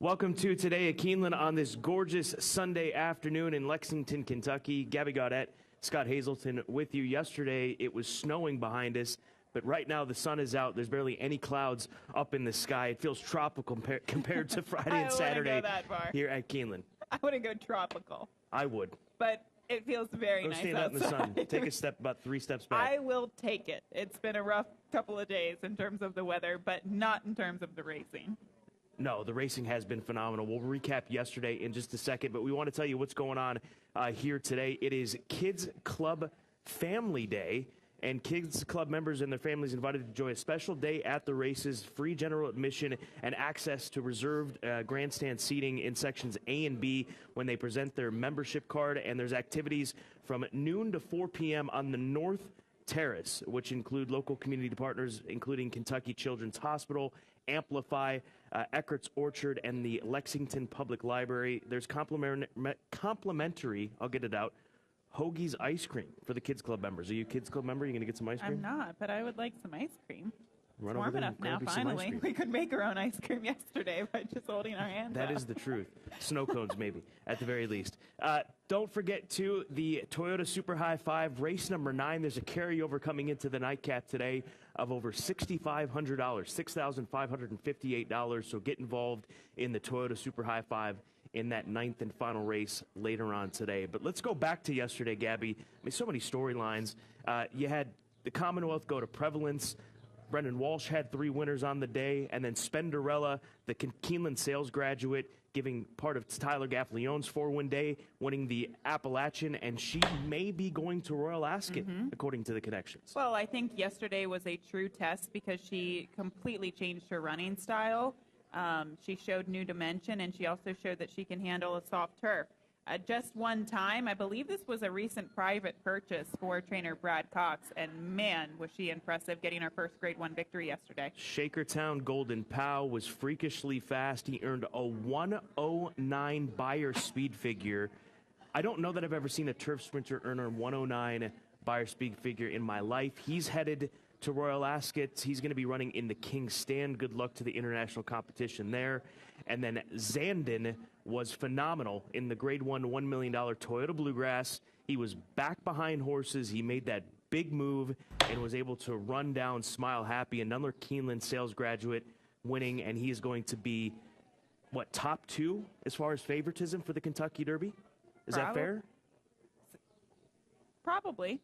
Welcome to Today at Keeneland on this gorgeous Sunday afternoon in Lexington, Kentucky. Gabby Gaudette, Scott Hazelton with you. Yesterday it was snowing behind us, but right now the sun is out. There's barely any clouds up in the sky. It feels tropical compared to Friday and Saturday I wouldn't go that far. here at Keeneland. I wouldn't go tropical. I would. But it feels very nice stand out in the sun. Take a step, about 3 steps back. I will take it. It's been a rough couple of days in terms of the weather, but not in terms of the racing. No, the racing has been phenomenal. We'll recap yesterday in just a second, but we want to tell you what's going on here today. It is Kids Club Family Day, and Kids Club members and their families invited to enjoy a special day at the races, free general admission, and access to reserved grandstand seating in sections A and B when they present their membership card. And there's activities from noon to 4 p.m. on the North Terrace, which include local community partners, including Kentucky Children's Hospital, Amplify, Eckert's Orchard, and the Lexington Public Library. There's complimentary, I'll get it out, Hoagie's ice cream for the Kids Club members. Are you a Kids Club member? Are you going to get some ice cream? I'm not, but I would like some ice cream. Run it's warm enough now, finally. We could make our own ice cream yesterday by just holding our hands That up. is the truth. Snow cones, maybe, at the very least. Don't forget, too, the Toyota Super High 5, race number 9. There's a carryover coming into the nightcap today of over $6,500, $6,558. So get involved in the Toyota Super High 5 in that 9th and final race later on today. But let's go back to yesterday, Gabby. I mean, so many storylines. You had the Commonwealth go to Prevalence. Brendan Walsh had 3 winners on the day, and then Spenderella, the Keeneland sales graduate, giving part of Tyler Gaffleone's 4-win day, winning the Appalachian, and she may be going to Royal Ascot, according to the connections. Well, I think yesterday was a true test because she completely changed her running style. She showed new dimension, and she also showed that she can handle a soft turf. Just one time, I believe this was a recent private purchase for trainer Brad Cox, and man, was she impressive getting her first Grade 1 victory yesterday. Shakertown Golden Pow was freakishly fast. He earned a 109 Beyer speed figure. I don't know that I've ever seen a turf sprinter earn a 109 Beyer speed figure in my life. He's headed to Royal Ascot. He's going to be running in the King's Stand. Good luck to the international competition there. And then Zandon was phenomenal in the Grade 1 $1 million Toyota Bluegrass. He was back behind horses. He made that big move and was able to run down Smile Happy, another Keeneland sales graduate, winning. And he is going to be, what, top 2 as far as favoritism for the Kentucky Derby? Is that fair? Probably.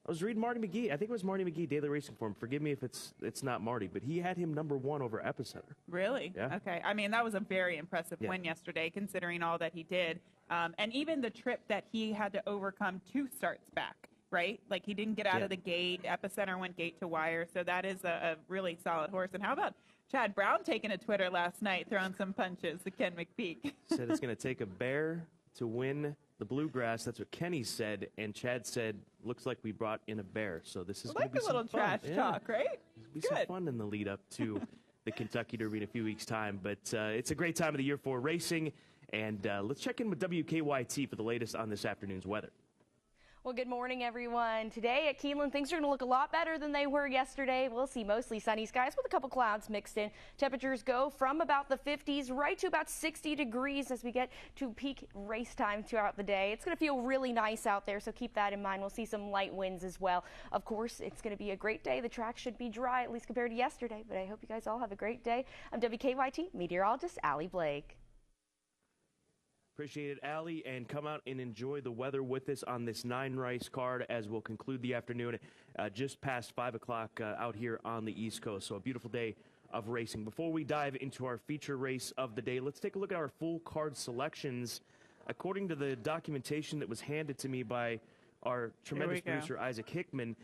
I was reading Marty McGee. I think it was Marty McGee, Daily Racing Form. Forgive me if it's not Marty, but he had him number 1 over Epicenter. Really? Yeah. Okay. I mean, that was a very impressive win yesterday, considering all that he did. And even the trip that he had to overcome 2 starts back, right? Like, he didn't get out of the gate. Epicenter went gate to wire. So that is a really solid horse. And how about Chad Brown taking to Twitter last night, throwing some punches to Ken McPeak? Said it's going to take a bear to win the Bluegrass. That's what Kenny said, and Chad said, looks like we brought in a bear. So this is going to be some fun. Like a little trash talk, right? There'll be some fun in the lead up to the Kentucky Derby in a few weeks' time. But it's a great time of the year for racing. And let's check in with WKYT for the latest on this afternoon's weather. Well, good morning, everyone. Today at Keeneland, things are going to look a lot better than they were yesterday. We'll see mostly sunny skies with a couple clouds mixed in. Temperatures go from about the 50s right to about 60 degrees as we get to peak race time throughout the day. It's going to feel really nice out there, so keep that in mind. We'll see some light winds as well. Of course, it's going to be a great day. The track should be dry, at least compared to yesterday, but I hope you guys all have a great day. I'm WKYT meteorologist Allie Blake. Appreciate it, Allie, and come out and enjoy the weather with us on this 9-race card as we'll conclude the afternoon just past 5 o'clock out here on the East Coast. So a beautiful day of racing. Before we dive into our feature race of the day, let's take a look at our full card selections. According to the documentation that was handed to me by our tremendous producer, Isaac Hickman,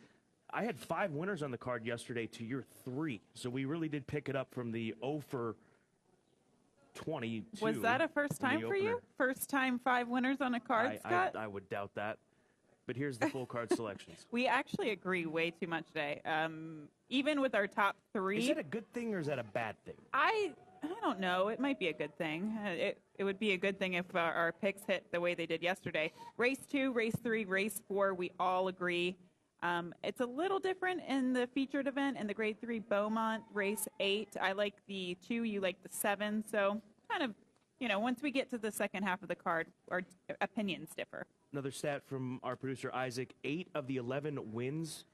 I had 5 winners on the card yesterday to your 3. So we really did pick it up from the 0 for 22. Was that a first time for you? First time 5 winners on a card, Scott? I would doubt that. But here's the full card selections. We actually agree way too much today. Even with our top 3. Is that a good thing or is that a bad thing? I don't know. It might be a good thing. It would be a good thing if our picks hit the way they did yesterday. Race 2, race 3, race 4, we all agree. It's a little different in the featured event in the Grade 3 Beaumont race 8. I like the 2, you like the 7, so kind of once we get to the second half of the card, our opinions differ. Another stat from our producer, Isaac, 8 of the 11 wins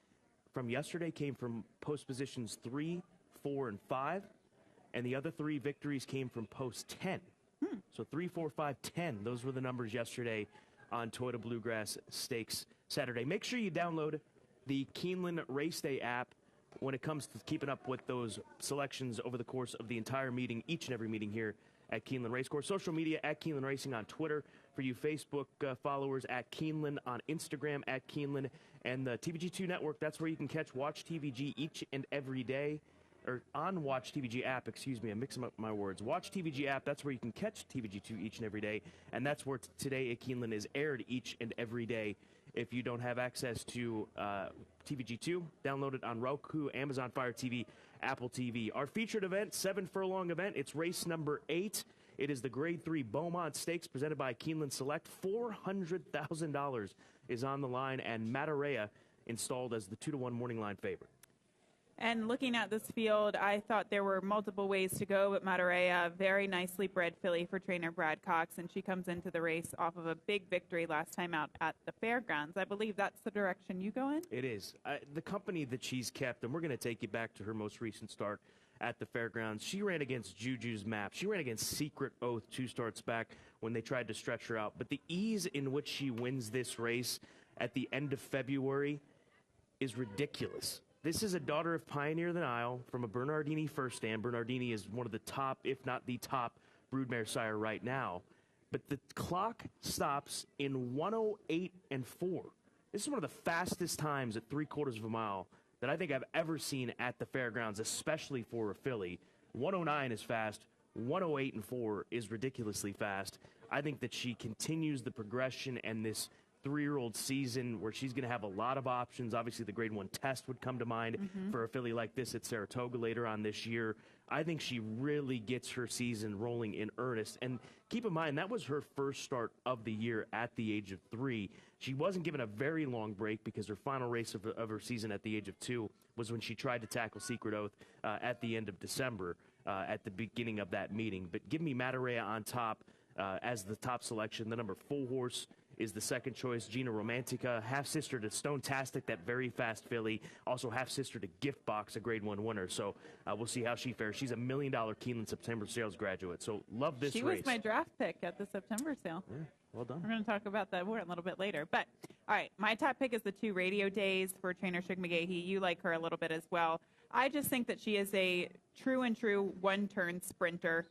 from yesterday came from post positions 3, 4, and 5, and the other 3 victories came from post 10. So 3, 4, 5, 10. Those were the numbers yesterday on Toyota Bluegrass Stakes Saturday. Make sure you download the Keeneland Race Day app when it comes to keeping up with those selections over the course of the entire meeting, each and every meeting here at Keeneland Racecourse. Social media at Keeneland Racing on Twitter. For you Facebook followers, at Keeneland on Instagram, at Keeneland. And the TVG2 network, that's where you can catch Watch TVG each and every day. Or on Watch TVG app, excuse me, I'm mixing up my words. Watch TVG app, that's where you can catch TVG2 each and every day. And that's where Today at Keeneland is aired each and every day. If you don't have access to TVG2, download it on Roku, Amazon Fire TV, Apple TV. Our featured event, 7 furlong event, it's race number 8. It is the Grade 3 Beaumont Stakes presented by Keeneland Select. $400,000 is on the line, and Matarea installed as the 2-1 morning line favorite. And looking at this field, I thought there were multiple ways to go, but Matarea, very nicely bred filly for trainer Brad Cox, and she comes into the race off of a big victory last time out at the fairgrounds. I believe that's the direction you go in? It is. The company that she's kept, and we're going to take you back to her most recent start at the fairgrounds. She ran against Juju's Map. She ran against Secret Oath 2 starts back when they tried to stretch her out. But the ease in which she wins this race at the end of February is ridiculous. This is a daughter of Pioneer of the Nile from a Bernardini first stand. Bernardini is one of the top, if not the top, broodmare sire right now. But the clock stops in 1:08 and 4. This is one of the fastest times at 3/4 of a mile that I think I've ever seen at the fairgrounds, especially for a filly. 1:09 is fast. 1:08 and 4 is ridiculously fast. I think that she continues the progression and this 3-year-old season where she's going to have a lot of options. Obviously, the Grade 1 test would come to mind for a filly like this at Saratoga later on this year. I think she really gets her season rolling in earnest. And keep in mind, that was her first start of the year at the age of 3. She wasn't given a very long break because her final race of her season at the age of 2 was when she tried to tackle Secret Oath at the end of December at the beginning of that meeting. But give me Matarea on top as the top selection. The number 4 horse is the second choice, Gina Romantica, half-sister to Stone-tastic, that very fast filly, also half-sister to Gift Box, a Grade 1 winner. So we'll see how she fares. She's a $1 million Keeneland September sales graduate, so love this race. She was my draft pick at the September sale. Yeah, well done. We're going to talk about that more a little bit later. But, all right, my top pick is the 2 Radio Days for trainer Shug McGahee. You like her a little bit as well. I just think that she is a true and true one-turn sprinter.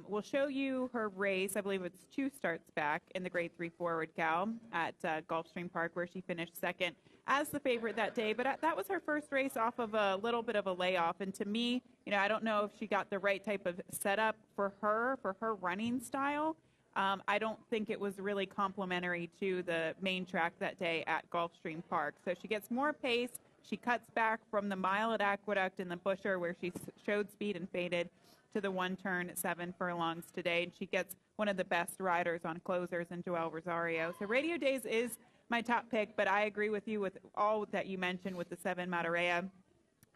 We'll show you her race. I believe it's 2 starts back in the Grade 3 Forward Cow at Gulfstream Park, where she finished second as the favorite that day. But that was her first race off of a little bit of a layoff. And to me, I don't know if she got the right type of setup for her running style. I don't think it was really complimentary to the main track that day at Gulfstream Park. So she gets more pace. She cuts back from the mile at Aqueduct and the Busher, where she showed speed and faded, to the 1-turn at 7 furlongs today. And she gets one of the best riders on closers in Joel Rosario. So Radio Days is my top pick, but I agree with you with all that you mentioned with the 7 Matarea.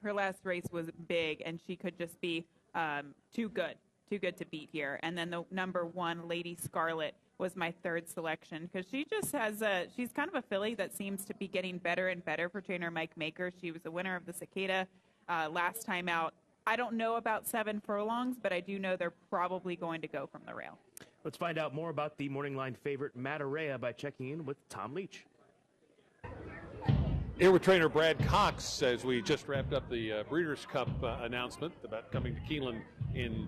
Her last race was big, and she could just be too good to beat here. And then the number 1, Lady Scarlet, was my third selection, because she just has she's kind of a filly that seems to be getting better and better for trainer Mike Maker. She was the winner of the Cicada last time out. I don't know about 7 furlongs, but I do know they're probably going to go from the rail. Let's find out more about the morning line favorite Matarea by checking in with Tom Leach. Here with trainer Brad Cox as we just wrapped up the Breeders' Cup announcement about coming to Keeneland in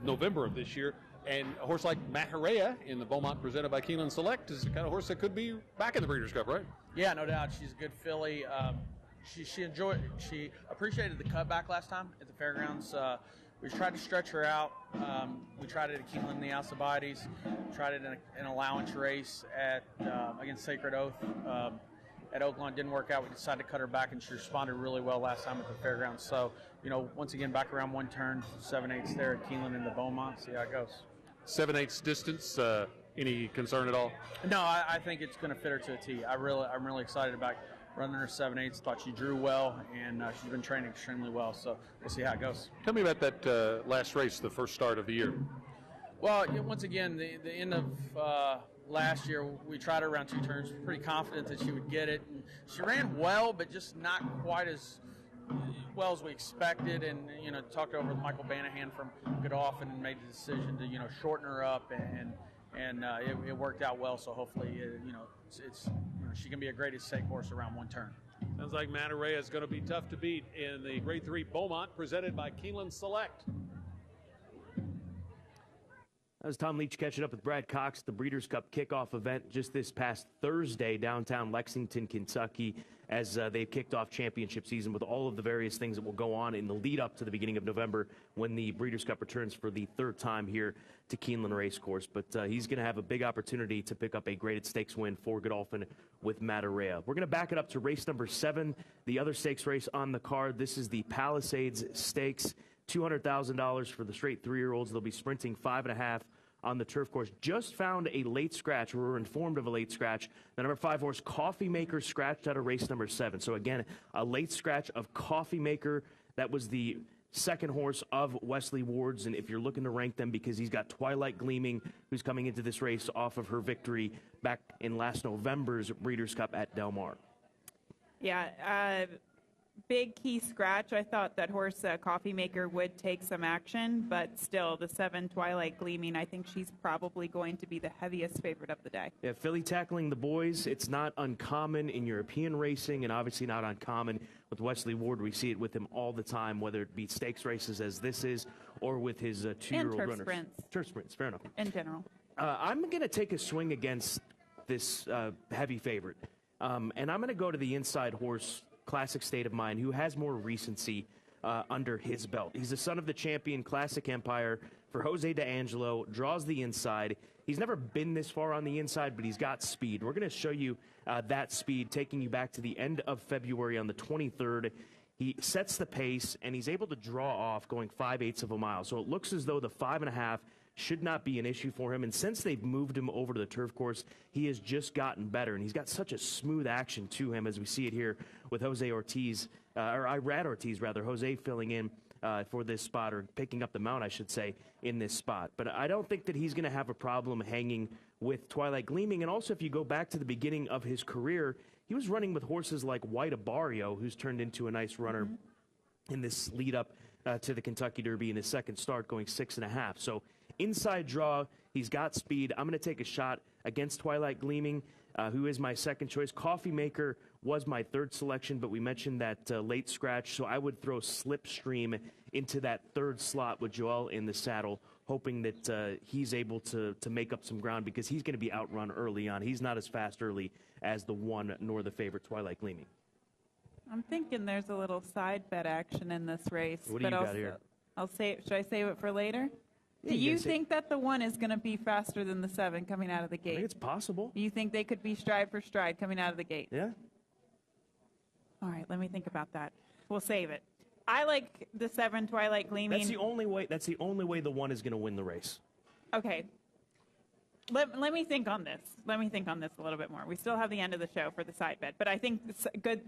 November of this year. And a horse like Matarea in the Beaumont presented by Keeneland Select is the kind of horse that could be back in the Breeders' Cup, right? Yeah, no doubt. She's a good filly. She appreciated the cutback last time at the fairgrounds. We tried to stretch her out. We tried it at Keeneland in the Alcibiades. Tried it in an allowance race against Sacred Oath at Oaklawn. Didn't work out. We decided to cut her back, and she responded really well last time at the fairgrounds. So, once again, back around 1 turn, 7/8 there at Keeneland in the Beaumont. See how it goes. 7/8 distance. Any concern at all? No, I think it's going to fit her to a T. I'm really excited about running her 7/8. Thought she drew well, and she's been training extremely well. So we'll see how it goes. Tell me about that last race, the first start of the year. Well, once again, the end of last year, we tried her around 2 turns, pretty confident that she would get it. And she ran well, but just not quite as well as we expected. And, talked over with Michael Banahan from Godolphin and made the decision to, shorten her up, and it worked out well. So hopefully, she can be a great stake horse around 1 turn. Sounds like Matarea is going to be tough to beat in the Grade 3 Beaumont presented by Keeneland Select. That was Tom Leach catching up with Brad Cox at the Breeders' Cup kickoff event just this past Thursday, downtown Lexington, Kentucky, as they've kicked off championship season with all of the various things that will go on in the lead up to the beginning of November when the Breeders' Cup returns for the 3rd time here to Keeneland Racecourse. But he's going to have a big opportunity to pick up a graded stakes win for Godolphin with Matarea. We're going to back it up to race number 7, the other stakes race on the card. This is the Palisades Stakes. $200,000 for the straight 3-year-olds. They'll be sprinting 5.5 on the turf course. Just found a late scratch. We were informed of a late scratch. The number 5 horse, Coffee Maker, scratched out of race number 7. So again, a late scratch of Coffee Maker. That was the 2nd horse of Wesley Ward's. And if you're looking to rank them, because he's got Twilight Gleaming, who's coming into this race off of her victory back in last November's Breeders' Cup at Del Mar. Yeah, big key scratch. I thought that horse Coffee Maker would take some action, but still the 7 Twilight Gleaming, I think she's probably going to be the heaviest favorite of the day. Yeah, Philly tackling the boys. It's not uncommon in European racing, and obviously not uncommon with Wesley Ward. We see it with him all the time, whether it be stakes races as this is, or with his 2-year-old runners. Sprints. Turf sprints, fair enough. In general. I'm going to take a swing against this heavy favorite, and I'm going to go to the inside horse, Classic State of Mind, who has more recency under his belt. He's the son of the champion, Classic Empire, for Jose D'Angelo, draws the inside. He's never been this far on the inside, but he's got speed. We're going to show you that speed, taking you back to the end of February on the 23rd. He sets the pace, and he's able to draw off going 5/8 of a mile. So it looks as though the 5.5 should not be an issue for him. And since they've moved him over to the turf course, he has just gotten better. And he's got such a smooth action to him, as we see it here with Jose Ortiz, Irad Ortiz, rather. Jose filling in for this spot, or picking up the mount, I should say, in this spot. But I don't think that he's going to have a problem hanging with Twilight Gleaming. And also, if you go back to the beginning of his career, he was running with horses like White Abario, who's turned into a nice runner in this lead up to the Kentucky Derby in his 2nd start, going 6.5. So inside draw, he's got speed. I'm going to take a shot against Twilight Gleaming, who is my 2nd choice. Coffee Maker was my 3rd selection, but we mentioned that late scratch, so I would throw Slipstream into that 3rd slot with Joel in the saddle, hoping that he's able to make up some ground, because he's going to be outrun early on. He's not as fast early as the 1 nor the favorite Twilight Gleaming. I'm thinking there's a little side bet action in this race. What do you got here? Should I save it for later? Yeah, Do you think that the 1 is going to be faster than the 7 coming out of the I gate? think it's possible. You think they could be stride for stride coming out of the gate? Yeah. All right, let me think about that. We'll save it. I like the 7 Twilight Gleaming. That's the only way the 1 is going to win the race. Okay. Let me think on this. Let me think on this a little bit more. We still have the end of the show for the side bet, but I think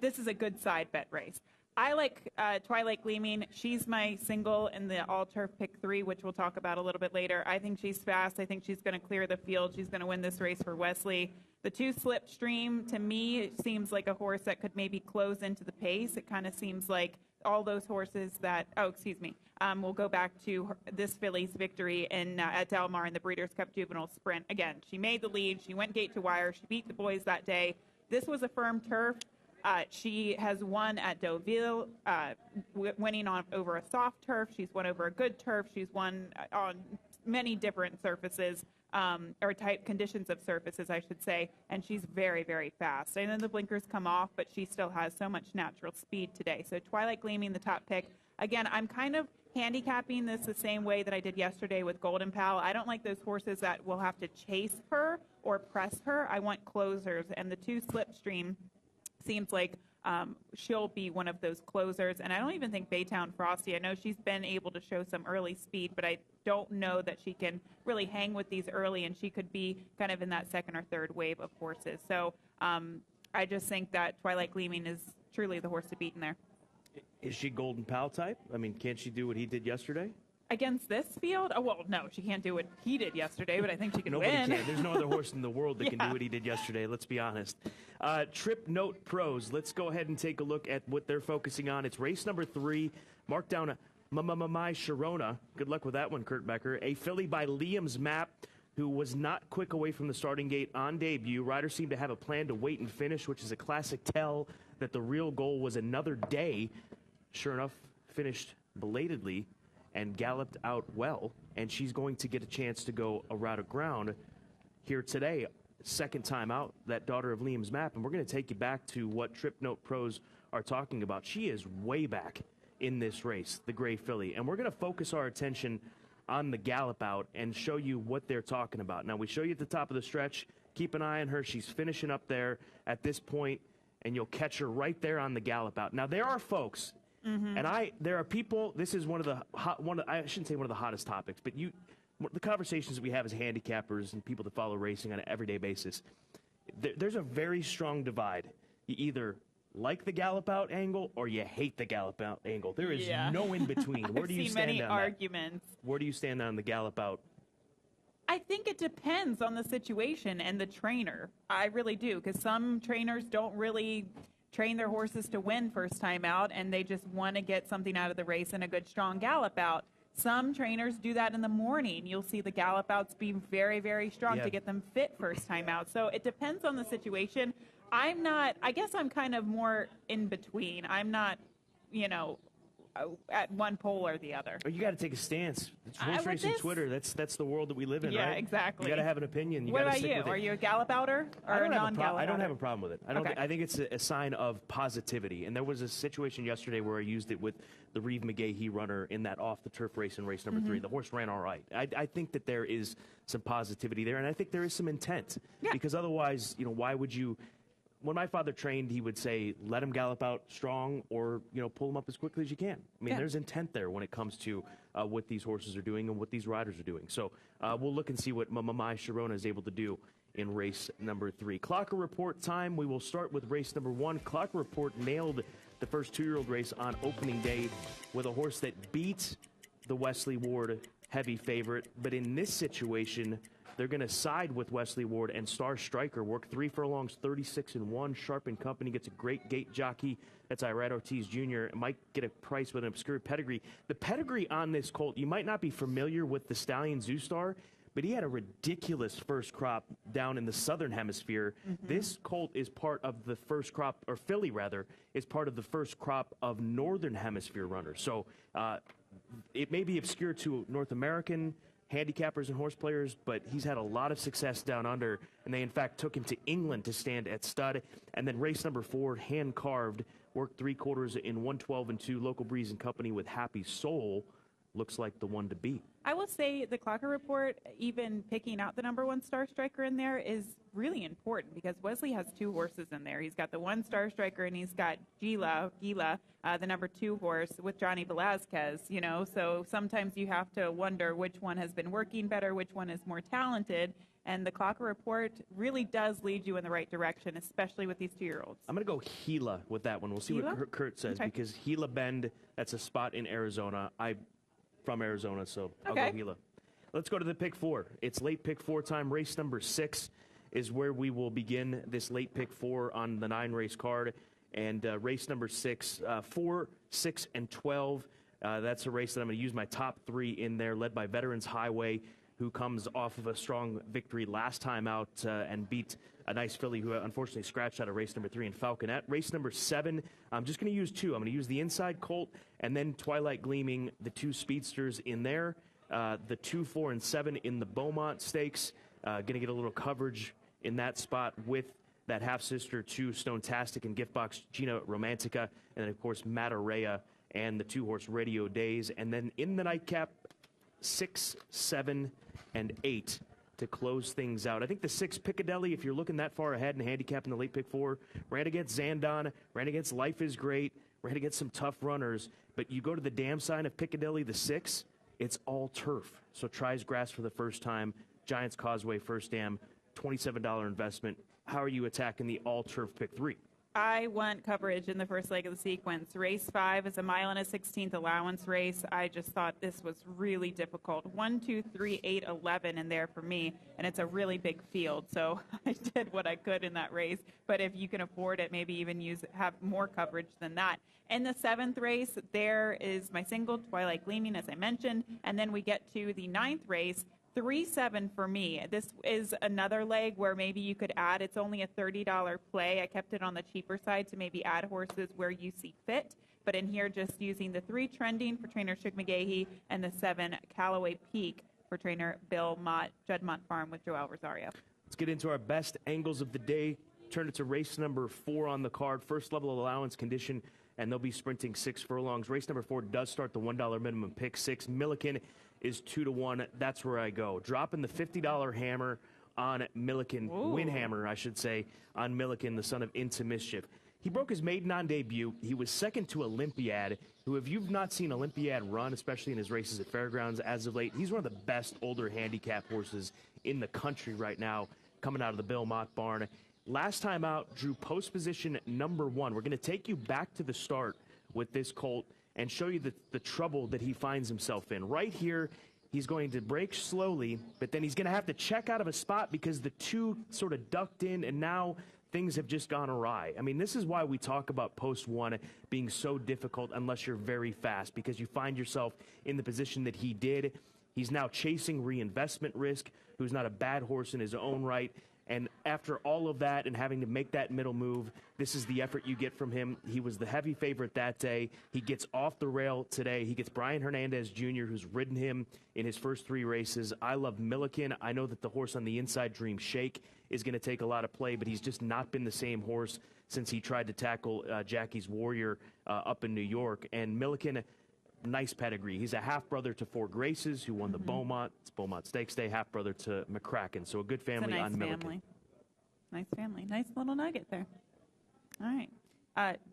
this is a good side bet race. I like Twilight Gleaming. She's my single in the all-turf pick 3, which we'll talk about a little bit later. I think she's fast. I think she's going to clear the field. She's going to win this race for Wesley. The 2 Slipstream, to me, seems like a horse that could maybe close into the pace. It kind of seems like all those horses that, we'll go back to this filly's victory at Del Mar in the Breeders' Cup Juvenile Sprint. Again, she made the lead. She went gate to wire. She beat the boys that day. This was a firm turf. She has won at Deauville, winning over a soft turf. She's won over a good turf. She's won on many different surfaces, or type conditions of surfaces, I should say, and she's very, very fast. And then the blinkers come off, but she still has so much natural speed today. So Twilight Gleaming, the top pick. Again, I'm kind of handicapping this the same way that I did yesterday with Golden Pal. I don't like those horses that will have to chase her or press her. I want closers, and the 2 Slipstream seems like she'll be one of those closers. And I don't even think Baytown Frosty, I know she's been able to show some early speed, but I don't know that she can really hang with these early, and she could be kind of in that 2nd or 3rd wave of horses. So I just think that Twilight Gleaming is truly the horse to beat in there. Is she Golden Pal type? I mean, can't she do what he did yesterday? Against this field? Oh, well, no, she can't do what he did yesterday, but I think she can Nobody win. can. There's no other horse in the world that can do what he did yesterday, let's be honest. Trip Note Pros, let's go ahead and take a look at what they're focusing on. It's race number 3, marked down Mamamai Sharona. Good luck with that one, Kurt Becker. A filly by Liam's Map, who was not quick away from the starting gate on debut. Riders seemed to have a plan to wait and finish, which is a classic tell that the real goal was another day. Sure enough, finished belatedly and galloped out well, and she's going to get a chance to go a route of ground here today. Second time out, that daughter of Liam's Map, and we're going to take you back to what Trip Note Pros are talking about. She is way back in this race, the gray filly, and we're going to focus our attention on the gallop out and show you what they're talking about. Now, we show you at the top of the stretch. Keep an eye on her. She's finishing up there at this point, and you'll catch her right there on the gallop out. Now, there are folks, and there are people, this is one of the I shouldn't say one of the hottest topics, but the conversations that we have as handicappers and people that follow racing on an everyday basis, there's a very strong divide. You either like the gallop out angle or you hate the gallop out angle. There is no in between. Where do you stand many on arguments. that? Where do you stand on the gallop out? I think it depends on the situation and the trainer. I really do, because some trainers don't really train their horses to win first time out, and they just want to get something out of the race and a good strong gallop out. Some trainers do that in the morning. You'll see the gallop outs be very, very strong to get them fit first time out. So it depends on the situation. I guess I'm kind of more in between. I'm not, at one pole or the other. You got to take a stance. It's horse racing Twitter. That's the world that we live in, right? Yeah, exactly. You got to have an opinion. What about you? Are you a gallop outer or a non-gallop outer? I don't have a problem with it. I think it's a sign of positivity. And there was a situation yesterday where I used it with the Reeve McGahee runner in that off-the-turf race in race number 3. The horse ran all right. I think that there is some positivity there, and I think there is some intent. Yeah. Because otherwise, why would you... When my father trained, he would say, let him gallop out strong or, pull him up as quickly as you can. I mean, there's intent there when it comes to what these horses are doing and what these riders are doing. So we'll look and see what Mamamai Sharona is able to do in race number 3. Clocker Report time. We will start with race number 1. Clocker Report nailed the first 2-year-old race on opening day with a horse that beat the Wesley Ward heavy favorite. But in this situation, they're going to side with Wesley Ward and Star Striker. Work 3 furlongs, 36-1. Sharp and Company gets a great gate jockey. That's Irad Ortiz Jr. It might get a price with an obscure pedigree. The pedigree on this colt, you might not be familiar with the stallion Zoostar, but he had a ridiculous first crop down in the southern hemisphere. This colt is part of the first crop, or filly rather, is part of the first crop of northern hemisphere runners. So it may be obscure to North American handicappers and horse players, but he's had a lot of success down under, and they in fact took him to England to stand at stud. And then race number 4, hand carved, worked 3/4 in 112-2. Local Breeze and Company with Happy Soul looks like the one to beat. I will say the Clocker Report, even picking out the number 1 Star Striker in there is really important because Wesley has 2 horses in there. He's got the 1 Star Striker and he's got Gila, the number 2 horse with Johnny Velazquez, so sometimes you have to wonder which one has been working better, which one is more talented. And the Clocker Report really does lead you in the right direction, especially with these 2-year-olds. I'm going to go Gila with that one. We'll see what Kurt says, because Gila Bend, that's a spot in Arizona. From Arizona, so I'll go Gila. Let's go to the pick 4. It's late pick 4 time. Race number 6 is where we will begin this late pick 4 on the 9-race card. And race number 6, 4, 6, and 12. That's a race that I'm going to use my top 3 in there, led by Veterans Highway, who comes off of a strong victory last time out and beat a nice filly who unfortunately scratched out of race number 3 in Falconet. Race number 7, I'm just going to use 2. I'm going to use the Inside Colt and then Twilight Gleaming, the 2 speedsters in there, the 2, 4, and 7 in the Beaumont Stakes. Going to get a little coverage in that spot with that half-sister to Stonetastic and Giftbox Gina Romantica, and then, of course, Matarea and the 2-horse Radio Days. And then in the nightcap, 6, 7, and 8 to close things out. I think the 6 Piccadilly, if you're looking that far ahead and handicapping the late pick 4, ran against Zandon, ran against Life is Great, ran against some tough runners, but you go to the dam sign of Piccadilly, the 6, it's all turf. So tries grass for the first time, Giants Causeway first dam, $27 investment. How are you attacking the all turf pick 3? I want coverage in the first leg of the sequence. Race 5 is a 1.16 mile allowance race. I just thought this was really difficult. 1, 2, 3, 8, 11 in there for me, and it's a really big field. So I did what I could in that race. But if you can afford it, maybe even have more coverage than that. In the 7th race, there is my single, Twilight Gleaming, as I mentioned. And then we get to the 9th race, 3-7 for me. This is another leg where maybe you could add. It's only a $30 play. I kept it on the cheaper side to maybe add horses where you see fit. But in here, just using the 3 Trending for trainer Shug McGahee and the 7 Callaway Peak for trainer Bill Mott, Juddmonte Farm with Joel Rosario. Let's get into our best angles of the day. Turn it to race number 4 on the card. First level allowance condition, and they'll be sprinting 6 furlongs. Race number 4 does start the $1 minimum pick 6. Milliken is 2-1. That's where I go. Dropping the $50 hammer on Milliken, win hammer, I should say, on Milliken, the son of Into Mischief. He broke his maiden on debut. He was second to Olympiad, who, if you've not seen Olympiad run, especially in his races at Fairgrounds as of late, he's one of the best older handicap horses in the country right now, coming out of the Beaumont barn. Last time out, drew post position number 1. We're going to take you back to the start with this colt and show you the trouble that he finds himself in. Right here, he's going to break slowly, but then he's going to have to check out of a spot because the 2 sort of ducked in, and now things have just gone awry. I mean, this is why we talk about post 1 being so difficult unless you're very fast, because you find yourself in the position that he did. He's now chasing reinvestment risk, who's not a bad horse in his own right. And after all of that and having to make that middle move, this is the effort you get from him. He was the heavy favorite that day. He gets off the rail today. He gets Brian Hernandez Jr., who's ridden him in his first 3 races. I love Milliken. I know that the horse on the inside, Dream Shake, is going to take a lot of play, but he's just not been the same horse since he tried to tackle Jackie's Warrior up in New York. And Milliken, nice pedigree. He's a half-brother to Four Graces, who won the Beaumont. It's Beaumont Stakes Day, half-brother to McCracken. So a good family on Milliken. Family. Nice family. Nice little nugget there. All right.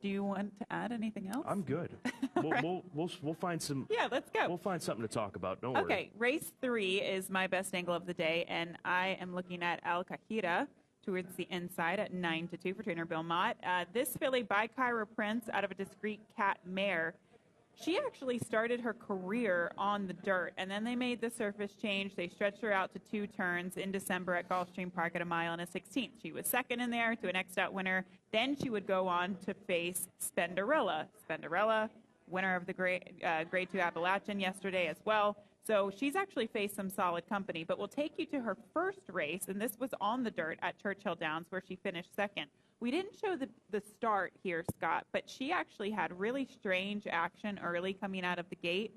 Do you want to add anything else? I'm good. We'll find some. Yeah, let's go. We'll find something to talk about. Don't worry. Okay, race 3 is my best angle of the day, and I am looking at Al Kahira towards the inside at 9-2 for trainer Bill Mott. This filly by Kyra Prince out of a Discreet Cat mare. She actually started her career on the dirt, and then they made the surface change. They stretched her out to 2 turns in December at Gulfstream Park at a 1.16 mile. She was second in there to an X-Out winner. Then she would go on to face Spenderella. Spenderella, winner of the Grade 2 Appalachian yesterday as well. So she's actually faced some solid company. But we'll take you to her first race, and this was on the dirt at Churchill Downs, where she finished second. We didn't show the start here, Scott, but she actually had really strange action early coming out of the gate,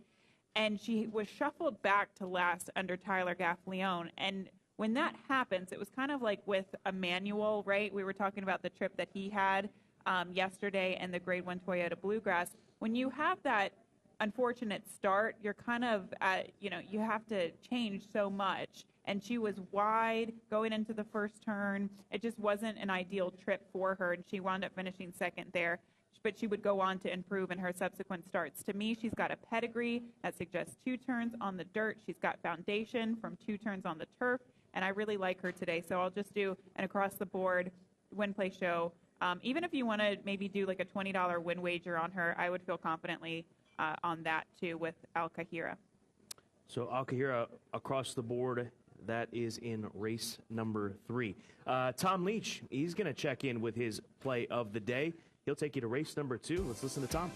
and she was shuffled back to last under Tyler Gaffleone. And when that happens, it was kind of like with Emmanuel, right? We were talking about the trip that he had yesterday and the Grade 1 Toyota Bluegrass. When you have that unfortunate start, you're kind of you have to change so much. And she was wide going into the first turn. It just wasn't an ideal trip for her, and she wound up finishing second there. But she would go on to improve in her subsequent starts. To me, she's got a pedigree that suggests 2 turns on the dirt. She's got foundation from 2 turns on the turf, and I really like her today. So I'll just do an across-the-board win-play show. Even if you want to maybe do like a $20 win wager on her, I would feel confidently on that too with Al Kahira. So Al Kahira across the board. That is in race number 3. Tom Leach, he's going to check in with his play of the day. He'll take you to race number 2. Let's listen to Tom.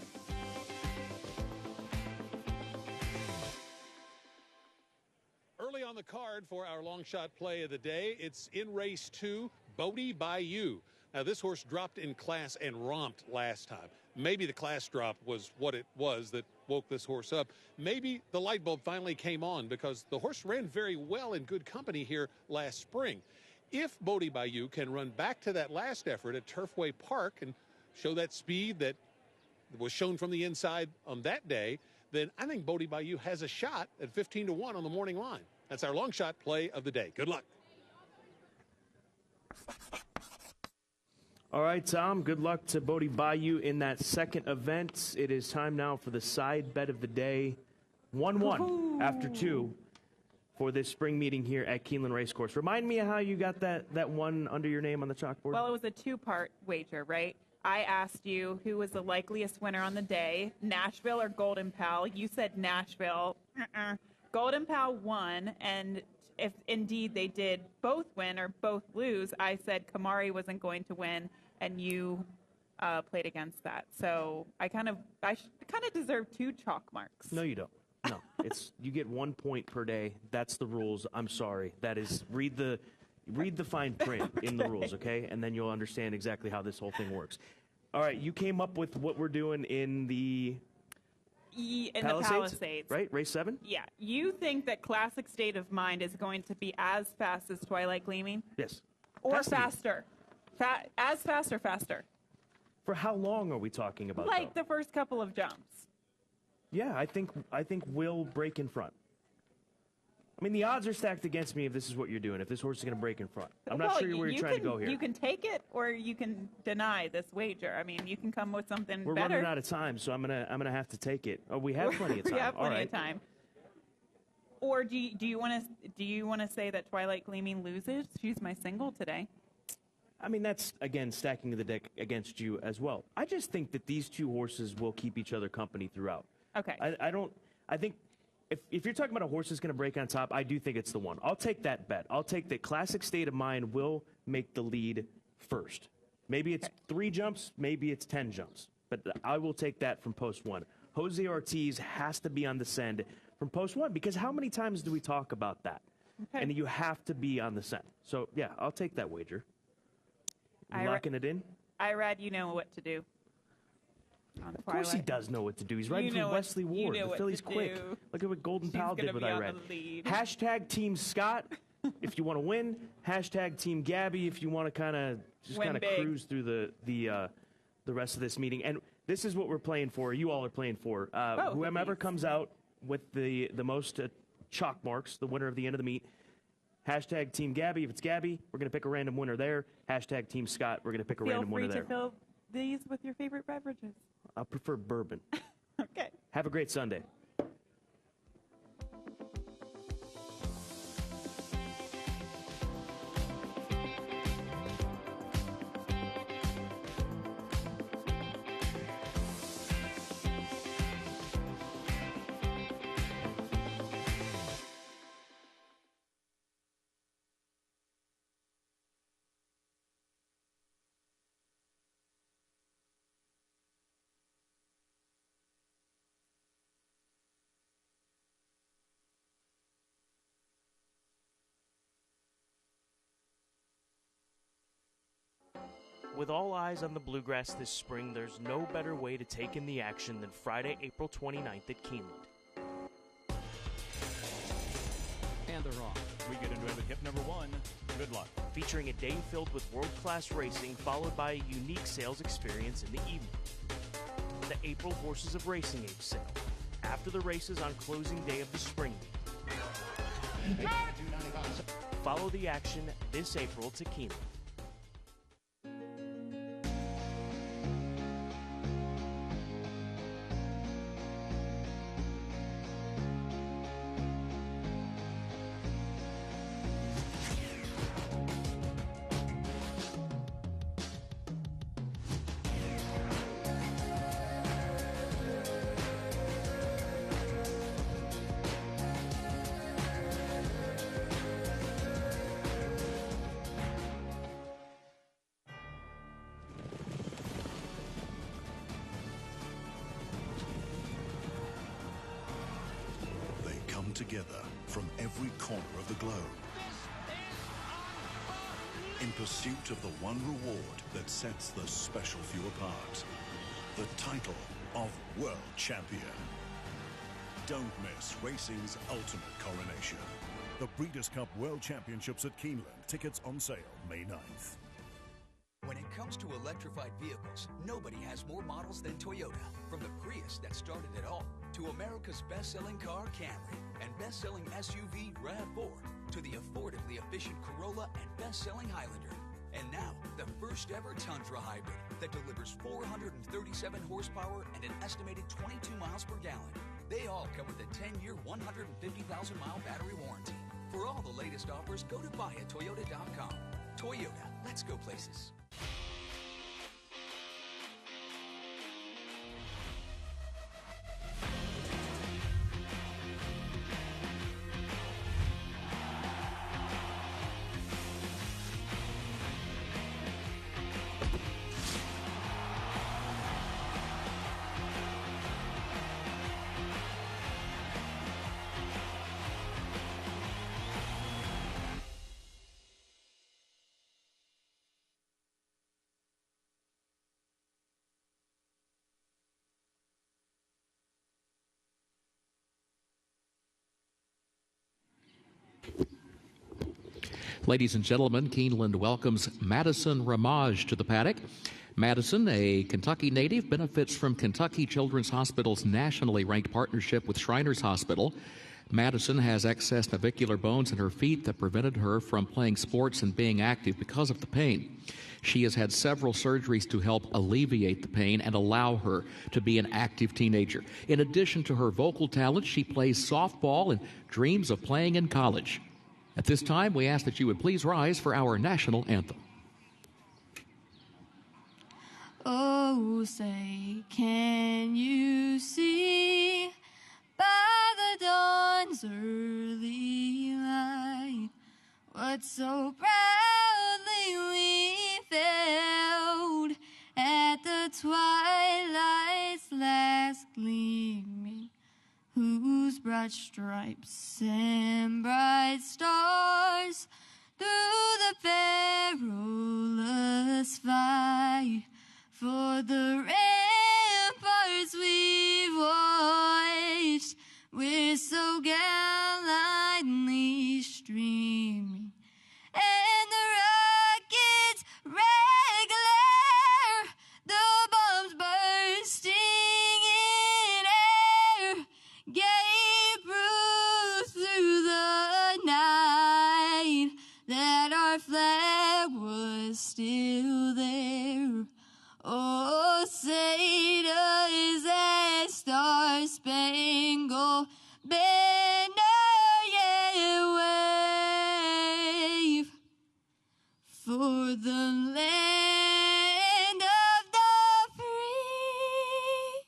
Early on the card for our long shot play of the day, it's in race 2, Bodie Bayou. Now, this horse dropped in class and romped last time. Maybe the class drop was what it was that woke this horse up. Maybe the light bulb finally came on because the horse ran very well in good company here last spring. If Bodie Bayou can run back to that last effort at Turfway Park and show that speed that was shown from the inside on that day, then I think Bodie Bayou has a shot at 15-1 on the morning line. That's our long shot play of the day. Good luck. All right, Tom, good luck to Bodie Bayou in that second event. It is time now for the side bet of the day. 1-1 after 2 for this spring meeting here at Keeneland Racecourse. Remind me how you got that one under your name on the chalkboard. Well, it was a 2-part wager, right? I asked you who was the likeliest winner on the day, Nashville or Golden Pal. You said Nashville. Golden Pal won, and if indeed they did both win or both lose, I said Kamari wasn't going to win, and you played against that. So I kind of deserve 2 chalk marks. No, you don't. No, you get 1 point per day. That's the rules. I'm sorry. That is read the fine print in the rules, okay? And then you'll understand exactly how this whole thing works. All right, you came up with what we're doing in the Palisades, right? Race 7? Yeah. You think that Classic State of Mind is going to be as fast as Twilight Gleaming? Yes. Or faster? As fast or faster? For how long are we talking about? Like the first couple of jumps. Yeah, I think we'll break in front. I mean, the odds are stacked against me if this is what you're doing, if this horse is going to break in front. I'm not sure where you're trying to go here. You can take it or you can deny this wager. I mean, you can come with something We're better. running out of time, so I'm gonna have to take it. Oh, we have plenty of time. We have plenty All right. of time. Or do you want to say that Twilight Gleaming loses? She's my single today. I mean, that's, again, stacking the deck against you as well. I just think that these 2 horses will keep each other company throughout. Okay. I think if you're talking about a horse that's going to break on top, I do think it's the one. I'll take that bet. I'll take that Classic State of Mind will make the lead first. Maybe it's 3 jumps, maybe it's 10 jumps. But I will take that from post 1. Jose Ortiz has to be on the send from post 1, because how many times do we talk about that? Okay. And you have to be on the send. So, yeah, I'll take that wager. Locking it in? Irad, you know what to do. Of course he does know what to do. He's riding through Wesley Ward. The filly's quick. Look at what Golden Pal did with Irad. Hashtag Team Scott if you want to win. Hashtag Team Gabby if you want to kind of cruise through the rest of this meeting. And this is what we're playing for. You all are playing for. Whoever comes out with the most chalk marks, the winner of the end of the meet. Hashtag Team Gabby. If it's Gabby, we're going to pick a random winner there. Hashtag Team Scott. We're going to pick a random winner there. Feel free to fill these with your favorite beverages. I prefer bourbon. Okay. Have a great Sunday. With all eyes on the Bluegrass this spring, there's no better way to take in the action than Friday, April 29th at Keeneland. And they're off. We get into it with hip number 1. Good luck. Featuring a day filled with world-class racing, followed by a unique sales experience in the evening. The April Horses of Racing Age sale. After the races on closing day of the spring meet. Follow the action this April to Keeneland. Together from every corner of the globe in pursuit of the one reward that sets the special few apart, the title of World Champion. Don't miss racing's ultimate coronation. The Breeders' Cup World Championships at Keeneland. Tickets on sale May 9th. When it comes to electrified vehicles, nobody has more models than Toyota. From the Prius that started it all, to America's best-selling car, Camry, and best-selling SUV, RAV4, to the affordably efficient Corolla and best-selling Highlander. And now, the first-ever Tundra Hybrid that delivers 437 horsepower and an estimated 22 miles per gallon. They all come with a 10-year, 150,000-mile battery warranty. For all the latest offers, go to buyatoyota.com. Toyota, let's go places. Ladies and gentlemen, Keeneland welcomes Madison Ramage to the paddock. Madison, a Kentucky native, benefits from Kentucky Children's Hospital's nationally ranked partnership with Shriners Hospital. Madison has excess navicular bones in her feet that prevented her from playing sports and being active because of the pain. She has had several surgeries to help alleviate the pain and allow her to be an active teenager. In addition to her vocal talent, she plays softball and dreams of playing in college. At this time, we ask that you would please rise for our national anthem. Oh, say, can you see by the dawn's early light what so proudly we felt at the twilight's last gleaming, whose broad stripes and bright stars through the perilous fight for the ramparts we've watched, we're so gallantly streaming, and the rockets' red glare, the bombs bursting in air, gave proof through the night that our flag was still there. Oh, say does that star-spangled banner yet wave for the land of the free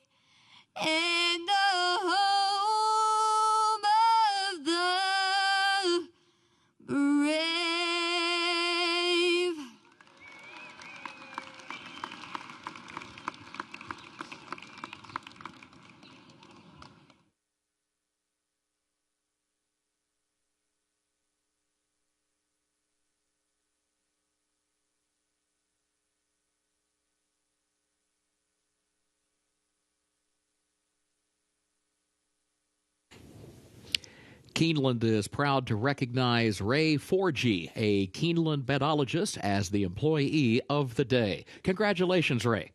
and the home of the brave. Keeneland is proud to recognize Ray Forgy, a Keeneland betologist, as the employee of the day. Congratulations, Ray.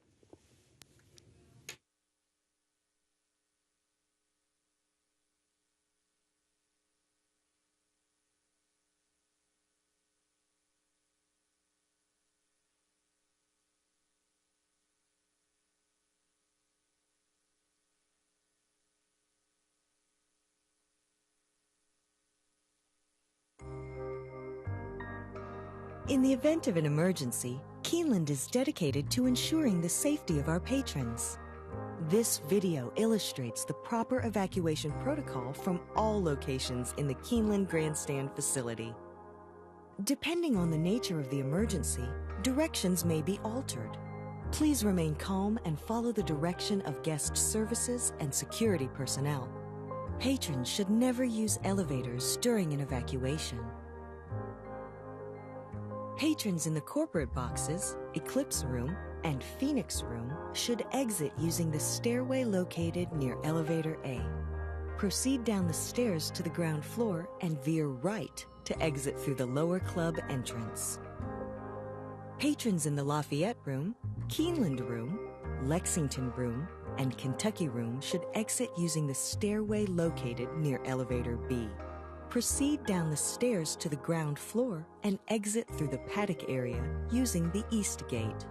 In the event of an emergency, Keeneland is dedicated to ensuring the safety of our patrons. This video illustrates the proper evacuation protocol from all locations in the Keeneland Grandstand facility. Depending on the nature of the emergency, directions may be altered. Please remain calm and follow the direction of guest services and security personnel. Patrons should never use elevators during an evacuation. Patrons in the corporate boxes, Eclipse Room, and Phoenix Room should exit using the stairway located near Elevator A. Proceed down the stairs to the ground floor and veer right to exit through the lower club entrance. Patrons in the Lafayette Room, Keeneland Room, Lexington Room, and Kentucky Room should exit using the stairway located near Elevator B. Proceed down the stairs to the ground floor and exit through the paddock area using the East Gate.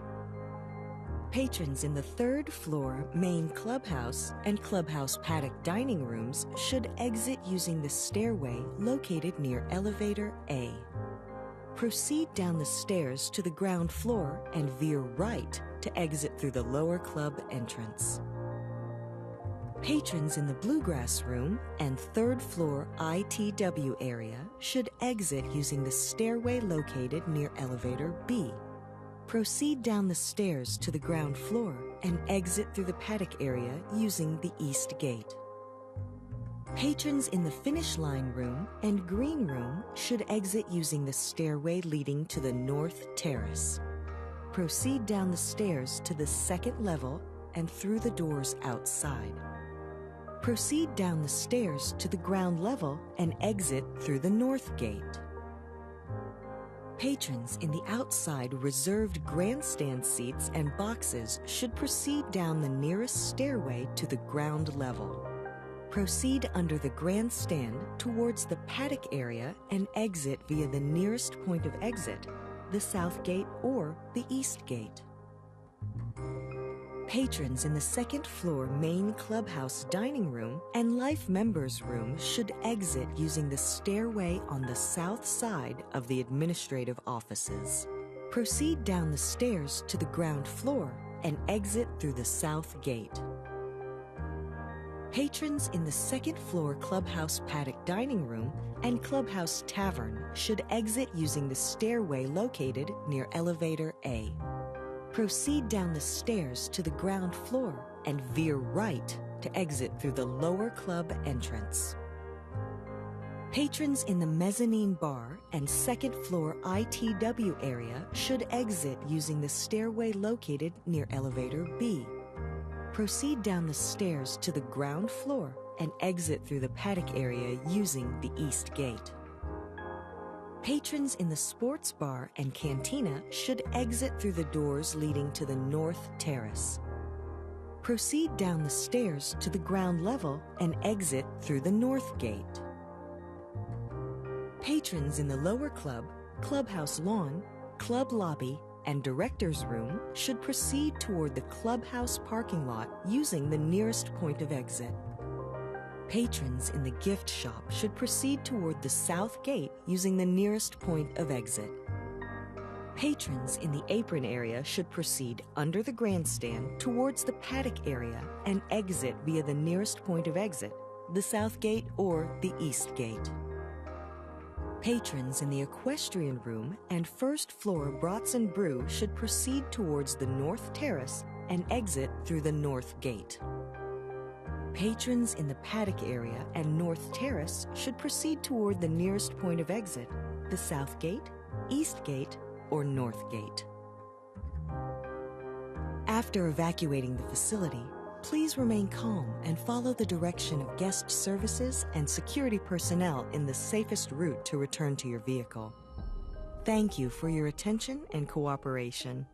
Patrons in the third floor main clubhouse and clubhouse paddock dining rooms should exit using the stairway located near Elevator A. Proceed down the stairs to the ground floor and veer right to exit through the lower club entrance. Patrons in the Bluegrass Room and third floor ITW area should exit using the stairway located near Elevator B. Proceed down the stairs to the ground floor and exit through the paddock area using the East Gate. Patrons in the Finish Line Room and Green Room should exit using the stairway leading to the North Terrace. Proceed down the stairs to the second level and through the doors outside. Proceed down the stairs to the ground level and exit through the North Gate. Patrons in the outside reserved grandstand seats and boxes should proceed down the nearest stairway to the ground level. Proceed under the grandstand towards the paddock area and exit via the nearest point of exit, the south gate or the east gate. Patrons in the second floor main clubhouse dining room and life members room should exit using the stairway on the south side of the administrative offices. Proceed down the stairs to the ground floor and exit through the south gate. Patrons in the second floor clubhouse paddock dining room and clubhouse tavern should exit using the stairway located near elevator A. Proceed down the stairs to the ground floor and veer right to exit through the lower club entrance. Patrons in the mezzanine bar and second floor ITW area should exit using the stairway located near elevator B. Proceed down the stairs to the ground floor and exit through the paddock area using the east gate. Patrons in the sports bar and cantina should exit through the doors leading to the north terrace. Proceed down the stairs to the ground level and exit through the north gate. Patrons in the lower club, clubhouse lawn, club lobby, and director's room should proceed toward the clubhouse parking lot using the nearest point of exit. Patrons in the gift shop should proceed toward the south gate using the nearest point of exit. Patrons in the apron area should proceed under the grandstand towards the paddock area and exit via the nearest point of exit, the south gate or the east gate. Patrons in the equestrian room and first floor Brats and Brew should proceed towards the north terrace and exit through the north gate. Patrons in the paddock area and north terrace should proceed toward the nearest point of exit, the south gate, east gate, or north gate. After evacuating the facility, please remain calm and follow the direction of guest services and security personnel in the safest route to return to your vehicle. Thank you for your attention and cooperation.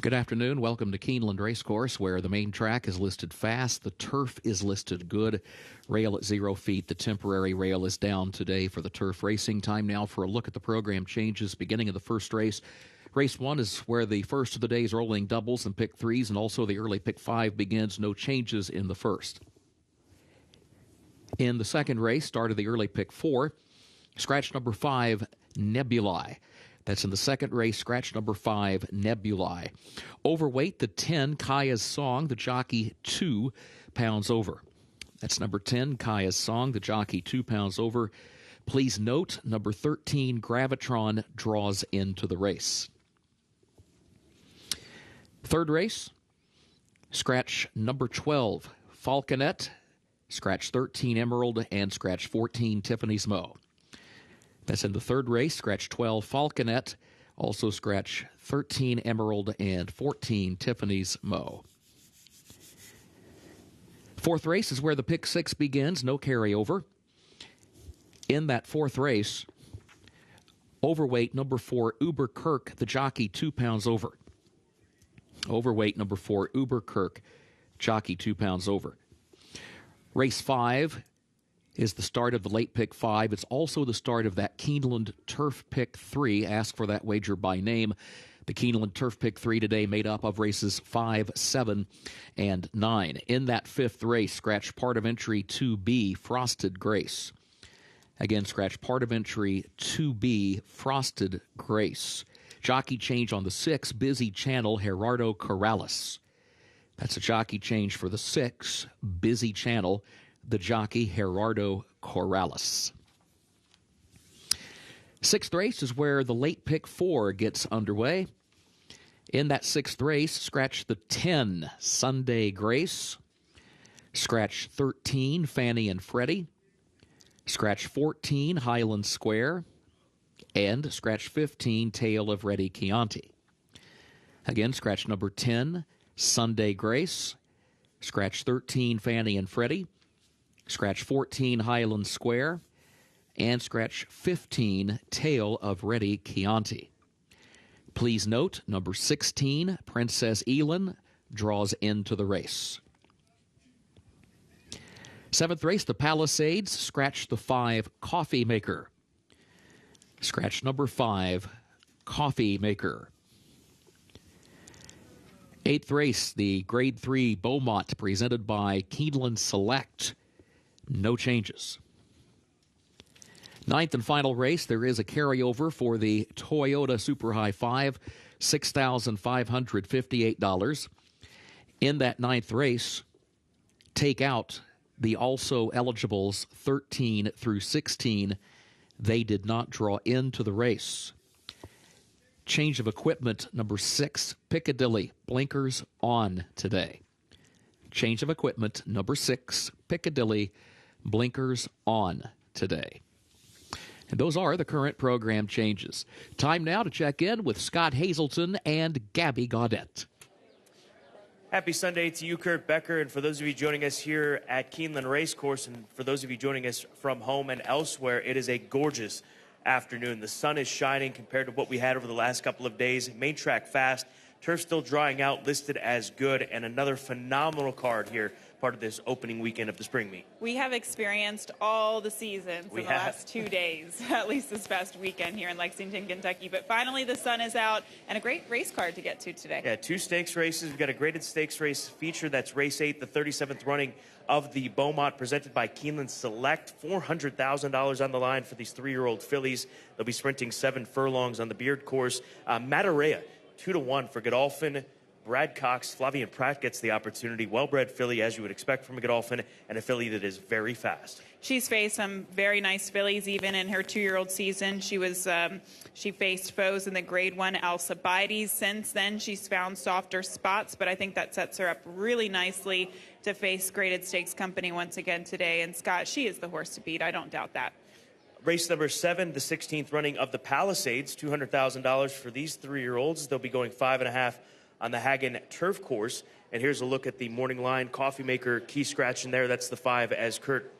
Good afternoon. Welcome to Keeneland Racecourse, where the main track is listed fast. The turf is listed good. Rail at 0 feet. The temporary rail is down today for the turf racing. Time now for a look at the program changes. Beginning of the first race. Race 1 is where the first of the day's rolling doubles and pick threes, and also the early pick 5 begins. No changes in the first. In the second race, start of the early pick 4, scratch number 5, Nebulae. That's in the second race, scratch number 5, Nebulae. Overweight, the 10, Kaya's Song, the jockey 2 pounds over. That's number 10, Kaya's Song, the jockey 2 pounds over. Please note, number 13, Gravitron draws into the race. Third race, scratch number 12, Falconet, scratch 13, Emerald, and scratch 14, Tiffany's Mo. That's in the third race, scratch 12, Falconet, also scratch 13, Emerald, and 14, Tiffany's Mo. Fourth race is where the pick 6 begins, no carryover. In that fourth race, overweight number 4, Uber Kirk, the jockey 2 pounds over. Overweight number 4, Uber Kirk, jockey 2 pounds over. Race 5 is the start of the late pick 5. It's also the start of that Keeneland Turf Pick 3. Ask for that wager by name. The Keeneland Turf Pick 3 today made up of races 5, 7, and 9. In that fifth race, scratch part of entry 2B, Frosted Grace. Again, scratch part of entry 2B, Frosted Grace. Jockey change on the 6, Busy Channel, Gerardo Corrales. That's a jockey change for the 6, Busy Channel, the jockey Gerardo Corrales. Sixth race is where the late pick 4 gets underway. In that sixth race, scratch the 10, Sunday Grace. Scratch 13, Fanny and Freddie. Scratch 14, Highland Square. And scratch 15, Tale of Reddy Chianti. Again, scratch number 10, Sunday Grace. Scratch 13, Fanny and Freddie. Scratch 14, Highland Square. And scratch 15, Tale of Reddy Chianti. Please note, number 16, Princess Elin, draws into the race. Seventh race, the Palisades, scratch the 5, Coffee Maker. Scratch number 5, Coffee Maker. Eighth race, the Grade 3 Beaumont, presented by Keeneland Select. No changes. Ninth and final race, there is a carryover for the Toyota Super High 5, $6,558. In that ninth race, take out the also eligibles 13 through 16. They did not draw into the race. Change of equipment, number 6, Piccadilly, blinkers on today. Change of equipment, number 6, Piccadilly, blinkers on today. And those are the current program changes. Time now to check in with Scott Hazelton and Gabby Gaudette. Happy Sunday to you, Kurt Becker, and for those of you joining us here at Keeneland Racecourse, and for those of you joining us from home and elsewhere, it is a gorgeous afternoon. The sun is shining compared to what we had over the last couple of days. Main track fast, turf still drying out, listed as good, and another phenomenal card here, part of this opening weekend of the spring meet. We have experienced all the seasons in the last 2 days, at least this past weekend here in Lexington, Kentucky. But finally, the sun is out, and a great race card to get to today. Yeah, 2 stakes races. We've got a graded stakes race feature. That's race 8, the 37th running of the Beaumont, presented by Keeneland Select. $400,000 on the line for these 3-year-old fillies. They'll be sprinting 7 furlongs on the Beard course. Matarea, 2-1 for Godolphin. Brad Cox, Flavian Pratt gets the opportunity. Well-bred filly, as you would expect from a Godolphin, and a filly that is very fast. She's faced some very nice fillies, even in her 2-year-old season. She faced foes in the Grade 1 Alcibiades. Since then, she's found softer spots, but I think that sets her up really nicely to face graded stakes company once again today. And Scott, she is the horse to beat. I don't doubt that. Race number 7, the 16th running of the Palisades, $200,000 for these 3-year-olds. They'll be going 5.5 on the Hagen turf course. And here's a look at the morning line. Coffee Maker, key scratch in there. That's the 5, as Kurt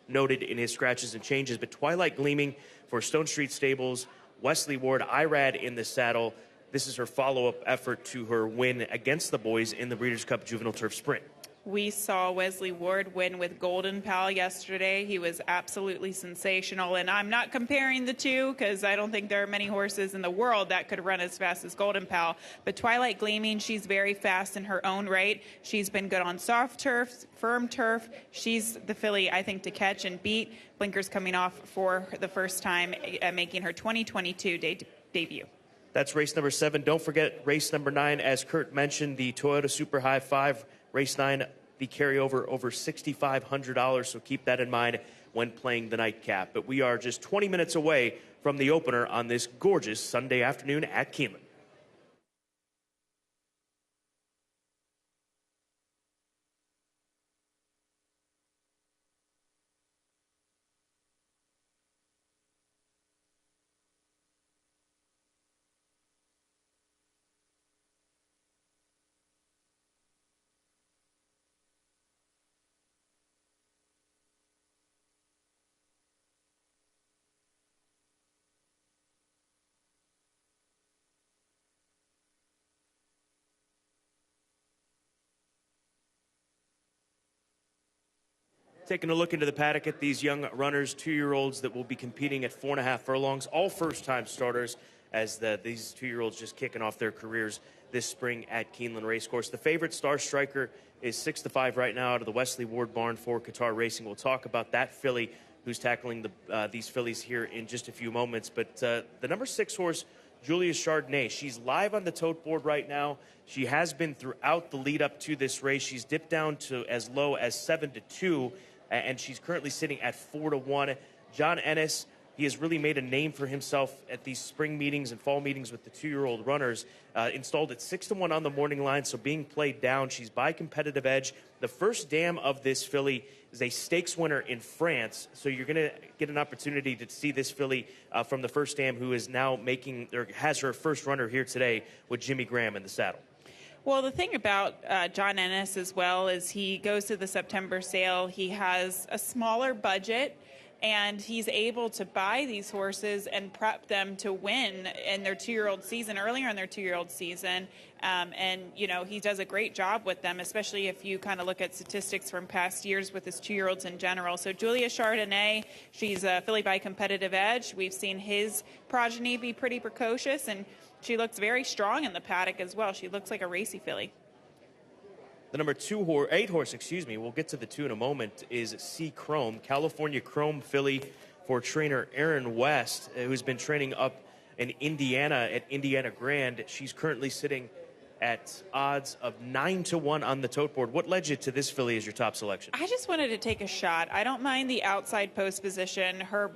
noted in his scratches and changes. But Twilight Gleaming for Stone Street Stables, Wesley Ward, Irad in the saddle, This is her follow-up effort to her win against the boys in the Breeders' Cup Juvenile Turf Sprint. We saw Wesley Ward win with Golden Pal yesterday. He was absolutely sensational, and I'm not comparing the two because I don't think there are many horses in the world that could run as fast as Golden Pal. But Twilight Gleaming, she's very fast in her own right. She's been good on soft turf, firm turf. She's the filly, I think, to catch and beat. Blinker's coming off for the first time, making her 2022 debut. That's race number 7. Don't forget race number 9. As Kurt mentioned, the Toyota Super High 5, race 9, the carryover over $6,500. So keep that in mind when playing the nightcap. But we are just 20 minutes away from the opener on this gorgeous Sunday afternoon at Keeneland. Taking a look into the paddock at these young runners, 2-year-olds that will be competing at 4.5 furlongs, all first-time starters as these 2-year-olds just kicking off their careers this spring at Keeneland Racecourse. The favorite, Star Striker, is 6-5 right now out of the Wesley Ward barn for Qatar Racing. We'll talk about that filly who's tackling these fillies here in just a few moments. But the number 6 horse, Julius Chardonnay, she's live on the tote board right now. She has been throughout the lead up to this race. She's dipped down to as low as 7-2. And she's currently sitting at 4-1. John Ennis, he has really made a name for himself at these spring meetings and fall meetings with the 2-year-old runners. Installed at 6-1 on the morning line, so being played down. She's by competitive edge. The first dam of this filly is a stakes winner in France, so you're going to get an opportunity to see this filly from the first dam, who is now has her first runner here today with Jimmy Graham in the saddle. Well, the thing about John Ennis as well is he goes to the September sale. He has a smaller budget, and he's able to buy these horses and prep them to win in their 2-year-old season, earlier in their 2-year-old season. And, you know, he does a great job with them, especially if you kind of look at statistics from past years with his 2-year-olds in general. So Julia Chardonnay, she's a filly by competitive edge. We've seen his progeny be pretty precocious, and she looks very strong in the paddock as well. She looks like a racy filly. The number 8 horse, we'll get to the 2 in a moment, is C Chrome, California Chrome filly for trainer Aaron West, who's been training up in Indiana at Indiana Grand. She's currently sitting at odds of 9-1 on the tote board. What led you to this filly as your top selection? I just wanted to take a shot. I don't mind the outside post position. Her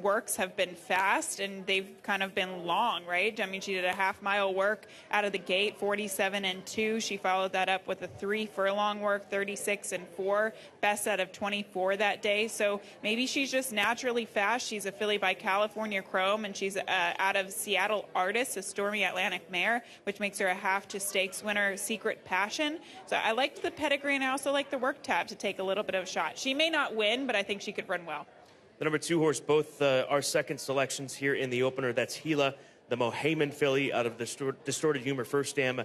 works have been fast, and they've kind of been long, right? I mean, she did a half-mile work out of the gate, 47-2. She followed that up with a 3 furlong work, 36-4, best out of 24 that day. So maybe she's just naturally fast. She's a filly by California Chrome, and she's out of Seattle Artist, a Stormy Atlantic mare, which makes her a half-to-stakes winner, Secret Passion. So I liked the pedigree, and I also like the work tab to take a little bit of a shot. She may not win, but I think she could run well. The number 2 horse, both our second selections here in the opener. That's Gila, the Mohamed filly out of the Distorted Humor first dam,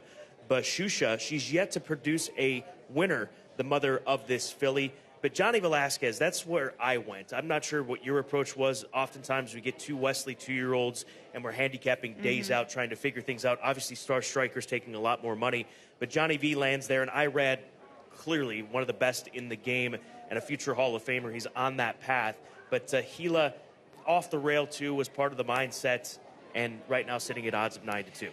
Bashusha. She's yet to produce a winner, the mother of this filly. But Johnny Velasquez, that's where I went. I'm not sure what your approach was. Oftentimes we get 2 Wesley 2-year-olds and we're handicapping days out, trying to figure things out. Obviously, Star Striker's taking a lot more money. But Johnny V lands there, and I read clearly one of the best in the game and a future Hall of Famer. He's on that path. But Gila, off the rail, too, was part of the mindset, and right now sitting at odds of 9-2.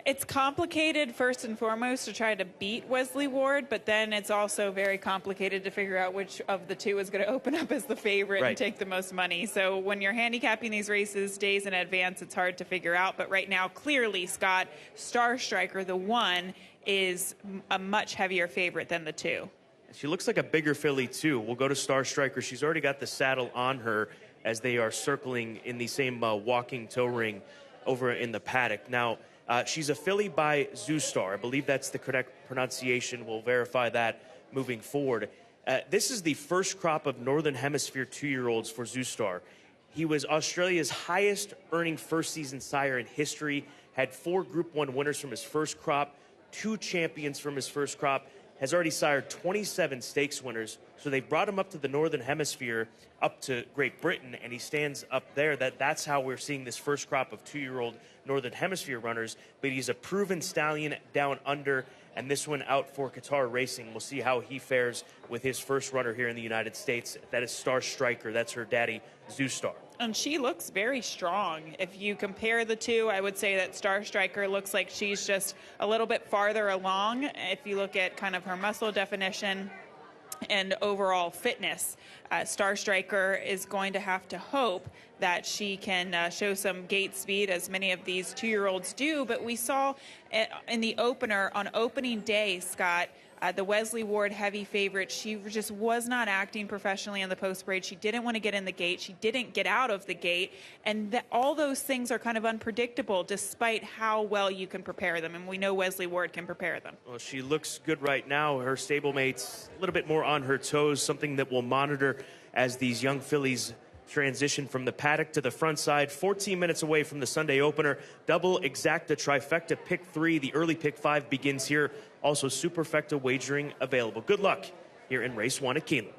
It's complicated, first and foremost, to try to beat Wesley Ward, but then it's also very complicated to figure out which of the 2 is going to open up as the favorite and take the most money. So when you're handicapping these races days in advance, it's hard to figure out. But right now, clearly, Scott, Star Striker, the 1, is a much heavier favorite than the 2. She looks like a bigger filly, too. We'll go to Star Striker. She's already got the saddle on her as they are circling in the same walking toe ring over in the paddock. Now, she's a filly by Zoostar. I believe that's the correct pronunciation. We'll verify that moving forward. This is the first crop of Northern Hemisphere 2-year-olds for Zoostar. He was Australia's highest earning first season sire in history, had 4 Group 1 winners from his first crop, 2 champions from his first crop, has already sired 27 stakes winners. So they brought him up to the Northern Hemisphere, up to Great Britain, and he stands up there. That's how we're seeing this first crop of 2-year-old Northern Hemisphere runners. But he's a proven stallion down under, and this one out for Qatar Racing. We'll see how he fares with his first runner here in the United States. That is Star Striker. That's her daddy, Zoostar. And she looks very strong. If you compare the two, I would say that Star Striker looks like she's just a little bit farther along. If you look at kind of her muscle definition and overall fitness, Star Striker is going to have to hope that she can show some gate speed, as many of these 2-year-olds do. But we saw in the opener, on opening day, Scott, the Wesley Ward heavy favorite, she just was not acting professionally on the post parade. She didn't want to get in the gate. She didn't get out of the gate. And all those things are kind of unpredictable despite how well you can prepare them. And we know Wesley Ward can prepare them. Well, she looks good right now. Her stablemate's a little bit more on her toes, something that we'll monitor as these young fillies transition from the paddock to the front side. 14 minutes away from the Sunday opener. Double exacta trifecta pick 3. The early pick 5 begins here. Also superfecta wagering available. Good luck here in race 1 at Keeneland.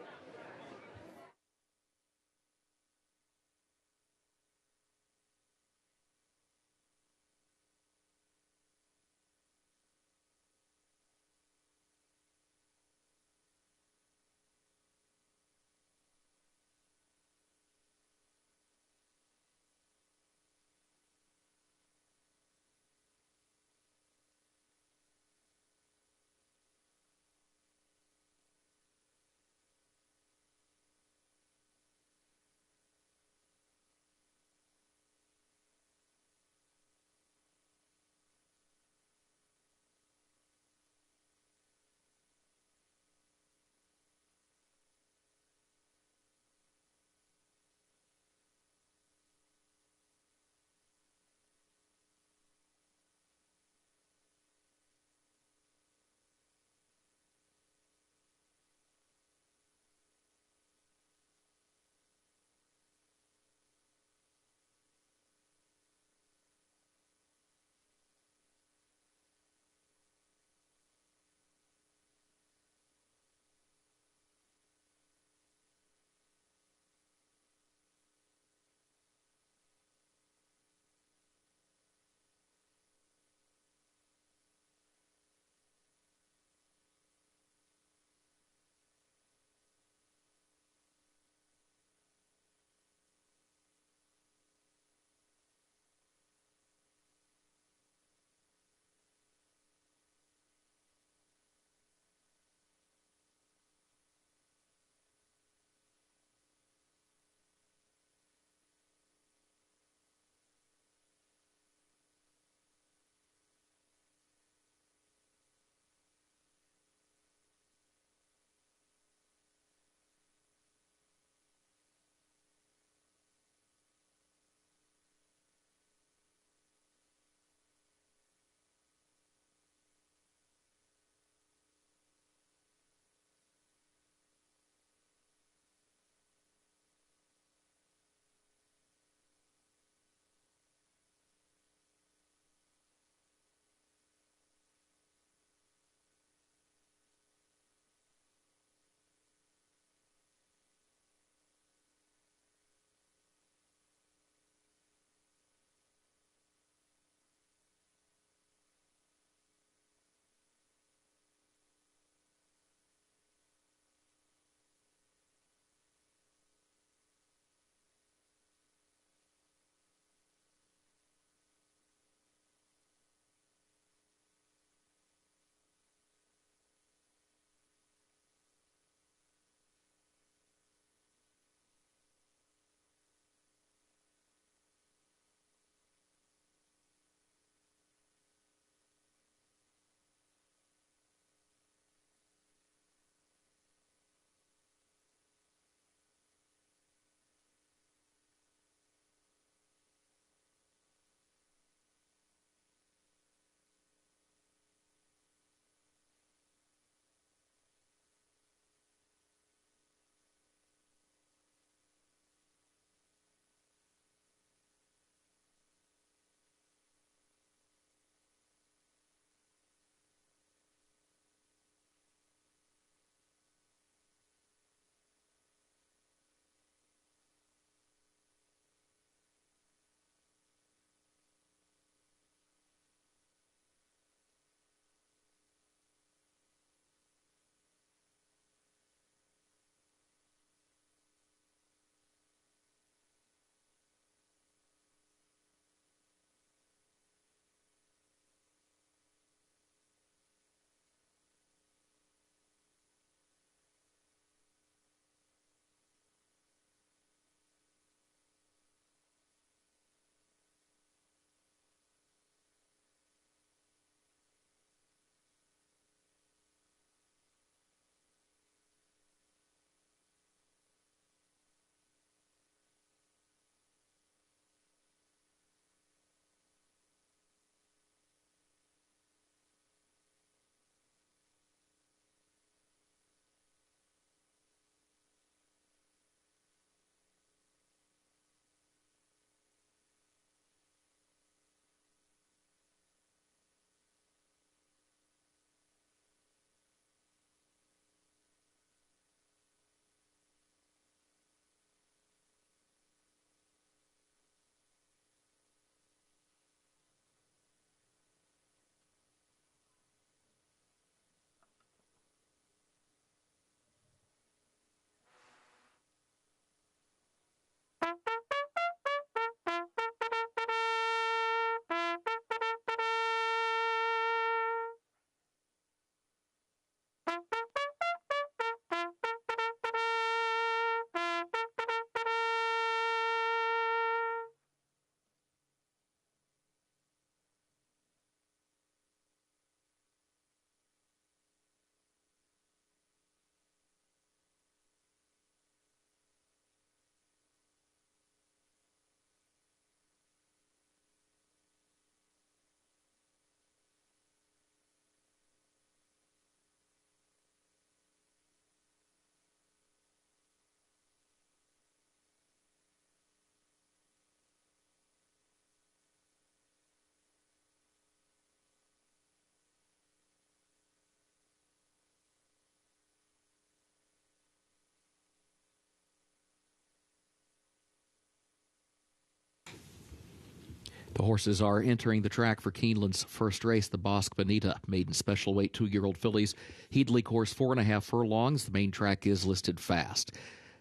The horses are entering the track for Keeneland's first race, the Bosque Bonita maiden special weight 2-year-old fillies. Headley course 4.5 furlongs. The main track is listed fast.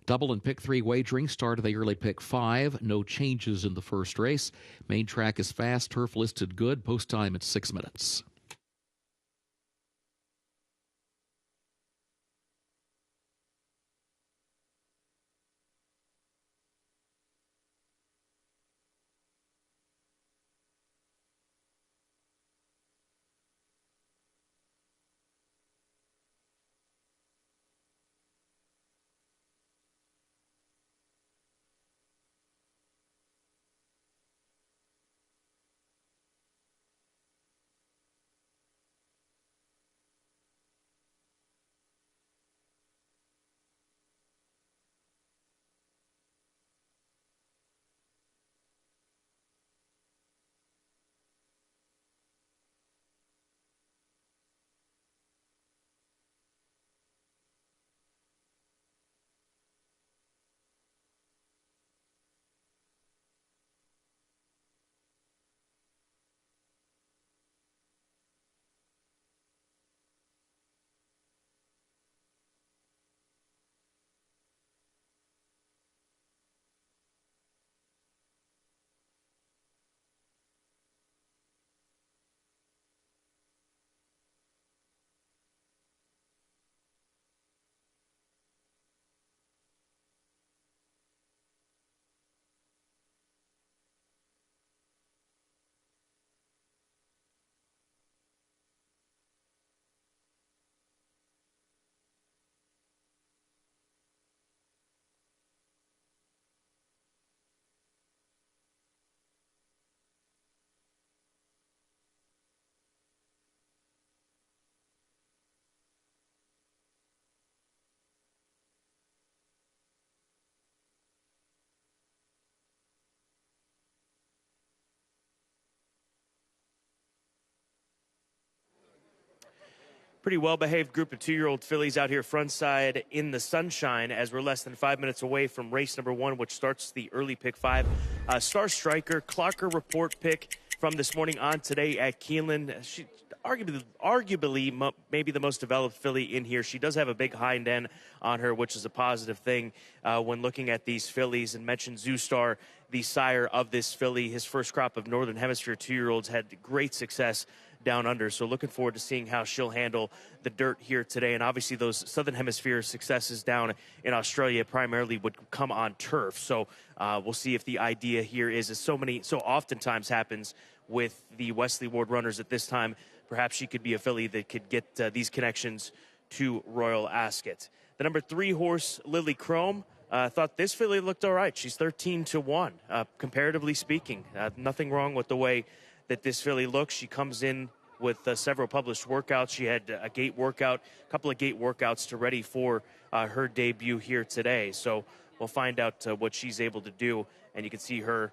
Double and pick 3 wagering start of the early pick 5. No changes in the first race. Main track is fast. Turf listed good. Post time at 6 minutes. Pretty well-behaved group of 2-year-old fillies out here frontside in the sunshine as we're less than 5 minutes away from race number 1, which starts the early pick 5. Star Striker, Clarker report pick from this morning on today at Keeneland. She arguably maybe the most developed filly in here. She does have a big hind end on her, which is a positive thing when looking at these fillies. And mentioned Zoostar, the sire of this filly. His first crop of Northern Hemisphere 2-year-olds had great success down under. So looking forward to seeing how she'll handle the dirt here today. And obviously those Southern Hemisphere successes down in Australia primarily would come on turf. So we'll see if the idea here is, as so oftentimes happens with the Wesley Ward runners at this time, perhaps she could be a filly that could get these connections to Royal Ascot. The number 3 horse, Lily Chrome, thought this filly looked all right. She's 13-1, comparatively speaking. Nothing wrong with the way that this filly looks. She comes in with several published workouts. She had a couple of gate workouts to ready for her debut here today. So we'll find out what she's able to do. And you can see her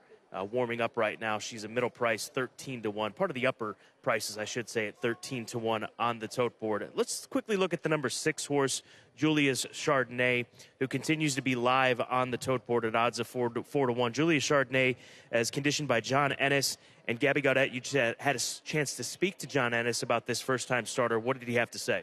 warming up right now. She's a middle price, 13-1. Part of the upper prices, I should say, at 13-1 on the tote board. Let's quickly look at the number 6 horse, Julius Chardonnay, who continues to be live on the tote board at odds of 4-1. Julius Chardonnay is conditioned by John Ennis and Gabby Gaudet. You just had a chance to speak to John Ennis about this first-time starter. What did he have to say?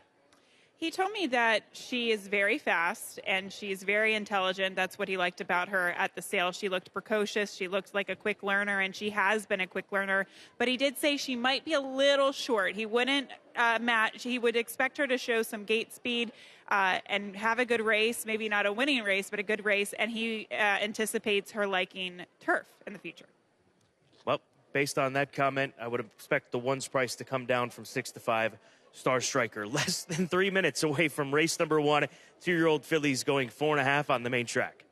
He told me that she is very fast and she's very intelligent. That's what he liked about her at the sale. She looked precocious. She looked like a quick learner, and she has been a quick learner. But he did say she might be a little short. He wouldn't Matt, he would expect her to show some gate speed and have a good race, maybe not a winning race, but a good race, and he anticipates her liking turf in the future. Well, based on that comment, I would expect the one's price to come down from 6 to 5. Star Striker, less than 3 minutes away from race number 1. 2-year-old fillies going 4.5 on the main track.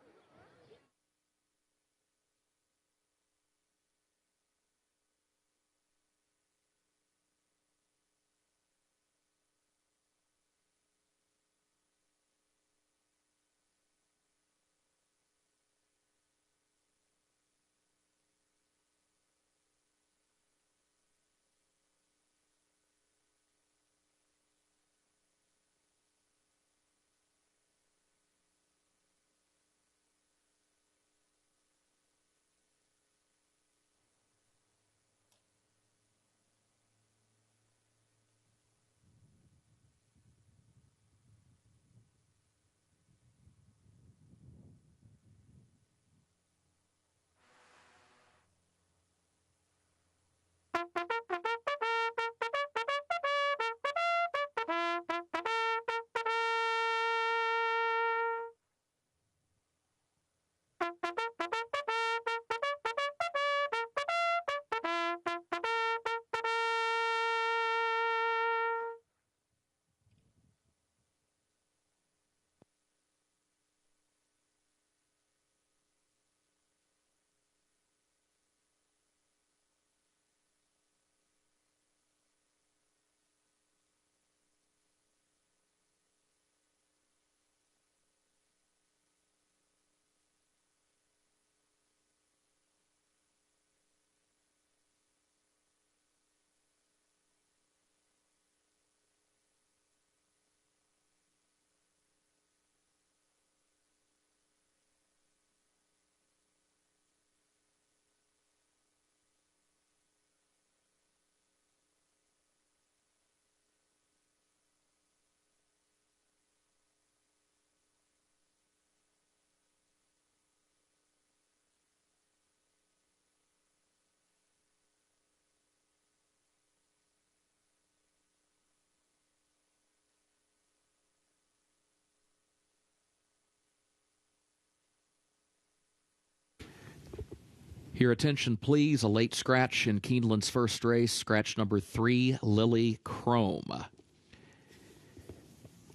Your attention, please. A late scratch in Keeneland's first race, scratch number 3, Lily Chrome.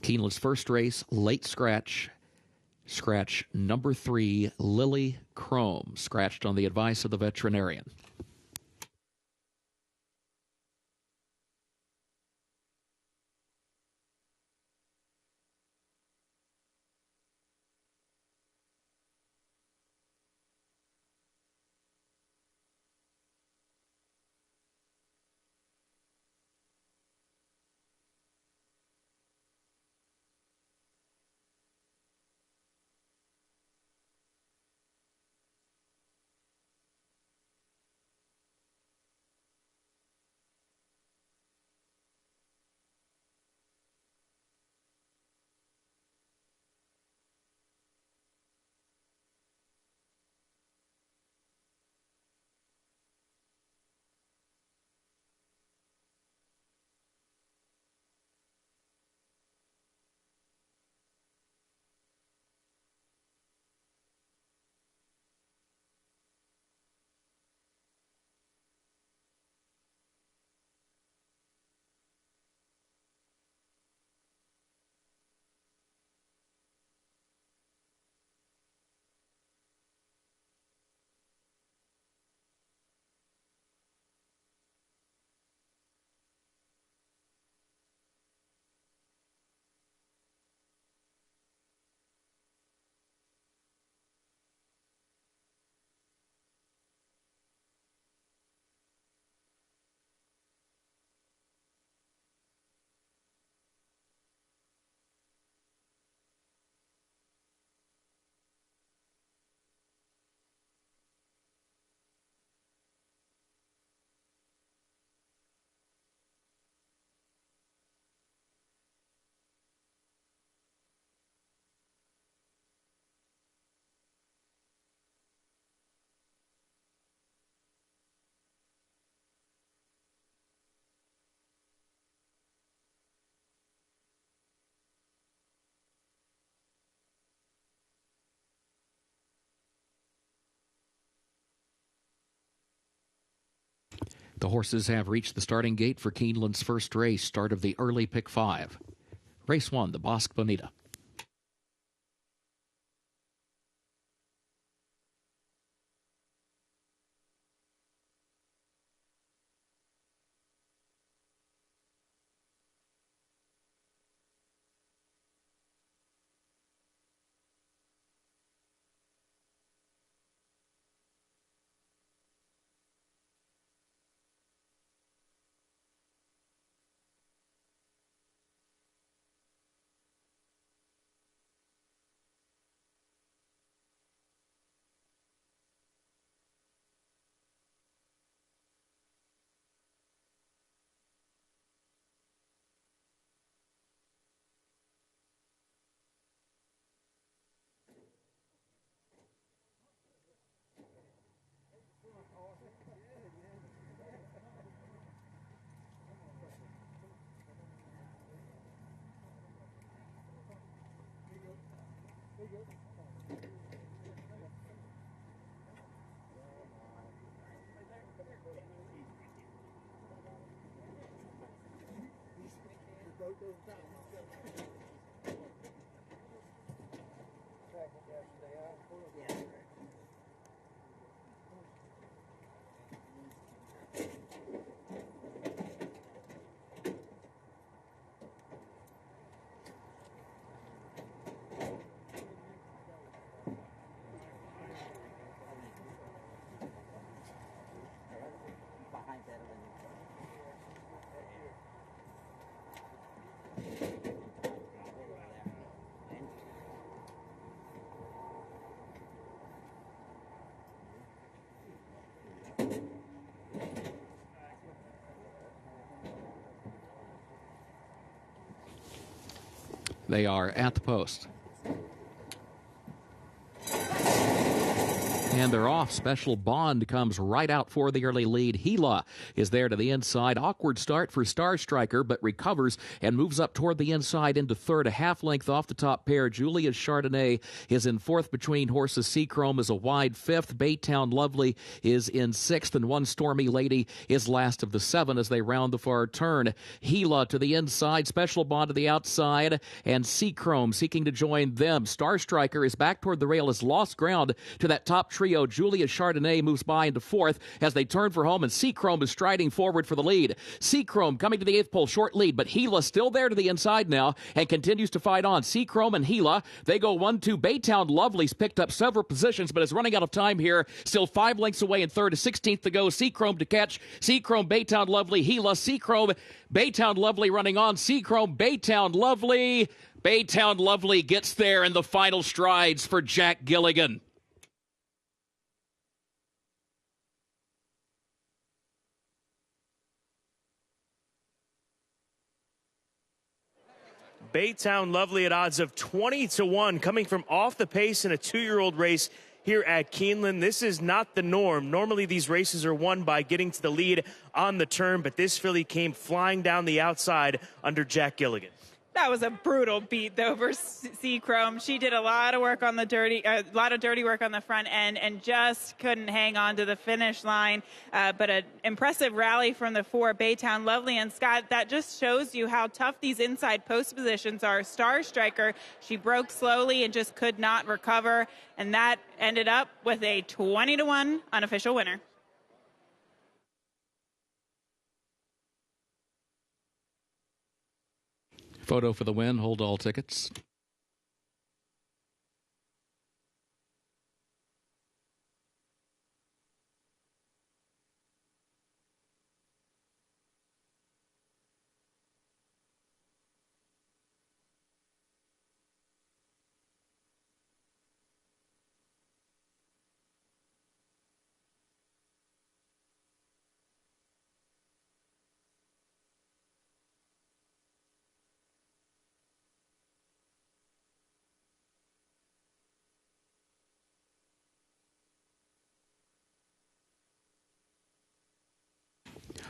Keeneland's first race, late scratch, scratch number 3, Lily Chrome, scratched on the advice of the veterinarian. The horses have reached the starting gate for Keeneland's first race, start of the early pick 5. Race 1, the Bosque Bonita. They are at the post. And they're off. Special Bond comes right out for the early lead. Gila is there to the inside. Awkward start for Star Striker, but recovers and moves up toward the inside into third, a half length off the top pair. Julius Chardonnay is in fourth between horses. Seachrome is a wide fifth. Baytown Lovely is in sixth, and One Stormy Lady is last of the 7 as they round the far turn. Gila to the inside, Special Bond to the outside, and Seachrome seeking to join them. Star Striker is back toward the rail, has lost ground to that top trio. Julius Chardonnay moves by into fourth as they turn for home, and Seachrome is striding forward for the lead. Seachrome coming to the 8th pole, short lead, but Gila still there to the inside now and continues to fight on. Seachrome and Gila, they go 1-2. Baytown Lovely's picked up several positions, but is running out of time here. Still 5 lengths away in third, to 16th to go. Seachrome to catch. Seachrome, Baytown Lovely, Gila, Seachrome, Baytown Lovely running on. Seachrome, Baytown Lovely. Baytown Lovely gets there in the final strides for Jack Gilligan. Baytown Lovely at odds of 20-1, coming from off the pace in a 2-year-old race here at Keeneland. This is not the norm. Normally these races are won by getting to the lead on the turn, but this filly came flying down the outside under Jack Gilligan. That was a brutal beat, though, for Seachrome. She did a lot of work on the dirty work on the front end, and just couldn't hang on to the finish line. But an impressive rally from the 4, Baytown Lovely. And Scott, that just shows you how tough these inside post positions are. Star Striker, she broke slowly and just could not recover, and that ended up with a 20-1 unofficial winner. Photo for the win. Hold all tickets.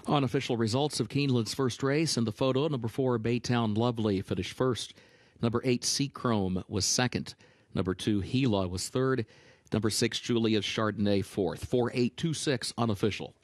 Unofficial results of Keeneland's first race in the photo. Number 4, Baytown Lovely finished first. Number 8, Seachrome was second. Number 2, Gila was third. Number 6, Julius Chardonnay fourth. 4-8-2-6 unofficial.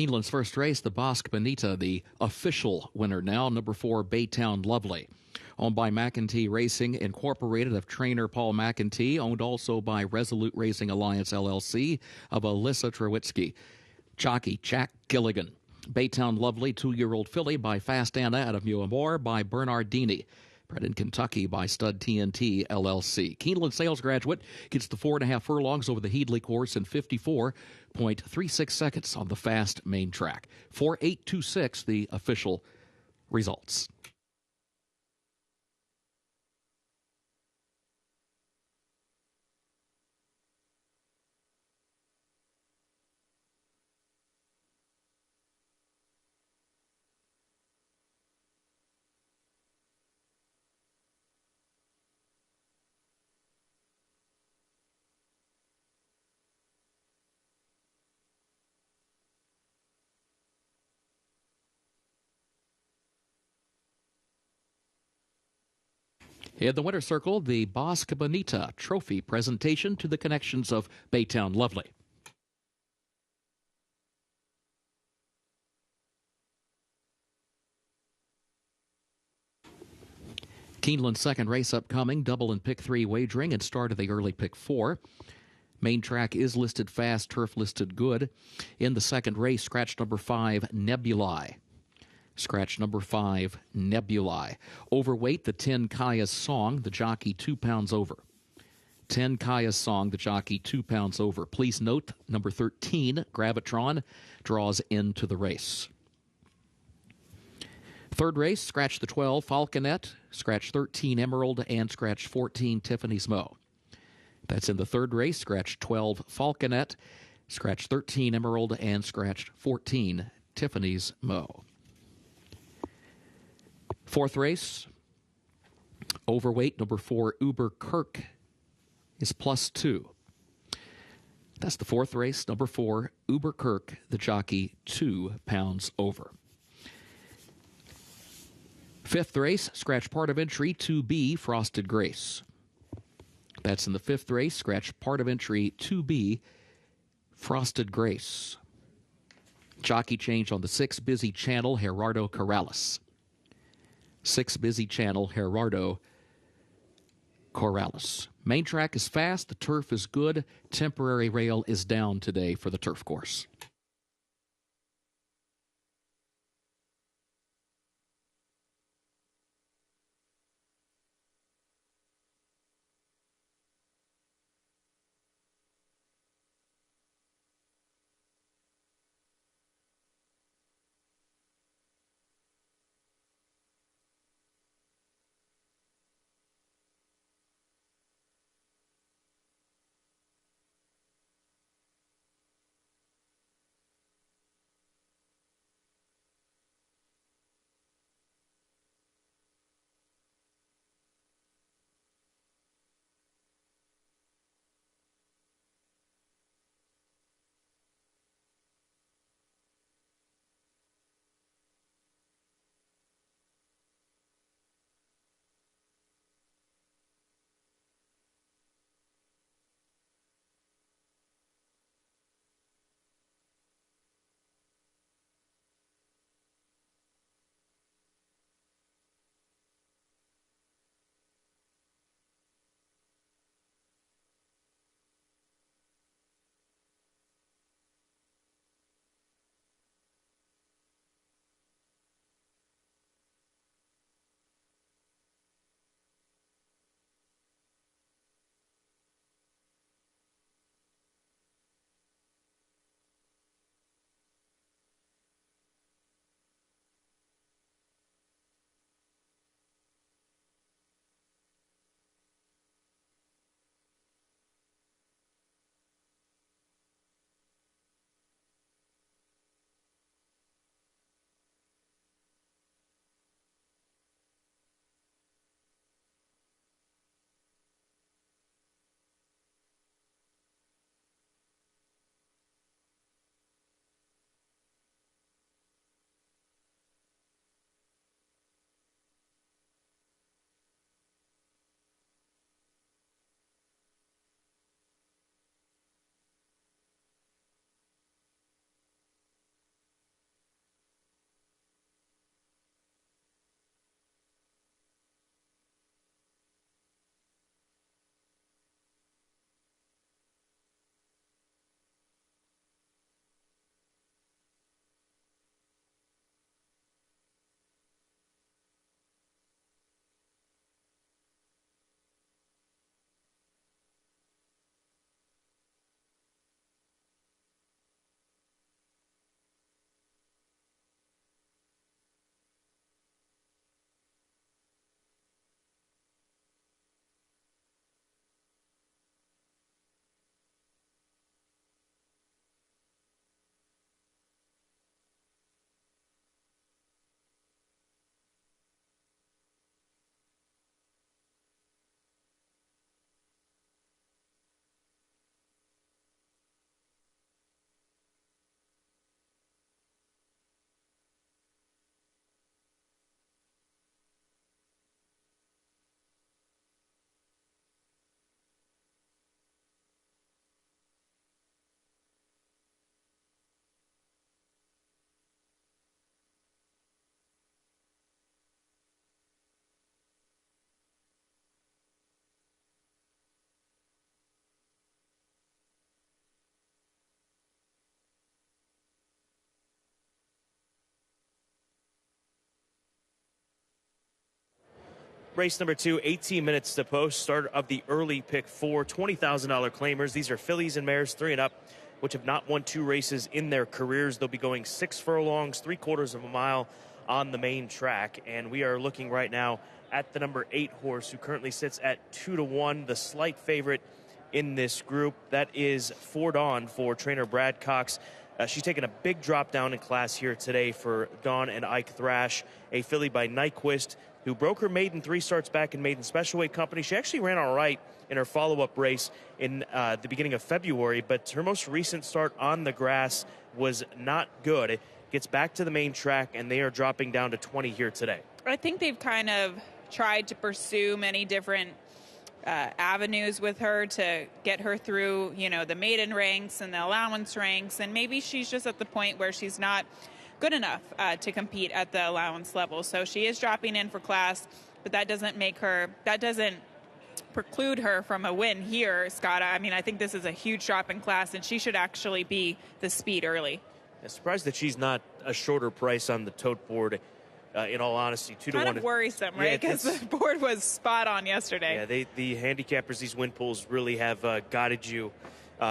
Keeneland's first race, the Bosque Bonita, the official winner now, number 4, Baytown Lovely. Owned by McEntee Racing Incorporated of trainer Paul McEntee, owned also by Resolute Racing Alliance LLC of Alyssa Trewitsky. Jockey Jack Gilligan. Baytown Lovely, 2-year-old filly by Fast Anna out of Muamore by Bernardini. Bred in Kentucky by Stud TNT LLC. Keeneland sales graduate gets the 4.5 furlongs over the Headley course in 54.36 seconds on the fast main track. 4.826 the official results. In the winner's circle, the Bosque Bonita Trophy presentation to the connections of Baytown Lovely. Keeneland's second race upcoming, double and pick 3 wagering and start of the early pick 4. Main track is listed fast, turf listed good. In the second race, scratch number 5, Nebulae. Scratch number 5, Nebulae. Overweight, the 10 Kaya's Song, the jockey 2 pounds over. 10 Kaya's Song, the jockey 2 pounds over. Please note, number 13, Gravitron, draws into the race. Third race, scratch the 12, Falconet, scratch 13, Emerald, and scratch 14, Tiffany's Mo. That's in the third race, scratch 12, Falconet, scratch 13, Emerald, and scratch 14, Tiffany's Mo. Fourth race, overweight, number 4, Uber Kirk is +2. That's the fourth race, number 4, Uber Kirk, the jockey 2 pounds over. Fifth race, scratch part of entry 2B, Frosted Grace. That's in the fifth race, scratch part of entry 2B, Frosted Grace. Jockey change on the 6, Busy Channel, Gerardo Corrales. 6, Busy Channel, Gerardo Corrales. Main track is fast, the turf is good, temporary rail is down today for the turf course. Race number 2, 18 minutes to post. Start of the early pick 4, $20,000 claimers. These are fillies and mares 3 and up, which have not won 2 races in their careers. They'll be going 6 furlongs, 3/4 of a mile on the main track. And we are looking right now at the number 8 horse, who currently sits at 2-1, the slight favorite in this group. That is For Dawn for trainer Brad Cox. She's taken a big drop down in class here today for Dawn and Ike Thrash, a filly by Nyquist, who broke her maiden 3 starts back in maiden special weight company. She actually ran all right in her follow-up race in the beginning of February, but her most recent start on the grass was not good. It gets back to the main track, and they are dropping down to 20 here today. I think they've kind of tried to pursue many different avenues with her to get her through, the maiden ranks and the allowance ranks, and maybe she's just at the point where she's not good enough to compete at the allowance level. So she is dropping in for class, but that doesn't preclude her from a win here, Scott. I mean, I think this is a huge drop in class, and she should actually be the speed early. I'm surprised that she's not a shorter price on the tote board. In all honesty, 2-1. Kind of worrisome, right? Because the board was spot on yesterday. Yeah, the handicappers, these win pools really have guided you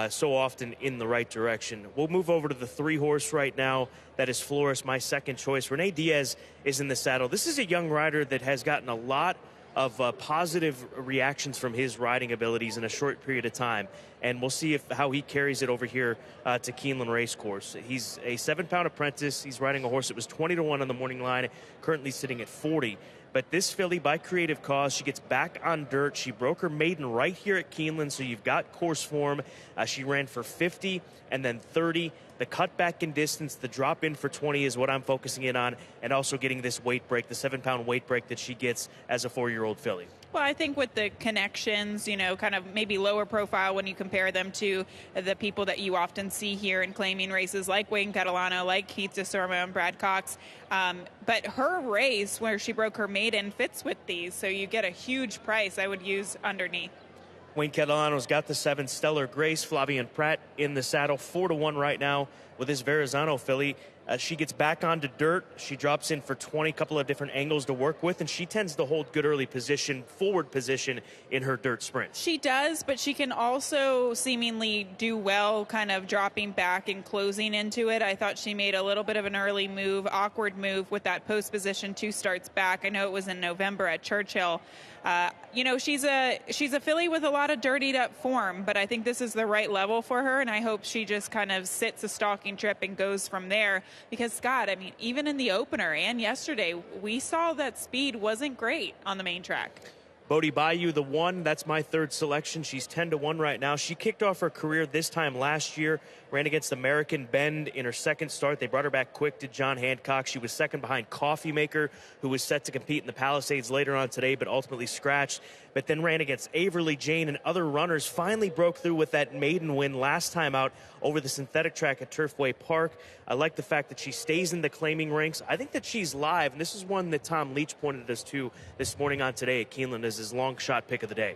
so often in the right direction. We'll move over to the 3 horse right now. That is Flores, my second choice. Renee Diaz is in the saddle. This is a young rider that has gotten a lot of positive reactions from his riding abilities in a short period of time. And we'll see how he carries it over here to Keeneland Racecourse. He's a 7-pound apprentice. He's riding a horse that was 20-1 on the morning line, currently sitting at 40. But this filly, by creative cause, she gets back on dirt. She broke her maiden right here at Keeneland, so you've got course form. She ran for 50 and then 30. The cut back in distance, the drop in for 20 is what I'm focusing in on, and also getting this weight break, the 7-pound weight break that she gets as a 4-year-old filly. Well, I think with the connections, kind of maybe lower profile when you compare them to the people that you often see here in claiming races like Wayne Catalano, like Keith DeSorma and Brad Cox. But her race where she broke her maiden fits with these, so you get a huge price I would use underneath. Wayne Catalano's got the 7, Stella Grace, Flavian Pratt in the saddle, 4-1 right now with this Verrazano filly. She gets back onto dirt. She drops in for 20, couple of different angles to work with, and she tends to hold good early position, forward position in her dirt sprint. She does, but she can also seemingly do well kind of dropping back and closing into it. I thought she made a little bit of an early move, awkward move with that post position 2 starts back. I know it was in November at Churchill. She's a filly with a lot of dirtied up form, but I think this is the right level for her, and I hope she just kind of sits a stalking trip and goes from there. Because, Scott, I mean, even in the opener and yesterday, we saw that speed wasn't great on the main track. Bodie Bayou, the 1, that's my 3rd selection. She's 10-1 right now. She kicked off her career this time last year, ran against American Bend in her 2nd start. They brought her back quick to John Hancock. She was 2nd behind Coffee Maker, who was set to compete in the Palisades later on today, but ultimately scratched. But then ran against Averly Jane and other runners. Finally broke through with that maiden win last time out over the synthetic track at Turfway Park. I like the fact that she stays in the claiming ranks. I think that she's live, and this is one that Tom Leach pointed us to this morning on Today at Keeneland as his long shot pick of the day.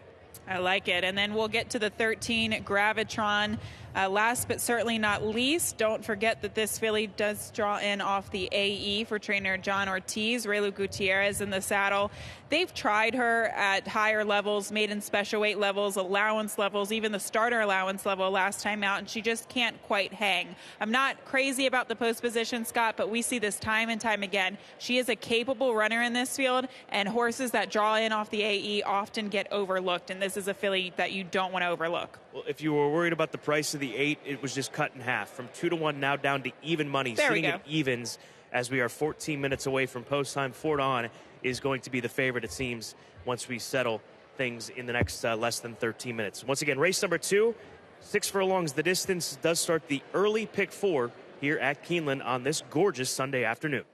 I like it. And then we'll get to the 13, Gravitron. Last but certainly not least, don't forget that this filly does draw in off the AE for trainer John Ortiz. Relu Gutierrez in the saddle. They've tried her at higher levels, maiden special weight levels, allowance levels, even the starter allowance level last time out, and she just can't quite hang. I'm not crazy about the post position, Scott, but we see this time and time again. She is a capable runner in this field, and horses that draw in off the AE often get overlooked, and this is a filly that you don't want to overlook. Well, if you were worried about the price of the 8, it was just cut in half. From 2-1 now down to even money. There Sitting we go. at evens as we are 14 minutes away from post time. For Dawn is going to be the favorite, it seems, once we settle things in the next less than 13 minutes. Once again, race number 2, 6 furlongs the distance, does start the early pick 4 here at Keeneland on this gorgeous Sunday afternoon.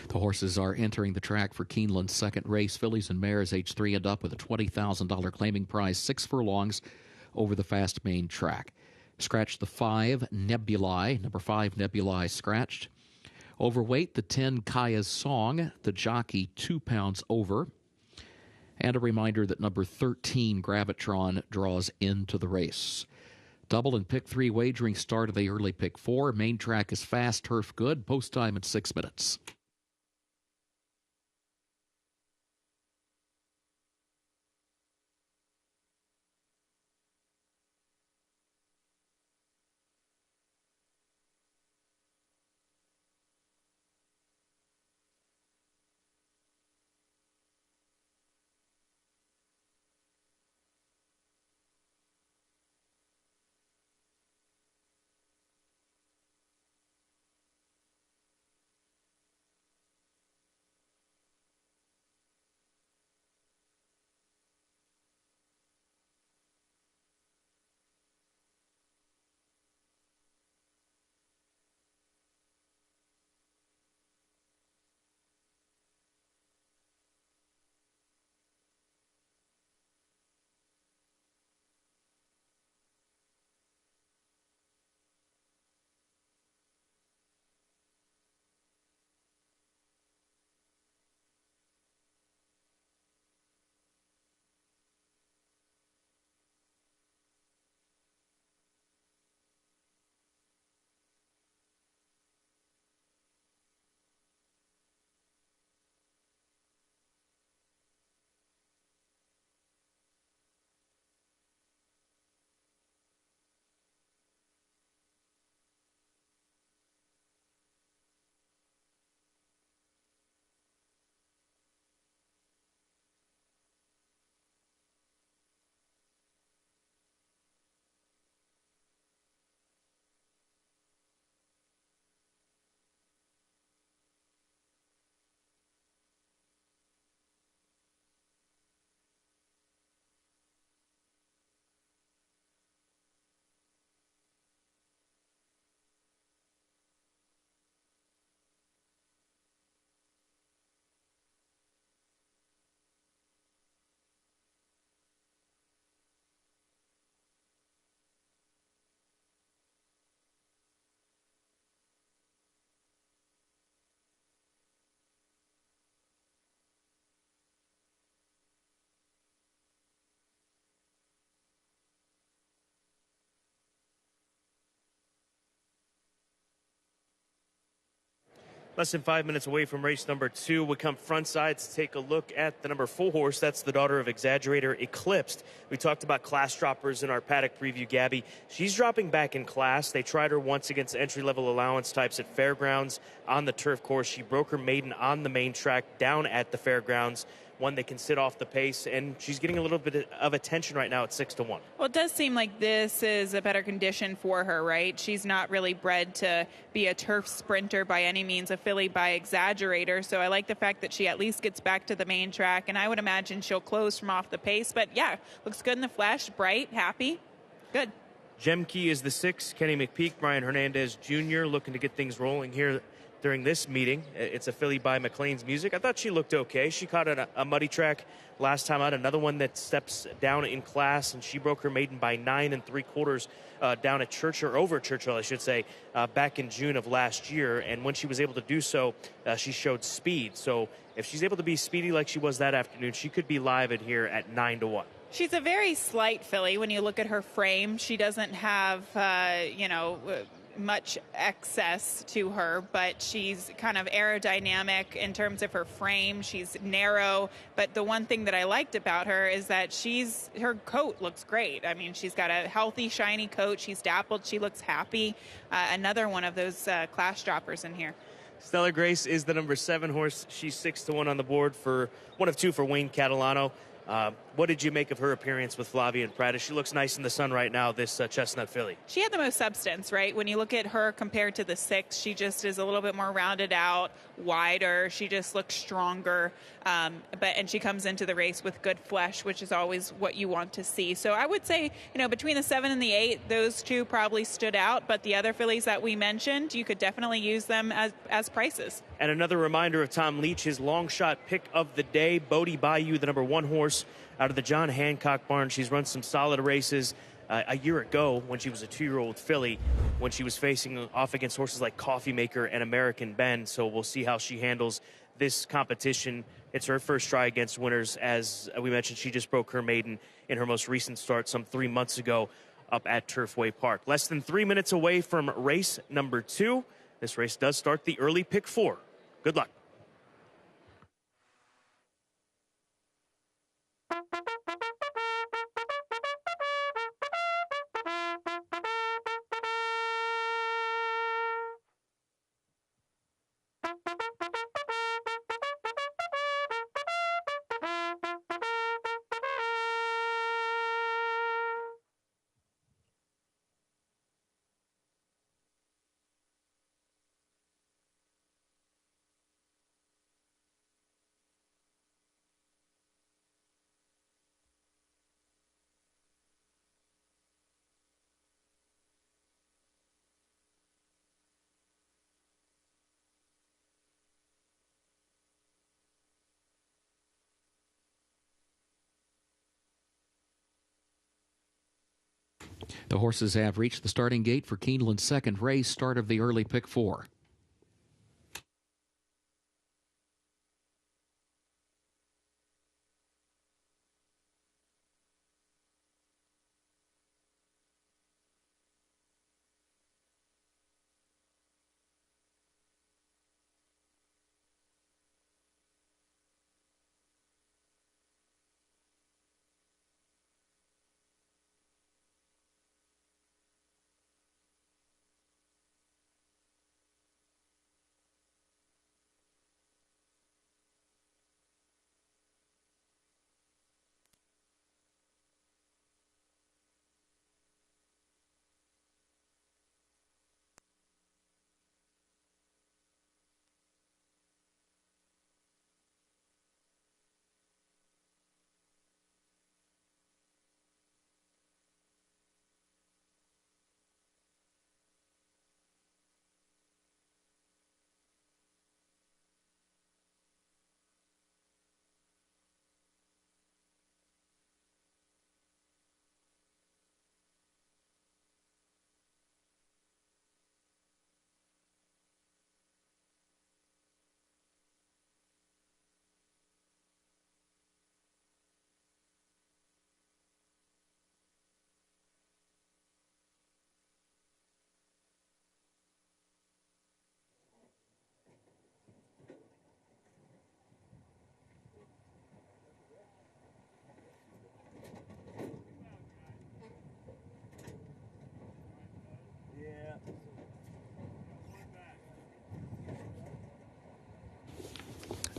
The horses are entering the track for Keeneland's second race. Fillies and mares age 3 and up with a $20,000 claiming prize, 6 furlongs over the fast main track. Scratch the 5 Nebulae, number 5 Nebulae scratched. Overweight, the 10 Kaya's Song, the jockey 2 pounds over. And a reminder that number 13 Gravitron draws into the race. Double and pick 3 wagering start of the early pick 4. Main track is fast, turf good. Post time at 6 minutes. Less than 5 minutes away from race number 2. We come front side to take a look at the number 4 horse. That's the daughter of Exaggerator, Eclipsed. We talked about class droppers in our paddock preview, Gabby. She's dropping back in class. They tried her once against entry-level allowance types at Fairgrounds on the turf course. She broke her maiden on the main track down at the Fairgrounds. One that can sit off the pace, and she's getting a little bit of attention right now at 6-1. Well, it does seem like this is a better condition for her, right? She's not really bred to be a turf sprinter by any means, a filly by Exaggerator, so I like the fact that she at least gets back to the main track, and I would imagine she'll close from off the pace, but yeah, looks good in the flesh, bright, happy. Good. Gem Key is the 6. Kenny McPeak, Brian Hernandez Jr. looking to get things rolling here during this meeting. It's a filly by McLean's Music. I thought she looked okay. She caught a muddy track last time out. Another one that steps down in class, and she broke her maiden by 9 3/4 down at Churchill, or over Churchill, I should say, back in June of last year. And when she was able to do so, she showed speed. So if she's able to be speedy like she was that afternoon, she could be live in here at 9-1. She's a very slight filly when you look at her frame. She doesn't have, much excess to her, but she's kind of aerodynamic in terms of her frame. She's narrow, but the one thing that I liked about her is that her coat looks great. I mean, she's got a healthy, shiny coat. She's dappled. She looks happy. Another one of those class droppers in here. Stella Grace is the number 7 horse. She's 6-1 on the board for 1 of 2 for Wayne Catalano. What did you make of her appearance with Flavia and Prada? She looks nice in the sun right now, this chestnut filly. She had the most substance, right? When you look at her compared to the 6, she just is a little bit more rounded out, wider. She just looks stronger. And she comes into the race with good flesh, which is always what you want to see. So I would say, between the 7 and the 8, those two probably stood out. But the other fillies that we mentioned, you could definitely use them as prices. And another reminder of Tom Leach, his long shot pick of the day, Bodie Bayou, the number 1 horse out of the John Hancock barn. She's run some solid races a year ago when she was a 2-year-old filly, when she was facing off against horses like Coffee Maker and American Ben. So we'll see how she handles this competition. It's her first try against winners. As we mentioned, she just broke her maiden in her most recent start some 3 months ago up at Turfway Park. Less than 3 minutes away from race number 2. This race does start the early pick 4. Good luck. The horses have reached the starting gate for Keeneland's second race, start of the early pick 4.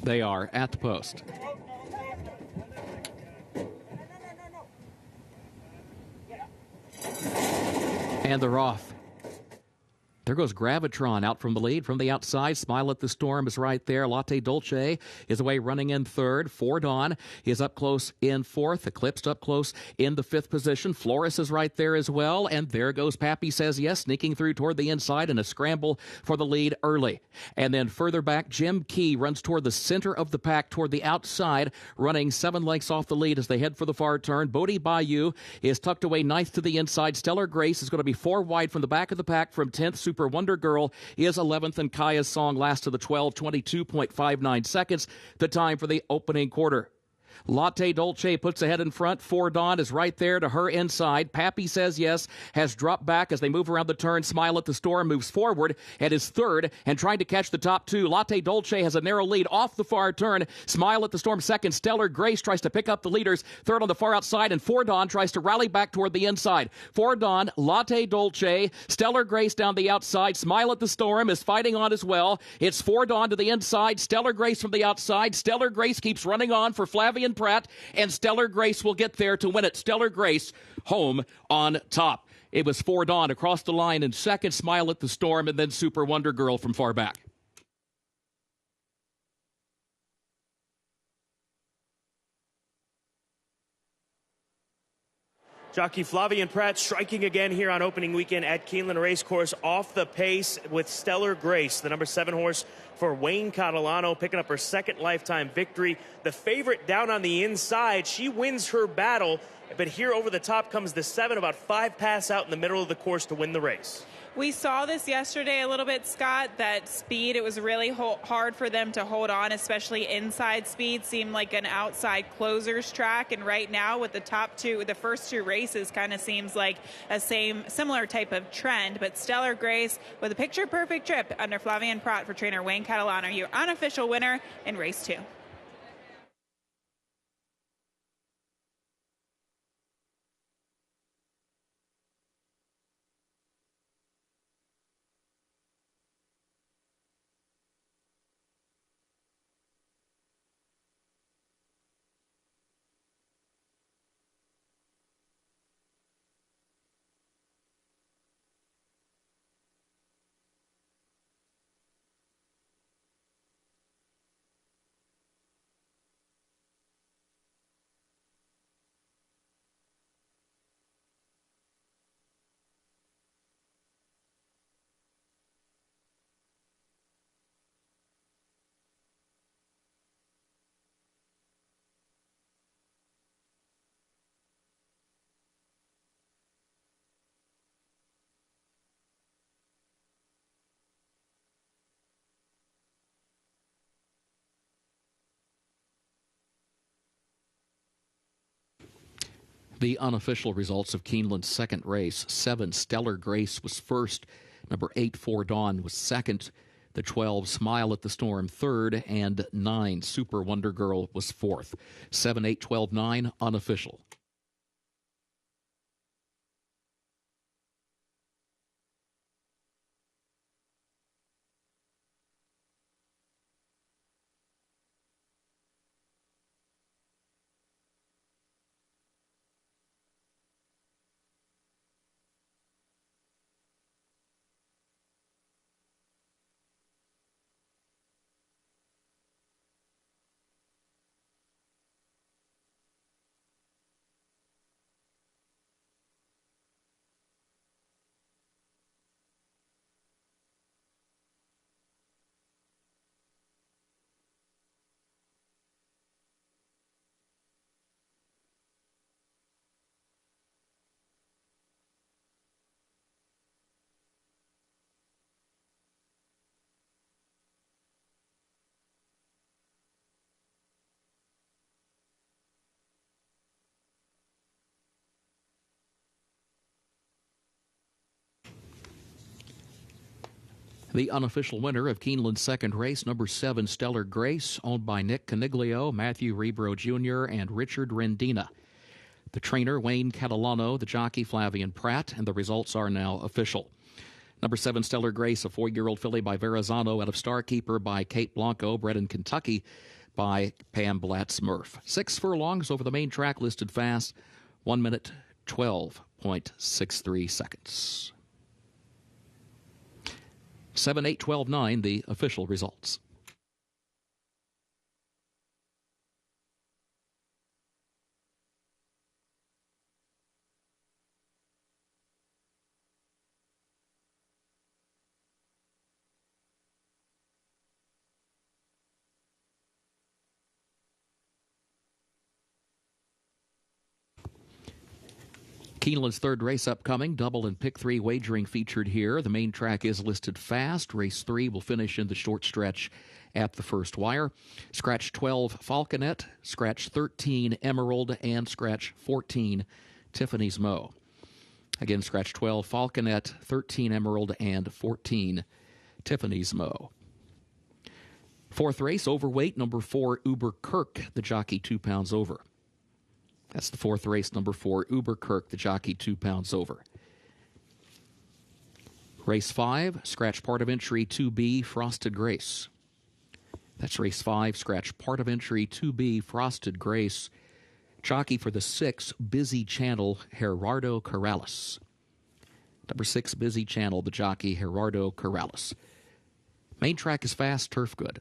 They are at the post. And they're off. There goes Gravitron out from the lead. From the outside, Smile at the Storm is right there. Latte Dolce is away running in third. For Dawn is up close in fourth. Eclipsed up close in the fifth position. Flores is right there as well. And there goes Pappy Says Yes, sneaking through toward the inside in a scramble for the lead early. And then further back, Jim Key runs toward the center of the pack, toward the outside, running 7 lengths off the lead as they head for the far turn. Bodie Bayou is tucked away ninth to the inside. Stellar Grace is going to be 4 wide from the back of the pack from 10th. Super Wonder Girl is 11th, and Kaya's Song last to the 12, 22.59 seconds, the time for the opening quarter. Latte Dolce puts ahead in front. For Dawn is right there to her inside. Pappy Says Yes has dropped back as they move around the turn. Smile at the Storm moves forward and is third and trying to catch the top 2. Latte Dolce has a narrow lead off the far turn. Smile at the Storm second. Stellar Grace tries to pick up the leaders. Third on the far outside, and For Dawn tries to rally back toward the inside. For Dawn, Latte Dolce, Stellar Grace down the outside. Smile at the Storm is fighting on as well. It's For Dawn to the inside. Stellar Grace from the outside. Stellar Grace keeps running on for Flavian Pratt, and Stellar Grace will get there to win it. Stellar Grace home on top. It was For Dawn across the line in second, Smile at the Storm, and then Super Wonder Girl from far back. Jockey Flavian Pratt striking again here on opening weekend at Keeneland Racecourse, off the pace with Stellar Grace, the number 7 horse for Wayne Catalano, picking up her second lifetime victory. The favorite down on the inside, she wins her battle, but here over the top comes the 7, about 5 pass out in the middle of the course to win the race. We saw this yesterday a little bit, Scott, that speed, it was really hard for them to hold on, especially inside speed. Seemed like an outside closer's track, and right now with the top 2, the first 2 races kind of seems like a similar type of trend. But Stellar Grace with a picture-perfect trip under Flavian Pratt for trainer Wayne Catalano, your unofficial winner in race 2. The unofficial results of Keeneland's second race: 7, Stellar Grace was first. Number 8, For Dawn was second. The 12, Smile at the Storm, third. And 9, Super Wonder Girl was fourth. 7, 8, 12, 9, unofficial. The unofficial winner of Keeneland's second race, number 7, Stellar Grace, owned by Nick Caniglio, Matthew Rebro Jr., and Richard Rendina. The trainer, Wayne Catalano, the jockey, Flavian Pratt, and the results are now official. Number 7, Stellar Grace, a 4-year-old filly by Verrazano, out of Starkeeper by Kate Blanco, bred in Kentucky by Pam Blatz-Murph. 6 furlongs over the main track, listed fast, 1 minute, 12.63 seconds. 7-8, 12-9, the official results. Keeneland's third race upcoming, double and pick 3 wagering featured here. The main track is listed fast. Race 3 will finish in the short stretch at the first wire. Scratch 12 Falconet, scratch 13 Emerald, and scratch 14 Tiffany's Mo. Again, scratch 12 Falconet, 13 Emerald, and 14 Tiffany's Mo. Fourth race, overweight, number 4 Uber Kirk, the jockey 2 pounds over. That's the fourth race, number 4, Uber Kirk, the jockey 2 pounds over. Race 5, scratch part of entry 2B, Frosted Grace. That's race 5, scratch part of entry 2B, Frosted Grace. Jockey for the 6, Busy Channel, Gerardo Corrales. Number 6, Busy Channel, the jockey, Gerardo Corrales. Main track is fast, turf good.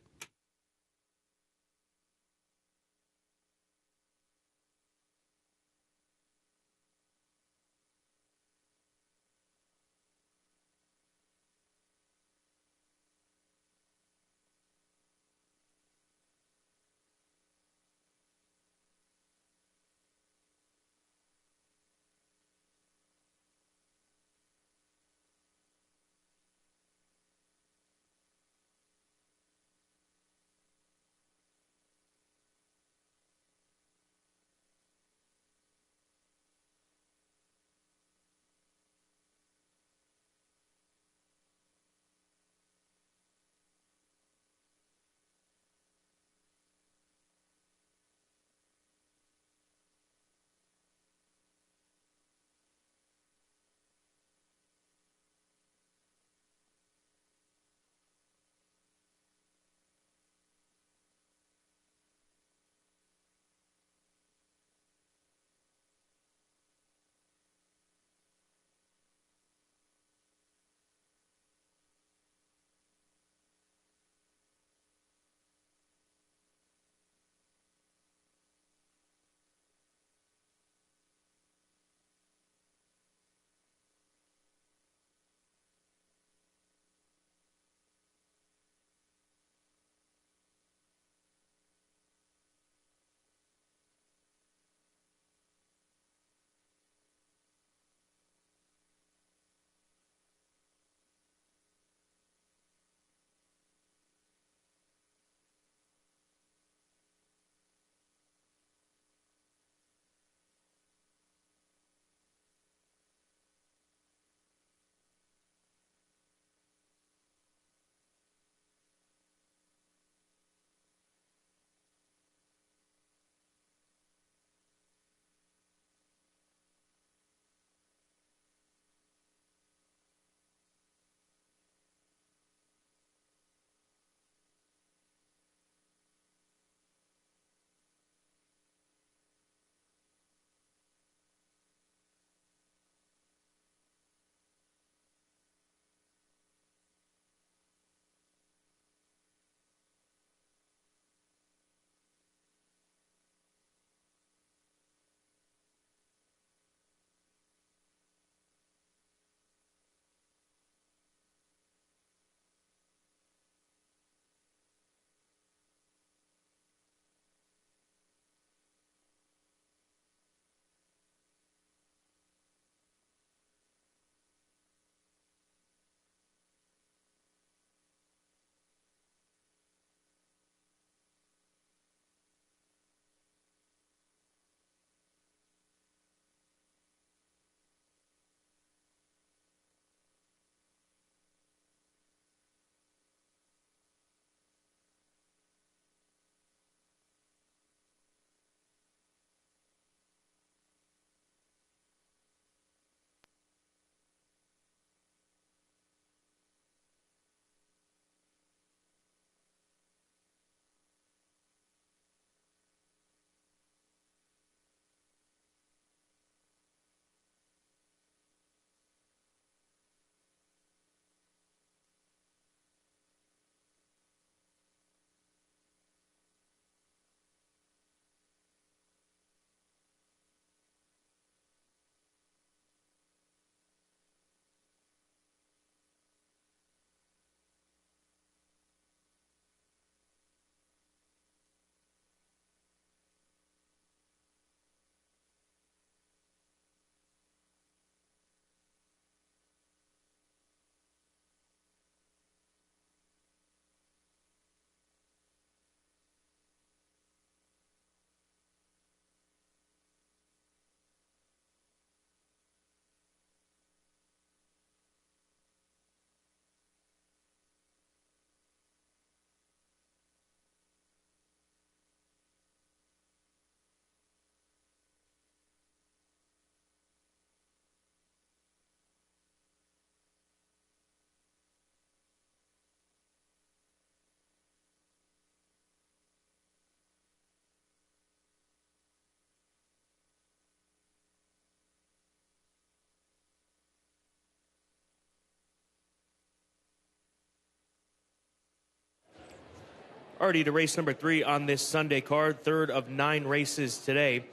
Already to race number 3 on this Sunday card, third of 9 races today.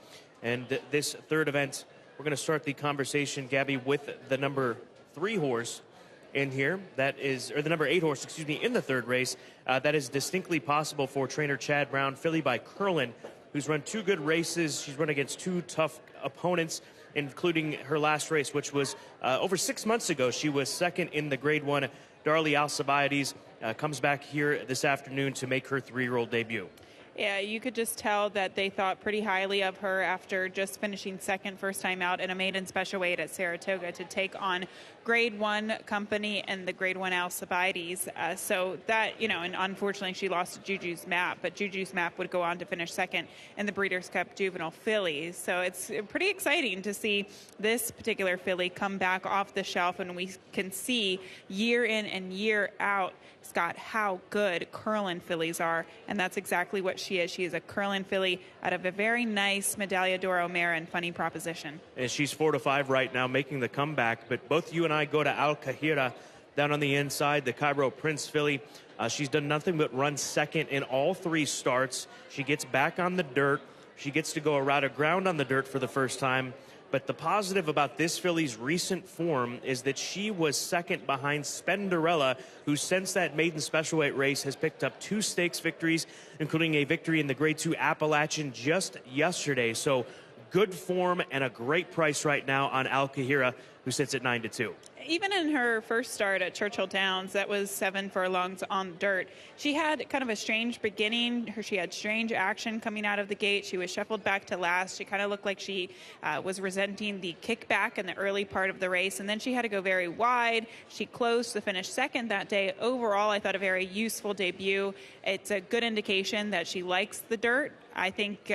And this third event, we're going to start the conversation, Gabby, with the number 3 horse in here. That is, or the number 8 horse, excuse me, in the third race. That is distinctly possible for trainer Chad Brown, filly by Curlin, who's run 2 good races. She's run against 2 tough opponents, including her last race, which was over 6 months ago. She was second in the Grade 1. Darlie Alcibiades comes back here this afternoon to make her 3-year-old debut. Yeah, you could just tell that they thought pretty highly of her after just finishing second first time out in a maiden special weight at Saratoga to take on Grade 1 Company and the Grade 1 Alcibiades. So that, and unfortunately she lost to Juju's Map, but Juju's Map would go on to finish second in the Breeders' Cup Juvenile Fillies. So it's pretty exciting to see this particular filly come back off the shelf, and we can see year in and year out, Scott, how good Curlin fillies are, and that's exactly what she is. She is a Curlin filly out of a very nice Medaglia d'Oro mare and funny proposition. And she's 4-5 right now, making the comeback. But both you and I go to Al Kahira down on the inside, the Cairo Prince filly. She's done nothing but run second in all 3 starts. She gets back on the dirt. She gets to go around ground on the dirt for the first time. But the positive about this filly's recent form is that she was second behind Spenderella, who since that maiden special weight race has picked up 2 stakes victories, including a victory in the Grade 2 Appalachian just yesterday. So good form and a great price right now on Al Kahira, who sits at 9-2. Even in her first start at Churchill Downs, that was 7 furlongs on dirt. She had kind of a strange beginning. She had strange action coming out of the gate. She was shuffled back to last. She kind of looked like she was resenting the kickback in the early part of the race, and then she had to go very wide. She closed to finish second that day. Overall, I thought a very useful debut. It's a good indication that she likes the dirt. I think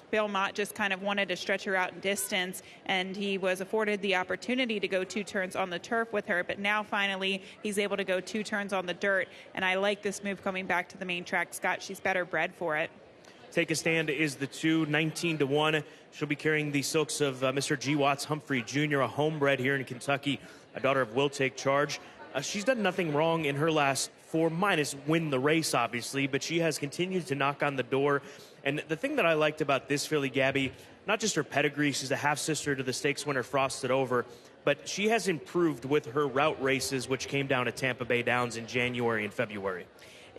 Beaumont just kind of wanted to stretch her out in distance, and he was afforded the opportunity to go 2 turns on the turf with her, but now finally he's able to go 2 turns on the dirt, and I like this move coming back to the main track. Scott, she's better bred for it. Take a Stand is the 2, 19-1. She'll be carrying the silks of Mr. G. Watts Humphrey Jr., a homebred here in Kentucky, a daughter of Will Take Charge. She's done nothing wrong in her last 4, minus win the race, obviously, but she has continued to knock on the door. And the thing that I liked about this filly, Gabby, not just her pedigree, she's a half-sister to the stakes winner Frosted Over, but she has improved with her route races, which came down at Tampa Bay Downs in January and February.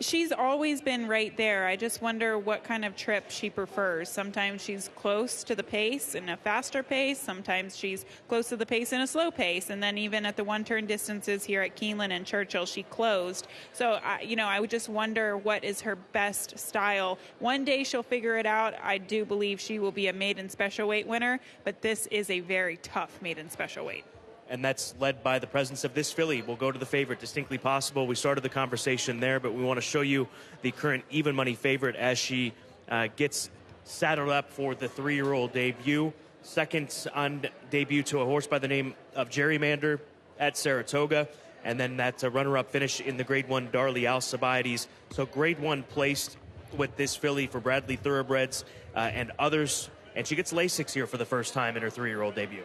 She's always been right there. I just wonder what kind of trip she prefers. Sometimes she's close to the pace in a faster pace. Sometimes she's close to the pace in a slow pace. And then even at the one-turn distances here at Keeneland and Churchill, she closed. So, I would just wonder what is her best style. One day she'll figure it out. I do believe she will be a maiden special weight winner, but this is a very tough maiden special weight. And that's led by the presence of this filly. We'll go to the favorite, Distinctly Possible. We started the conversation there, but we want to show you the current even money favorite as she gets saddled up for the 3-year-old debut. Second on debut to a horse by the name of Gerrymander at Saratoga. And then that's a runner-up finish in the Grade 1 Darlie Alcibiades. So Grade 1 placed with this filly for Bradley Thoroughbreds and others. And she gets Lasix here for the first time in her 3-year-old debut.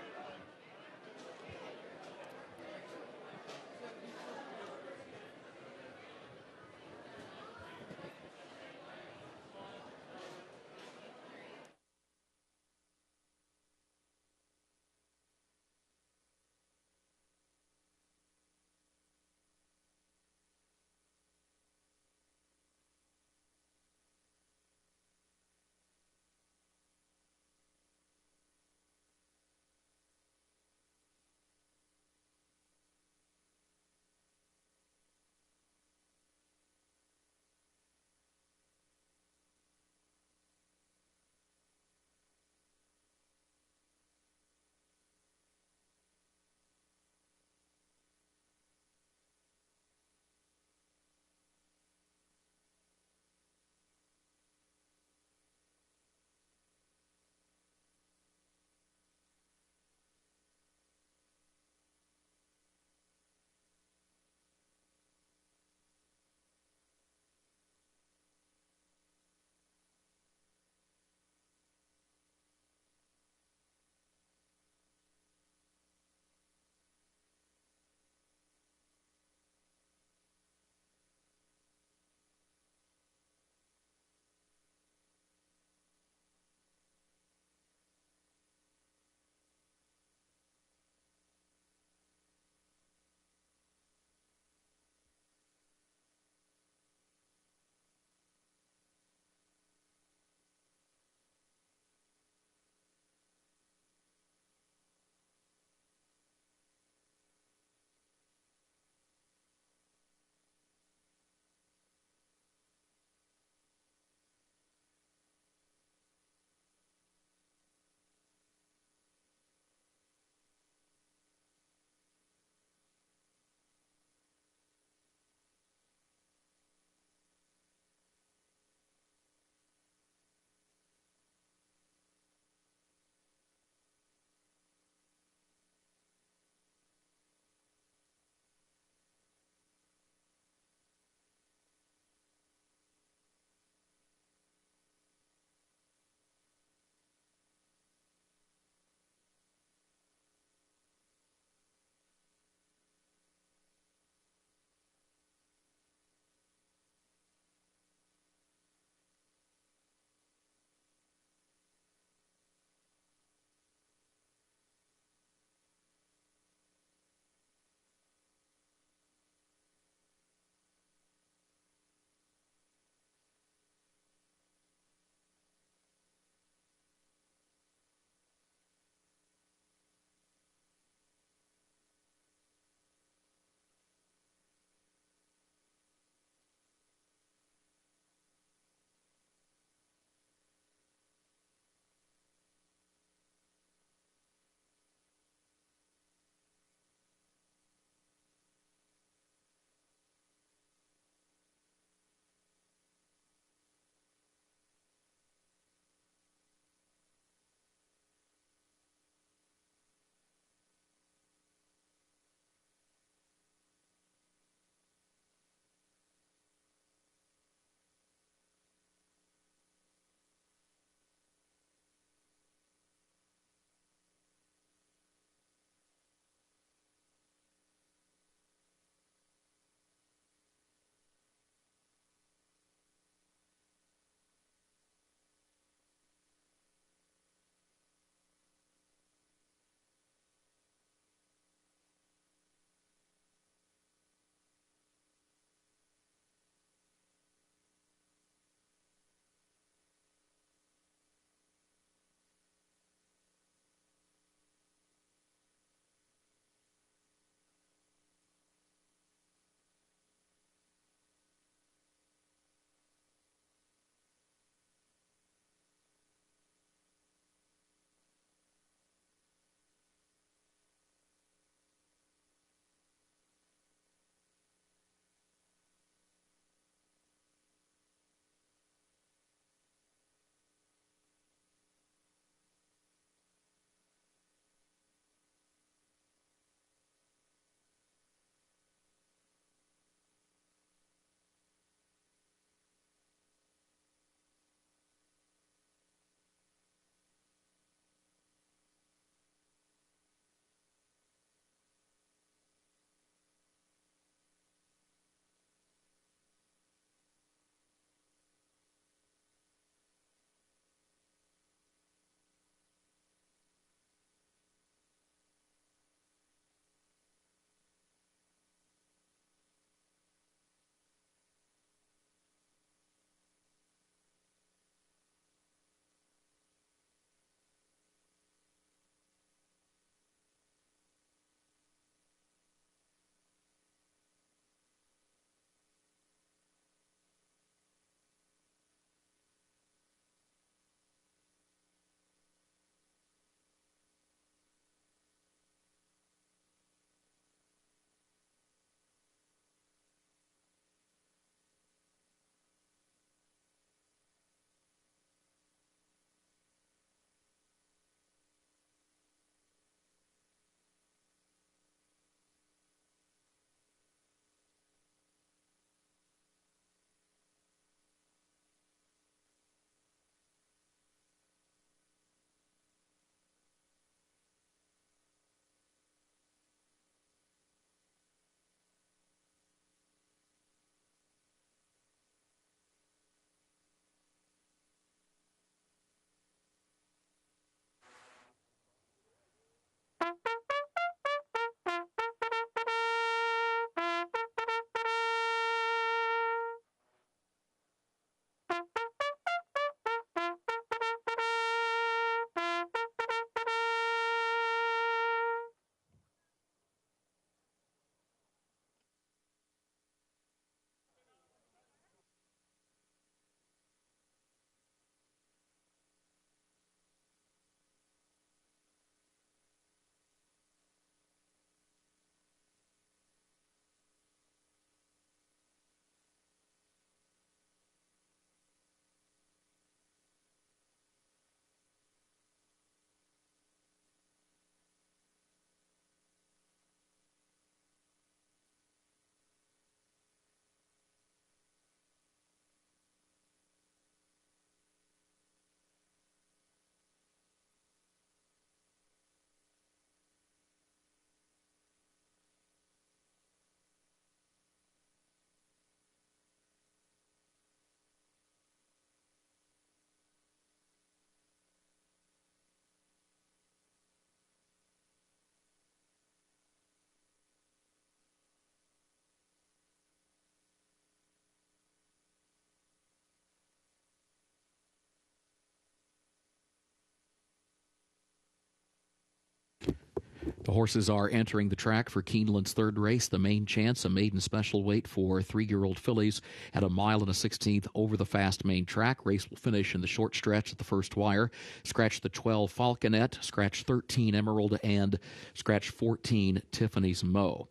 The horses are entering the track for Keeneland's third race, the Main Chance, a maiden special weight for 3-year-old fillies at 1 mile and a 16th over the fast main track. Race will finish in the short stretch at the first wire. Scratch the 12 Falconet, scratch 13 Emerald, and scratch 14 Tiffany's Mo.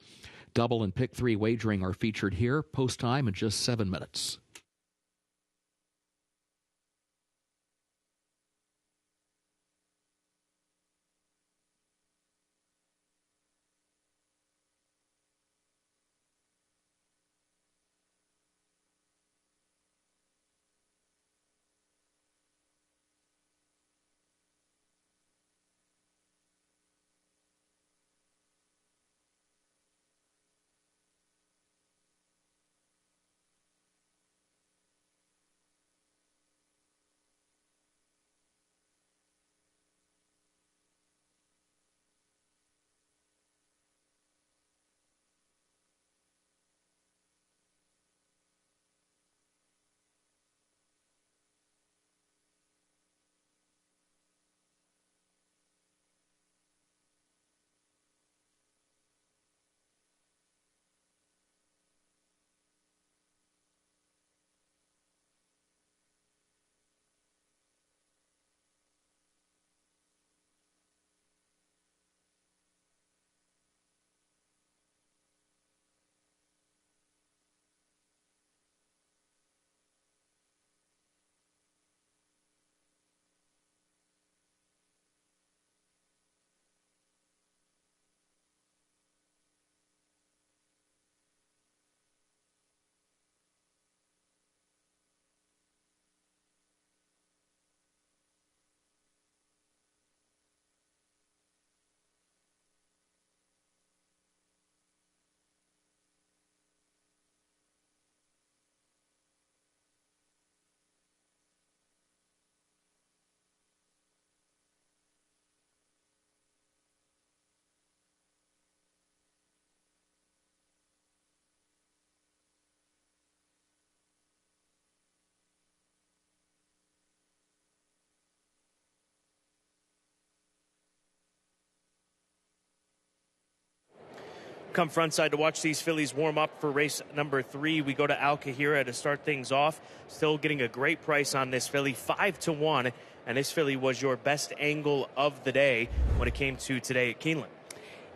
Double and pick 3 wagering are featured here. Post time in just 7 minutes. Come frontside to watch these fillies warm up for race number 3. We go to Al Kahira to start things off. Still getting a great price on this filly, 5-1. And this filly was your best angle of the day when it came to today at Keeneland.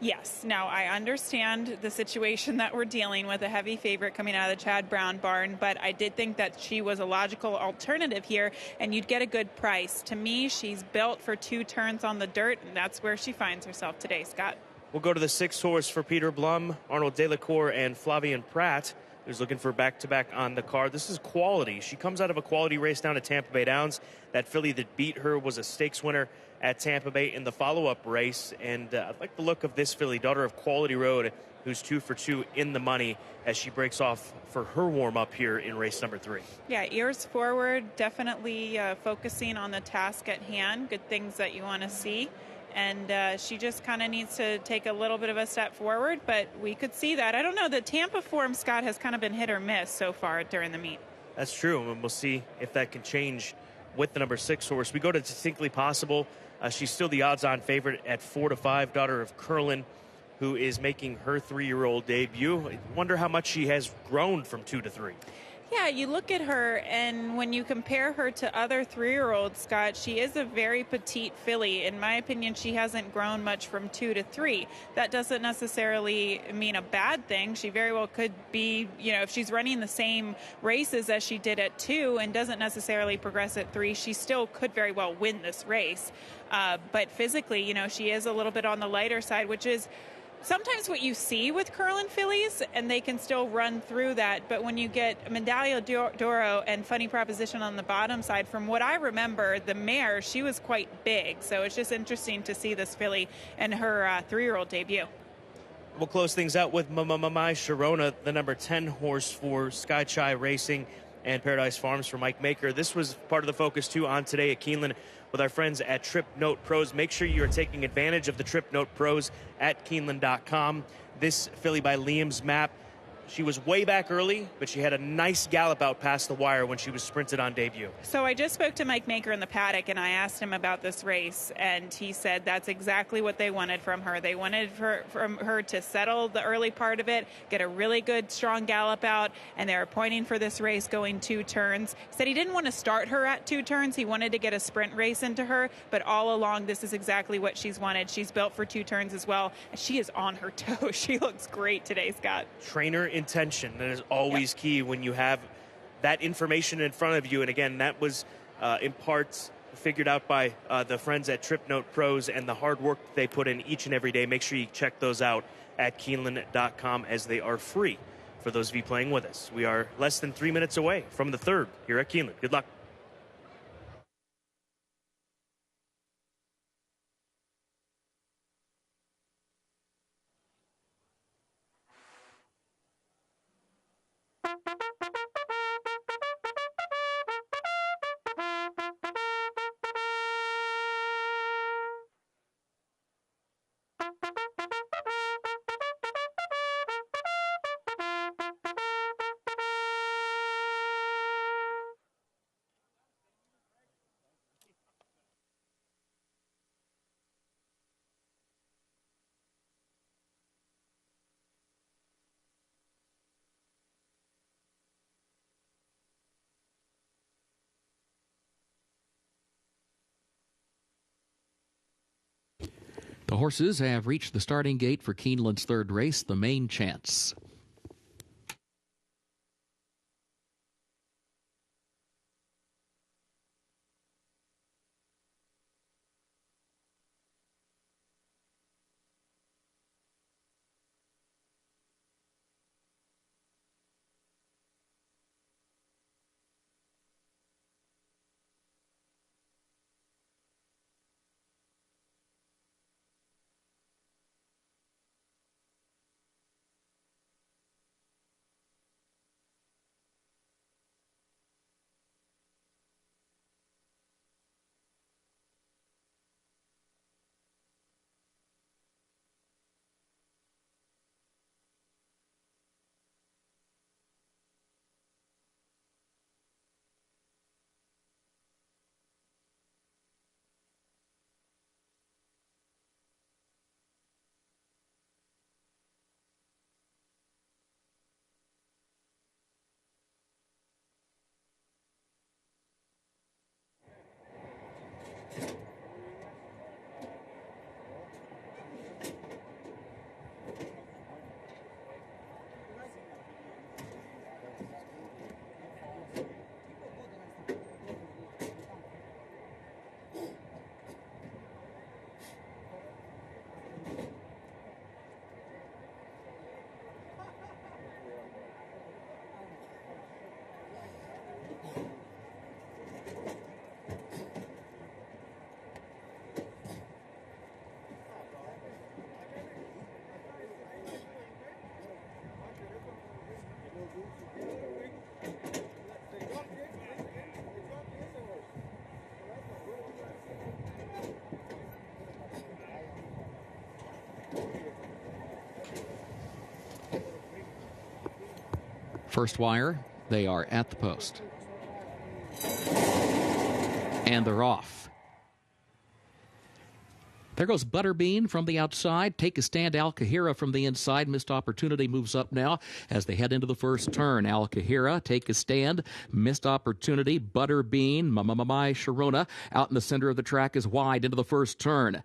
Yes. Now, I understand the situation that we're dealing with, a heavy favorite coming out of the Chad Brown barn, but I did think that she was a logical alternative here, and you'd get a good price. To me, she's built for 2 turns on the dirt, and that's where she finds herself today, Scott. We'll go to the 6th horse for Peter Blum, Arnold Delacour, and Flavian Pratt, who's looking for back-to-back on the card. This is quality. She comes out of a quality race down at Tampa Bay Downs. That filly that beat her was a stakes winner at Tampa Bay in the follow-up race. And I like the look of this filly, daughter of Quality Road, who's 2 for 2 in the money as she breaks off for her warm-up here in race number 3. Yeah, ears forward, definitely focusing on the task at hand, good things that you want to see. And she just kind of needs to take a little bit of a step forward, but we could see that. I don't know, the Tampa form, Scott, has kind of been hit or miss so far during the meet. That's true, and we'll see if that can change with the number 6 horse. We go to Distinctly Possible. She's still the odds-on favorite at 4-5, daughter of Curlin, who is making her 3-year-old debut. I wonder how much she has grown from 2 to 3. Yeah, you look at her, and when you compare her to other 3-year-olds, Scott, she is a very petite filly. In my opinion, she hasn't grown much from 2 to 3. That doesn't necessarily mean a bad thing. She very well could be, you know, if she's running the same races as she did at 2 and doesn't necessarily progress at 3, she still could very well win this race. But physically, you know, she is a little bit on the lighter side, which is sometimes what you see with Curlin fillies, and they can still run through that. But when you get Medaglia d'Oro and Funny Proposition on the bottom side, from what I remember, the mare, she was quite big. So it's just interesting to see this filly and her 3-year-old debut. We'll close things out with Mamamai Sharona, the number 10 horse for Sky Chai Racing and Paradise Farms for Mike Maker. This was part of the focus, too, on today at Keeneland with our friends at Trip Note Pros. Make sure you are taking advantage of the Trip Note Pros at Keeneland.com. This filly by Liam's Map, She was way back early, but she had a nice gallop out past the wire when she was sprinted on debut. So I just spoke to Mike Maker in the paddock, and I asked him about this race, and he said that's exactly what they wanted from her. They wanted from her to settle the early part of it, get a really good, strong gallop out, and they were pointing for this race going 2 turns. He said he didn't want to start her at 2 turns. He wanted to get a sprint race into her, but all along, this is exactly what she's wanted. She's built for 2 turns as well, and she is on her toes. She looks great today, Scott. Trainer intention, that is always key when you have that information in front of you. And again, that was in part figured out by the friends at Trip Note Pros and the hard work they put in each and every day. Make sure you check those out at Keeneland.com, as they are free for those of you playing with us. We are less than 3 minutes away from the 3rd here at Keeneland. Good luck. The horses have reached the starting gate for Keeneland's 3rd race, the Main Chance. First wire, they are at the post. And they're off. There goes Butterbean from the outside. Take a stand, Al Kahira from the inside. Missed opportunity moves up now as they head into the first turn. Al Kahira, take a stand. Missed opportunity. Butterbean, Mamamai Sharona out in the center of the track is wide into the first turn.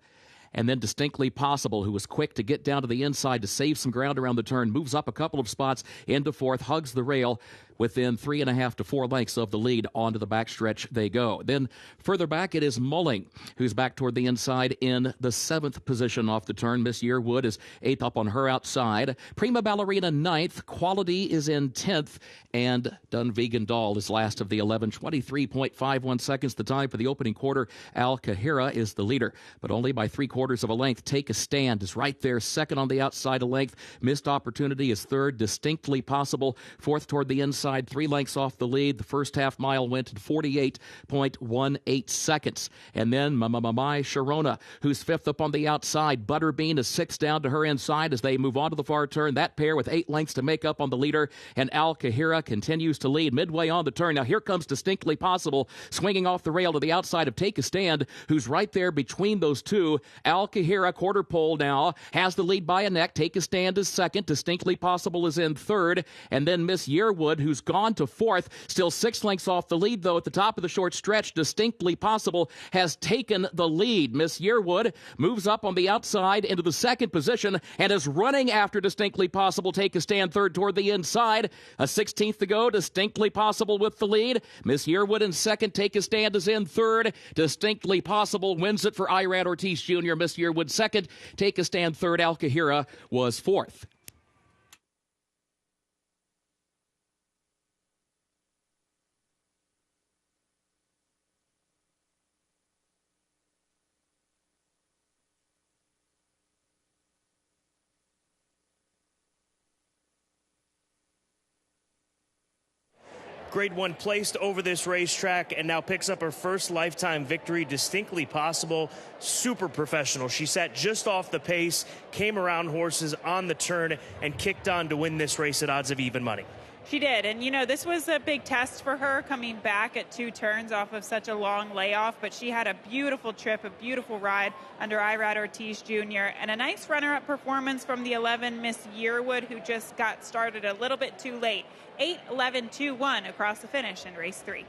And then Distinctly Possible, who was quick to get down to the inside to save some ground around the turn, moves up a couple of spots into 4th, hugs the rail within 3.5 to 4 lengths of the lead. Onto the backstretch they go. Then further back it is Mulling, who's back toward the inside in the 7th position off the turn. Miss Yearwood is 8th up on her outside. Prima Ballerina 9th. Quality is in 10th. And Dunvegan Doll is last of the 11. 23.51 seconds the time for the opening quarter. Al Kahira is the leader, but only by 3/4 of a length. Take a Stand is right there, second on the outside a length. Missed Opportunity is 3rd. Distinctly Possible 4th toward the inside. outside, 3 lengths off the lead. The first half mile went in 48.18 seconds. And then Mamamai Sharona, who's 5th up on the outside. Butterbean is 6th down to her inside as they move on to the far turn. That pair with 8 lengths to make up on the leader. And Al Kahira continues to lead midway on the turn. Now here comes Distinctly Possible, swinging off the rail to the outside of Take a Stand, who's right there between those two. Al Kahira, quarter pole now, has the lead by a neck. Take a Stand is second. Distinctly Possible is in third. And then Miss Yearwood, who's gone to fourth, still 6 lengths off the lead, though, at the top of the short stretch. Distinctly Possible has taken the lead. Miss Yearwood moves up on the outside into the second position and is running after Distinctly Possible. Take a Stand third toward the inside. A 16th to go. Distinctly Possible with the lead. Miss Yearwood in second. Take a Stand is in third. Distinctly Possible wins it for Irad Ortiz Jr. Miss Yearwood second. Take a Stand third. Al Kahira was fourth. Grade 1 placed over this racetrack and now picks up her first lifetime victory. Distinctly Possible, super professional. She sat just off the pace, came around horses on the turn, and kicked on to win this race at odds of even money. She did, and you know, this was a big test for her coming back at 2 turns off of such a long layoff, but she had a beautiful trip, a beautiful ride under Irad Ortiz Jr., and a nice runner-up performance from the 11 Miss Yearwood, who just got started a little bit too late. 8-11-2-1 across the finish in race 3.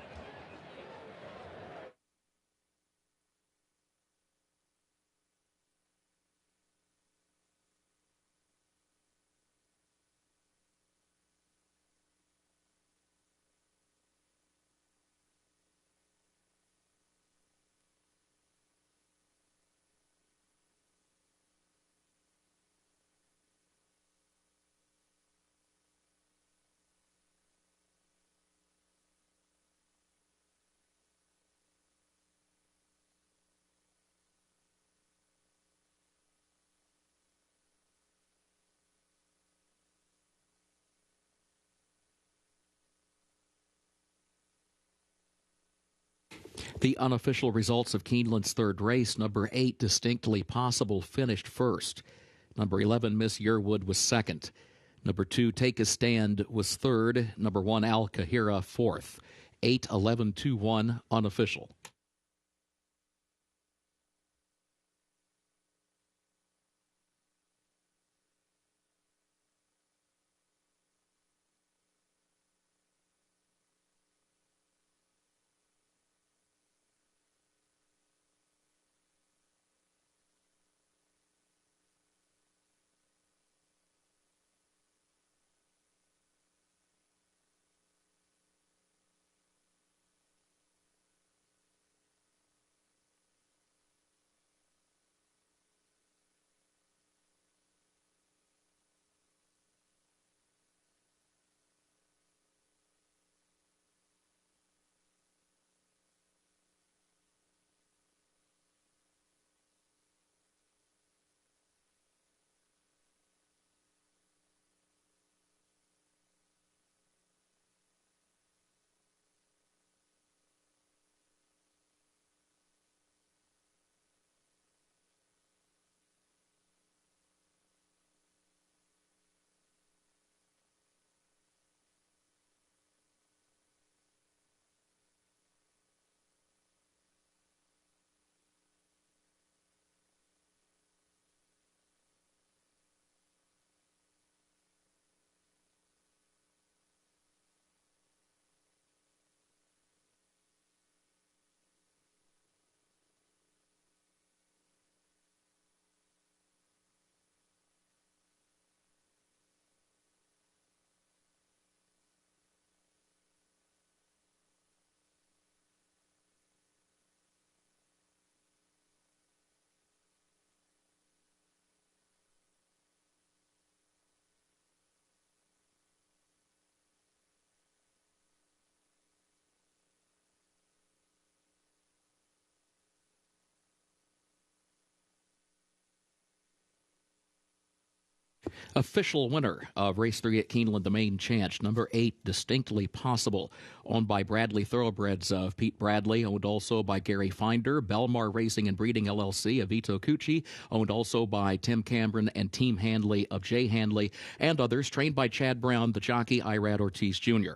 The unofficial results of Keeneland's third race: number 8, Distinctly Possible, finished first. Number 11, Miss Yearwood, was second. Number 2, Take a Stand, was third. Number 1, Al Kahira, fourth. 8-11-2-1 unofficial. Official winner of Race 3 at Keeneland, the Main Chance, number 8, Distinctly Possible, owned by Bradley Thoroughbreds of Pete Bradley, owned also by Gary Finder, Belmar Racing and Breeding LLC of Vito Cucci, owned also by Tim Cameron and Team Handley of Jay Handley, and others, trained by Chad Brown, the jockey Irad Ortiz Jr.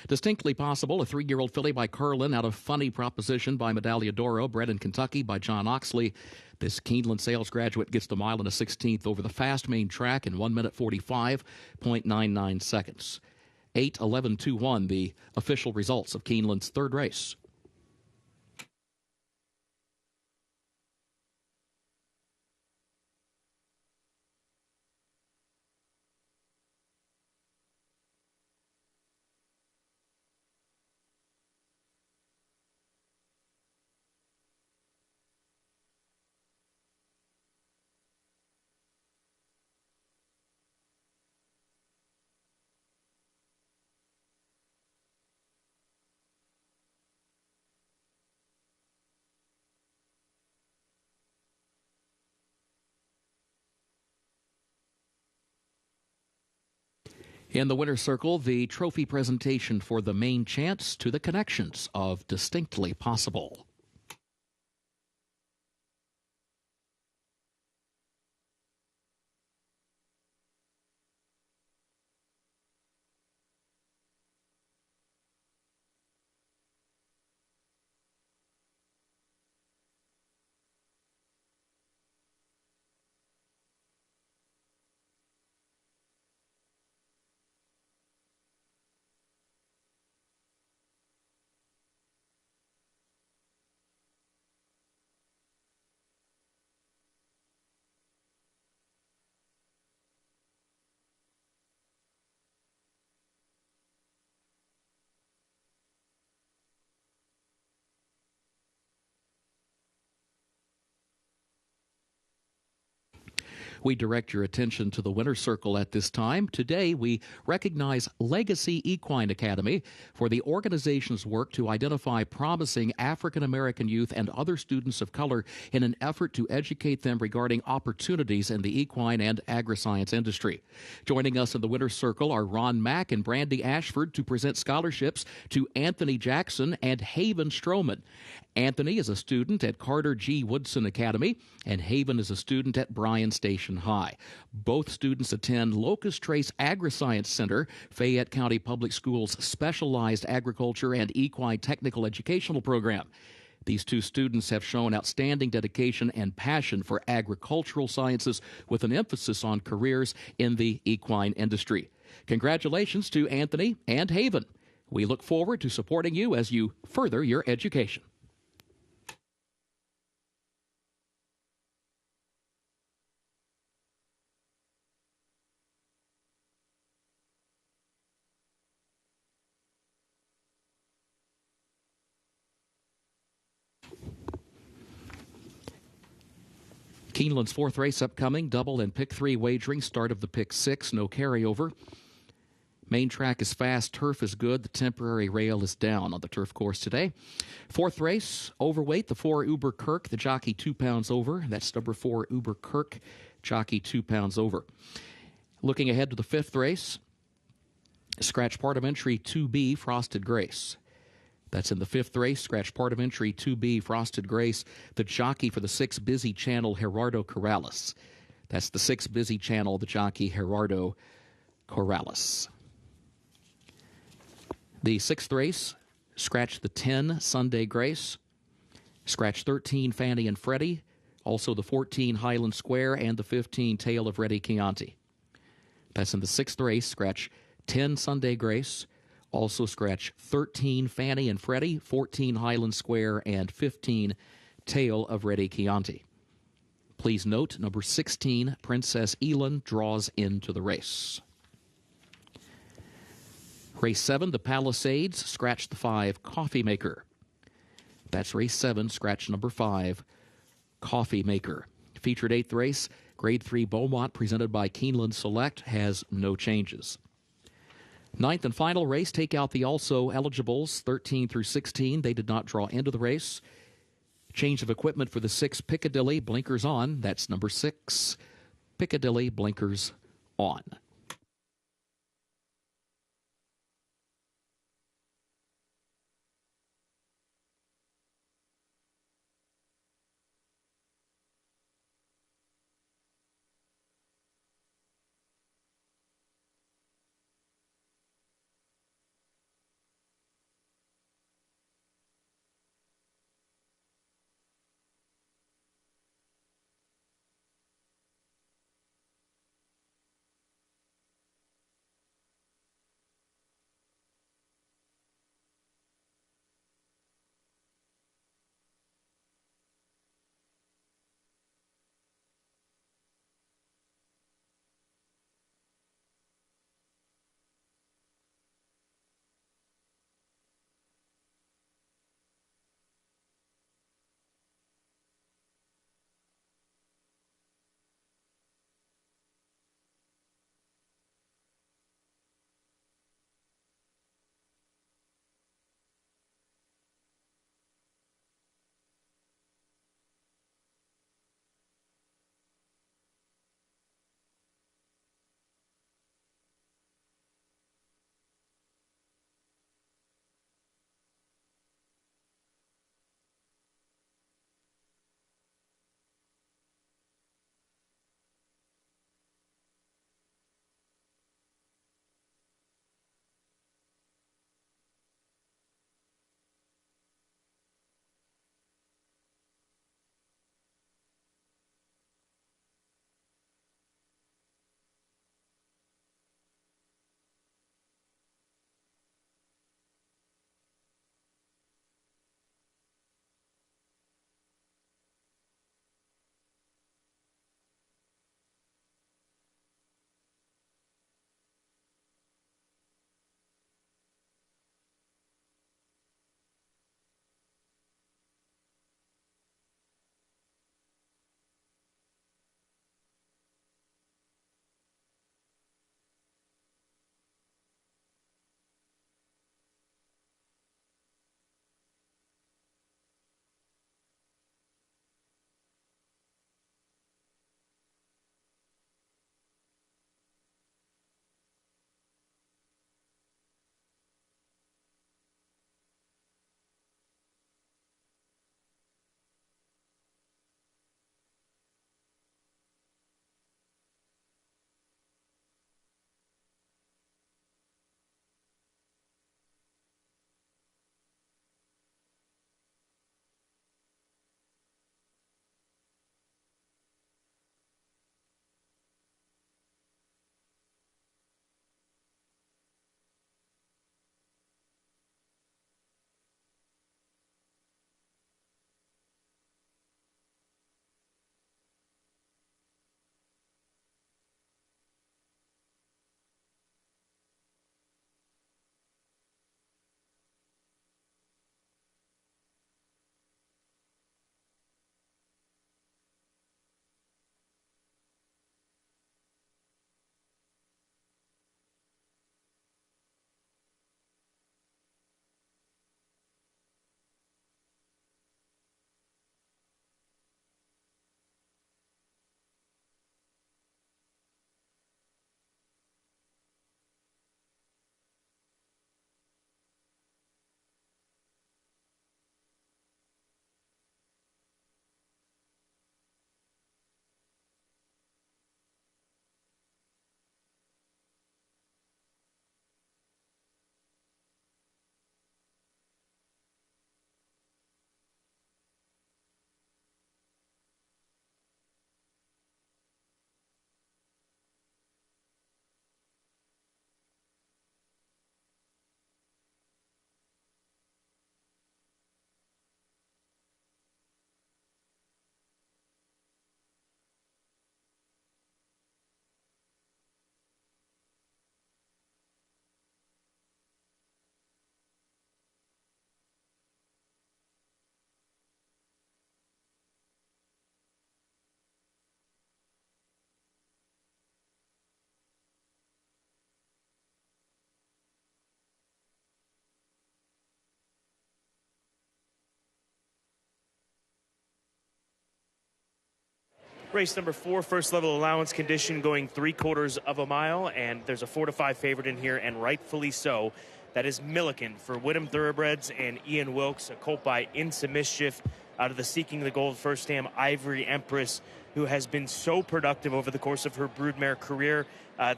Distinctly Possible, a 3-year-old filly by Carlin out of Funny Proposition by Medaglia d'Oro, bred in Kentucky by John Oxley. This Keeneland sales graduate gets the mile and a 16th over the fast main track in 1 minute 45.99 seconds. 8:11.21, the official results of Keeneland's third race. In the winner's circle, the trophy presentation for the Main Chance to the connections of Distinctly Possible. We direct your attention to the winner's circle at this time. Today, we recognize Legacy Equine Academy for the organization's work to identify promising African-American youth and other students of color in an effort to educate them regarding opportunities in the equine and agri-science industry. Joining us in the winner's circle are Ron Mack and Brandy Ashford to present scholarships to Anthony Jackson and Haven Stroman. Anthony is a student at Carter G. Woodson Academy, and Haven is a student at Bryan Station High. Both students attend Locust Trace Agri-Science Center, Fayette County Public Schools' specialized agriculture and equine technical educational program. These two students have shown outstanding dedication and passion for agricultural sciences with an emphasis on careers in the equine industry. Congratulations to Anthony and Haven. We look forward to supporting you as you further your education. Keeneland's fourth race upcoming, double and pick 3 wagering, start of the pick 6, no carryover. Main track is fast, turf is good, the temporary rail is down on the turf course today. Fourth race, overweight, the 4 Uber Kirk, the jockey 2 pounds over. That's number 4 Uber Kirk, jockey 2 pounds over. Looking ahead to the fifth race, scratch part of entry 2B, Frosted Grace. That's in the fifth race, scratch part of entry 2B, Frosted Grace, the jockey for the 6 Busy Channel, Gerardo Corrales. That's the 6 Busy Channel, the jockey Gerardo Corrales. The sixth race, scratch the 10 Sunday Grace, scratch 13 Fanny and Freddie, also the 14 Highland Square and the 15 Tale of Reddy Chianti. That's in the sixth race, scratch 10 Sunday Grace, also scratch 13 Fanny and Freddie, 14 Highland Square, and 15 Tale of Reddy Chianti. Please note, number 16, Princess Elin, draws into the race. Race 7, the Palisades, scratch the 5, Coffee Maker. That's race 7, scratch number 5, Coffee Maker. Featured 8th race, Grade 3 Beaumont, presented by Keeneland Select, has no changes. 9th and final race, take out the also eligibles, 13 through 16. They did not draw into the race. Change of equipment for the 6 Piccadilly, blinkers on. That's number 6, Piccadilly, blinkers on. Race number 4, first level allowance condition, going 3/4 of a mile, and there's a 4-5 favorite in here, and rightfully so. That is Milliken for Whittam Thoroughbreds and Ian Wilkes, a colt by Into Mischief out of the Seeking the Gold First Dam Ivory Empress, who has been so productive over the course of her broodmare career.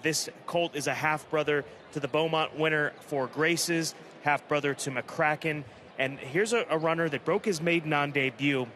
This colt is a half-brother to the Beaumont winner for Graces, half-brother to McCracken. And here's a runner that broke his maiden on debut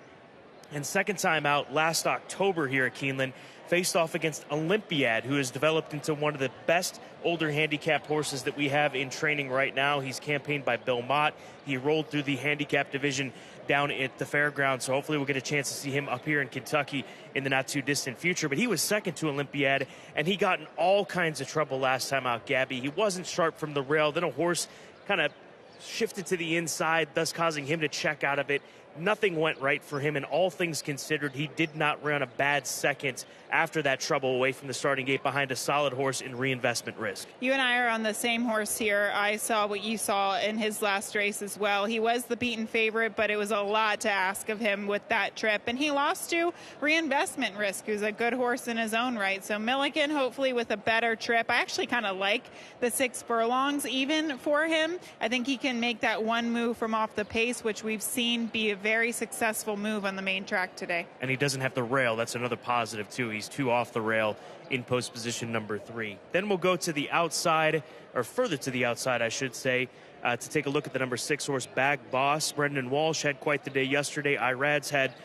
and second time out last October here at Keeneland, faced off against Olympiad, who has developed into one of the best older handicap horses that we have in training right now. He's campaigned by Beaumont. He rolled through the handicap division down at the fairgrounds, so hopefully we'll get a chance to see him up here in Kentucky in the not-too-distant future. But he was second to Olympiad, and he got in all kinds of trouble last time out, Gabby. He wasn't sharp from the rail. Then a horse kind of shifted to the inside, thus causing him to check out of it. Nothing went right for him, and all things considered, he did not run a bad second after that trouble away from the starting gate behind a solid horse in Reinvestment Risk. You and I are on the same horse here. I saw what you saw in his last race as well. He was the beaten favorite, but it was a lot to ask of him with that trip, and he lost to Reinvestment Risk, who's a good horse in his own right. So Milliken, hopefully with a better trip. I actually kind of like the 6 furlongs even for him. I think he can make that one move from off the pace, which we've seen be a very successful move on the main track today. And he doesn't have the rail. That's another positive, too. He's 2 off the rail in post position number 3. Then we'll go to the outside, or further to the outside, I should say, to take a look at the number 6 horse, Bag Boss. Brendan Walsh had quite the day yesterday. Irad's had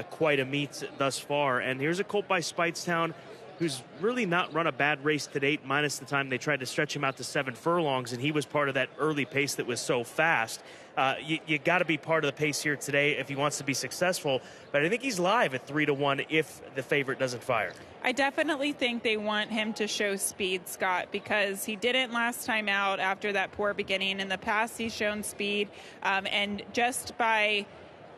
quite a meet thus far. And here's a colt by Speightstown, who's really not run a bad race to date, minus the time they tried to stretch him out to 7 furlongs, and he was part of that early pace that was so fast. You got to be part of the pace here today if he wants to be successful, but I think he's live at 3-1 if the favorite doesn't fire. I definitely think they want him to show speed, Scott, because he didn't last time out after that poor beginning. In the past, he's shown speed, and just by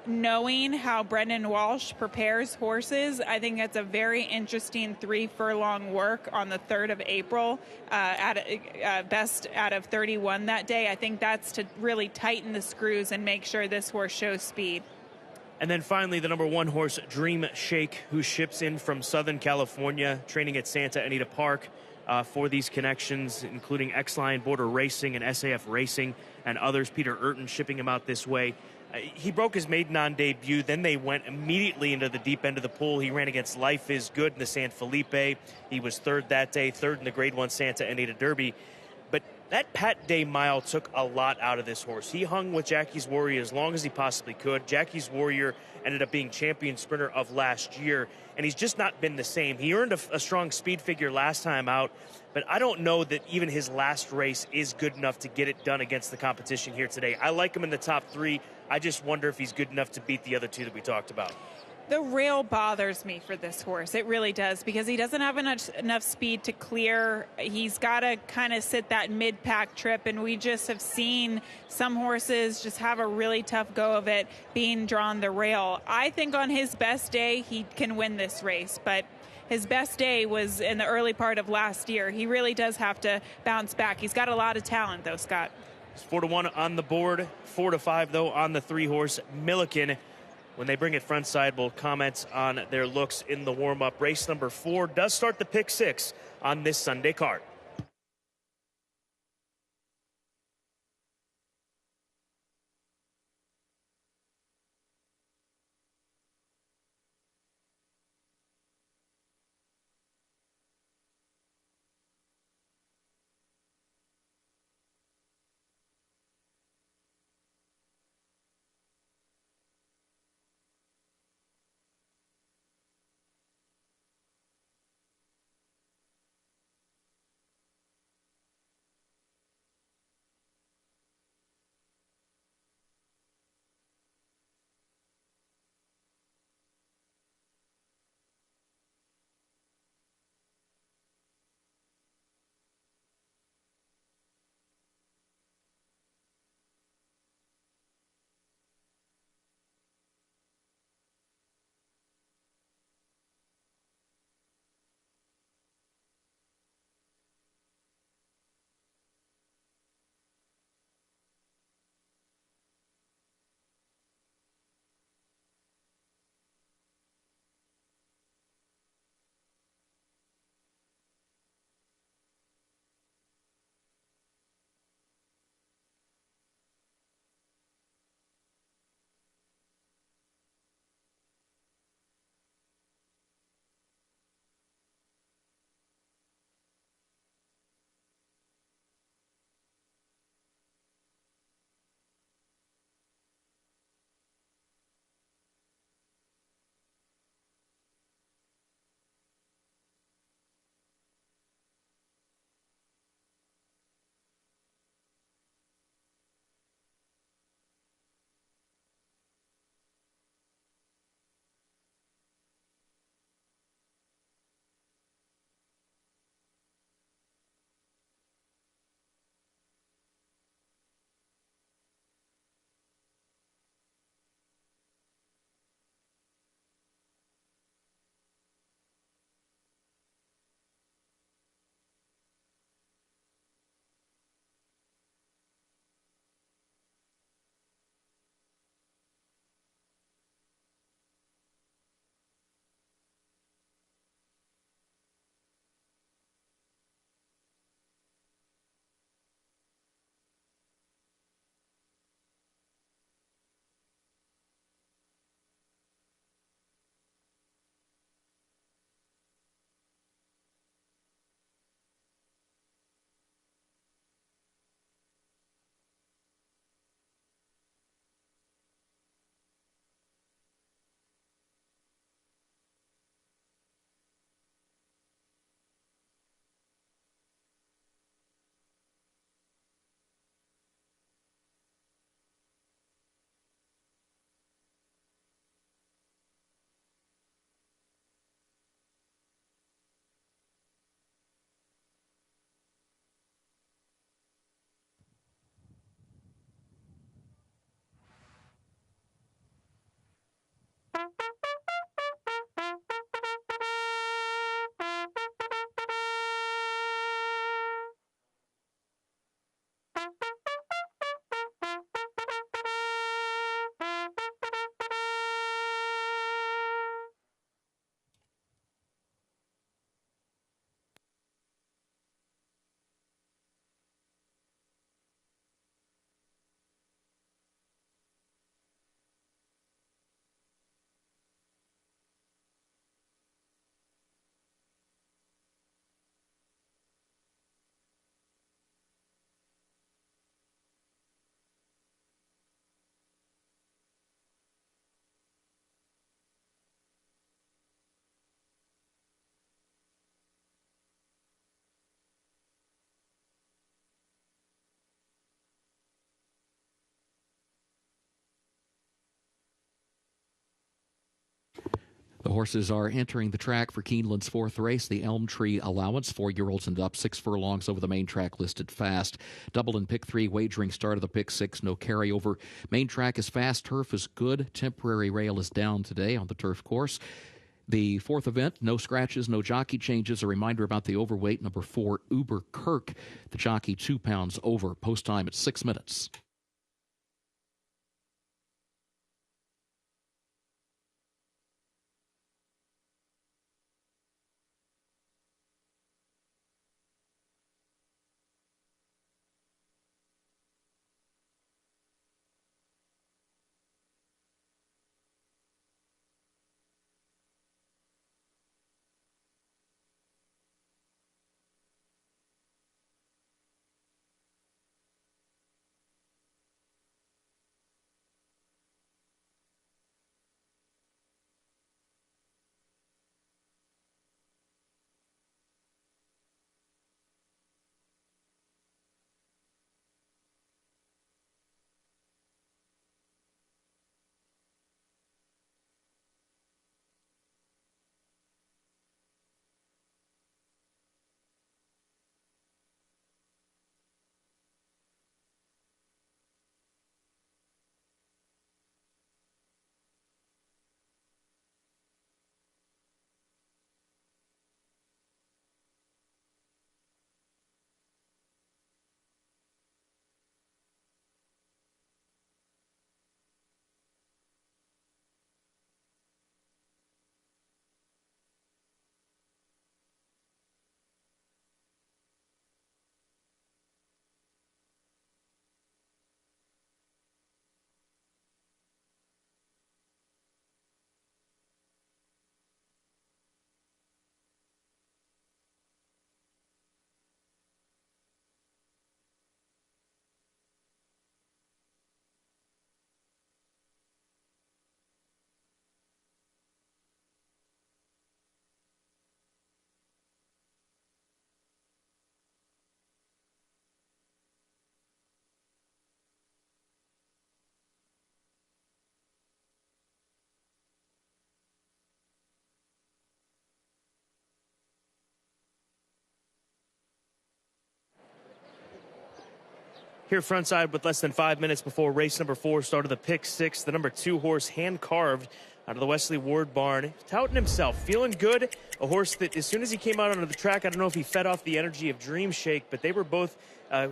knowing how Brendan Walsh prepares horses, I think it's a very interesting 3 furlong work on the 3rd of April, at best out of 31 that day. I think that's to really tighten the screws and make sure this horse shows speed. And then finally, the number 1 horse, Dream Shake, who ships in from Southern California, training at Santa Anita Park for these connections, including X-Line, Border Racing, and SAF Racing, and others. Peter Urton shipping him out this way. He broke his maiden on debut. Then they went immediately into the deep end of the pool. He ran against Life is Good in the San Felipe. He was 3rd that day, 3rd in the Grade 1 Santa Anita Derby. But that Pat Day mile took a lot out of this horse. He hung with Jackie's Warrior as long as he possibly could. Jackie's Warrior ended up being champion sprinter of last year, and he's just not been the same. He earned a strong speed figure last time out, but I don't know that even his last race is good enough to get it done against the competition here today. I like him in the top 3. I just wonder if he's good enough to beat the other 2 that we talked about. The rail bothers me for this horse. It really does, because he doesn't have enough speed to clear. He's got to kind of sit that mid-pack trip, and we just have seen some horses just have a really tough go of it being drawn the rail. I think on his best day, he can win this race, but his best day was in the early part of last year. He really does have to bounce back. He's got a lot of talent, though, Scott. It's 4-1 on the board, 4-5, though, on the 3 horse, Milliken. When they bring it front side, we'll comment on their looks in the warm-up. Race number 4 does start the pick 6 on this Sunday card. The horses are entering the track for Keeneland's fourth race, the Elm Tree Allowance. 4-year-olds and up, 6 furlongs over the main track, listed fast. Double in pick 3, wagering start of the pick 6, no carryover. Main track is fast, turf is good. Temporary rail is down today on the turf course. The fourth event, no scratches, no jockey changes. A reminder about the overweight, number 4, Uber Kirk. The jockey 2 pounds over. Post time at 6 minutes. Here frontside with less than 5 minutes before race number 4 started the pick 6, the number 2 horse, Hand Carved, out of the Wesley Ward barn, touting himself, feeling good. A horse that as soon as he came out onto the track, I don't know if he fed off the energy of Dream Shake, but they were both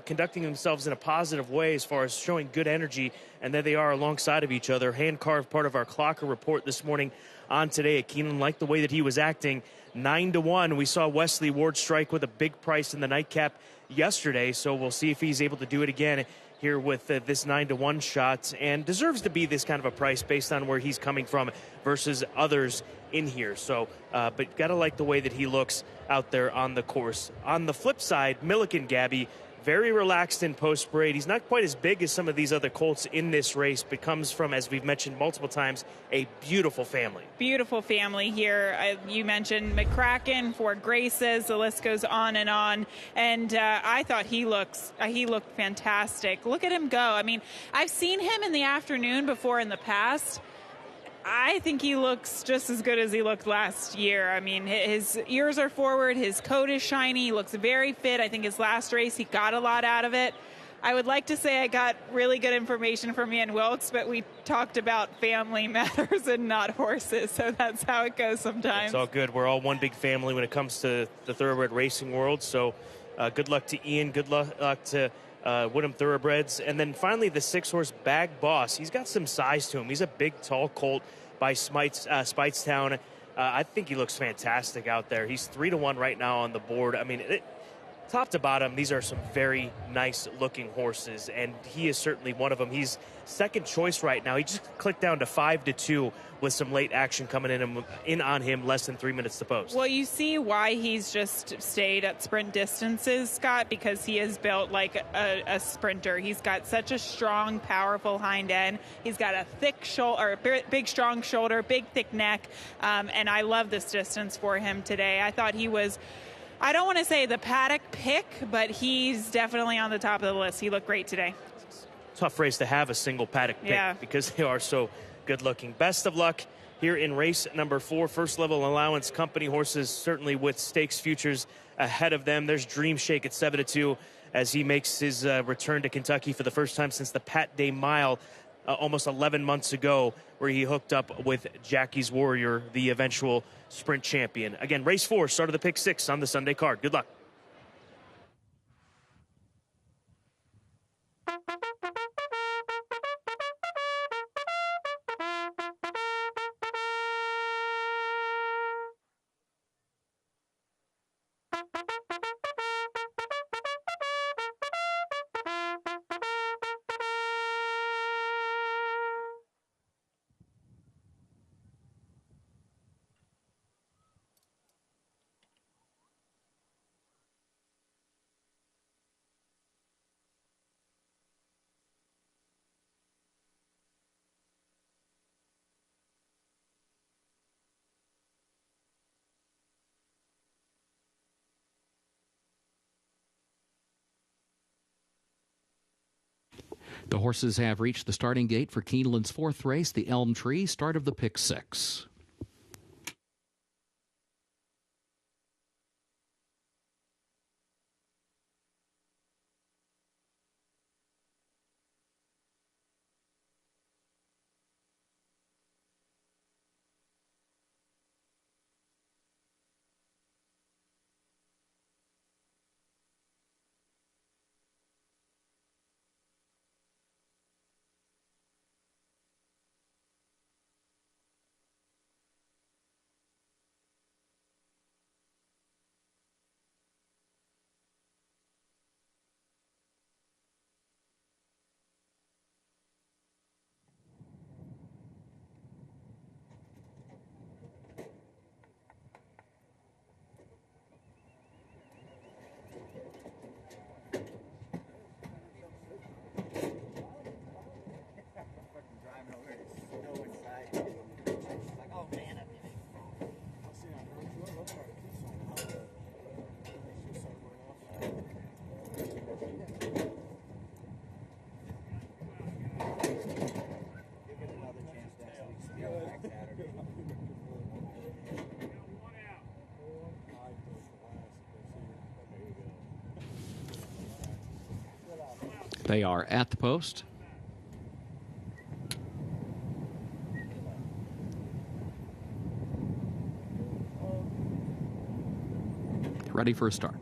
conducting themselves in a positive way as far as showing good energy, and there they are alongside of each other. Hand Carved, part of our Clocker report this morning on Today at Keeneland, liked the way that he was acting. 9-1. We saw Wesley Ward strike with a big price in the nightcap yesterday, so we'll see if he's able to do it again here with this 9-1 shot, and deserves to be this kind of a price based on where he's coming from versus others in here. So, but gotta like the way that he looks out there on the course. On the flip side, Milliken Gabby, very relaxed in post-parade. He's not quite as big as some of these other colts in this race, but comes from, as we've mentioned multiple times, a beautiful family. Beautiful family here. You mentioned McCracken, 4 Graces. The list goes on. And I thought he looked fantastic. Look at him go. I mean, I've seen him in the afternoon before in the past. I think he looks just as good as he looked last year. I mean, his ears are forward, his coat is shiny, he looks very fit. I think his last race, he got a lot out of it. I would like to say I got really good information from Ian Wilkes, but we talked about family matters and not horses, so that's how it goes sometimes. It's all good. We're all one big family when it comes to the thoroughbred racing world, so good luck to Ian, good luck to Woodham Thoroughbreds. And then finally the 6-horse Bag Boss. He's got some size to him. He's a big, tall colt by Spitestown. I think he looks fantastic out there. He's 3-1 right now on the board. I mean, top to bottom, these are some very nice-looking horses, and he is certainly one of them. He's second choice right now. He just clicked down to 5-2 with some late action coming in on him, less than 3 minutes to post. Well, you see why he's just stayed at sprint distances, Scott, because he is built like a sprinter. He's got such a strong, powerful hind end. He's got a thick shoulder, big, strong shoulder, big, thick neck, and I love this distance for him today. I thought he was, I don't want to say the paddock pick, but he's definitely on the top of the list. He looked great today. Tough race to have a single paddock pick because they are so good looking. Best of luck here in race number 4. First level allowance company horses certainly with stakes futures ahead of them. There's Dream Shake at 7-2 as he makes his return to Kentucky for the first time since the Pat Day Mile almost 11 months ago, where he hooked up with Jackie's Warrior, the eventual sprint champion. Again, race 4, start of the pick 6 on the Sunday card. Good luck. The horses have reached the starting gate for Keeneland's 4th race, the Elm Tree, start of the pick 6. They are at the post. Ready for a start.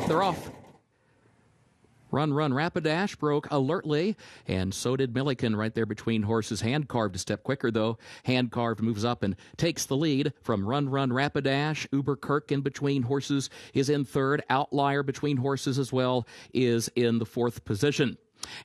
They're off. Run, Rapidash broke alertly, and so did Milliken right there between horses. Hand Carved a step quicker, though. Hand Carved moves up and takes the lead from Run, Rapidash. Uber Kirk in between horses is in 3rd. Outlier between horses as well is in the 4th position.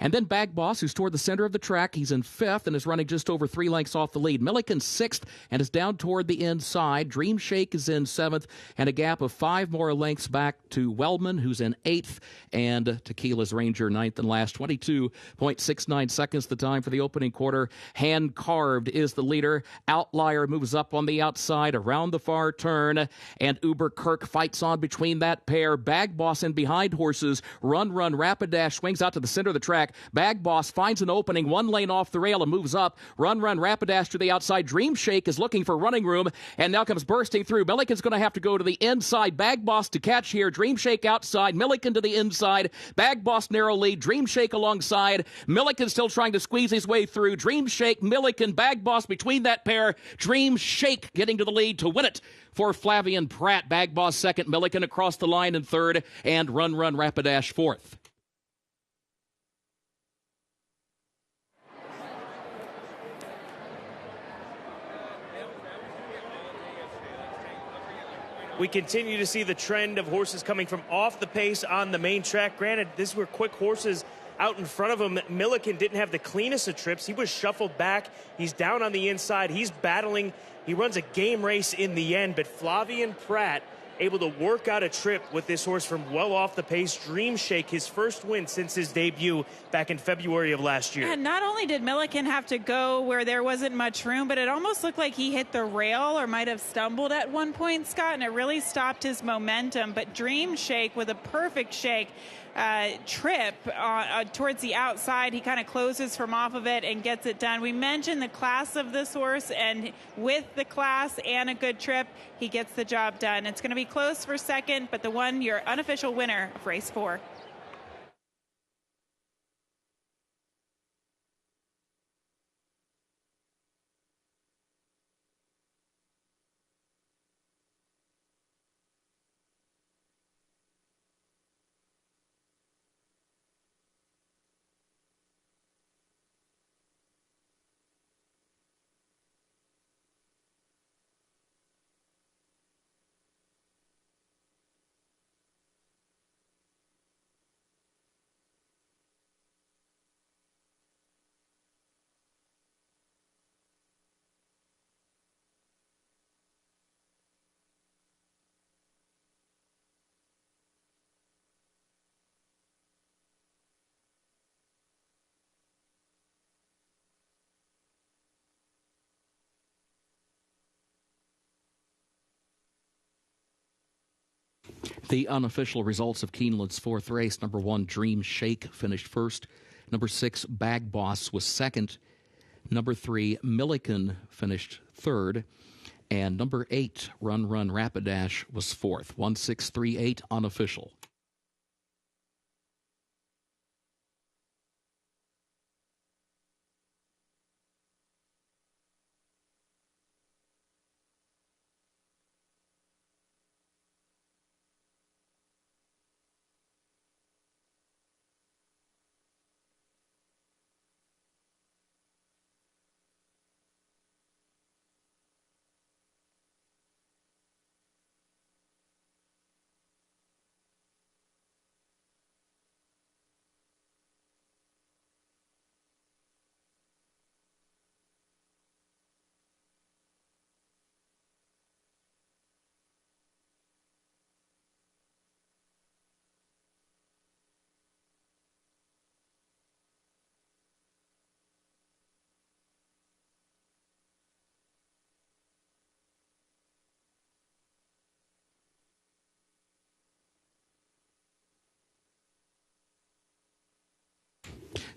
And then Bag Boss, who's toward the center of the track. He's in 5th and is running just over 3 lengths off the lead. Milliken 6th and is down toward the inside. Dream Shake is in 7th and a gap of 5 more lengths back to Wellman, who's in 8th, and Tequila's Ranger 9th and last. 22.69 seconds the time for the opening quarter. Hand Carved is the leader. Outlier moves up on the outside around the far turn, and Uber Kirk fights on between that pair. Bag Boss in behind horses. Run, Rapidash swings out to the center of the track. Bag Boss finds an opening 1 lane off the rail and moves up. Run, Rapidash to the outside. Dream Shake is looking for running room and now comes bursting through. Milliken's going to have to go to the inside. Bag Boss to catch here. Dream Shake outside. Milliken to the inside. Bag Boss narrow lead. Dream Shake alongside. Milliken still trying to squeeze his way through. Dream Shake, Milliken, Bag Boss between that pair. Dream Shake getting to the lead to win it for Flavian Pratt. Bag Boss 2nd. Milliken across the line in 3rd. And Run, Rapidash 4th. We continue to see the trend of horses coming from off the pace on the main track. Granted, these were quick horses out in front of him. Milliken didn't have the cleanest of trips. He was shuffled back. He's down on the inside. He's battling. He runs a game race in the end, but Flavian Pratt able to work out a trip with this horse from well off the pace. Dream Shake, his first win since his debut back in February of last year. And not only did Milliken have to go where there wasn't much room, but it almost looked like he hit the rail or might have stumbled at one point, Scott, and it really stopped his momentum. But Dream Shake with a perfect shake trip towards the outside. He kind of closes from off of it and gets it done. We mentioned the class of this horse, and with the class and a good trip, he gets the job done. It's going to be close for second, but your unofficial winner of race 4. The unofficial results of Keeneland's 4th race: number 1, Dream Shake, finished first. Number 6, Bag Boss, was second. Number 3, Milliken, finished third. And number 8, Run Run Rapidash, was fourth. 1638 unofficial.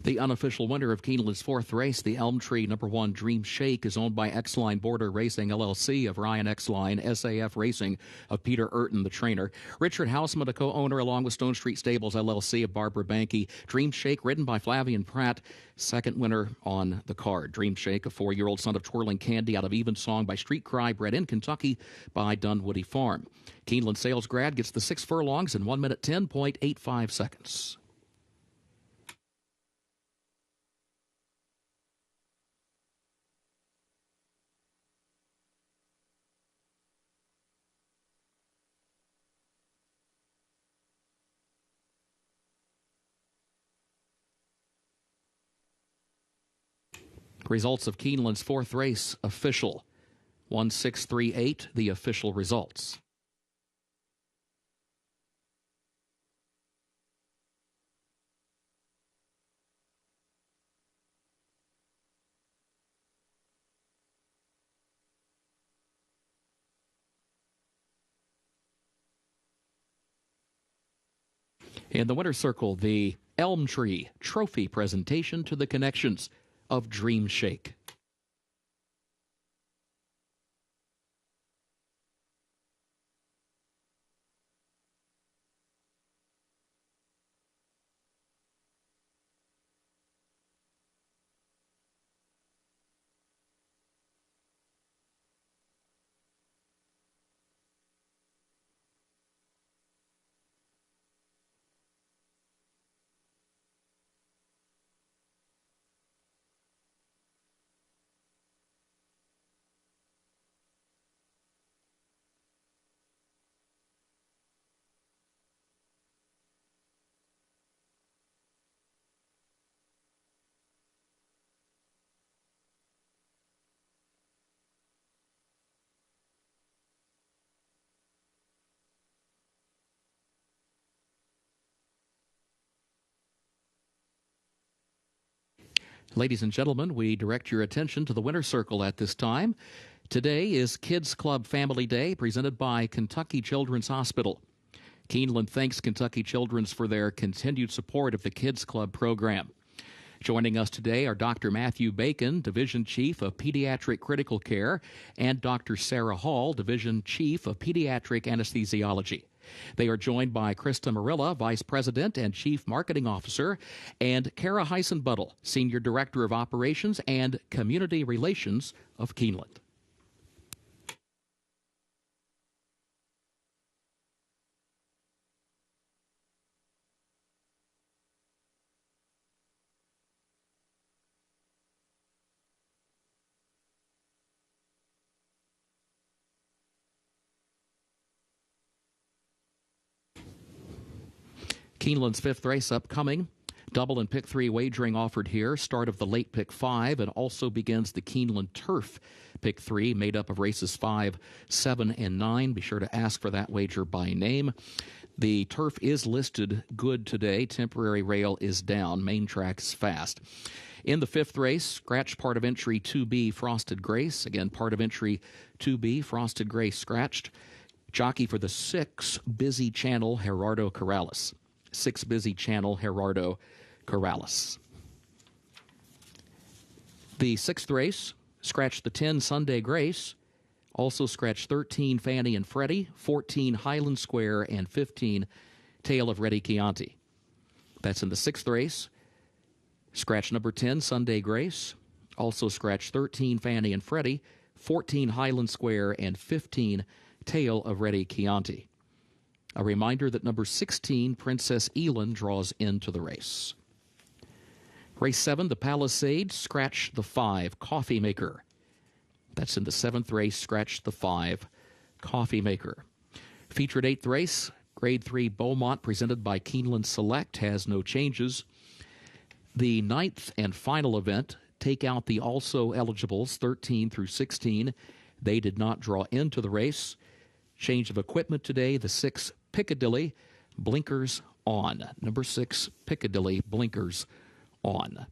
The unofficial winner of Keeneland's 4th race, the Elm Tree number 1 Dream Shake, is owned by X-Line Border Racing, LLC, of Ryan X-Line, SAF Racing of Peter Urton, the trainer. Richard Hausman, a co-owner, along with Stone Street Stables, LLC, of Barbara Banke. Dream Shake, ridden by Flavian Pratt, second winner on the card. Dream Shake, a 4-year-old son of Twirling Candy out of Evensong by Street Cry, bred in Kentucky by Dunwoody Farm. Keeneland sales grad gets the 6 furlongs in 1 minute 10.85 seconds. Results of Keeneland's 4th race official. 1638, the official results. In the winner's circle, the Elm Tree Trophy presentation to the connections of Dream Shake. Ladies and gentlemen, we direct your attention to the winner's circle at this time. Today is Kids Club Family Day, presented by Kentucky Children's Hospital. Keeneland thanks Kentucky Children's for their continued support of the Kids Club program. Joining us today are Dr. Matthew Bacon, Division Chief of Pediatric Critical Care, and Dr. Sarah Hall, Division Chief of Pediatric Anesthesiology. They are joined by Krista Marilla, Vice President and Chief Marketing Officer, and Kara Heisenbuttel, Senior Director of Operations and Community Relations of Keeneland. Keeneland's fifth race upcoming. Double and pick 3 wagering offered here. Start of the late pick 5, and also begins the Keeneland Turf pick 3, made up of races 5, 7, and 9. Be sure to ask for that wager by name. The turf is listed good today. Temporary rail is down. Main track is fast. In the fifth race, scratch part of entry 2B, Frosted Grace. Again, part of entry 2B, Frosted Grace scratched. Jockey for the 6, Busy Channel, Gerardo Corrales. 6 Busy Channel, Gerardo Corrales. The sixth race, scratch the 10, Sunday Grace. Also scratch 13, Fanny and Freddie, 14, Highland Square, and 15, Tale of Reddy Chianti. That's in the sixth race. Scratch number 10, Sunday Grace. Also scratch 13, Fanny and Freddie, 14, Highland Square, and 15, Tale of Reddy Chianti. A reminder that number 16, Princess Elin, draws into the race. Race 7, the Palisades, scratch the 5, Coffee Maker. That's in the seventh race, scratch the 5, Coffee Maker. Featured eighth race, Grade 3 Beaumont, presented by Keeneland Select, has no changes. The ninth and final event, take out the also eligibles, 13 through 16. They did not draw into the race. Change of equipment today, the 6 Piccadilly, blinkers on. Number 6 Piccadilly, blinkers on.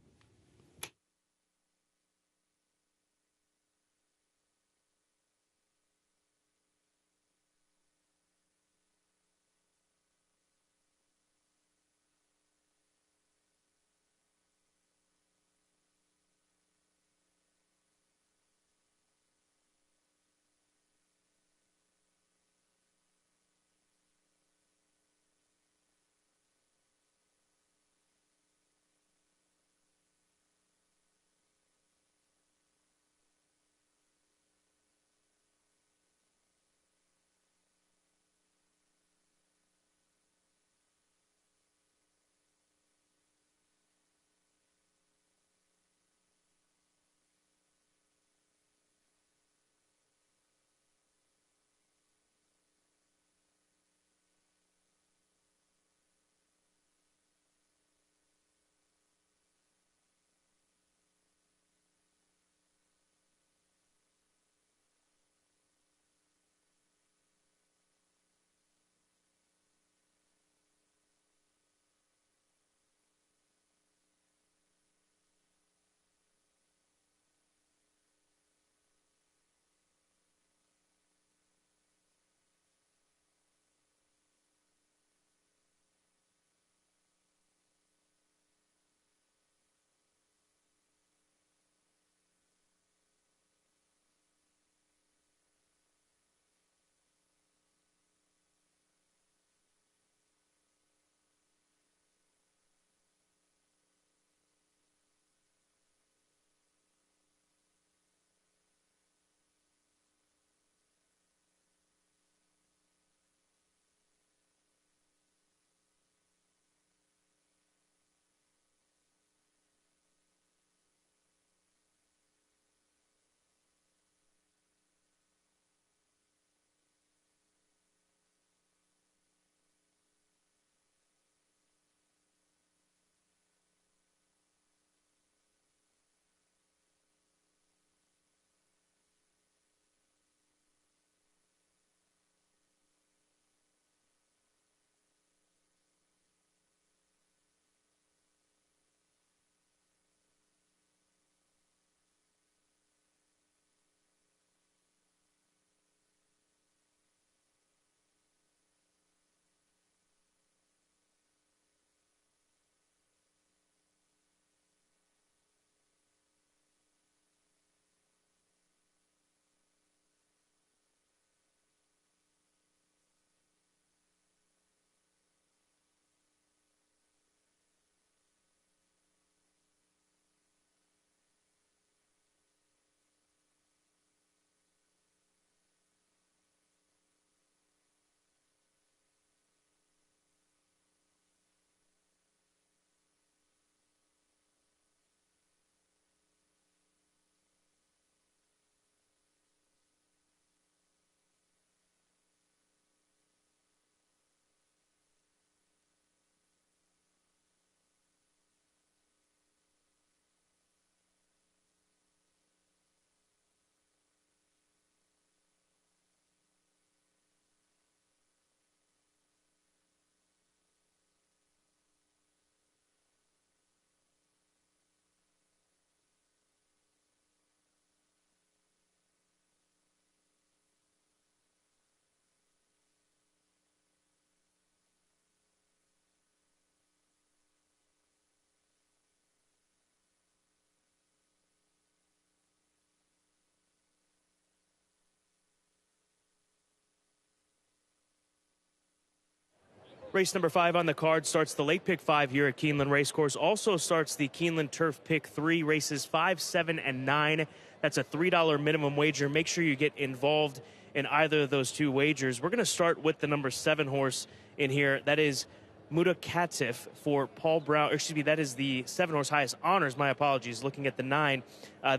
Race number 5 on the card starts the late pick 5 here at Keeneland Racecourse. Also starts the Keeneland Turf Pick 3, races 5, 7, and 9. That's a $3 minimum wager. Make sure you get involved in either of those two wagers. We're going to start with the number 7 horse in here. That is Mudakatif for Paul Brown. Excuse me, that is the 7 horse highest honors. My apologies. Looking at the 9.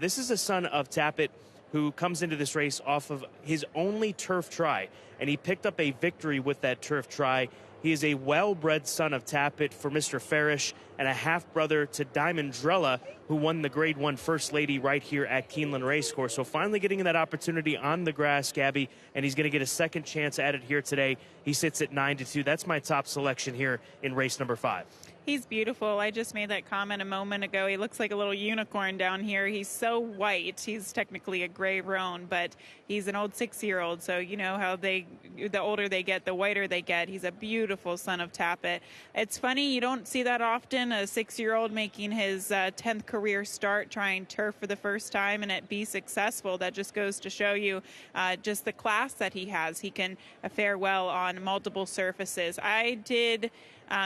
This is a son of Tappet who comes into this race off of his only turf try, and he picked up a victory with that turf try. He is a well-bred son of Tappet for Mr. Farish and a half-brother to Diamondrella, who won the Grade 1 First Lady right here at Keeneland Racecourse. So finally getting that opportunity on the grass, Gabby, and he's going to get a second chance at it here today. He sits at 9-2. That's my top selection here in race number 5. He's beautiful. I just made that comment a moment ago. He looks like a little unicorn down here. He's so white. He's technically a gray roan, but he's an old 6-year-old. So you know how the older they get, the whiter they get. He's a beautiful son of Tappet. It's funny, you don't see that often, a 6-year-old making his 10th career start, trying turf for the first time, and it be successful. That just goes to show you just the class that he has. He can fare well on multiple surfaces.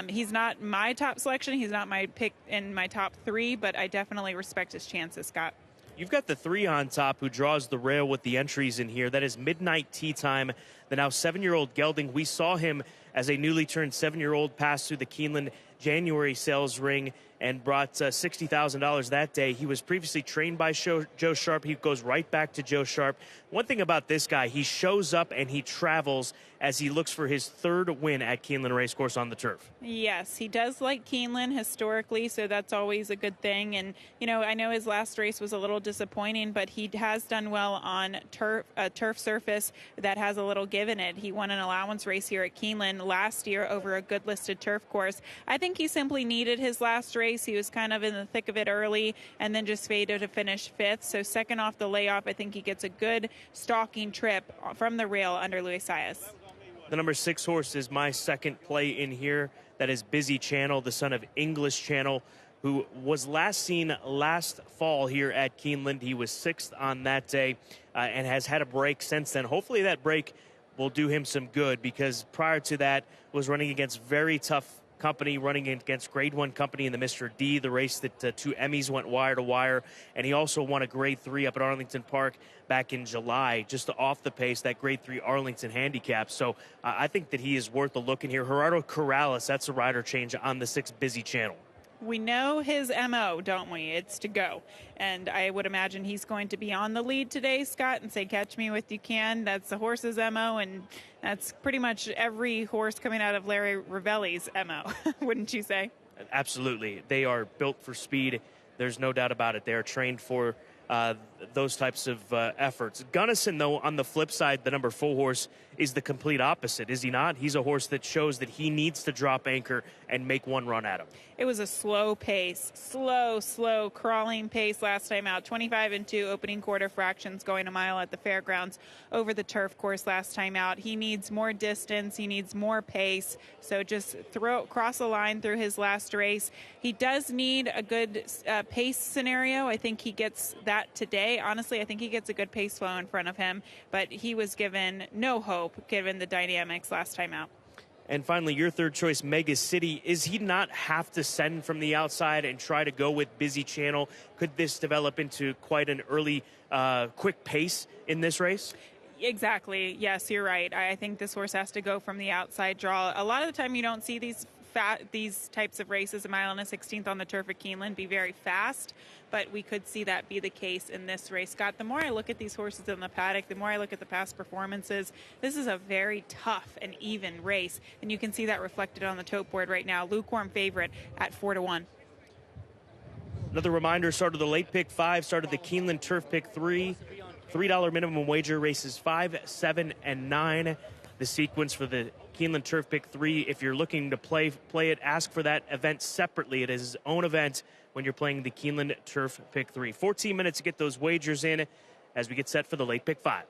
He's not my top selection. He's not my pick in my top 3, but I definitely respect his chances, Scott. You've got the 3 on top who draws the rail with the entries in here. That is Midnight Tea Time, the now 7-year-old gelding. We saw him as a newly turned 7-year-old pass through the Keeneland January sales ring and brought $60,000 that day. He was previously trained by Joe Sharp. He goes right back to Joe Sharp. One thing about this guy, he shows up and he travels as he looks for his 3rd win at Keeneland Racecourse on the turf. Yes, he does like Keeneland historically, so that's always a good thing. And, you know, I know his last race was a little disappointing, but he has done well on turf surface that has a little give in it. He won an allowance race here at Keeneland last year over a good listed turf course. I think he simply needed his last race. He was kind of in the thick of it early and then just faded to finish 5th. So second off the layoff, I think he gets a good stalking trip from the rail under Luis Saez. The number 6 horse is my second play in here. That is Busy Channel, the son of English Channel, who was last seen last fall here at Keeneland. He was 6th on that day and has had a break since then. Hopefully that break will do him some good, because prior to that was running against very tough company, running against Grade 1 company in the Mr. D, the race that 2 Emmys went wire to wire. And he also won a Grade 3 up at Arlington Park back in July, just off the pace, that Grade 3 Arlington handicap. So I think that he is worth a look in here. Gerardo Corrales, that's a rider change on the 6 Busy Channel. We know his MO, don't we? It's to go. And I would imagine he's going to be on the lead today, Scott, and say, catch me if you can. That's the horse's MO, and that's pretty much every horse coming out of Larry Ravelli's MO, wouldn't you say? Absolutely. They are built for speed. There's no doubt about it. They are trained for those types of efforts. Gunnison, though, on the flip side, the number 4 horse, is the complete opposite, is he not? He's a horse that shows that he needs to drop anchor and make one run at him. It was a slow pace, slow crawling pace last time out. 25-2 opening quarter fractions, going a mile at the fairgrounds over the turf course last time out. He needs more distance. He needs more pace. So just cross a line through his last race. He does need a good pace scenario. I think he gets that today. Honestly, I think he gets a good pace flow in front of him, but he was given no hope given the dynamics last time out. And finally, your third choice, Mega City. Is he not have to send from the outside and try to go with Busy Channel? Could this develop into quite an early, quick pace in this race? Exactly. Yes, you're right. I think this horse has to go from the outside draw. A lot of the time you don't see these types of races, a mile and a 16th on the turf at Keeneland, be very fast, but we could see that be the case in this race. Scott, the more I look at these horses in the paddock, the more I look at the past performances, this is a very tough and even race, and you can see that reflected on the tote board right now. Lukewarm favorite at 4-1. Another reminder, started the late pick 5, started the Keeneland Turf Pick 3, $3 minimum wager, races 5, 7, and 9. The sequence for the Keeneland Turf Pick 3, if you're looking to play it, ask for that event separately. It is its own event when you're playing the Keeneland Turf Pick 3. 14 minutes to get those wagers in as we get set for the late pick 5.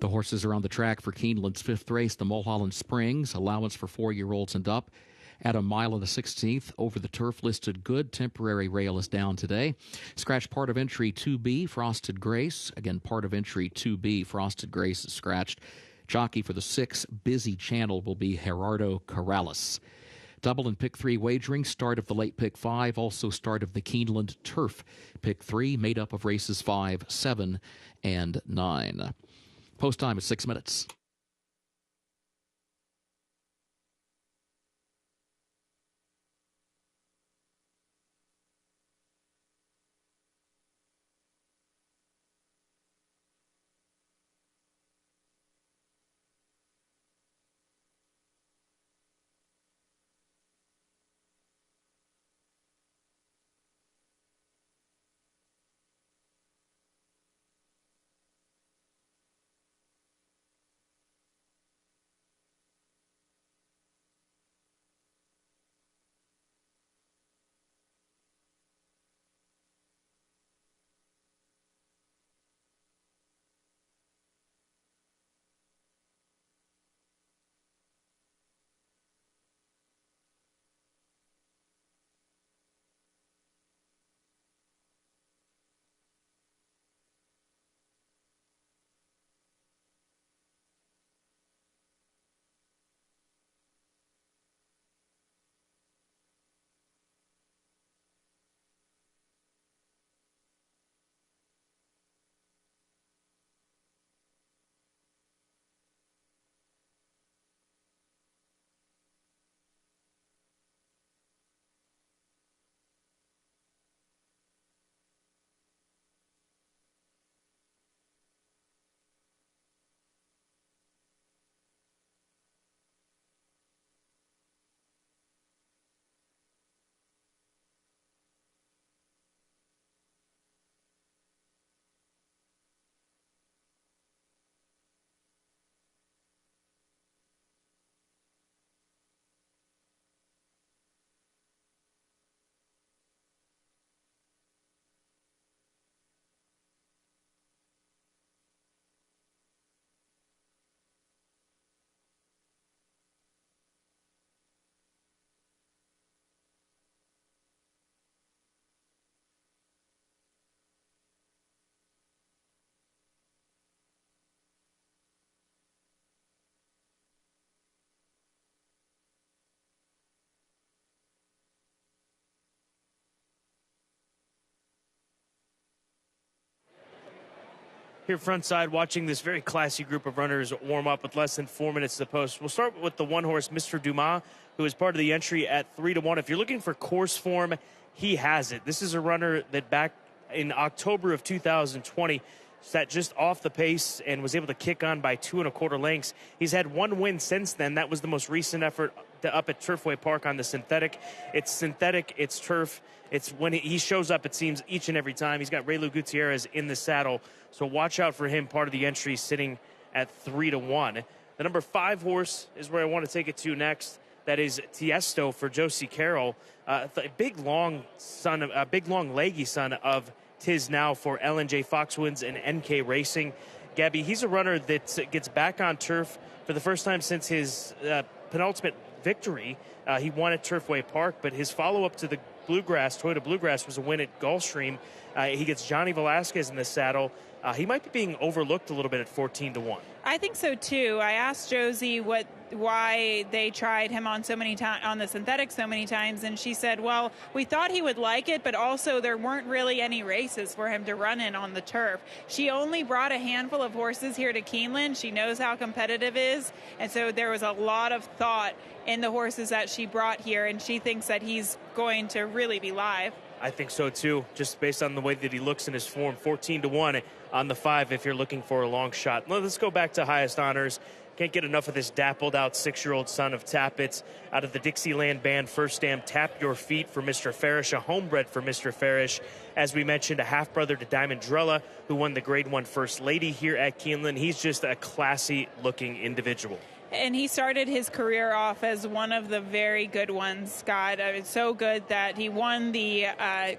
The horses are on the track for Keeneland's 5th race, the Mulholland Springs, allowance for 4-year-olds and up. At a mile of the 16th, over the turf listed good. Temporary rail is down today. Scratch part of entry 2B, Frosted Grace. Again, part of entry 2B, Frosted Grace is scratched. Jockey for the 6, Busy Channel, will be Gerardo Corrales. Double and pick 3 wagering, start of the late pick 5, also start of the Keeneland Turf. Pick 3 made up of races 5, 7, and 9. Post time is 6 minutes. Here front side, watching this very classy group of runners warm up with less than 4 minutes to the post. We'll start with the one horse, Mr. Dumas, who is part of the entry at 3-1. If you're looking for course form, he has it. This is a runner that back in October of 2020 sat just off the pace and was able to kick on by 2 1/4 lengths. He's had 1 win since then. That was the most recent effort up at Turfway Park on the synthetic. It's synthetic, it's turf. It's when he shows up, it seems, each and every time. He's got Raylu Gutierrez in the saddle, so watch out for him, part of the entry, sitting at 3-1. The number 5 horse is where I want to take it to next. That is Tiesto for Josie Carroll, a big long leggy son of Tiz Now for L&J Foxwoods and NK Racing. Gabby, he's a runner that gets back on turf for the first time since his penultimate victory. He won at Turfway Park, but his follow-up to the Toyota Bluegrass, was a win at Gulfstream. He gets Johnny Velasquez in the saddle. He might be being overlooked a little bit at 14-1. I think so too. I asked Josie why they tried him on on the synthetic so many times, and she said, well, we thought he would like it, but also there weren't really any races for him to run in on the turf. She only brought a handful of horses here to Keeneland. She knows how competitive it is, and so there was a lot of thought in the horses that she brought here, and she thinks that he's going to really be live. I think so too, just based on the way that he looks in his form. 14-1 on the 5 if you're looking for a long shot. Let's go back to highest honors. Can't get enough of this dappled out 6-year-old son of Tappets out of the Dixieland band. First stamp, Tap Your Feet for Mr. Farish, a homebred for Mr. Farish. As we mentioned, a half-brother to Diamond Drella, who won the Grade 1 First Lady here at Keeneland. He's just a classy-looking individual. And he started his career off as one of the very good ones, Scott. It's so good that he won the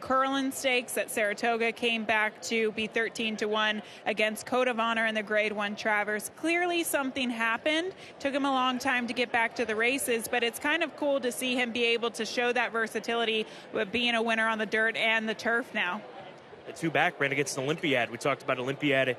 Keeneland Stakes at Saratoga, came back to be 13-1 against Code of Honor in the Grade 1 Travers. Clearly something happened. Took him a long time to get back to the races, but it's kind of cool to see him be able to show that versatility with being a winner on the dirt and the turf now. The two back ran against an Olympiad. We talked about Olympiad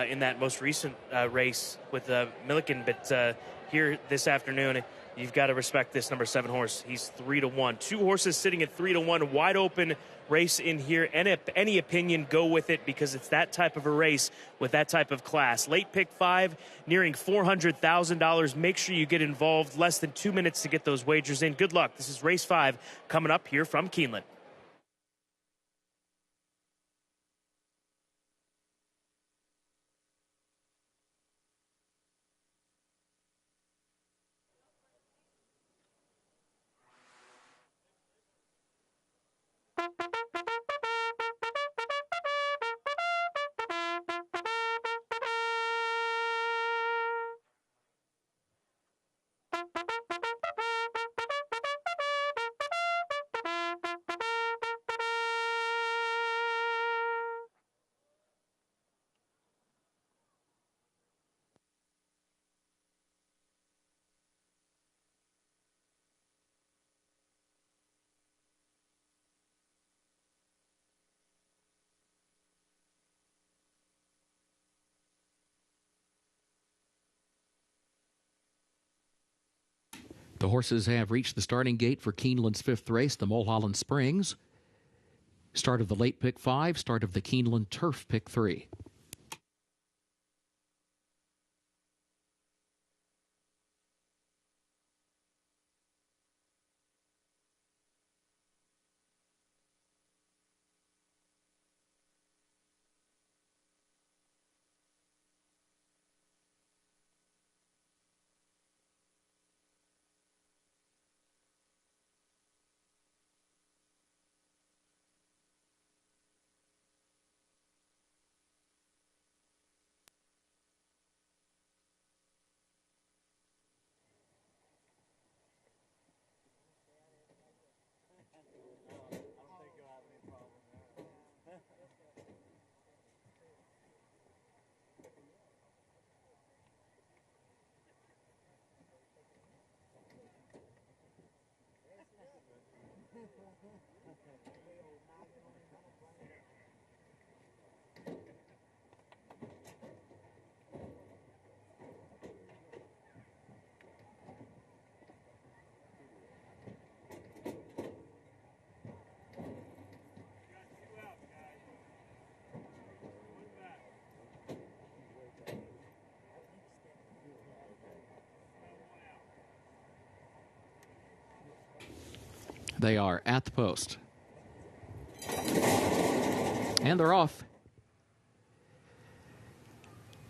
in that most recent race with Milliken, but here this afternoon, you've got to respect this number 7 horse. He's 3-1. 2 horses sitting at 3-1. Wide open race in here. Any opinion, go with it, because it's that type of a race with that type of class. Late pick 5, nearing $400,000. Make sure you get involved. Less than 2 minutes to get those wagers in. Good luck. This is race 5 coming up here from Keeneland. The horses have reached the starting gate for Keeneland's 5th race, the Mulholland Springs. Start of the late pick 5, start of the Keeneland Turf pick 3. They are at the post. And they're off.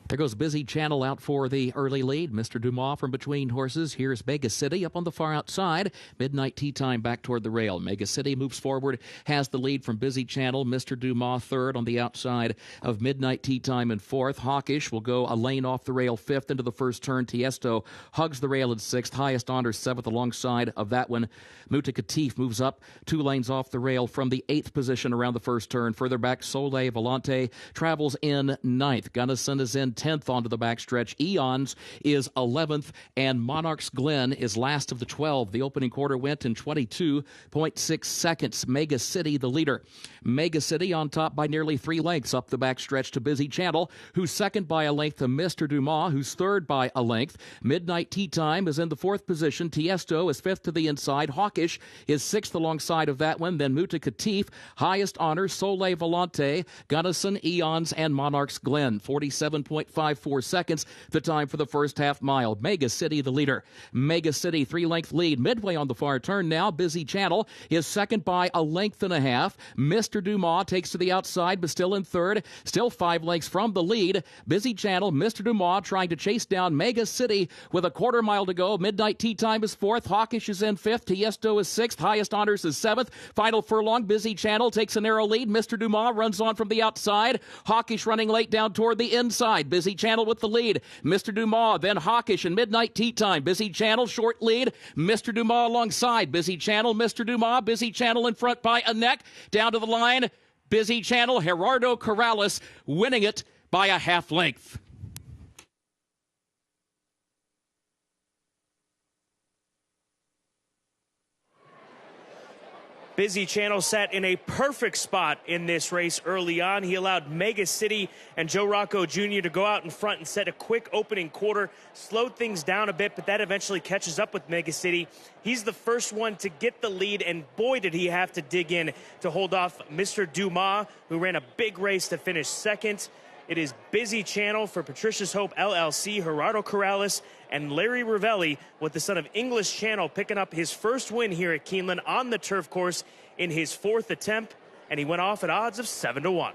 There goes Busy Channel out for the early lead. Mr. Dumas from between horses. Here's Mega City up on the far outside. Midnight Tea Time back toward the rail. Mega City moves forward, has the lead from Busy Channel. Mr. Dumas third on the outside of Midnight Tea Time in fourth. Hawkish will go a lane off the rail fifth into the first turn. Tiesto hugs the rail in sixth. Highest Honor seventh alongside of that one. Mutakatif moves up 2 lanes off the rail from the 8th position around the first turn. Further back, Soleil Volante travels in 9th. Gunnison is in 10th onto the backstretch. Eons is 11th, and Monarch's Glen is last of the 12. The opening quarter went in 22.6 seconds. Mega City, the leader. Mega City on top by nearly 3 lengths up the backstretch to Busy Channel, who's second by a length to Mr. Dumas, who's third by a length. Midnight Tea Time is in the 4th position. Tiesto is 5th to the inside. Hawkish is 6th alongside of that one. Then Mutakatif, Highest Honor, Soleil Volante, Gunnison, Eons, and Monarch's Glen. 47.54 seconds, the time for the first half mile. Mega City, the leader. Mega City, 3-length lead. Midway on the far turn now. Busy Channel is second by a length and a half. Mr. Dumas takes to the outside, but still in third. Still 5 lengths from the lead. Busy Channel, Mr. Dumas trying to chase down Mega City with a quarter mile to go. Midnight Tea Time is 4th. Hawkish is in 5th. Tiesto is 6th. Highest Honors is 7th. Final furlong. Busy Channel takes a narrow lead. Mr. Dumas runs on from the outside. Hawkish running late down toward the inside. Busy Busy Channel with the lead. Mr. Dumas, then Hawkish and Midnight Tea Time. Busy Channel, short lead. Mr. Dumas alongside. Busy Channel, Mr. Dumas. Busy Channel in front by a neck. Down to the line. Busy Channel, Gerardo Corrales winning it by a half length. Busy Channel sat in a perfect spot in this race early on. He allowed Mega City and Joe Rocco Jr. to go out in front and set a quick opening quarter, slowed things down a bit, but that eventually catches up with Mega City. He's the first one to get the lead, and boy, did he have to dig in to hold off Mr. Dumas, who ran a big race to finish second. It is Busy Channel for Patricia's Hope LLC, Gerardo Corrales, and Larry Ravelli, with the son of English Channel picking up his first win here at Keeneland on the turf course in his fourth attempt, and he went off at odds of 7-1.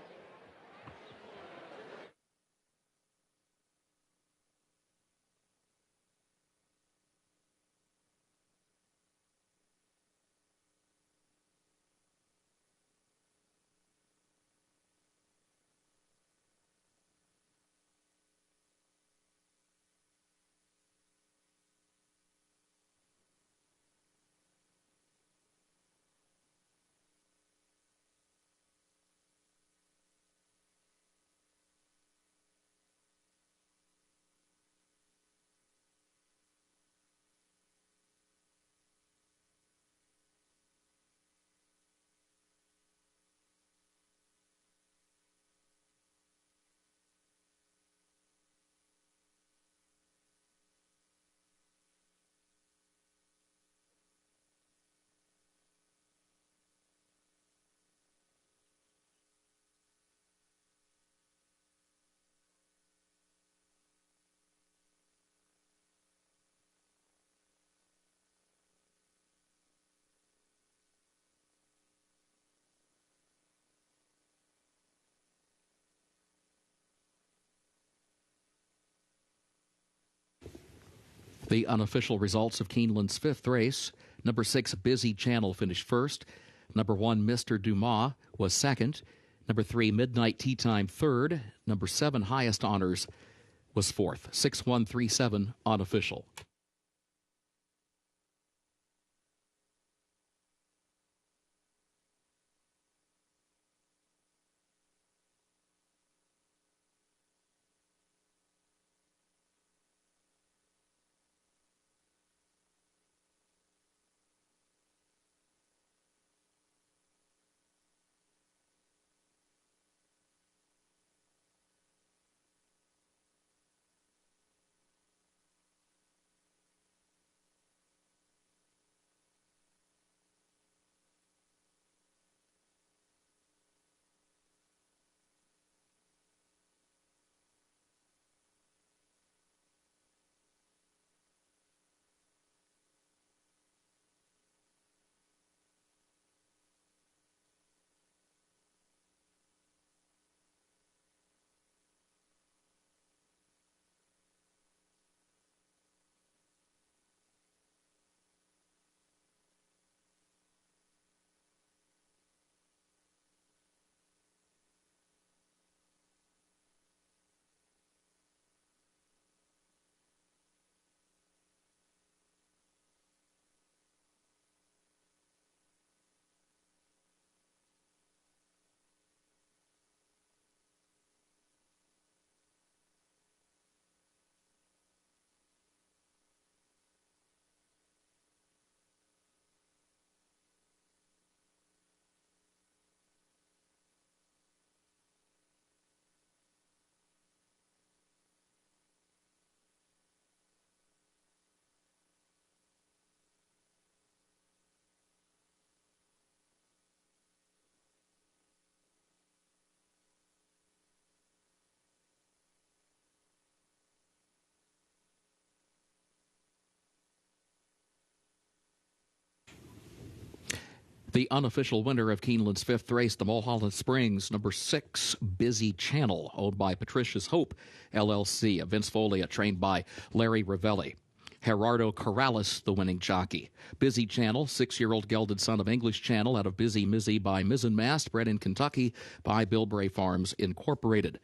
The unofficial results of Keeneland's fifth race. Number 6, Busy Channel finished first. Number 1, Mr. Dumas was second. Number 3, Midnight Tea Time third. Number 7, Highest Honors was fourth. 6-1-3-7 unofficial. The unofficial winner of Keeneland's fifth race, the Mulholland Springs, number 6, Busy Channel, owned by Patricia's Hope, LLC, a Vince Folia, trained by Larry Ravelli. Gerardo Corrales, the winning jockey. Busy Channel, 6-year-old gelded son of English Channel out of Busy Mizzy by Mizzenmast, bred in Kentucky by Bilbray Farms Incorporated.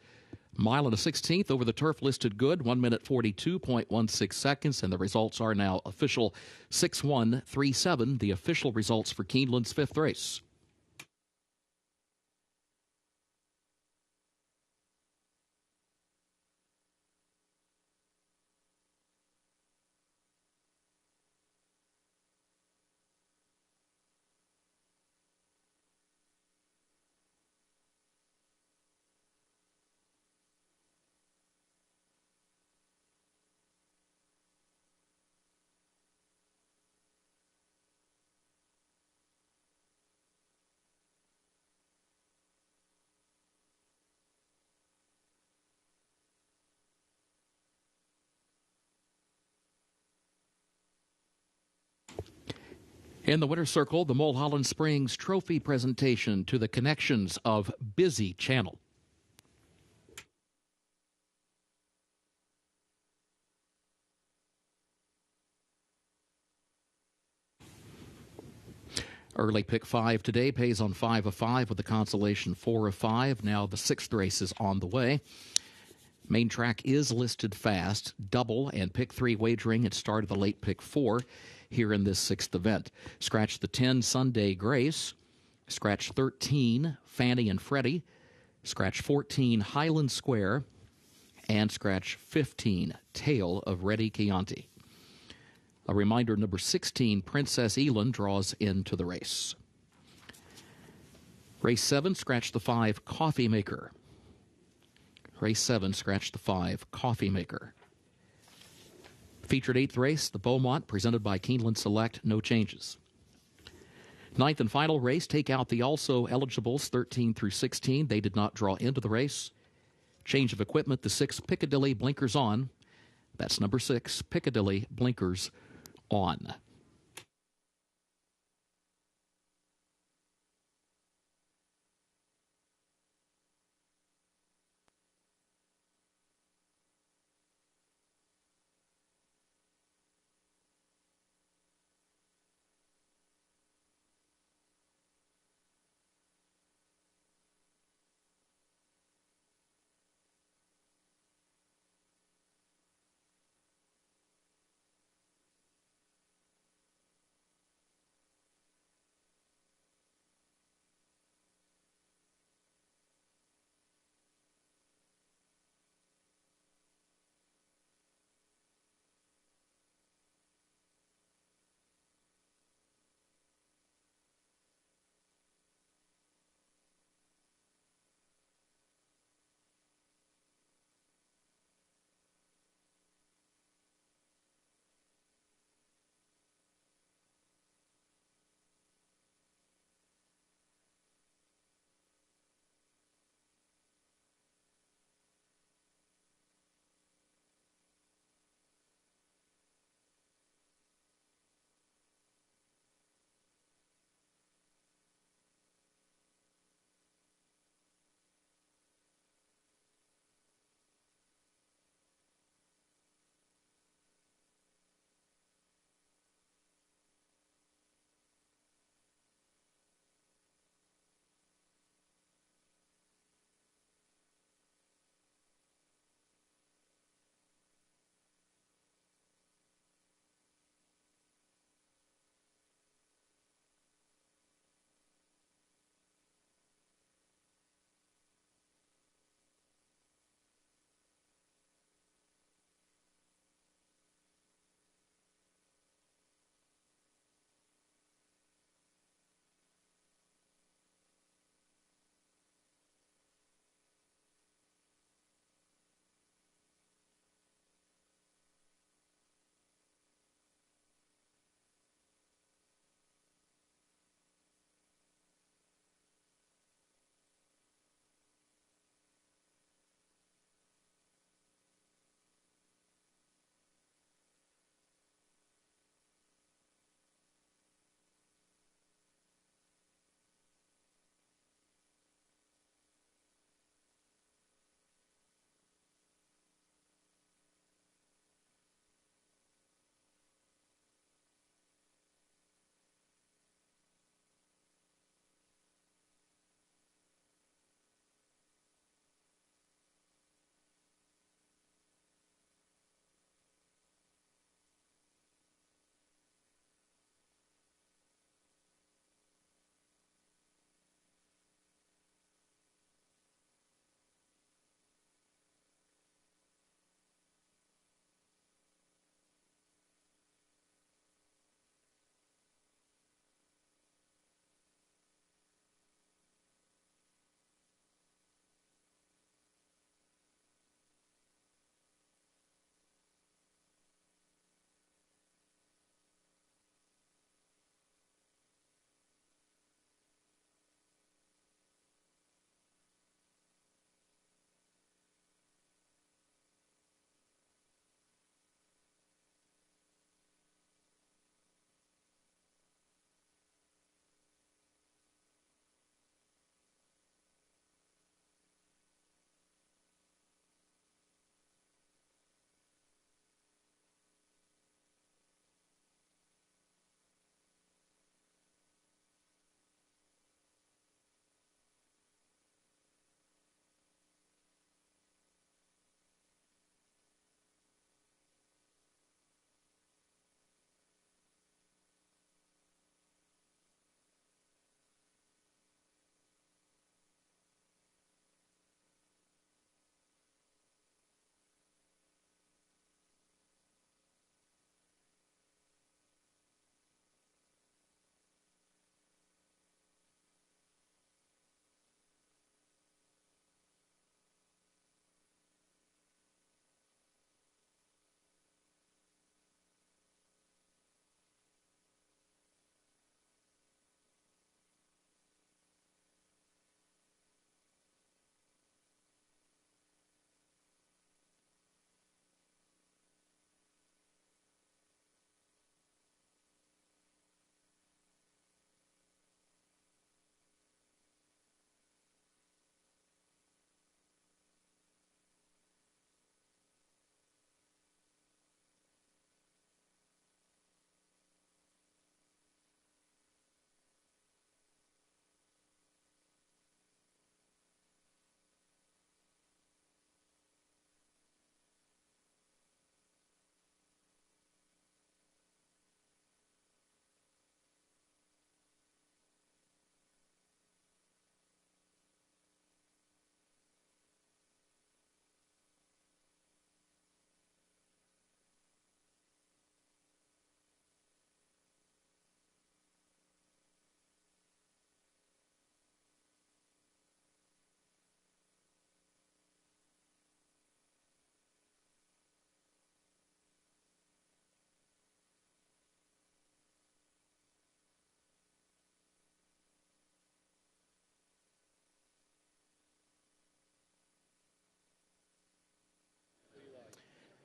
Mile and a 16th over the turf listed good, 1 minute 42.16 seconds, and the results are now official 6-1-3-7, the official results for Keeneland's fifth race. In the winner's circle, the Mulholland Springs Trophy presentation to the connections of Busy Channel. Early pick 5 today pays on 5 of 5 with the consolation 4 of 5. Now the sixth race is on the way. Main track is listed fast. Double and pick 3 wagering at start of the late pick 4 here in this sixth event. Scratch the 10 Sunday Grace. Scratch 13 Fanny and Freddie. Scratch 14 Highland Square. And scratch 15 Tale of Reddy Chianti. A reminder, number 16 Princess Elin draws into the race. Race 7, scratch the 5 Coffee Maker. Race 7, scratch the 5 Coffee Maker. Featured 8th race, the Beaumont, presented by Keeneland Select, no changes. 9th and final race, take out the also eligibles 13 through 16. They did not draw into the race. Change of equipment, the 6 Piccadilly Blinkers On. That's number 6, Piccadilly Blinkers On.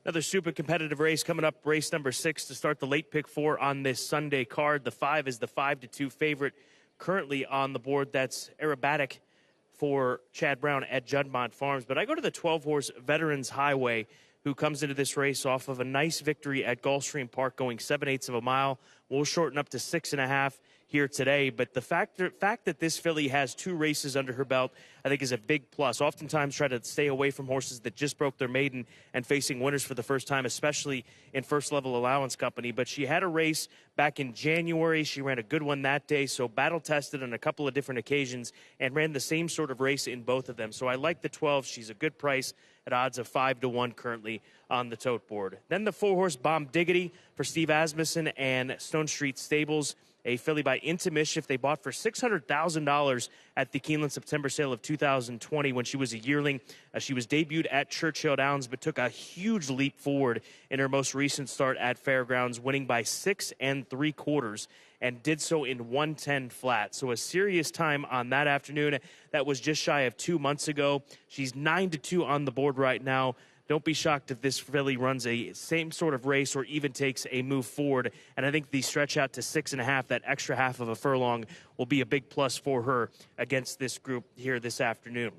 Another super competitive race coming up, race number 6 to start the late pick 4 on this Sunday card. The 5 is the 5-2 favorite currently on the board. That's Aerobatic for Chad Brown at Juddmonte Farms. But I go to the 12-horse Veterans Highway, who comes into this race off of a nice victory at Gulfstream Park, going 7/8 of a mile. We'll shorten up to 6.5 here today. But the fact that this filly has 2 races under her belt, I think, is a big plus. Oftentimes try to stay away from horses that just broke their maiden and facing winners for the first time, especially in first-level allowance company. But she had a race back in January. She ran a good one that day, so battle-tested on a couple of different occasions and ran the same sort of race in both of them. So I like the 12. She's a good price at odds of 5-1 currently on the tote board. Then the 4-horse Bomb Diggity for Steve Asmussen and Stone Street Stables, a filly by Into Mischief. They bought for $600,000 at the Keeneland September sale of 2020 when she was a yearling. She was debuted at Churchill Downs, but took a huge leap forward in her most recent start at Fairgrounds, winning by 6 3/4, and did so in 110 flat. So a serious time on that afternoon. That was just shy of 2 months ago. She's 9-2 on the board right now. Don't be shocked if this filly runs a same sort of race or even takes a move forward. And I think the stretch out to 6.5, that extra half of a furlong, will be a big plus for her against this group here this afternoon.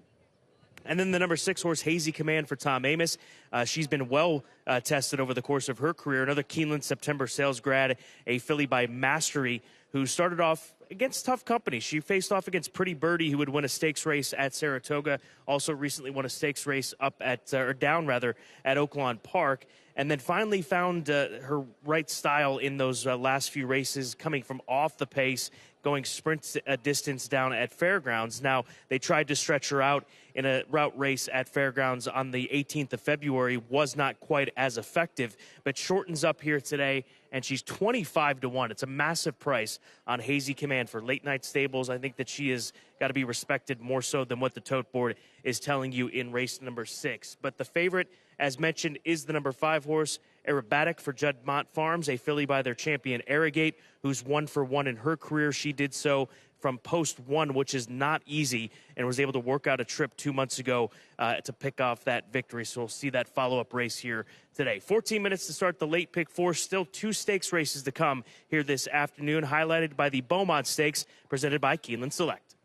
And then the number 6 horse, Hazy Command for Tom Amos. She's been well tested over the course of her career. Another Keeneland September sales grad, a filly by Mastery, who started off against tough company. She faced off against Pretty Birdie, who would win a stakes race at Saratoga. Also recently won a stakes race up at, or down rather, at Oaklawn Park. And then finally found her right style in those last few races, coming from off the pace, going sprint distance down at Fairgrounds. Now, they tried to stretch her out in a route race at Fairgrounds on the 18th of February. Was not quite as effective, but shortens up here today, and she's 25-1. It's a massive price on Hazy Command for late night stables. I think that she has got to be respected more so than what the tote board is telling you in race number 6. But the favorite, as mentioned, is the number 5 horse, Aerobatic for Juddmonte Farms, a filly by their champion Arrogate, who's 1-for-1 in her career. She did so from post 1, which is not easy, and was able to work out a trip 2 months ago to pick off that victory. So we'll see that follow-up race here today. 14 minutes to start the late pick 4. Still 2 stakes races to come here this afternoon, highlighted by the Beaumont Stakes, presented by Keeneland Select.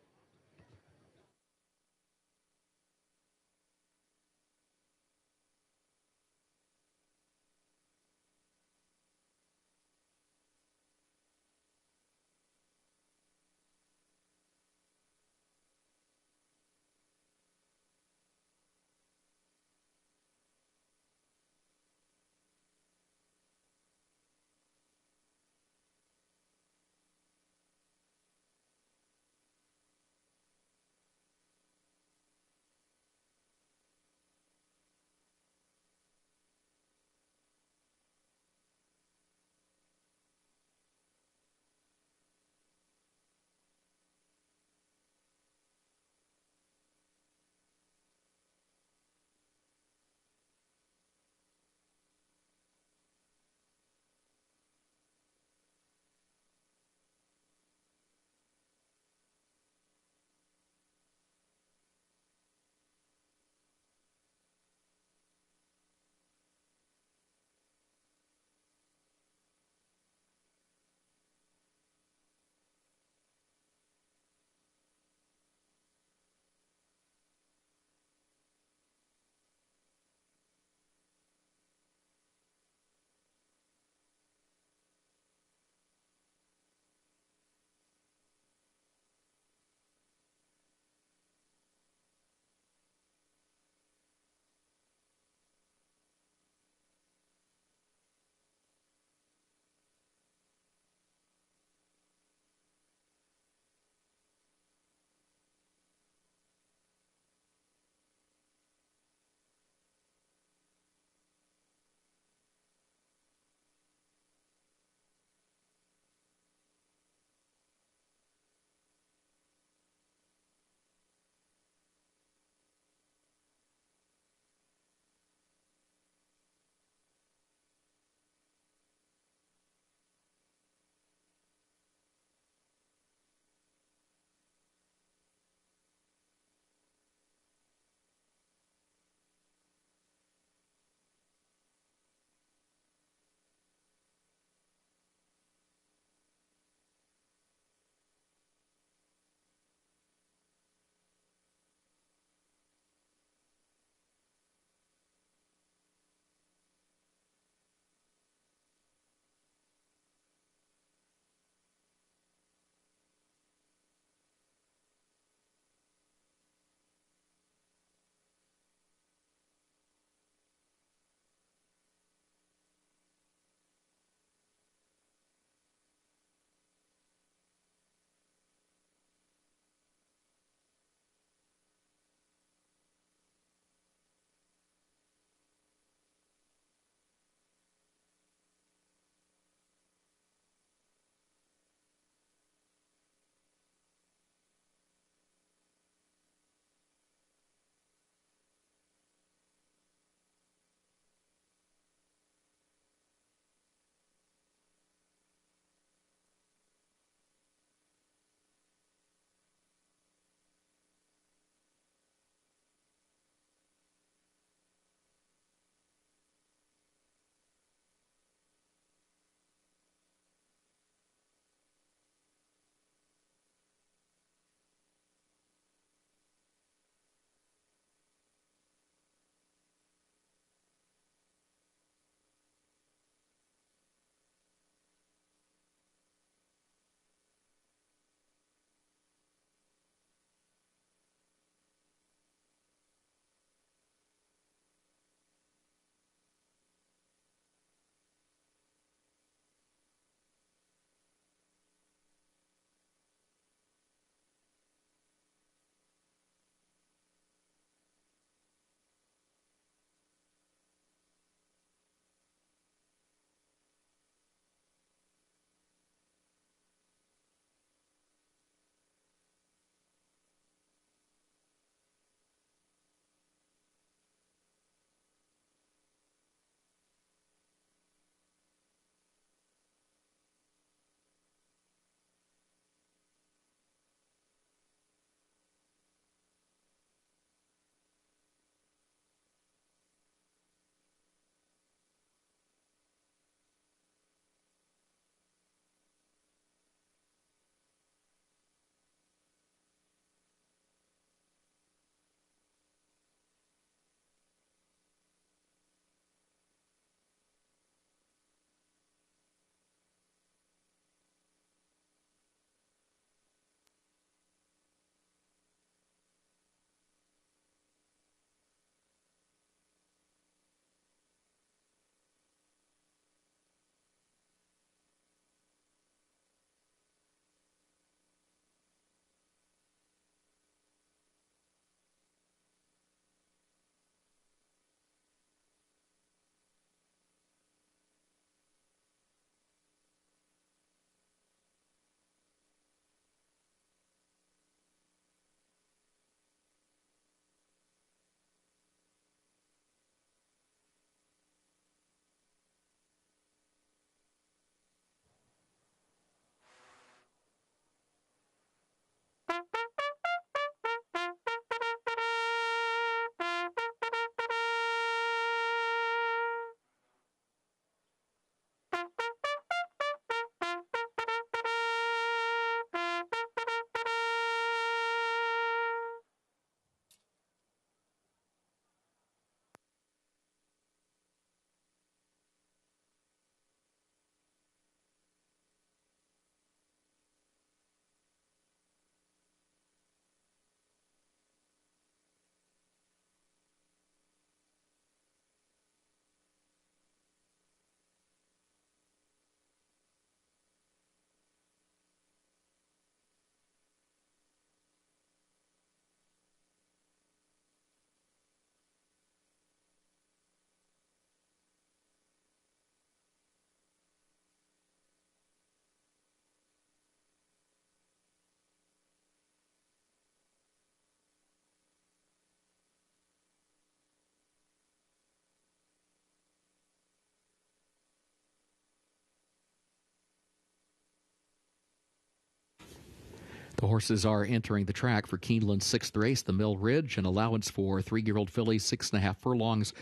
Horses are entering the track for Keeneland's 6th race, the Mill Ridge, an allowance for 3-year-old fillies, 6.5 furlongs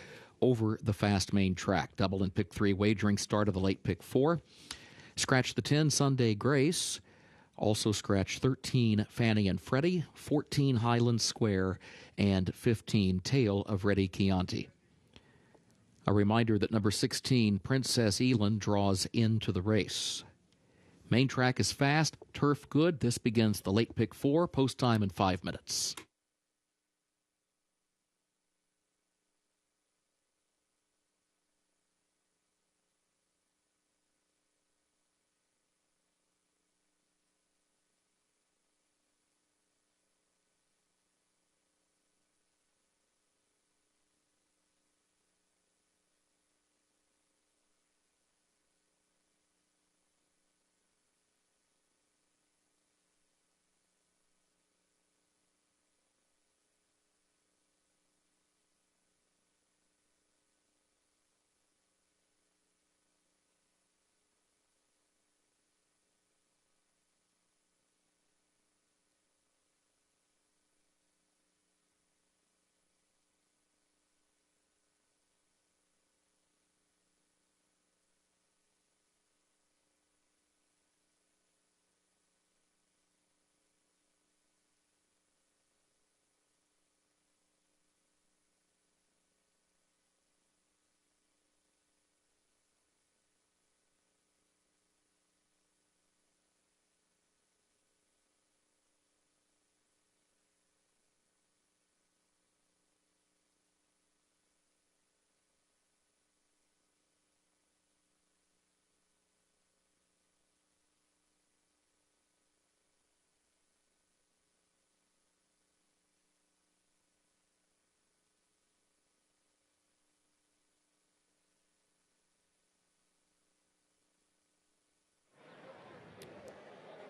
over the fast main track. Double and pick 3 wagering start of the late pick 4. Scratch the 10, Sunday Grace. Also scratch 13, Fanny and Freddie, 14, Highland Square, and 15, Tale of Reddy Chianti. A reminder that number 16, Princess Elin, draws into the race. Main track is fast, turf good. This begins the late pick 4, post time in 5 minutes.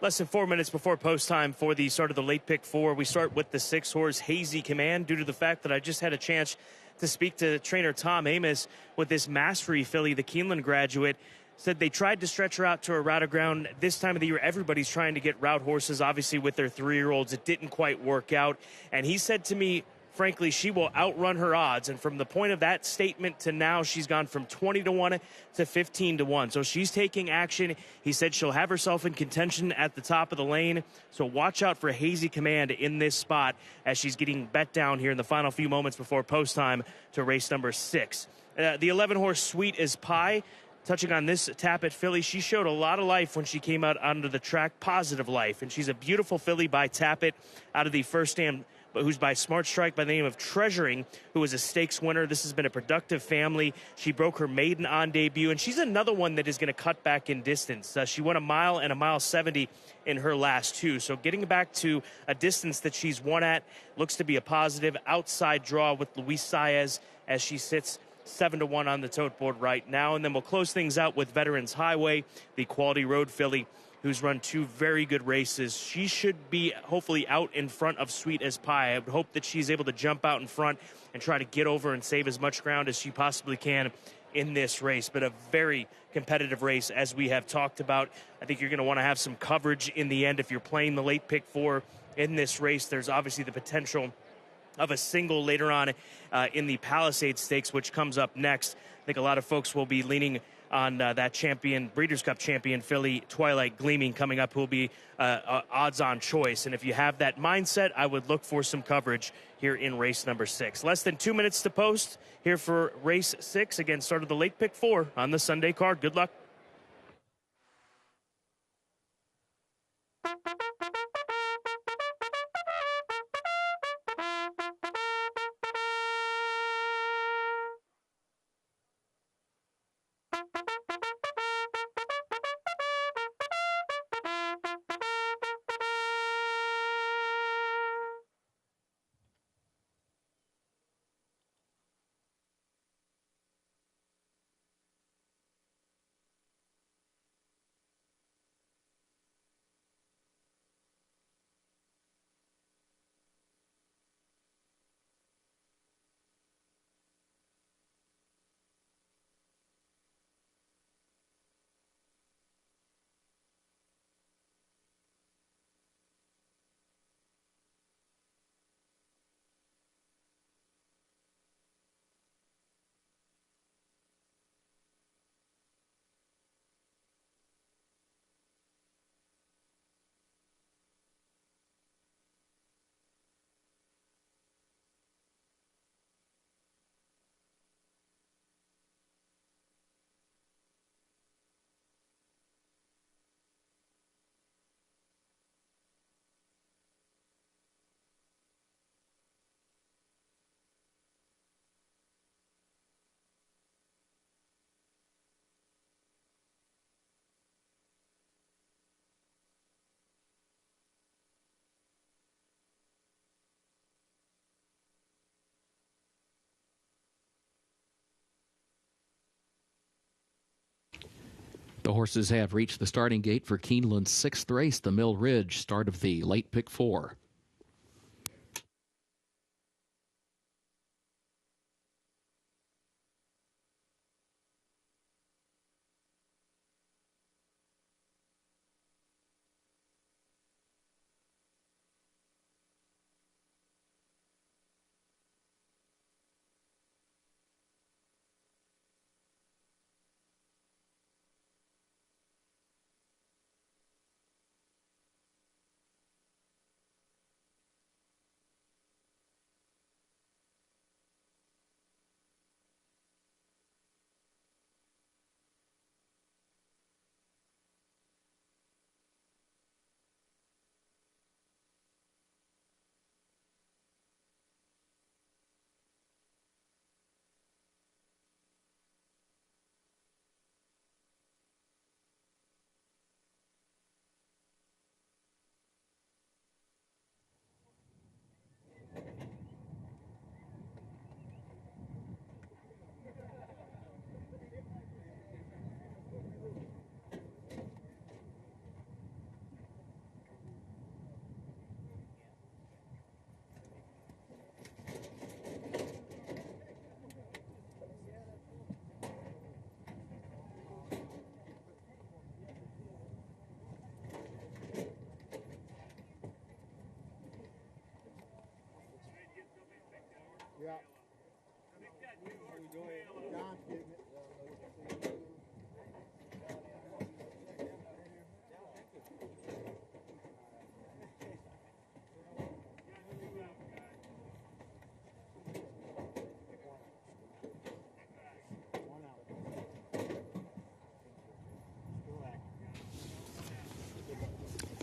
Less than 4 minutes before post time for the start of the late pick 4. We start with the 6-horse Hazy Command due to the fact that I just had a chance to speak to trainer Tom Amos with this Mastery filly, the Keeneland graduate. Said they tried to stretch her out to a route of ground. This time of the year, everybody's trying to get route horses, obviously with their 3-year-olds. It didn't quite work out. And he said to me, frankly, she will outrun her odds. And from the point of that statement to now, she's gone from 20-1 to 15-1. So she's taking action. He said she'll have herself in contention at the top of the lane. So watch out for Hazy Command in this spot as she's getting bet down here in the final few moments before post time to race number 6. The 11-horse Sweet as Pie. Touching on this Tappet filly, she showed a lot of life when she came out onto the track, positive life. And she's a beautiful filly by Tappet out of the first stand, who's by Smart Strike by the name of Treasuring, who was a stakes winner. This has been a productive family. She broke her maiden on debut, and she's another one that is going to cut back in distance. She won a mile and a mile 70 in her last 2. So getting back to a distance that she's won at looks to be a positive. Outside draw with Luis Saez as she sits 7-1 on the tote board right now. And then we'll close things out with Veterans Highway, the Quality Road filly, who's run 2 very good races. She should be hopefully out in front of Sweet as Pie. I would hope that she's able to jump out in front and try to get over and save as much ground as she possibly can in this race. But a very competitive race, as we have talked about. I think you're going to want to have some coverage in the end if you're playing the late pick 4 in this race. There's obviously the potential of a single later on in the Palisades Stakes, which comes up next. I think a lot of folks will be leaning on that champion, Breeders' Cup champion filly, Twilight Gleaming, coming up, who will be odds-on choice. And if you have that mindset, I would look for some coverage here in race number 6. Less than 2 minutes to post here for race 6. Again, start of the late pick 4 on the Sunday card. Good luck. The horses have reached the starting gate for Keeneland's 6th race, the Mill Ridge, start of the late pick 4.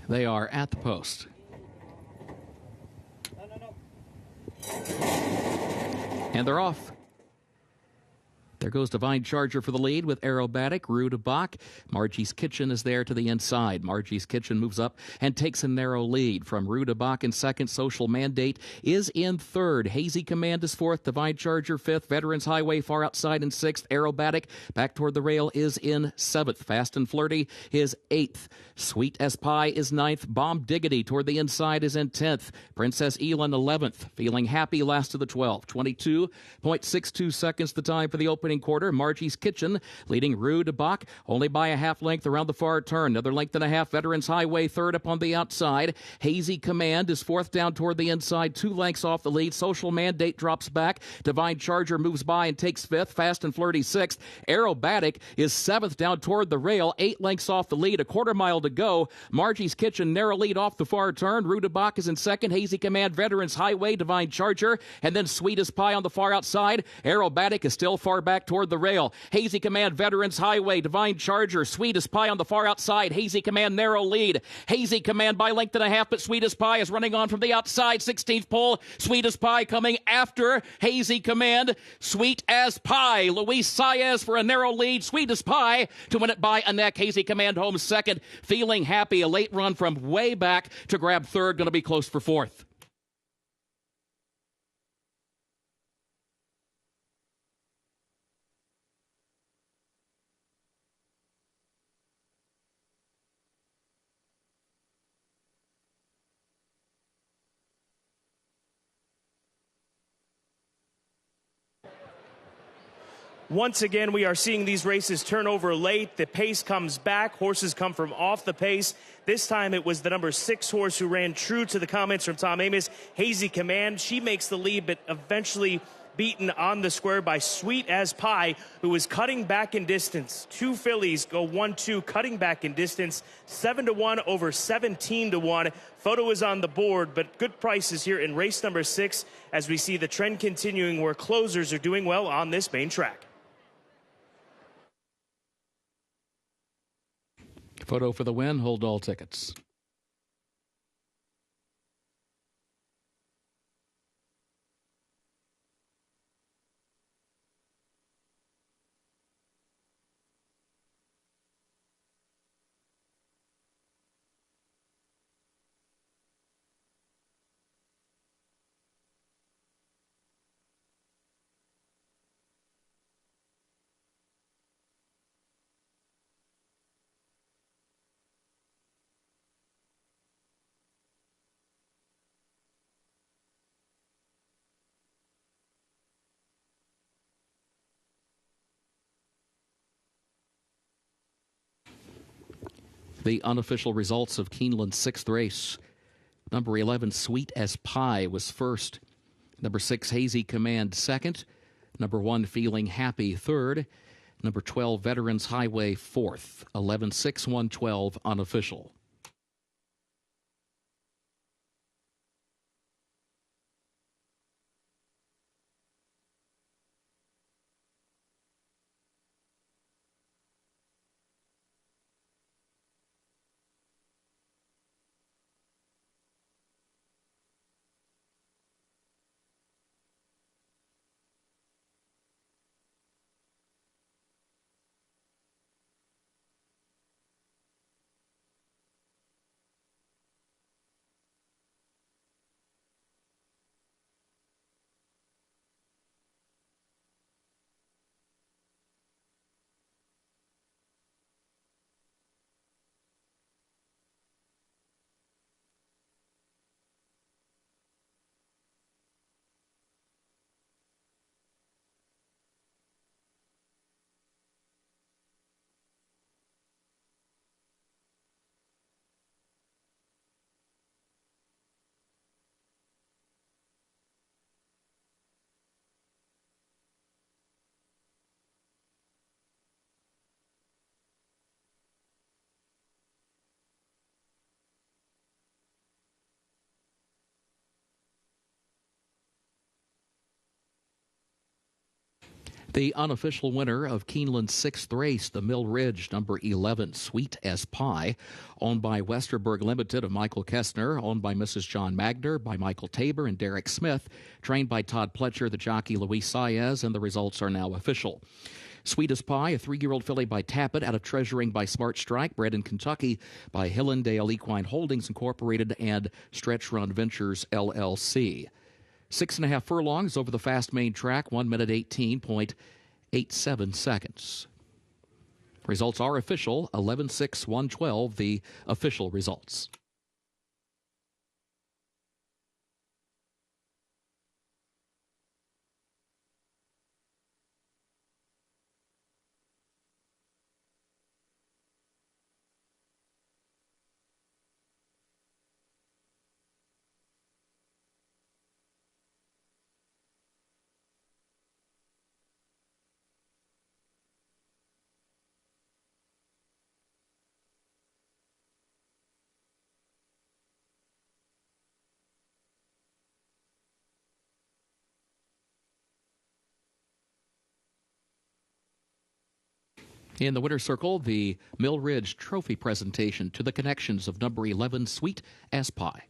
They are at the post. And they're off. There goes Divine Charger for the lead with Aerobatic, Rue de Bach. Margie's Kitchen is there to the inside. Margie's Kitchen moves up and takes a narrow lead. From Rue de Bach in second, Social Mandate is in third. Hazy Command is fourth, Divine Charger fifth. Veterans Highway far outside in sixth. Aerobatic back toward the rail is in seventh. Fast and Flirty is eighth. Sweet as Pie is ninth. Bomb Diggity toward the inside is in 10th. Princess Elin 11th. Feeling Happy last of the 12. 22.62 seconds the time for the opening quarter. Margie's Kitchen leading Rue de Bach only by a half length around the far turn. Another length and a half. Veterans Highway third up on the outside. Hazy Command is fourth down toward the inside. 2 lengths off the lead. Social Mandate drops back. Divine Charger moves by and takes fifth. Fast and Flirty sixth. Aerobatic is seventh down toward the rail. 8 lengths off the lead. A quarter mile to go. Margie's Kitchen narrow lead off the far turn. Rue de Bach is in second. Hazy Command, Veterans Highway, Divine Charger, and then Sweet as Pie on the far outside. Aerobatic is still far back toward the rail. Hazy Command, Veterans Highway, Divine Charger, Sweet as Pie on the far outside. Hazy Command narrow lead. Hazy Command by length and a half, but Sweet as Pie is running on from the outside. 16th pole. Sweet as Pie coming after Hazy Command. Sweet as Pie. Luis Saez for a narrow lead. Sweet as Pie to win it by a neck. Hazy Command home second. Feeling Happy, a late run from way back to grab third. Going to be close for fourth. Once again, we are seeing these races turn over late. The pace comes back. Horses come from off the pace. This time it was the number 6 horse who ran true to the comments from Tom Amoss. Hazy Command, she makes the lead, but eventually beaten on the square by Sweet as Pie, who was cutting back in distance. 2 fillies go 1-2, cutting back in distance. 7-1 over 17-1. Photo is on the board, but good prices here in race number 6 as we see the trend continuing where closers are doing well on this main track. Photo for the win. Hold all tickets. The unofficial results of Keeneland's 6th race. Number 11, Sweet as Pie, was first. Number 6, Hazy Command, second. Number 1, Feeling Happy, third. Number 12, Veterans Highway, fourth. 11, 6, 1, 12, unofficial. The unofficial winner of Keeneland's 6th race, the Mill Ridge, number 11, Sweet as Pie, owned by Westerberg Limited of Michael Kestner, owned by Mrs. John Magner, by Michael Tabor and Derek Smith, trained by Todd Pletcher, the jockey Luis Saez, and the results are now official. Sweet as Pie, a 3-year-old filly by Tappet, out of Treasuring by Smart Strike, bred in Kentucky by Hillendale Equine Holdings Incorporated and Stretch Run Ventures LLC. 6.5 furlongs over the fast main track, 1 minute 18.87 seconds. Results are official, 11-6-1-12, the official results. In the winner's circle, the Mill Ridge Trophy presentation to the connections of number 11, Sweet as Pie.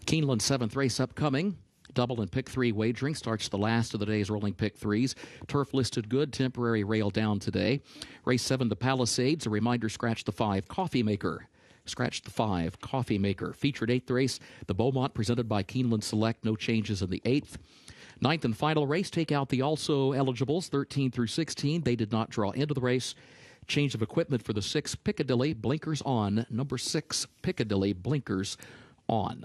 Keeneland's 7th race upcoming. Double and pick 3 wagering starts the last of the day's rolling pick 3s. Turf listed good, temporary rail down today. Race 7, the Palisades. A reminder, scratch the 5 Coffee Maker. Scratch the 5 Coffee Maker. Featured 8th race, the Beaumont, presented by Keeneland Select. No changes in the 8th. 9th and final race, take out the also eligibles, 13 through 16. They did not draw into the race. Change of equipment for the 6 Piccadilly, blinkers on. Number 6 Piccadilly, blinkers on.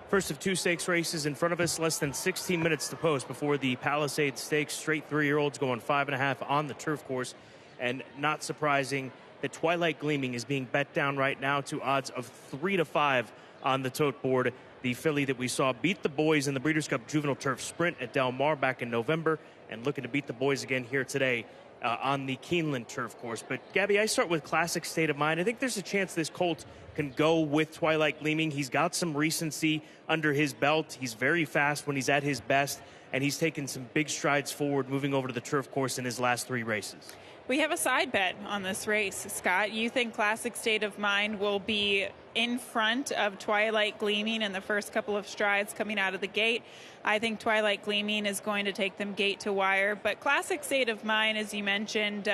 First of 2 stakes races in front of us, less than 16 minutes to post before the Palisades Stakes. Straight 3-year-olds going 5.5 on the turf course. And not surprising that Twilight Gleaming is being bet down right now to odds of 3-5 on the tote board. The filly that we saw beat the boys in the Breeders' Cup Juvenile Turf Sprint at Del Mar back in November, and looking to beat the boys again here today on the Keeneland turf course. But, Gabby, I start with Classic State of Mind. I think there's a chance this colt can go with Twilight Gleaming. He's got some recency under his belt. He's very fast when he's at his best, and he's taken some big strides forward moving over to the turf course in his last 3 races. We have a side bet on this race, Scott. You think Classic State of Mind will be in front of Twilight Gleaming in the first couple of strides coming out of the gate? I think Twilight Gleaming is going to take them gate to wire. But Classic State of Mind, as you mentioned,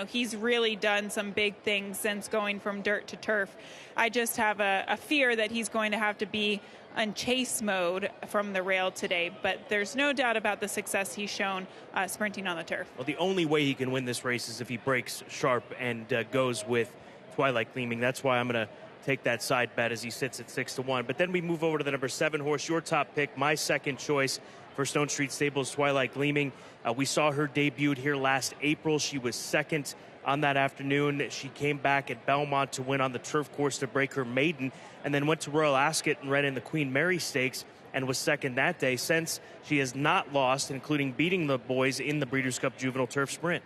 he's really done some big things since going from dirt to turf. I just have a fear that he's going to have to be on chase mode from the rail today, but there's no doubt about the success he's shown sprinting on the turf. Well, the only way he can win this race is if he breaks sharp and goes with Twilight Gleaming. That's why I'm going to take that side bet as he sits at 6-1. But then we move over to the number 7 horse, your top pick, my second choice for Stone Street Stables, Twilight Gleaming. We saw her debuted here last April. She was second on that afternoon. She came back at Beaumont to win on the turf course to break her maiden, and then went to Royal Ascot and ran in the Queen Mary Stakes and was second that day. Since, she has not lost, including beating the boys in the Breeders' Cup Juvenile Turf Sprint.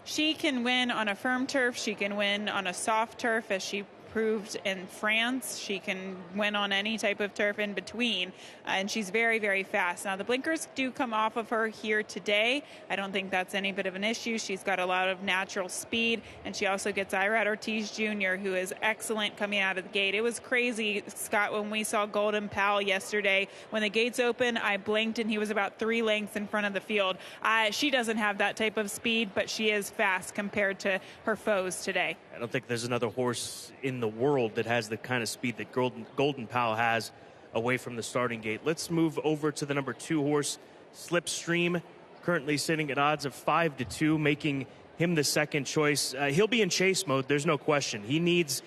She can win on a firm turf. She can win on a soft turf, as she proved in France. She can win on any type of turf in between, and she's very, very fast. Now, the blinkers do come off of her here today. I don't think that's any bit of an issue. She's got a lot of natural speed, and she also gets Irad Ortiz Jr., who is excellent coming out of the gate. It was crazy, Scott, when we saw Golden Pal yesterday. When the gates opened, I blinked, and he was about 3 lengths in front of the field. She doesn't have that type of speed, but she is fast compared to her foes today. I don't think there's another horse in the world that has the kind of speed that Golden Pal has away from the starting gate. Let's move over to the number 2 horse, Slipstream, currently sitting at odds of 5-2, making him the second choice. He'll be in chase mode, there's no question. He needs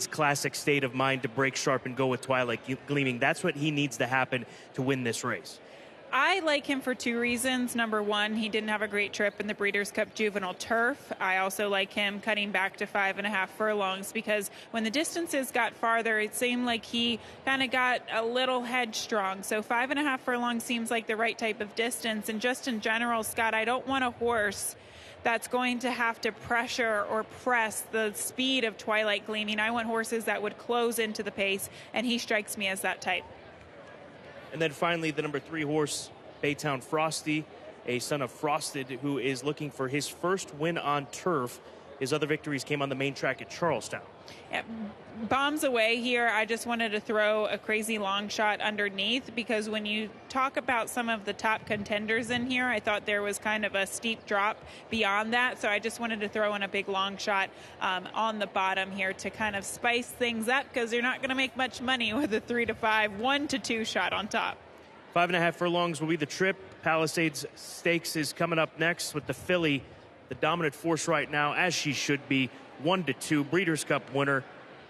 Classic State of Mind to break sharp and go with Twilight Gleaming. That's what he needs to happen to win this race. I like him for 2 reasons. Number 1, he didn't have a great trip in the Breeders' Cup Juvenile Turf. I also like him cutting back to 5.5 furlongs, because when the distances got farther, it seemed like he kind of got a little headstrong. So 5.5 furlongs seems like the right type of distance. And just in general, Scott, I don't want a horse that's going to have to pressure or press the speed of Twilight Gleaming. I want horses that would close into the pace, and he strikes me as that type. And then finally, the number 3 horse, Baytown Frosty, a son of Frosted, who is looking for his first win on turf. His other victories came on the main track at Charlestown. Yeah, bombs away here. I just wanted to throw a crazy long shot underneath, because when you talk about some of the top contenders in here, I thought there was kind of a steep drop beyond that. So I just wanted to throw in a big long shot on the bottom here to kind of spice things up, because you're not going to make much money with a 3-5, 1-2 shot on top. 5.5 furlongs will be the trip. Palisades Stakes is coming up next with the filly, the dominant force right now, as she should be. 1-2 Breeders' Cup winner,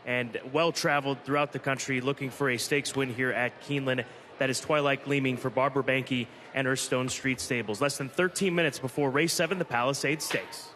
and well-traveled throughout the country, looking for a stakes win here at Keeneland. That is Twilight Gleaming for Barbara Banke and her Stone Street Stables. Less than 13 minutes before race 7, the Palisades Stakes.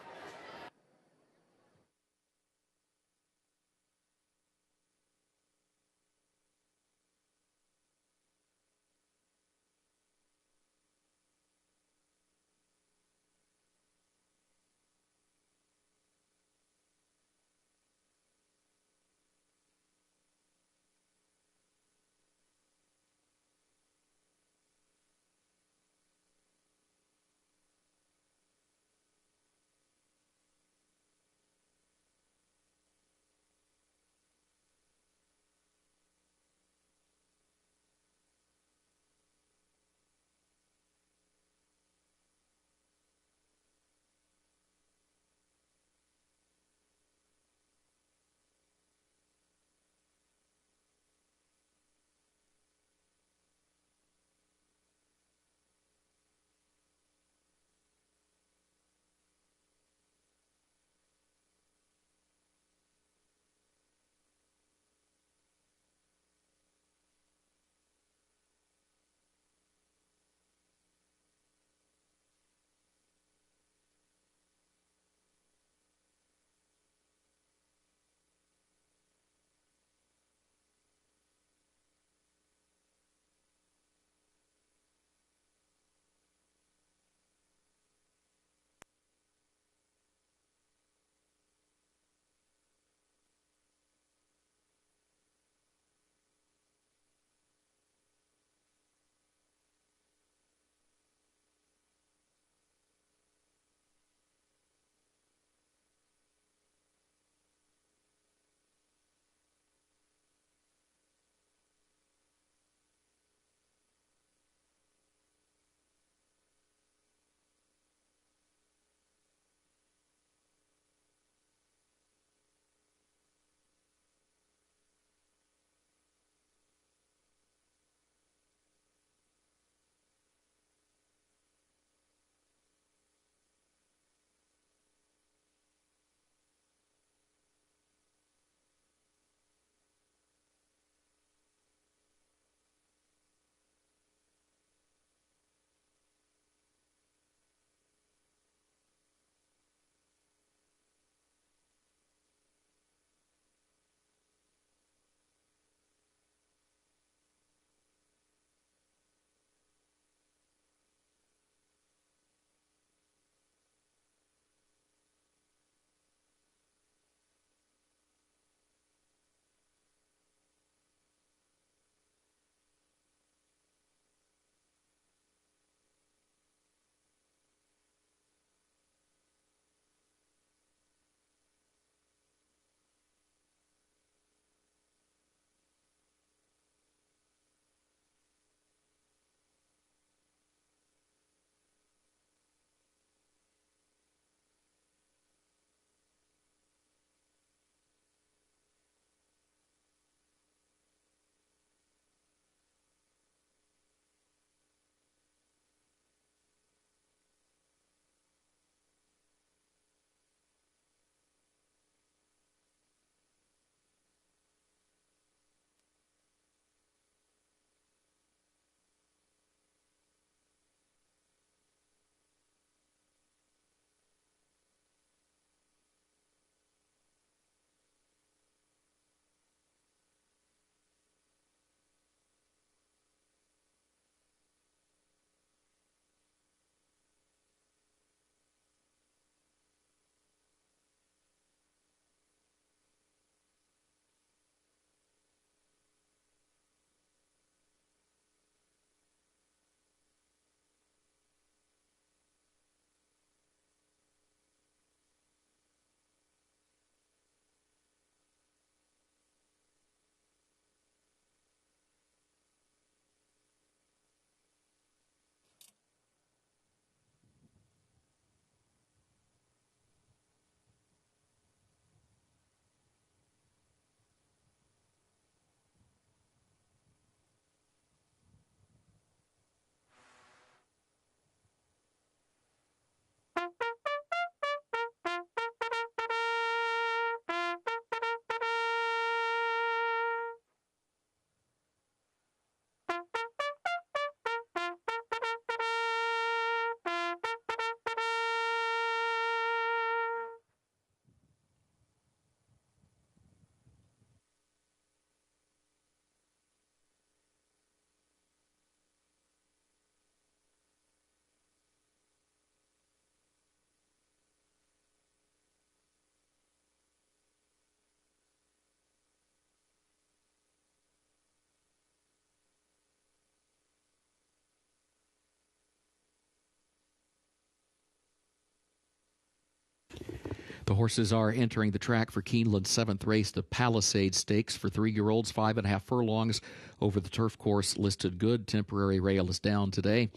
The horses are entering the track for Keeneland's 7th race, the Palisades Stakes for 3-year-olds, 5.5 furlongs over the turf course listed good. Temporary rail is down today.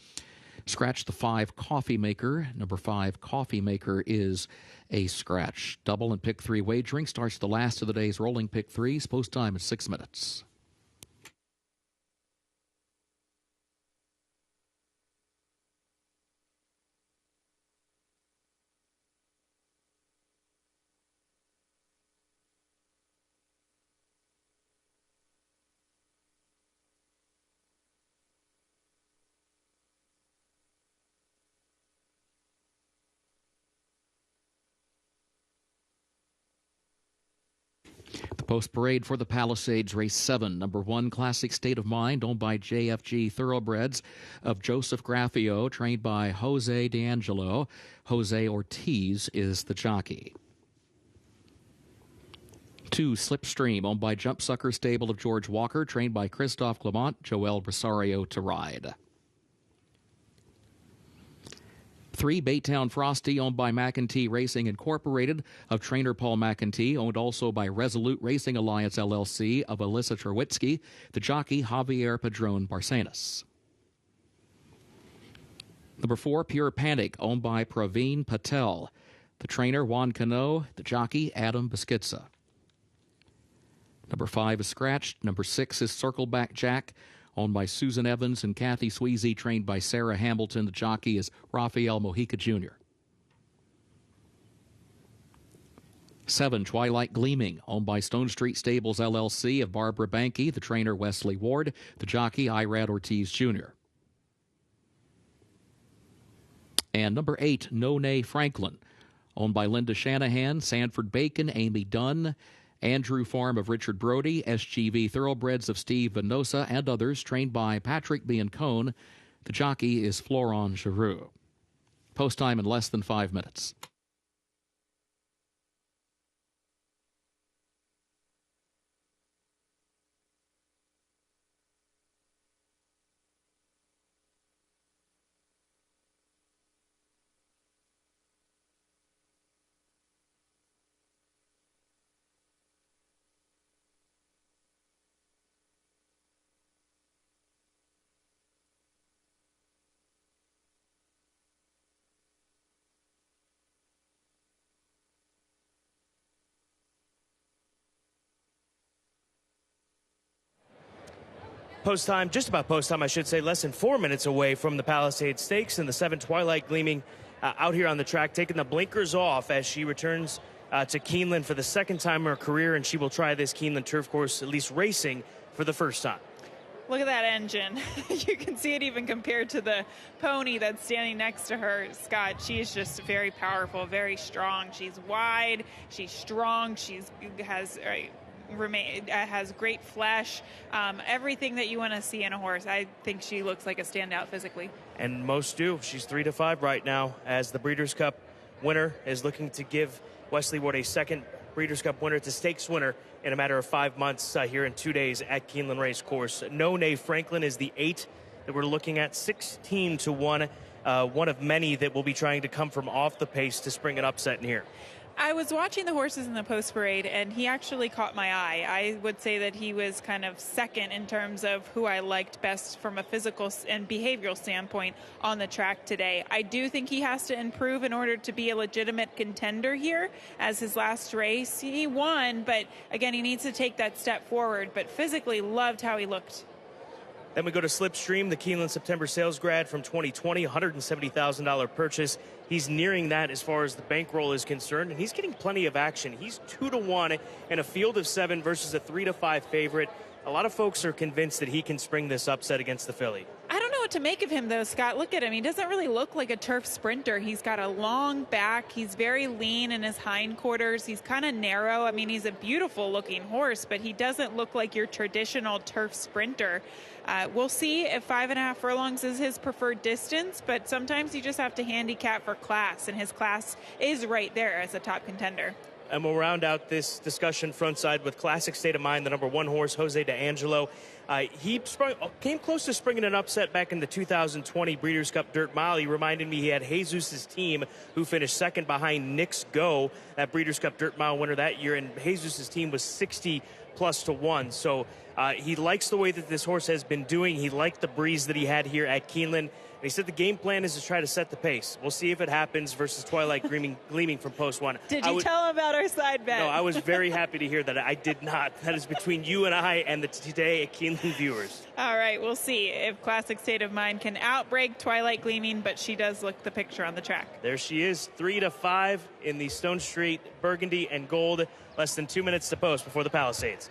Scratch the 5 Coffee Maker. Number 5 Coffee Maker is a scratch. Double and pick 3 wagering starts the last of the day's rolling pick 3s. Post time is 6 minutes. Post parade for the Palisades Race 7. Number 1 Classic State of Mind, owned by JFG Thoroughbreds of Joseph Graffio, trained by Jose D'Angelo. Jose Ortiz is the jockey. 2 Slipstream, owned by Jump Sucker Stable of George Walker, trained by Christophe Clement, Joel Rosario to ride. 3 Baytown Frosty, owned by McEntee Racing Incorporated of trainer Paul McEntee, owned also by Resolute Racing Alliance LLC of Alyssa Terwitsky, the jockey Javier Padron Barcenas. Number 4 Pure Panic, owned by Praveen Patel, the trainer Juan Cano, the jockey Adam Beskitza. Number 5 is Scratched. Number 6 is Circleback Jack, owned by Susan Evans and Kathy Sweezy, trained by Sarah Hamilton. The jockey is Rafael Mojica Jr. 7 Twilight Gleaming, owned by Stone Street Stables LLC of Barbara Banke, the trainer Wesley Ward, the jockey Irad Ortiz Jr. And number 8 No Nay Franklin, owned by Linda Shanahan, Sanford Bacon, Amy Dunn, Andrew Farm of Richard Brody, SGV Thoroughbreds of Steve Venosa, and others, trained by Patrick Biancone. The jockey is Florent Giroux. Post time in less than 5 minutes. Post time, just about post time, I should say, less than 4 minutes away from the Palisades Stakes, and the 7 Twilight Gleaming out here on the track, taking the blinkers off as she returns to Keeneland for the second time in her career, and she will try this Keeneland turf course, at least racing, for the first time. Look at that engine. You can see it even compared to the pony that's standing next to her, Scott. She is just very powerful, very strong. She's wide, she's strong, has great flesh, everything that you want to see in a horse. I think she looks like a standout physically. And most do. She's 3-5 right now, as the Breeders' Cup winner is looking to give Wesley Ward a second Breeders' Cup winner to stakes winner in a matter of 5 months here in 2 days at Keeneland Race Course. No Nay Franklin is the 8 that we're looking at, 16-1, one of many that will be trying to come from off the pace to spring an upset in here. I was watching the horses in the post parade, and he actually caught my eye. I would say that he was kind of second in terms of who I liked best from a physical and behavioral standpoint on the track today. I do think he has to improve in order to be a legitimate contender here. As his last race, he won, but again, he needs to take that step forward. But physically, loved how he looked. Then we go to Slipstream, the Keeneland September sales grad from 2020, $170,000 purchase. He's nearing that as far as the bankroll is concerned, and he's getting plenty of action. He's 2-1 in a field of 7 versus a 3-5 favorite. A lot of folks are convinced that he can spring this upset against the filly. I don't know what to make of him, though, Scott. Look at him. He doesn't really look like a turf sprinter. He's got a long back. He's very lean in his hindquarters. He's kind of narrow. I mean, he's a beautiful-looking horse, but he doesn't look like your traditional turf sprinter. We'll see if 5.5 furlongs is his preferred distance, but sometimes you just have to handicap for class, and his class is right there as a top contender. And we'll round out this discussion front side with Classic State of Mind, the number 1 horse, Jose D'Angelo. Came close to springing an upset back in the 2020 Breeders' Cup Dirt Mile. He reminded me he had Jesus' team, who finished second behind Nick's Go, that Breeders' Cup Dirt Mile winner that year, and Jesus' team was 60+1. So he likes the way that this horse has been doing. He liked the breeze that he had here at Keeneland. And he said the game plan is to try to set the pace. We'll see if it happens versus Twilight Gleaming from post one. Did you tell him about our side bet? No, I was very happy to hear that. I did not. That is between you and I and the Today at Keeneland viewers. All right, we'll see if Classic State of Mind can outbreak Twilight Gleaming, but she does look the picture on the track. There she is, 3-5 in the Stone Street Burgundy and Gold. Less than 2 minutes to post before the Palisades.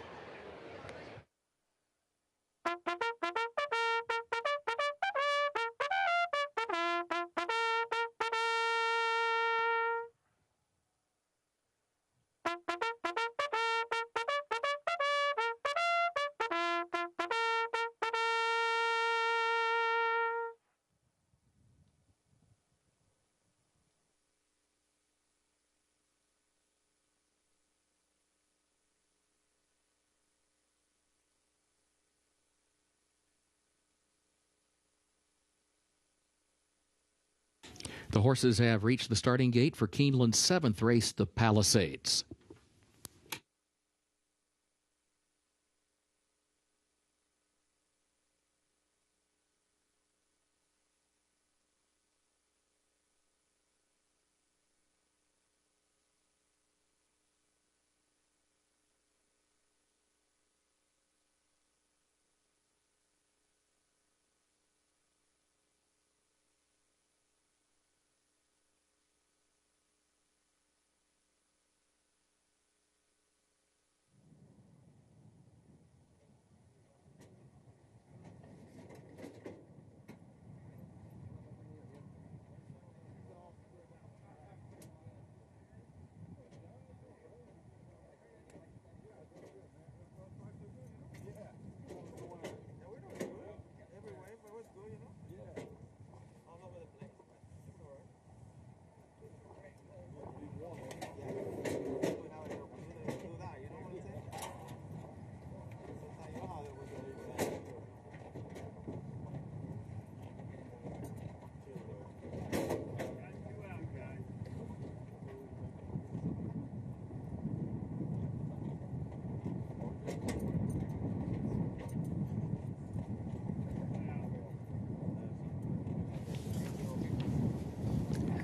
The horses have reached the starting gate for Keeneland's 7th race, the Palisades.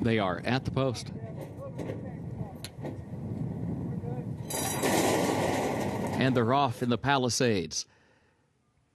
They are at the post. And they're off in the Palisades.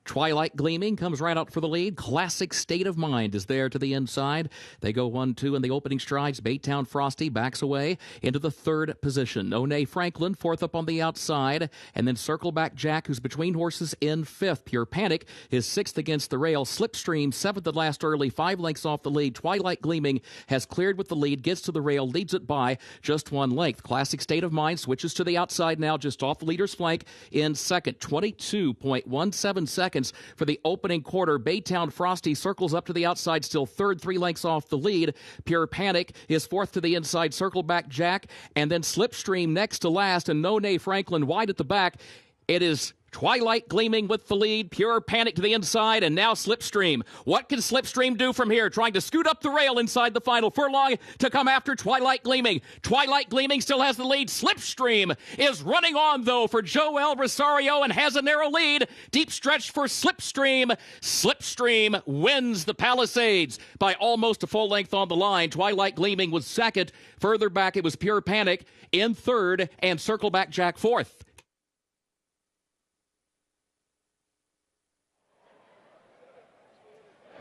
Twilight Gleaming comes right out for the lead. Classic State of Mind is there to the inside. They go 1-2 in the opening strides. Baytown Frosty backs away into the third position. One Franklin, fourth up on the outside. And then Circleback Jack, who's between horses, in fifth. Pure Panic is sixth against the rail. Slipstream, seventh at last early, 5 lengths off the lead. Twilight Gleaming has cleared with the lead, gets to the rail, leads it by just 1 length. Classic State of Mind switches to the outside now, just off the leader's flank in second. 22.17 seconds for the opening quarter. Baytown Frosty circles up to the outside, still third, 3 lengths off the lead. Pure Panic is fourth to the inside. Circleback Jack, and then Slipstream next to last, and No Franklin wide at the back. It is Twilight Gleaming with the lead, Pure Panic to the inside, and now Slipstream. What can Slipstream do from here? Trying to scoot up the rail inside the final furlong to come after Twilight Gleaming. Twilight Gleaming still has the lead. Slipstream is running on, though, for Joel Rosario and has a narrow lead. Deep stretch for Slipstream. Slipstream wins the Palisades by almost a full length on the line. Twilight Gleaming was second. Further back, it was Pure Panic in third, and Circleback Jack fourth.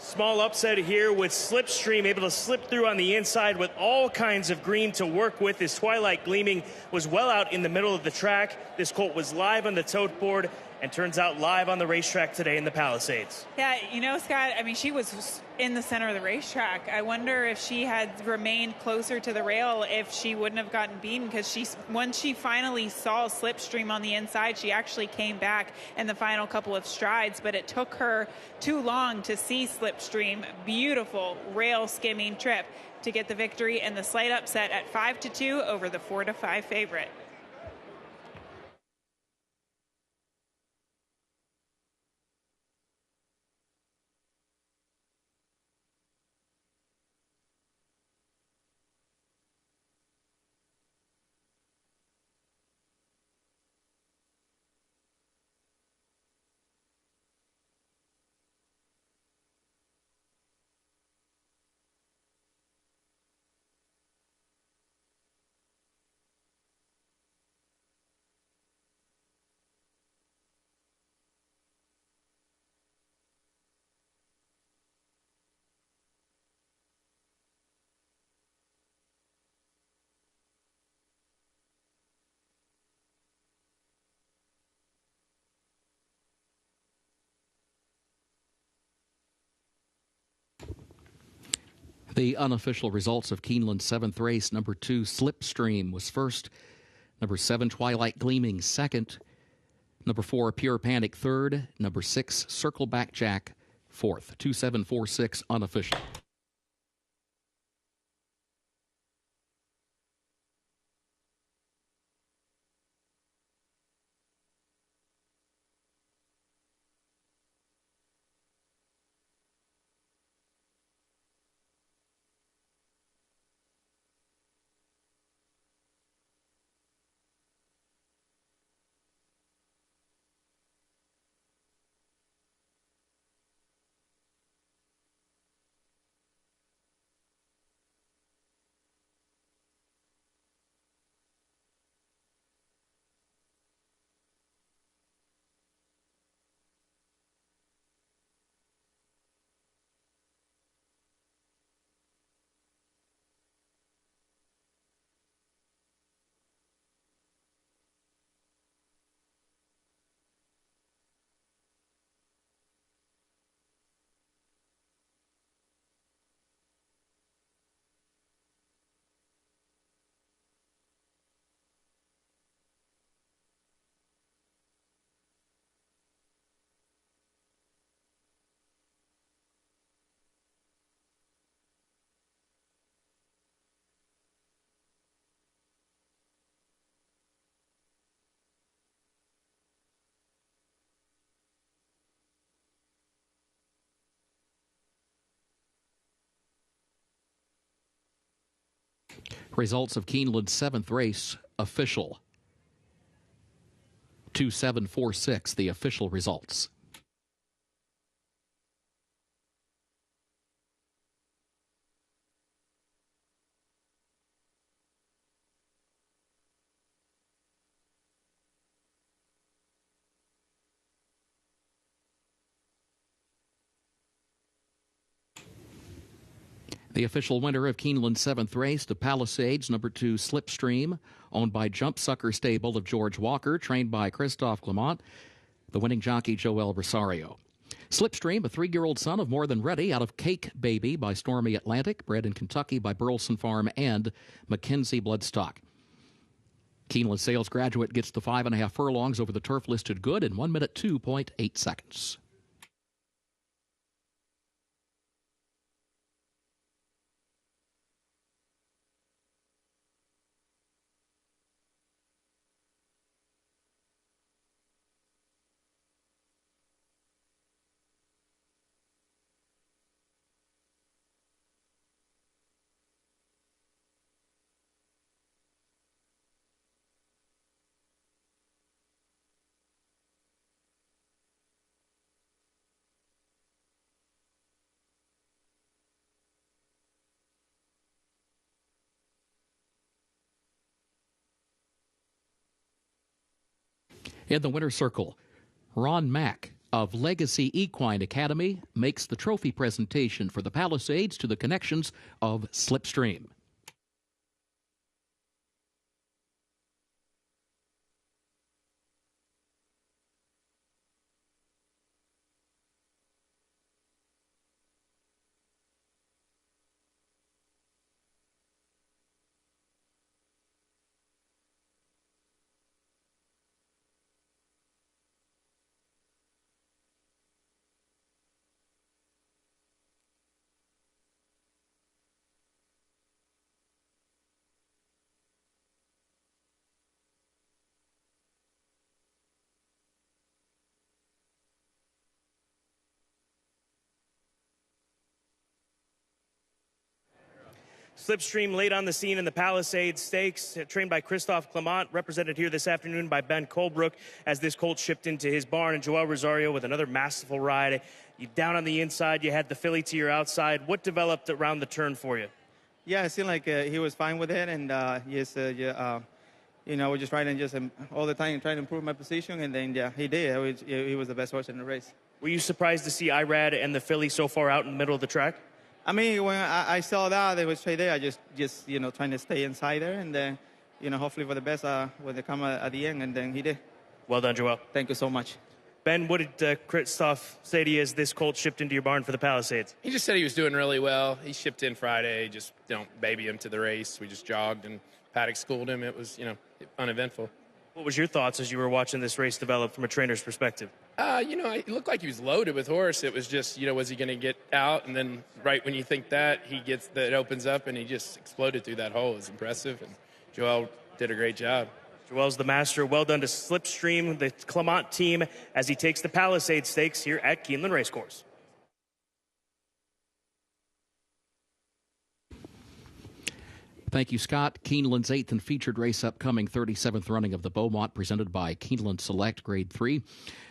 Small upset here with Slipstream able to slip through on the inside with all kinds of green to work with. This Twilight Gleaming was well out in the middle of the track. This colt was live on the tote board and turns out live on the racetrack today in the Palisades. Yeah, you know, Scott, I mean, she was in the center of the racetrack. I wonder if she had remained closer to the rail, if she wouldn't have gotten beaten, because once she finally saw Slipstream on the inside, she actually came back in the final couple of strides, but it took her too long to see Slipstream. Beautiful rail skimming trip to get the victory and the slight upset at 5-2 over the 4-5 favorite. The unofficial results of Keeneland's 7th race, number 2, Slipstream, was first. Number 7, Twilight Gleaming, second. Number 4, Pure Panic, third. Number 6, Circleback Jack, fourth. 2746 unofficial. Results of Keeneland's 7th race, official. 2746, the official results. The official winner of Keeneland's 7th race, the Palisades, number 2, Slipstream, owned by Jump Sucker Stable of George Walker, trained by Christophe Clement, the winning jockey Joel Rosario. Slipstream, a 3-year-old son of More Than Ready, out of Cake Baby by Stormy Atlantic, bred in Kentucky by Burleson Farm and Mackenzie Bloodstock. Keeneland sales graduate gets the 5.5 furlongs over the turf listed good in 1 minute 2.8 seconds. In the winner's circle, Ron Mack of Legacy Equine Academy makes the trophy presentation for the Palisades to the connections of Slipstream. Slipstream late on the scene in the Palisades Stakes, trained by Christophe Clement, represented here this afternoon by Ben Colebrook as this colt shipped into his barn, and Joel Rosario with another masterful ride. You down on the inside, you had the filly to your outside. What developed around the turn for you? Yeah, it seemed like he was fine with it, and we're just riding just all the time trying to improve my position, and then he did. He was the best horse in the race. Were you surprised to see Irad and the filly so far out in the middle of the track? I mean, when I saw that they was straight there, I just trying to stay inside there, and then hopefully for the best when they come at the end, and then he did. Well done, Joel. Thank you so much. Ben, what did Christoph say to you as this colt shipped into your barn for the Palisades? He just said he was doing really well. He shipped in Friday. Just don't baby him to the race. We just jogged and paddock schooled him. It was, uneventful. What was your thoughts as you were watching this race develop from a trainer's perspective? It looked like he was loaded with horse. It was just, was he going to get out? And then right when you think that, it opens up and he just exploded through that hole. It was impressive. And Joel did a great job. Joel's the master. Well done to Slipstream, the Clement team, as he takes the Palisades Stakes here at Keeneland Racecourse. Thank you, Scott. Keeneland's 8th and featured race upcoming, 37th running of the Beaumont, presented by Keeneland Select Grade 3.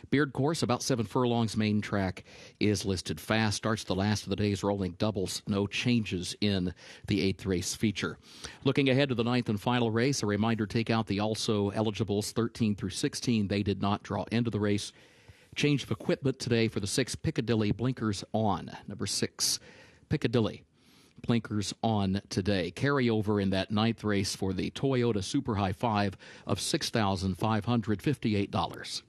Beard course, about 7 furlongs. Main track is listed fast. Starts the last of the day's rolling doubles. No changes in the 8th race feature. Looking ahead to the 9th and final race, a reminder, take out the also eligibles 13 through 16. They did not draw into the race. Change of equipment today for the 6 Piccadilly blinkers on. Number 6, Piccadilly. Blinkers on today. Carryover in that 9th race for the Toyota Super High 5 of $6,558.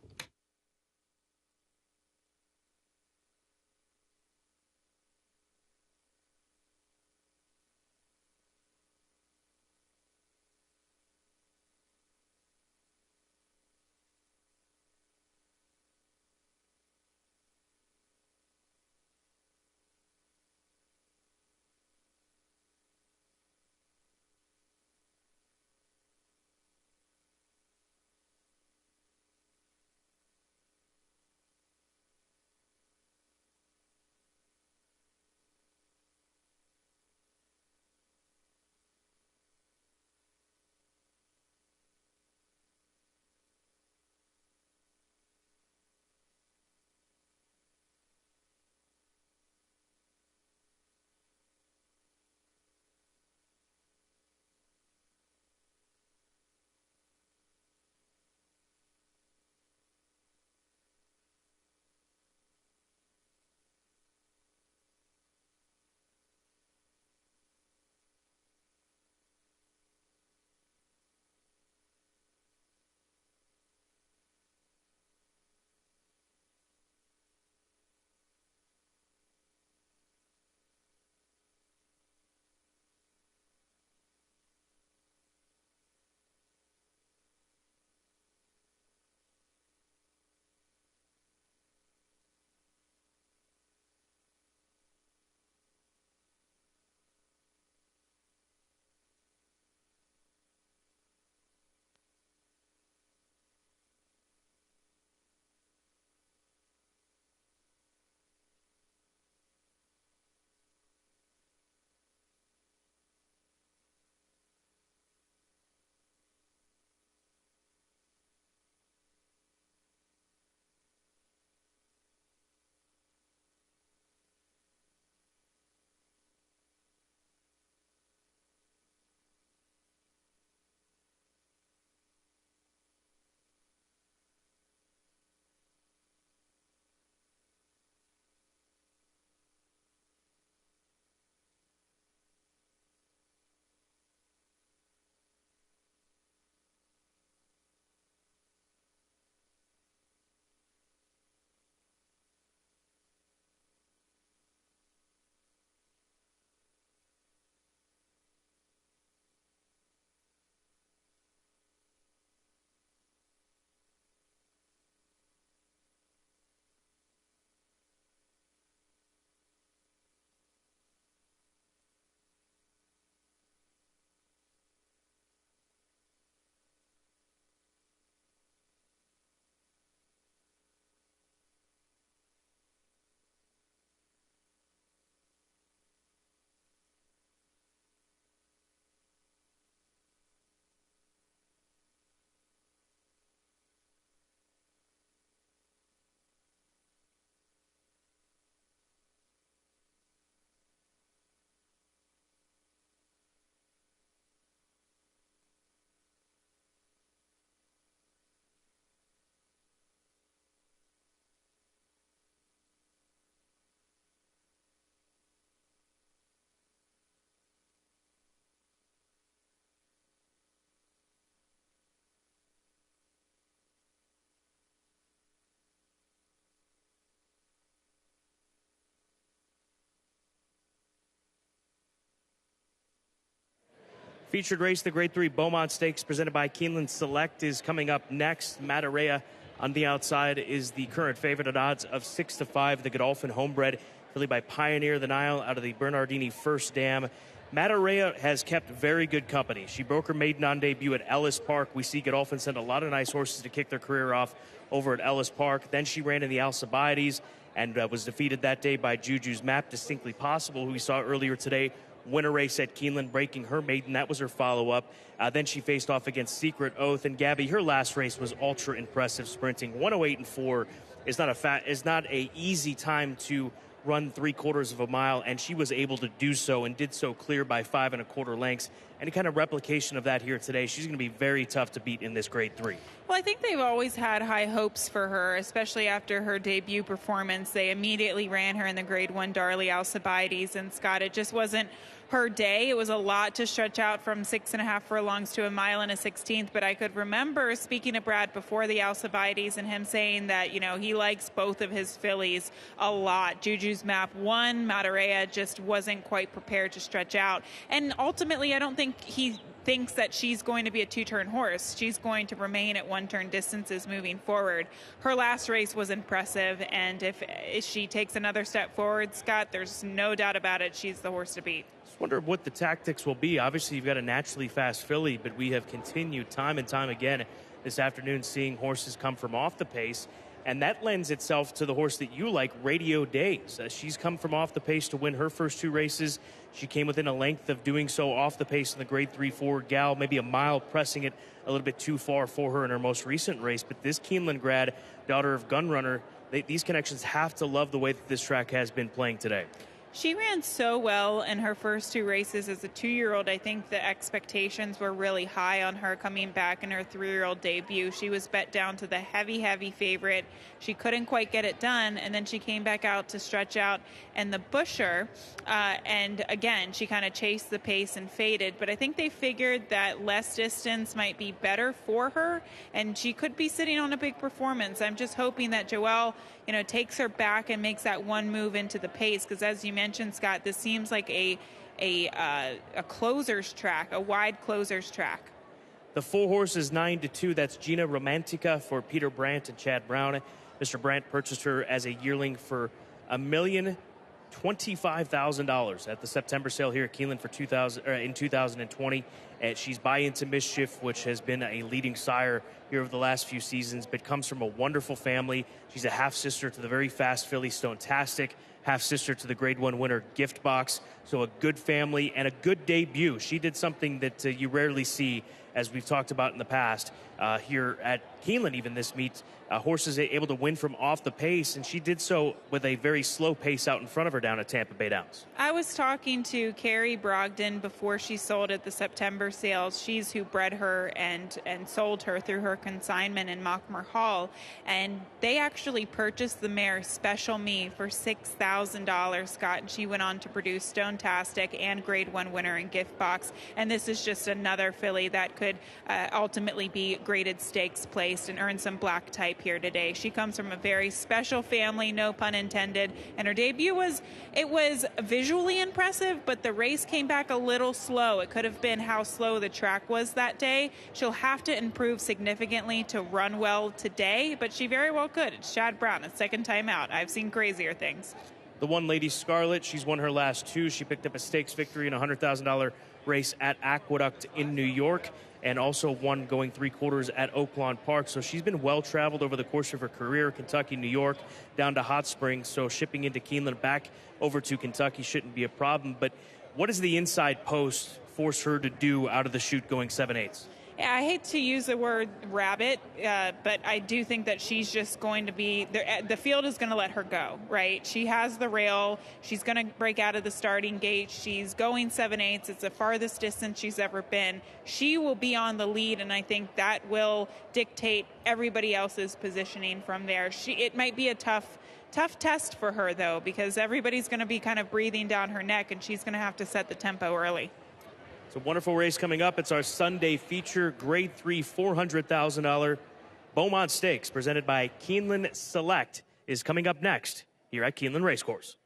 Featured race, the Grade 3 Beaumont Stakes, presented by Keeneland Select, is coming up next. Matarea on the outside is the current favorite at odds of 6-5. The Godolphin Homebred, filly by Pioneer the Nile out of the Bernardini First Dam. Matarea has kept very good company. She broke her maiden on debut at Ellis Park. We see Godolphin send a lot of nice horses to kick their career off over at Ellis Park. Then she ran in the Alcibiades and was defeated that day by Juju's Map, Distinctly Possible, who we saw earlier today win a race at Keeneland, breaking her maiden. That was her follow-up. Then she faced off against Secret Oath. And Gabby, her last race was ultra impressive, sprinting 1:08.4 is not a easy time to run 3/4 of a mile, and she was able to do so and did so clear by 5 1/4 lengths. Any kind of replication of that here today, she's going to be very tough to beat in this Grade 3. Well, I think they've always had high hopes for her, especially after her debut performance. They immediately ran her in the Grade 1 Darley Alcibiades, and Scott, it just wasn't her day. It was a lot to stretch out from 6.5 furlongs to a mile and a 16th, but I could remember speaking to Brad before the Alcibiades and him saying that, you know, he likes both of his fillies a lot. Juju's Map won. Matarea just wasn't quite prepared to stretch out. And ultimately, I don't think he thinks that she's going to be a two-turn horse. She's going to remain at one-turn distances moving forward. Her last race was impressive, and if she takes another step forward, Scott, there's no doubt about it, she's the horse to beat. Just wonder what the tactics will be. Obviously, you've got a naturally fast filly, but we have continued time and time again this afternoon seeing horses come from off the pace, and that lends itself to the horse that you like, Radio Days. She's come from off the pace to win her first 2 races. She came within a length of doing so off the pace in the Grade 3-4 Gal, maybe a mile, pressing it a little bit too far for her in her most recent race. But this Keeneland grad, daughter of Gunrunner, these connections have to love the way that this track has been playing today. She ran so well in her first 2 races as a 2-year-old. I think the expectations were really high on her coming back in her 3-year-old debut. She was bet down to the heavy favorite. She couldn't quite get it done, and then she came back out to stretch out in the Busher. And again, she kind of chased the pace and faded. But I think they figured that less distance might be better for her, and she could be sitting on a big performance. I'm just hoping that Joelle, you know, takes her back and makes that one move into the pace, because as you mentioned, Scott, this seems like a closer's track, a wide closer's track. The full horse is 9-2. That's Gina Romantica for Peter Brandt and Chad Brown. Mr. Brandt purchased her as a yearling for $1,025,000 at the September sale here at Keeneland for 2020. She's Buy Into Mischief, which has been a leading sire here over the last few seasons, but comes from a wonderful family. She's a half-sister to the very fast filly Stone-tastic, half-sister to the Grade 1 winner Gift Box. So a good family and a good debut. She did something that you rarely see, as we've talked about in the past, here at Keeneland, even this meet. Horses able to win from off the pace, and she did so with a very slow pace out in front of her down at Tampa Bay Downs. I was talking to Carrie Brogdon before she sold at the September sales. She's who bred her and sold her through her consignment in Mockmer Hall, and they actually purchased the mare Special Me for $6,000, Scott, and she went on to produce Stone-tastic and Grade 1 winner in Gift Box, and this is just another filly that could ultimately be graded stakes placed and earn some black type here today. She comes from a very special family, no pun intended, and her debut was visually impressive, but the race came back a little slow. It could have been how slow the track was that day. She'll have to improve significantly to run well today, but she very well could. It's Chad Brown, a second time out. I've seen crazier things. The one Lady Scarlet, she's won her last 2. She picked up a stakes victory in a $100,000 race at Aqueduct in New York, and also won going 3/4 at Oaklawn Park. So she's been well traveled over the course of her career, Kentucky, New York, down to Hot Springs. So shipping into Keeneland back over to Kentucky shouldn't be a problem. But what does the inside post force her to do out of the chute going 7/8? I hate to use the word rabbit, but I do think that she's just going to be, the field is going to let her go, right? She has the rail. She's going to break out of the starting gate. She's going 7/8. It's the farthest distance she's ever been. She will be on the lead, and I think that will dictate everybody else's positioning from there. It might be a tough test for her, though, because everybody's going to be kind of breathing down her neck, and she's going to have to set the tempo early. It's a wonderful race coming up. It's our Sunday feature, Grade 3 $400,000 Beaumont Stakes, presented by Keeneland Select, is coming up next here at Keeneland Racecourse.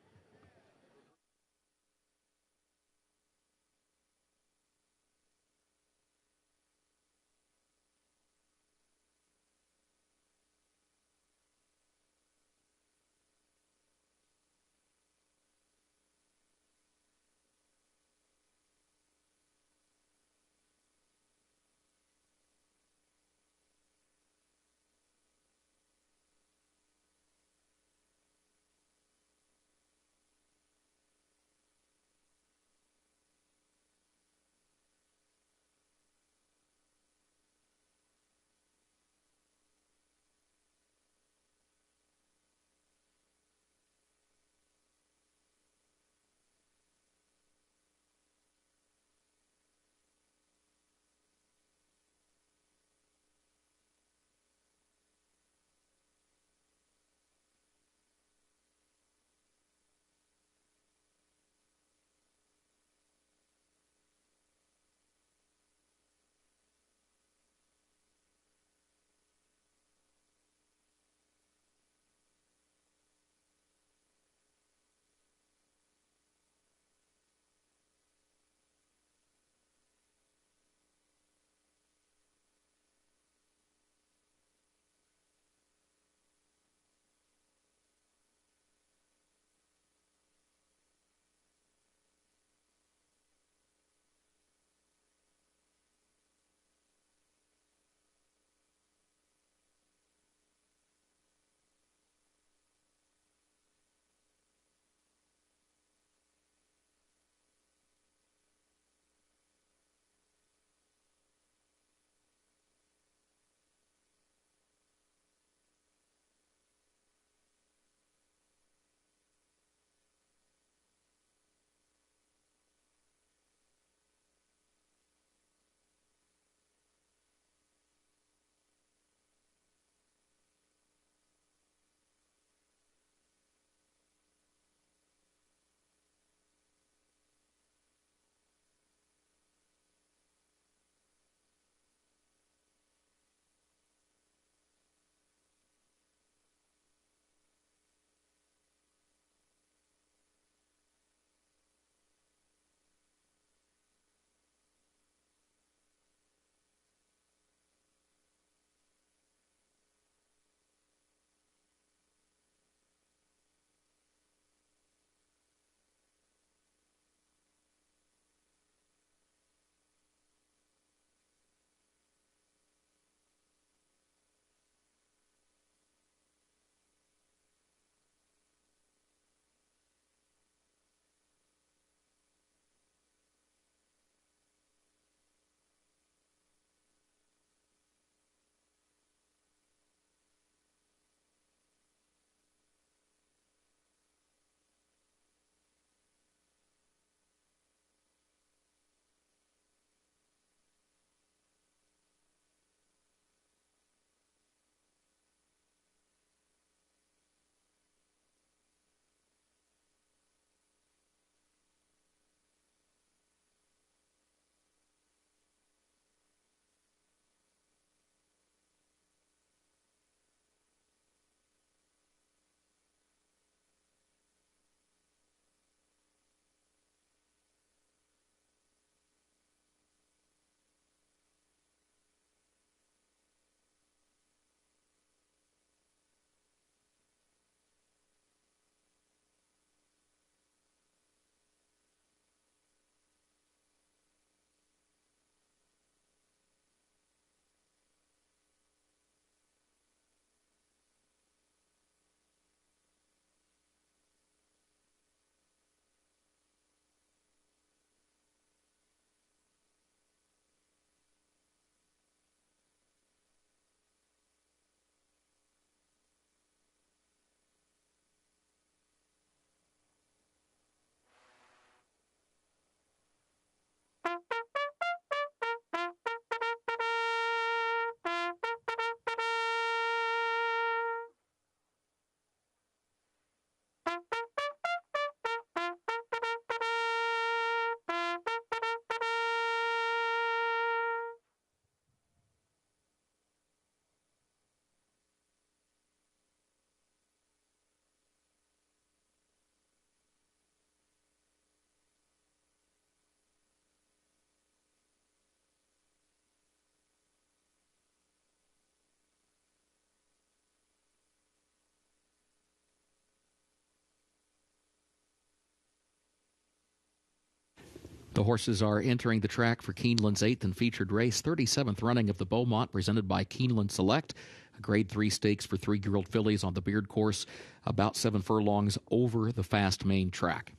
The horses are entering the track for Keeneland's 8th and featured race, 37th running of the Beaumont, presented by Keeneland Select, a Grade 3 stakes for 3-year-old fillies on the Beard course, about 7 furlongs over the fast main track.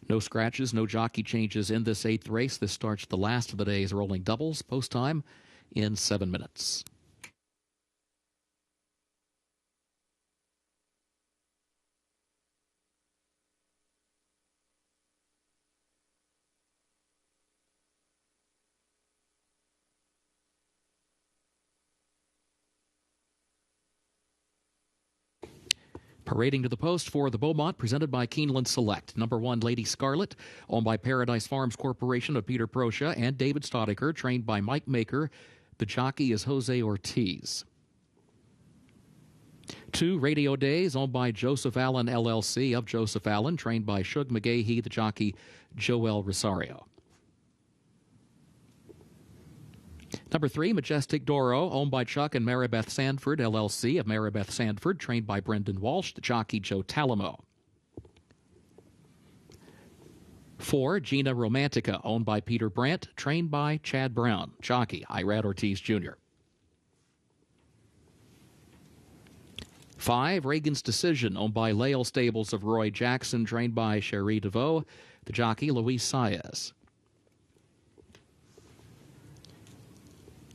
No scratches, no jockey changes in this 8th race. This starts the last of the day's rolling doubles, post time in 7 minutes. Parading to the post for the Beaumont, presented by Keeneland Select. Number 1, Lady Scarlet, owned by Paradise Farms Corporation of Peter Proscia and David Stodiker, trained by Mike Maker. The jockey is Jose Ortiz. 2, Radio Days, owned by Joseph Allen LLC of Joseph Allen, trained by Shug McGahee, the jockey Joel Rosario. Number 3, Majestic Doro, owned by Chuck and Maribeth Sanford, LLC of Maribeth Sanford, trained by Brendan Walsh, the jockey Joe Talamo. 4, Gina Romantica, owned by Peter Brandt, trained by Chad Brown, jockey Irad Ortiz Jr. 5, Reagan's Decision, owned by Lael Stables of Roy Jackson, trained by Cherie DeVoe, the jockey Luis Saez.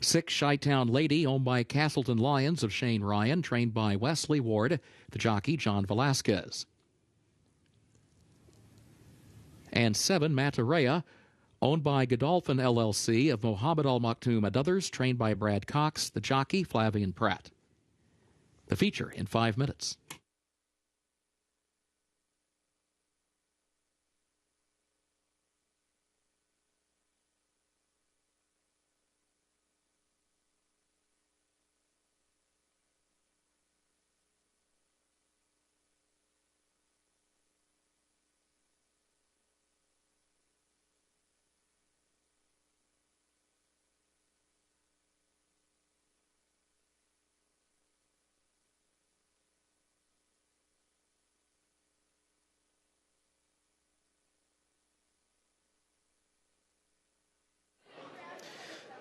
6, Chi-Town Lady, owned by Castleton Lions of Shane Ryan, trained by Wesley Ward, the jockey John Velasquez. And 7, Matarea, owned by Godolphin LLC of Mohammed Al Maktoum and others, trained by Brad Cox, the jockey Flavian Pratt. The feature in 5 minutes.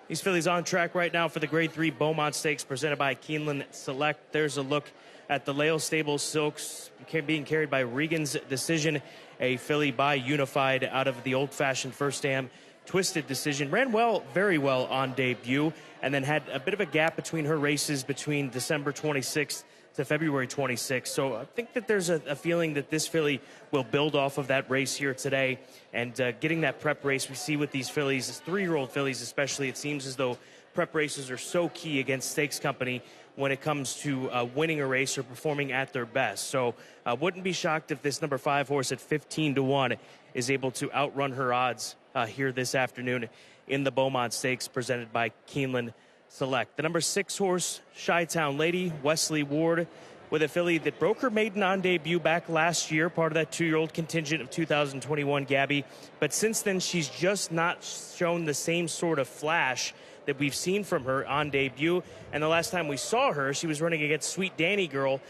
These fillies on track right now for the Grade 3 Beaumont Stakes presented by Keeneland Select. There's a look at the Lael Stables Silks being carried by Regan's Decision, a filly by Unified out of the old-fashioned First Dam Twisted Decision. Ran well, very well on debut, and then had a bit of a gap between her races between December 26th to February 26th. So I think that there's a feeling that this filly will build off of that race here today. And getting that prep race we see with these fillies, 3-year-old fillies especially, it seems as though prep races are so key against stakes company when it comes to winning a race or performing at their best. So I wouldn't be shocked if this number 5 horse at 15-1 is able to outrun her odds here this afternoon in the Beaumont Stakes presented by Keeneland Select. The number 6 horse, Chi-Town Lady, Wesley Ward, with a filly that broke her maiden on debut back last year, part of that 2-year-old contingent of 2021 Gabby. But since then, she's just not shown the same sort of flash that we've seen from her on debut. And the last time we saw her, she was running against Sweet Danny Girl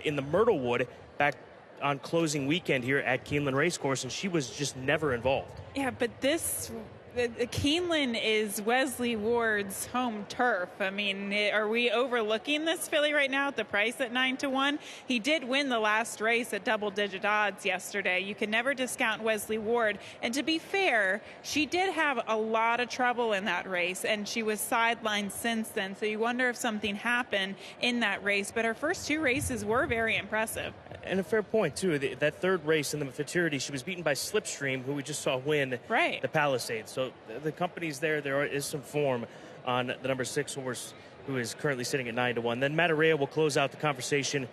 in the Myrtlewood back on closing weekend here at Keeneland Racecourse, and she was just never involved. Yeah, but Keeneland is Wesley Ward's home turf. I mean, are we overlooking this filly right now at the price at 9-1? He did win the last race at double-digit odds yesterday. You can never discount Wesley Ward. And to be fair, she did have a lot of trouble in that race, and she was sidelined since then. So you wonder if something happened in that race. But her first 2 races were very impressive. And a fair point, too. That third race in the futurity, she was beaten by Slipstream, who we just saw win the Palisades. So the company's there is some form on the number 6 horse, who is currently sitting at 9-1. Then Matarea will close out the conversation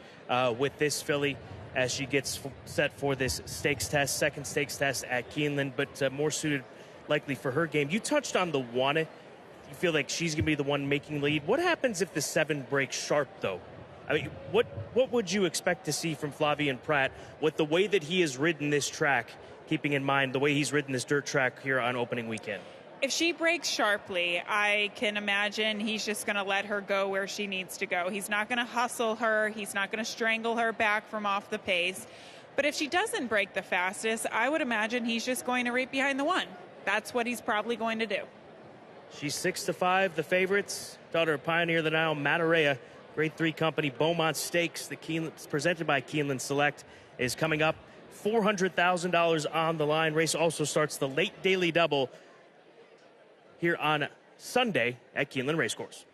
with this filly as she gets set for this stakes test, second stakes test at Keeneland, but more suited likely for her game. You touched on the 1. You feel like she's going to be the one making lead. What happens if the 7 breaks sharp, though? I mean, what would you expect to see from Flavian Pratt with the way that he has ridden this track, keeping in mind the way he's ridden this dirt track here on opening weekend? If she breaks sharply, I can imagine he's just going to let her go where she needs to go. He's not going to hustle her. He's not going to strangle her back from off the pace. But if she doesn't break the fastest, I would imagine he's just going to right behind the 1. that's what he's probably going to do. She's 6-5, the favorites. Daughter of Pioneer of the Nile, Matarea. Grade 3 company, Beaumont Stakes, presented by Keeneland Select, is coming up. $400,000 on the line. Race also starts the late daily double here on Sunday at Keeneland Racecourse.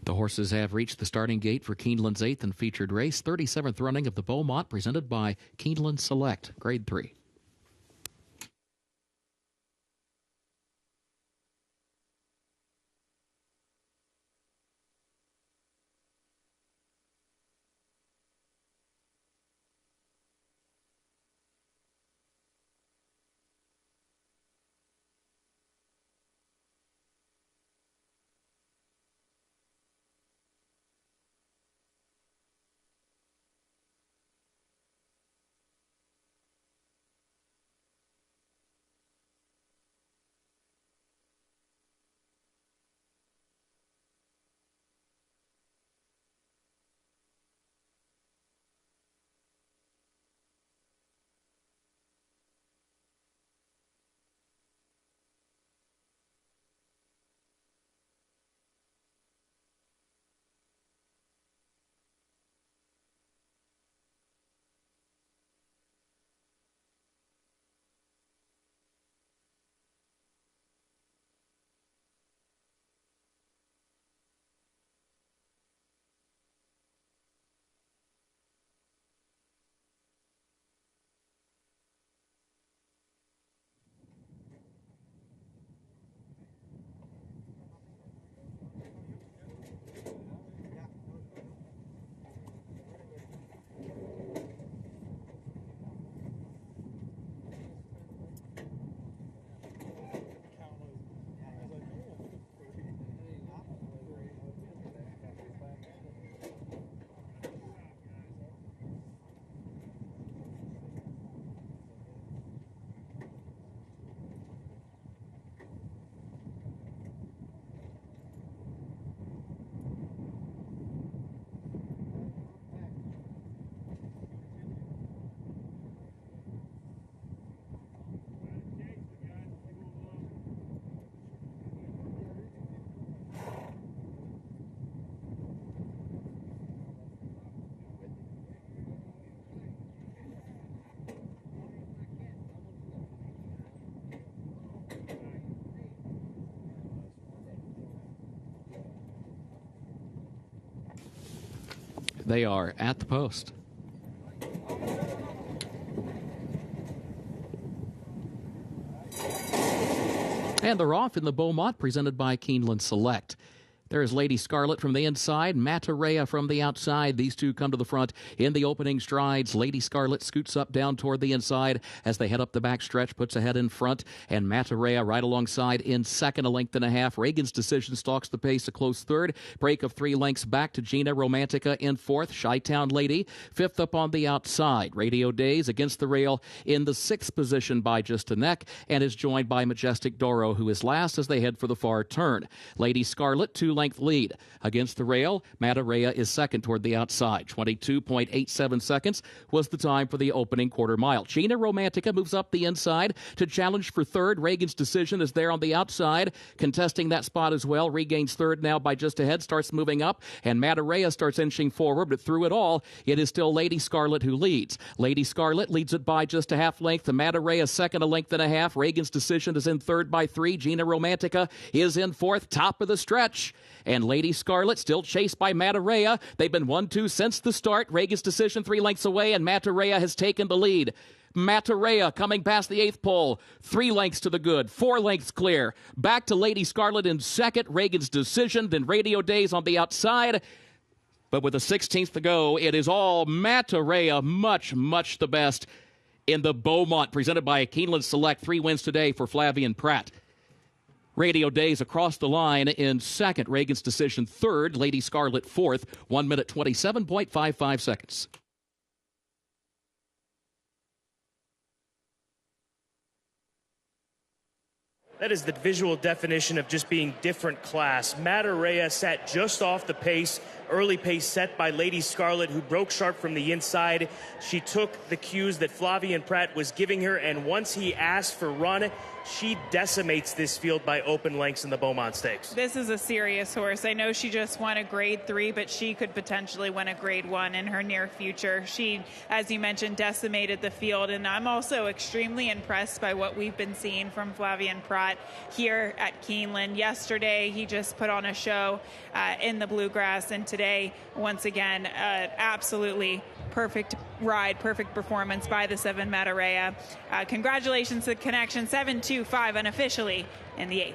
The horses have reached the starting gate for Keeneland's 8th and featured race, 37th running of the Beaumont, presented by Keeneland Select, Grade 3. They are at the post. And they're off in the Beaumont, presented by Keeneland Select. There's Lady Scarlet from the inside, Matarea from the outside. These two come to the front in the opening strides. Lady Scarlet scoots up down toward the inside as they head up the back stretch, puts ahead in front, and Matarea right alongside in second, a length and a half. Reagan's Decision stalks the pace, a close third. Break of 3 lengths back to Gina Romantica in fourth. Chi-Town Lady fifth up on the outside. Radio Days against the rail in the sixth position by just a neck, and is joined by Majestic Doro, who is last as they head for the far turn. Lady Scarlet, 2 length lead. Against the rail, Matarea is second toward the outside. 22.87 seconds was the time for the opening quarter mile. Gina Romantica moves up the inside to challenge for third. Reagan's Decision is there on the outside, contesting that spot as well. Regains third now by just ahead, starts moving up, and Matarea starts inching forward, but through it all, it is still Lady Scarlet who leads. Lady Scarlet leads it by just a half length to Matarea, second, a length and a half. Reagan's Decision is in third by 3. Gina Romantica is in fourth, top of the stretch. And Lady Scarlet still chased by Matarea. They've been 1-2 since the start. Reagan's Decision 3 lengths away, and Matarea has taken the lead. Matarea coming past the 8th pole. 3 lengths to the good. 4 lengths clear. Back to Lady Scarlet in second. Reagan's Decision, then Radio Days on the outside. But with the 16th to go, it is all Matarea, much, much the best in the Beaumont, presented by Keeneland Select. 3 wins today for Flavian Pratt. Radio Days across the line in second. Reagan's Decision third. Lady Scarlet fourth. 1 minute 27.55 seconds. That is the visual definition of just being different class. Matarea sat just off the pace. Early pace set by Lady Scarlet, who broke sharp from the inside. She took the cues that Flavian Pratt was giving her, and once he asked for run, she decimates this field by open lengths in the Beaumont Stakes. This is a serious horse. I know she just won a grade 3, but she could potentially win a grade 1 in her near future. She, as you mentioned, decimated the field, and I'm also extremely impressed by what we've been seeing from Flavian Pratt here at Keeneland. Yesterday, he just put on a show in the Bluegrass, and today, once again, absolutely perfect ride, perfect performance by the 7 Matarea. Congratulations to Connection 725 unofficially in the 8th.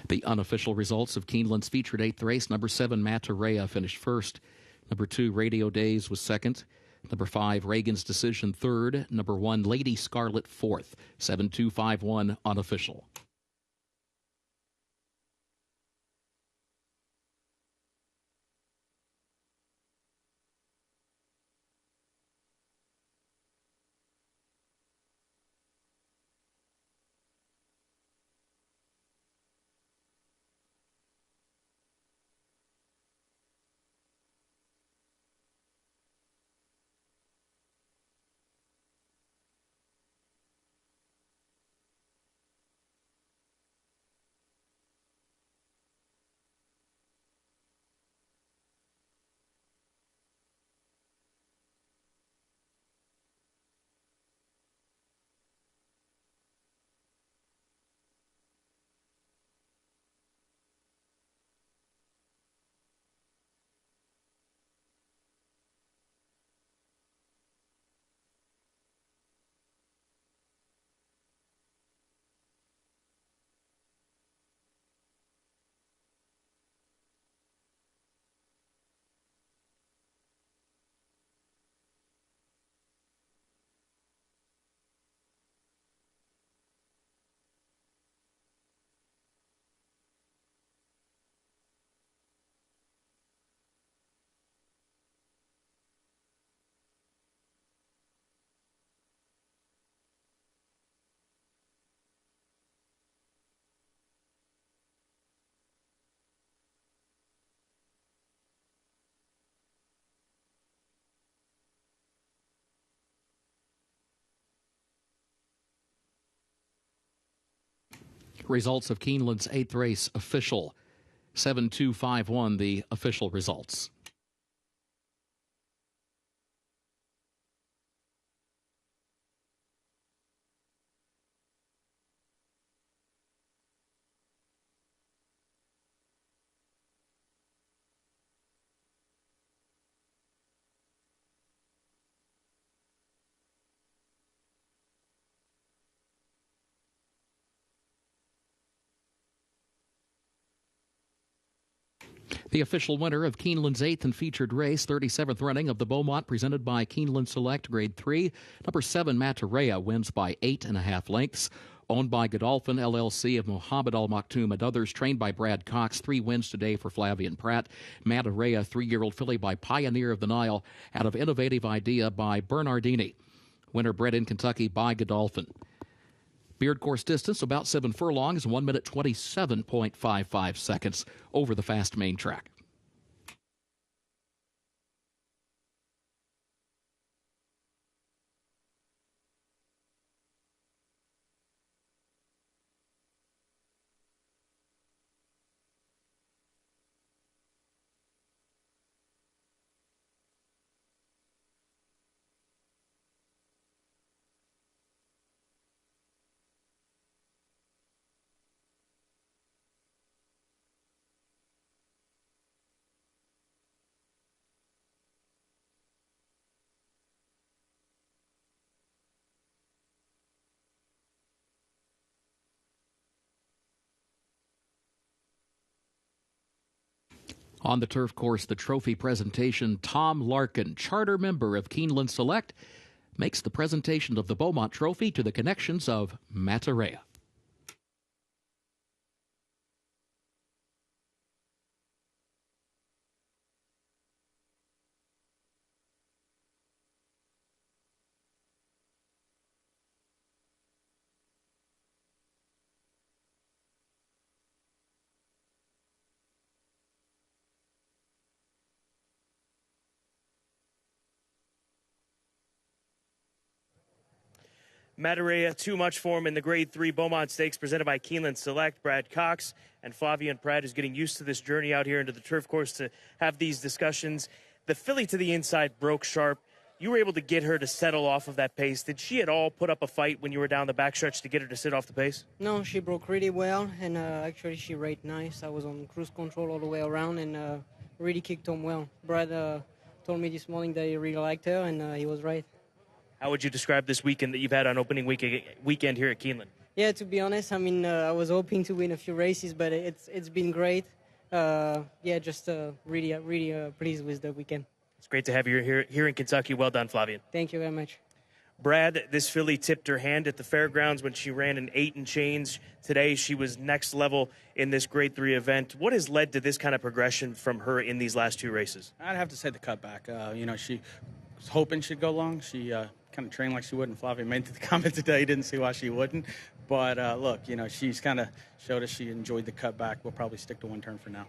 The unofficial results of Keeneland's featured 8th race. Number 7, Matarea, finished first. Number 2, Radio Days, was second. Number 5, Reagan's Decision, third. Number 1, Lady Scarlet, fourth. 7-2-5-1 unofficial. Results of Keeneland's 8th race official. 7-2-5-1, the official results. The official winner of Keeneland's 8th and featured race, 37th running of the Beaumont, presented by Keeneland Select Grade 3. Number 7, Matarea, wins by 8.5 lengths. Owned by Godolphin LLC of Mohammed Al Maktoum and others, trained by Brad Cox. 3 wins today for Flavian Pratt. Matarea, 3-year-old filly by Pioneer of the Nile, out of Innovative Idea by Bernardini. Winner bred in Kentucky by Godolphin. Beard course distance about 7 furlongs, 1 minute 27.55 seconds over the fast main track. On the turf course, the trophy presentation, Tom Larkin, charter member of Keeneland Select, makes the presentation of the Beaumont Trophy to the connections of Matarea. Matarea, too much for him in the Grade 3 Beaumont Stakes presented by Keeneland Select. Brad Cox and Flavian Pratt is getting used to this journey out here into the turf course to have these discussions. The filly to the inside broke sharp. You were able to get her to settle off of that pace. Did she at all put up a fight when you were down the backstretch to get her to sit off the pace? No, she broke really well, and actually she rate nice. I was on cruise control all the way around and really kicked home well. Brad told me this morning that he really liked her, and he was right. How would you describe this weekend that you've had on opening weekend here at Keeneland? Yeah, to be honest, I mean, I was hoping to win a few races, but it's been great. Yeah, just really pleased with the weekend. It's great to have you here in Kentucky. Well done, Flavian. Thank you very much. Brad, this filly tipped her hand at the fairgrounds when she ran an 8 and change. Today, she was next level in this Grade 3 event. What has led to this kind of progression from her in these last 2 races? I'd have to say the cutback. She was hoping she'd go long. She kind of trained like she would, and Flavia made the comment today. Didn't see why she wouldn't. But, look, she's kind of showed us she enjoyed the cutback. We'll probably stick to 1 turn for now.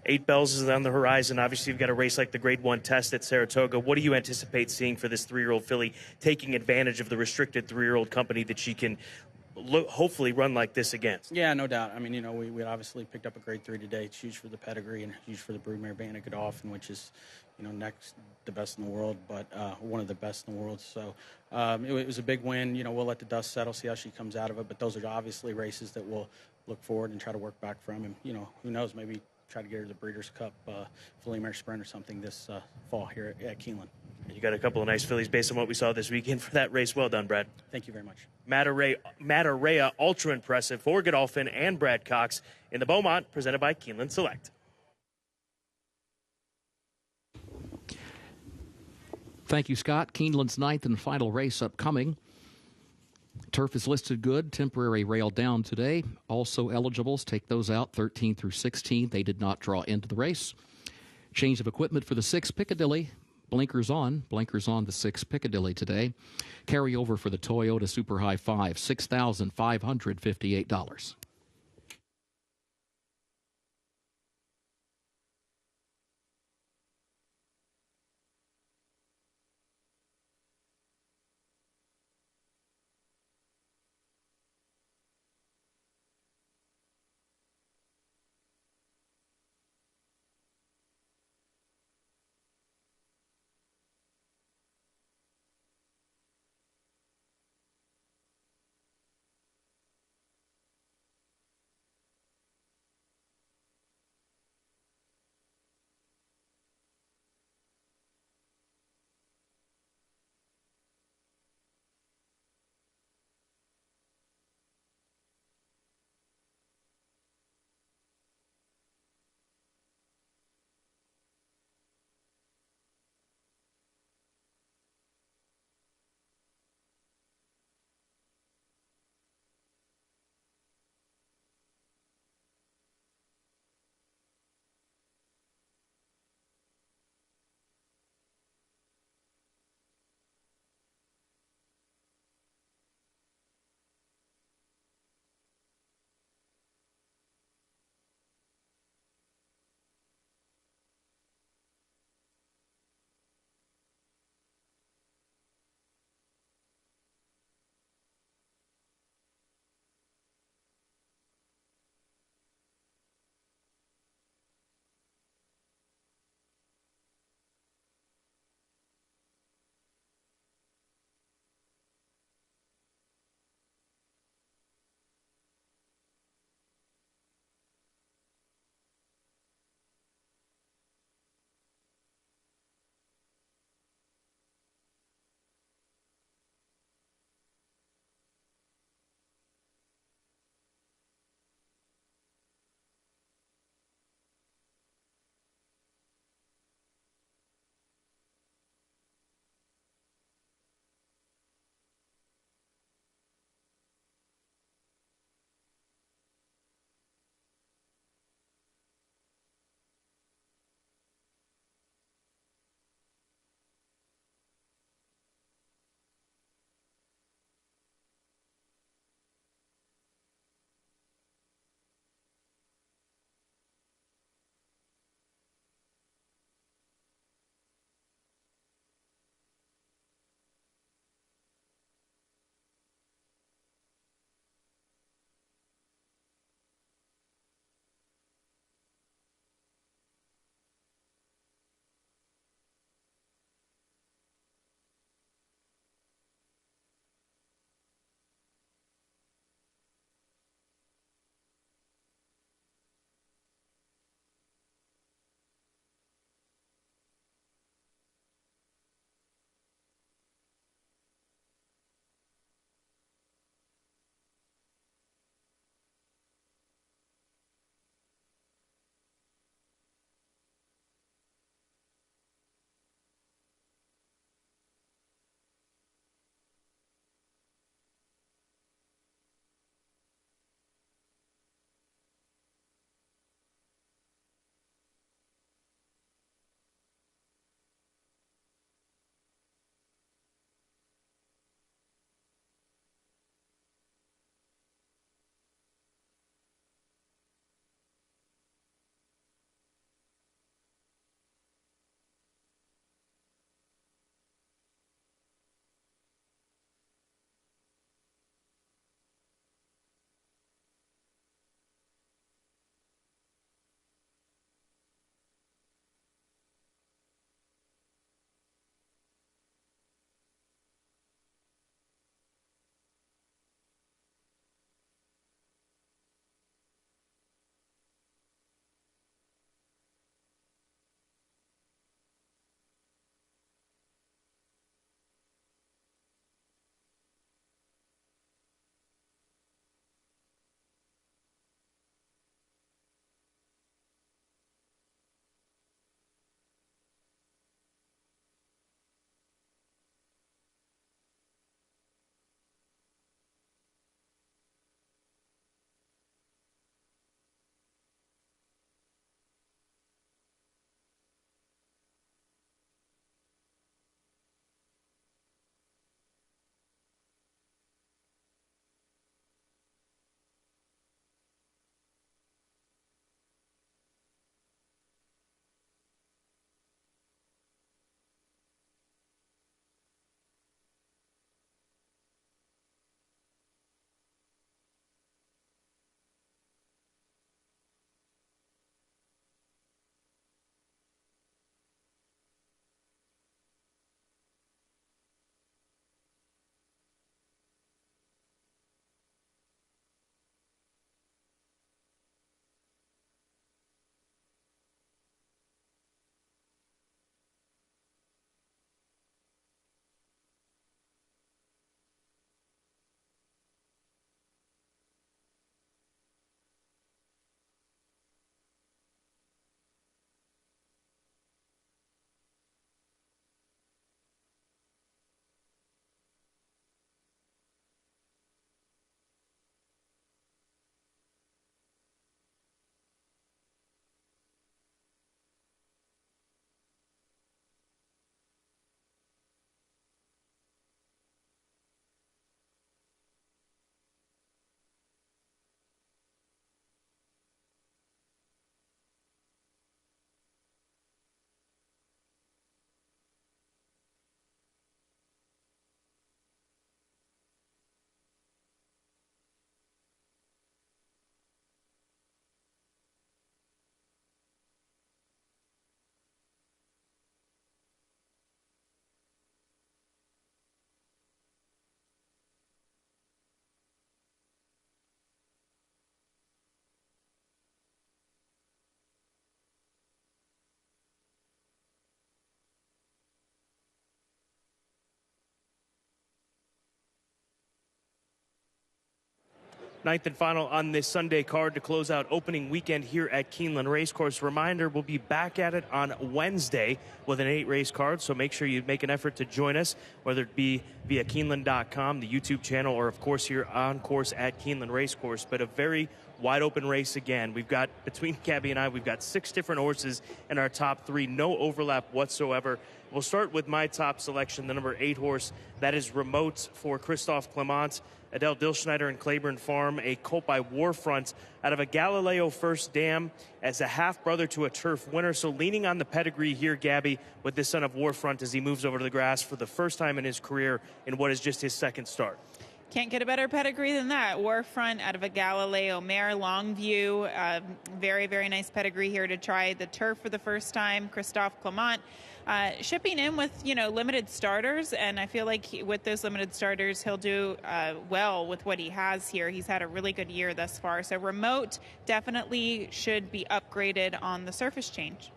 8 Bells is on the horizon. Obviously, you've got a race like the Grade 1 test at Saratoga. What do you anticipate seeing for this 3-year-old filly taking advantage of the restricted 3-year-old company that she can hopefully run like this against? Yeah, no doubt. I mean, we obviously picked up a Grade 3 today. It's huge for the pedigree and huge for the broodmare Banna Godolphin, which is, next the best in the world, but one of the best in the world. So it was a big win. We'll let the dust settle, see how she comes out of it. But those are obviously races that we'll look forward and try to work back from. And, who knows, maybe try to get her to the Breeders' Cup filly mare sprint or something this fall here at Keeneland. You got a couple of nice fillies based on what we saw this weekend for that race. Well done, Brad. Thank you very much. Matarea, ultra impressive for Godolphin and Brad Cox in the Beaumont, presented by Keeneland Select. Thank you, Scott. Keeneland's 9th and final race upcoming. Turf is listed good. Temporary rail down today. Also eligibles, take those out, 13 through 16. They did not draw into the race. Change of equipment for the 6 Piccadilly. Blinkers on the 6 Piccadilly today. Carryover for the Toyota Super High 5, $6,558. ninth and final on this Sunday card to close out opening weekend here at Keeneland Racecourse. Reminder, we'll be back at it on Wednesday with an 8-race card, so make sure you make an effort to join us, whether it be via Keeneland.com, the YouTube channel, or, of course, here on course at Keeneland Racecourse. But a very wide-open race again. We've got, between Gabby and I, we've got 6 different horses in our top 3, no overlap whatsoever. We'll start with my top selection, the number 8 horse. That is Remote for Christophe Clement, Adele Dilschneider and Claiborne Farm, a colt by Warfront out of a Galileo First Dam as a half-brother to a turf winner. So leaning on the pedigree here, Gabby, with this son of Warfront as he moves over to the grass for the first time in his career in what is just his second start. Can't get a better pedigree than that. Warfront out of a Galileo mare, Longview. Very, very nice pedigree here to try the turf for the first time. Christophe Clement shipping in with, limited starters, and I feel like with those limited starters, he'll do well with what he has here. He's had a really good year thus far. So Remote definitely should be upgraded on the surface change.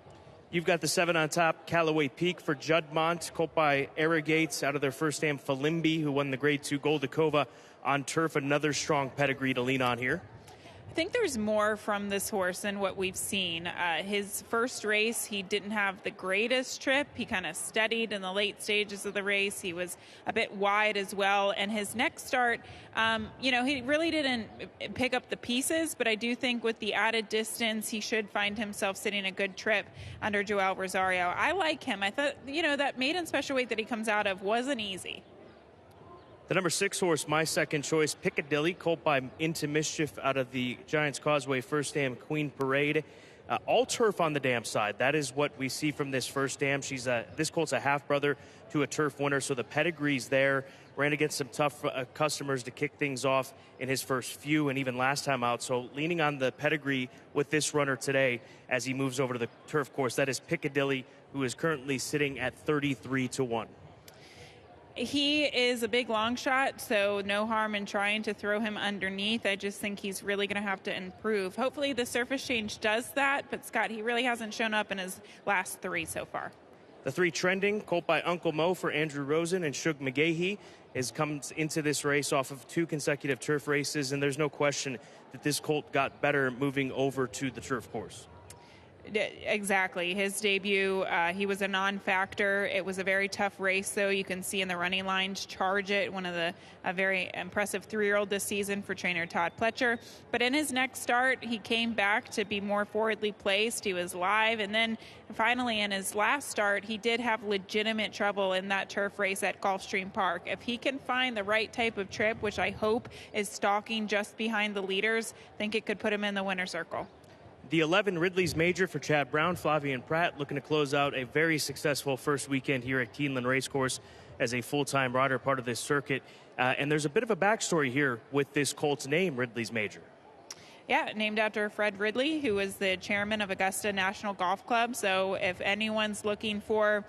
You've got the 7 on top, Callaway Peak for Juddmonte, colt by Arrogates out of their first dam, Falimbi, who won the Grade 2 Goldacova on turf. Another strong pedigree to lean on here. I think there's more from this horse than what we've seen. His first race, he didn't have the greatest trip. He kind of steadied in the late stages of the race. He was a bit wide as well. And his next start, he really didn't pick up the pieces, but I do think with the added distance, he should find himself sitting a good trip under Joel Rosario. I like him. I thought, that maiden special weight that he comes out of wasn't easy. The number 6 horse, my second choice, Piccadilly, colt by Into Mischief out of the Giants Causeway First Dam, Queen Parade. All turf on the dam side. That is what we see from this first dam. This colt's a half-brother to a turf winner, so the pedigree's there. Ran against some tough customers to kick things off in his first few and even last time out. So leaning on the pedigree with this runner today as he moves over to the turf course. That is Piccadilly, who is currently sitting at 33-1. He is a big long shot, so no harm in trying to throw him underneath. I just think he's really going to have to improve. Hopefully the surface change does that, but Scott, he really hasn't shown up in his last 3 so far. The 3 trending, colt by Uncle Mo for Andrew Rosen and Shug McGahee, comes into this race off of 2 consecutive turf races, and there's no question that this colt got better moving over to the turf course. Exactly. His debut, he was a non-factor. It was a very tough race, though. You can see in the running lines, Charge It, a very impressive 3-year-old this season for trainer Todd Pletcher. But in his next start, he came back to be more forwardly placed. He was live. And then finally, in his last start, he did have legitimate trouble in that turf race at Gulfstream Park. If he can find the right type of trip, which I hope is stalking just behind the leaders, I think it could put him in the winner's circle. The 11 Ridley's Major for Chad Brown, Flavian Pratt, looking to close out a very successful first weekend here at Keeneland Racecourse as a full-time rider, part of this circuit. And there's a bit of a backstory here with this colt's name, Ridley's Major. Yeah, named after Fred Ridley, who was the chairman of Augusta National Golf Club. So if anyone's looking for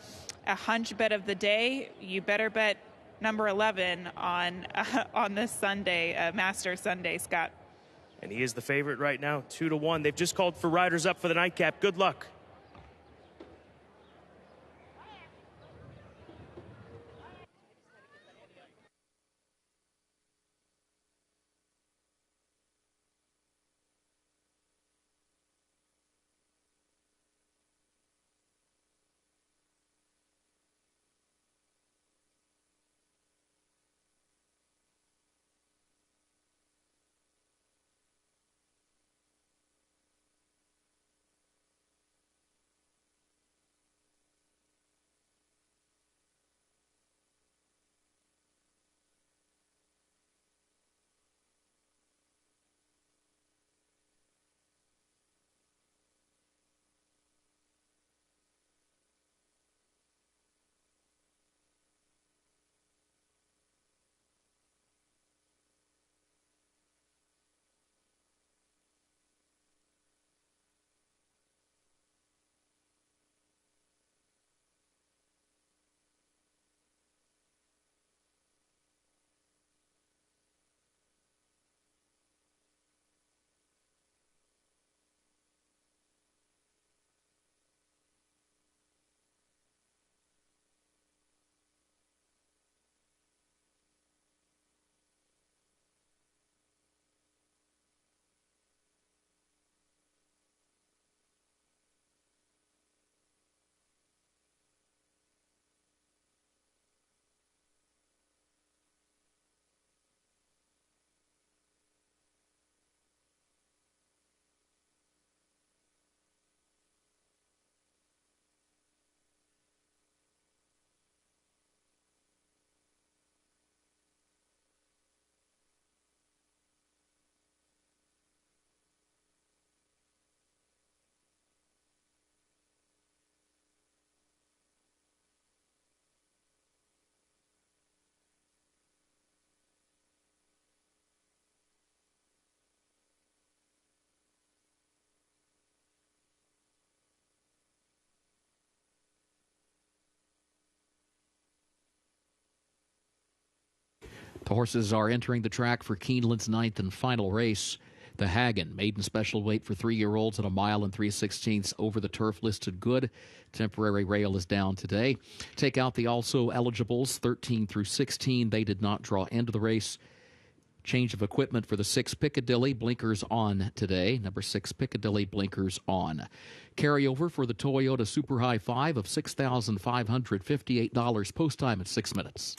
a hunch bet of the day, you better bet number 11 on this Sunday, Masters Sunday, Scott. And he is the favorite right now, 2-1. They've just called for riders up for the nightcap. Good luck. The horses are entering the track for Keeneland's 9th and final race. The Hagen, maiden special weight for 3-year-olds at 1 mile and 3/16 over the turf, listed good. Temporary rail is down today. Take out the also eligibles, 13 through 16. They did not draw into the race. Change of equipment for the 6 Piccadilly, blinkers on today. Number 6 Piccadilly, blinkers on. Carryover for the Toyota Super High 5 of $6,558. Post time at 6 minutes.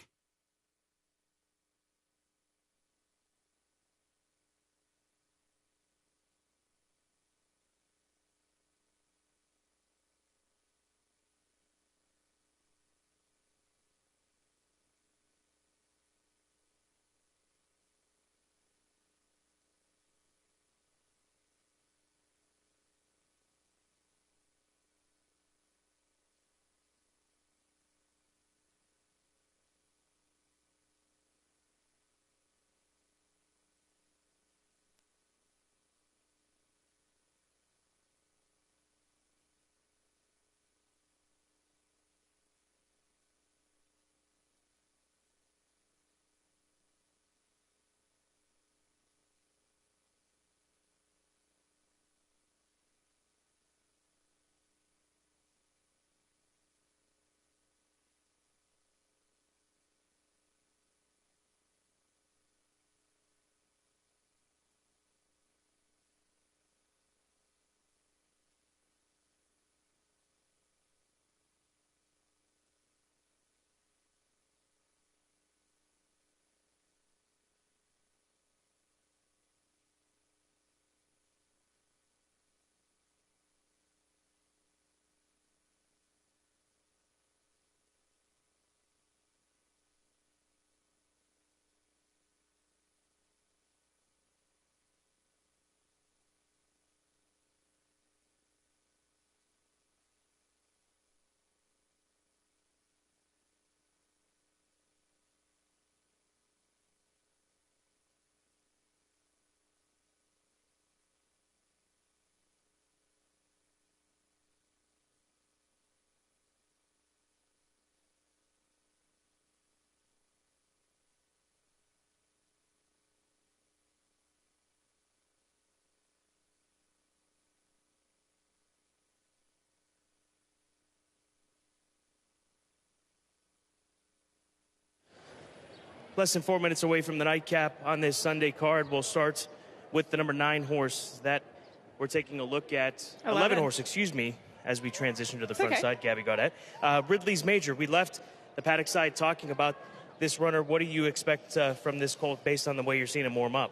Less than 4 minutes away from the nightcap on this Sunday card. We'll start with the number 9 horse that we're taking a look at. 11 horse, excuse me, as we transition to the front side. Gabby Gaudet. Ridley's Major. We left the paddock side talking about this runner. What do you expect from this colt based on the way you're seeing him warm up?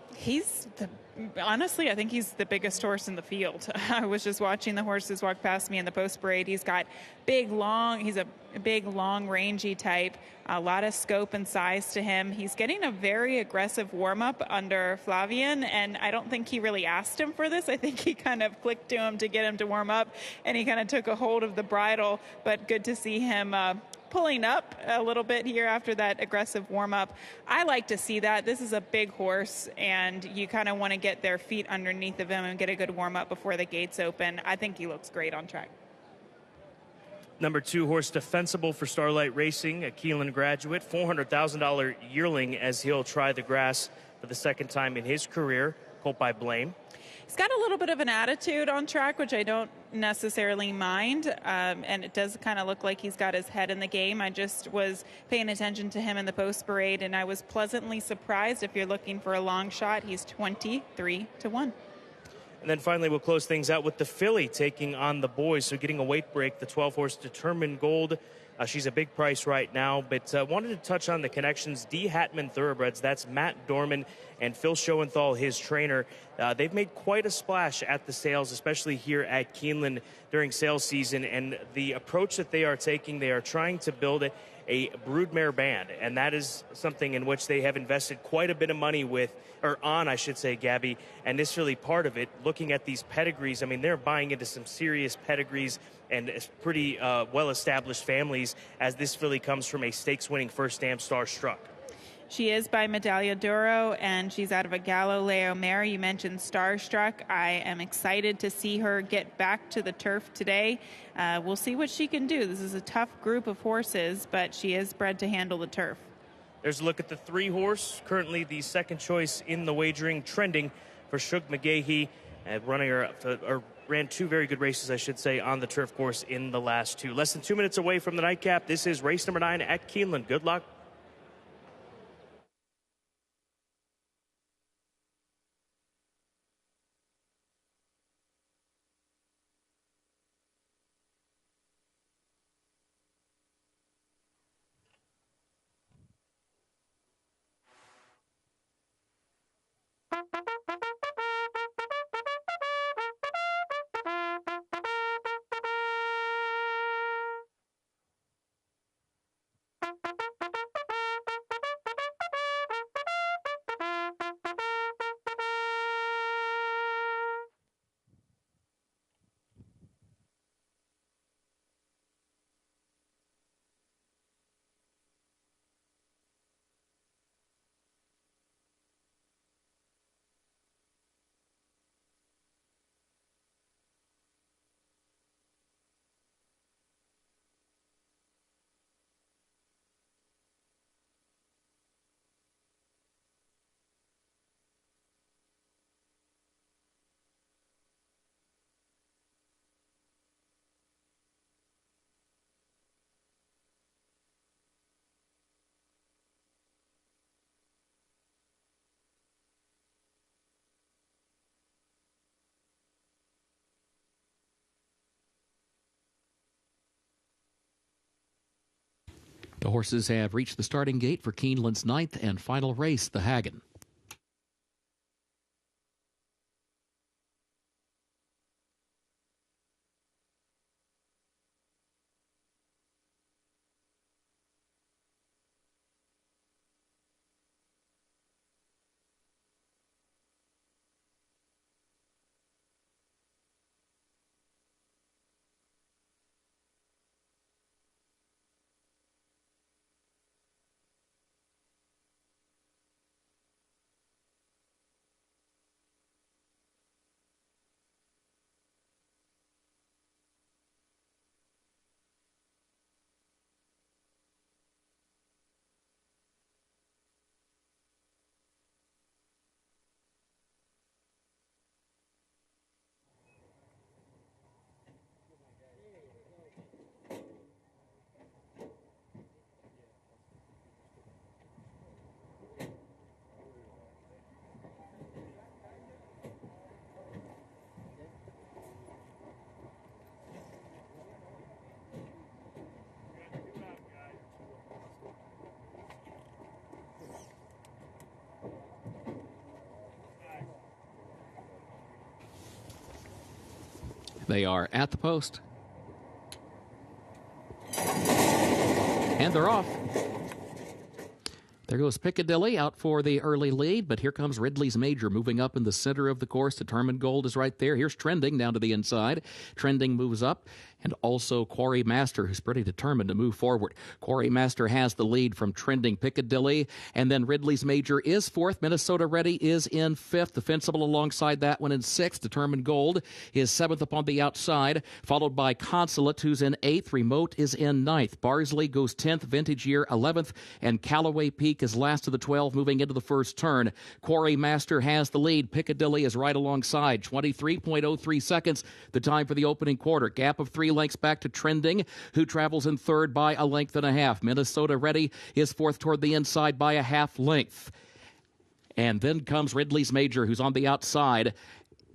Honestly, I think he's the biggest horse in the field. I was just watching the horses walk past me in the post parade. He's got he's a big, long, rangy type, a lot of scope and size to him. He's getting a very aggressive warm-up under Flavien, and I don't think he really asked him for this. I think he kind of clicked to him to get him to warm up, and he kind of took a hold of the bridle, but good to see him pulling up a little bit here after that aggressive warm-up. I like to see that. This is a big horse, and you kind of want to get their feet underneath of him and get a good warm-up before the gates open. I think he looks great on track. Number 2 horse, Defensible for Starlight Racing, a Keeneland graduate, $400,000 yearling as he'll try the grass for the second time in his career. Colt by Blame. He's got a little bit of an attitude on track, which I don't necessarily mind, and it does kind of look like he's got his head in the game. I just was paying attention to him in the post parade, and I was pleasantly surprised. If you're looking for a long shot, he's 23-1. And then finally, we'll close things out with the filly taking on the boys. So getting a weight break, the 12-horse Determined Gold. She's a big price right now, but wanted to touch on the connections. D. Hatman Thoroughbreds, that's Matt Dorman and Phil Schoenthal, his trainer. They've made quite a splash at the sales, especially here at Keeneland during sales season. And the approach that they are taking, they are trying to build a broodmare band, and that is something in which they have invested quite a bit of money on, I should say, Gabby, and this really part of it. Looking at these pedigrees, I mean, they're buying into some serious pedigrees and pretty well-established families, as this filly comes from a stakes-winning first stamp Starstruck. She is by Medaglia d'Oro, and she's out of a Galileo mare. You mentioned Starstruck. I am excited to see her get back to the turf today. We'll see what she can do. This is a tough group of horses, but she is bred to handle the turf. There's a look at the 3-horse, currently the second choice in the wagering, Trending for Shug McGahee, ran 2 very good races, I should say, on the turf course in the last 2. Less than 2 minutes away from the nightcap. This is race number 9 at Keeneland. Good luck. The horses have reached the starting gate for Keeneland's 9th and final race, the Hagen. They are at the post. And they're off. There goes Piccadilly out for the early lead, but here comes Ridley's Major moving up in the center of the course. Determined Gold is right there. Here's Trending down to the inside. Trending moves up, and also Quarry Master, who's pretty determined to move forward. Quarry Master has the lead from Trending, Piccadilly, and then Ridley's Major is 4th. Minnesota Ready is in 5th. Defensible alongside that one in 6th. Determined Gold is 7th up on the outside, followed by Consulate, who's in 8th. Remote is in 9th. Barsley goes 10th. Vintage Year 11th, and Callaway Peak is last of the 12 moving into the first turn. Quarry Master has the lead. Piccadilly is right alongside. 23.03 seconds, the time for the opening quarter. Gap of 3 lengths back to Trending, who travels in 3rd by a length and a half. Minnesota Ready is 4th toward the inside by a half length. And then comes Ridley's Major, who's on the outside,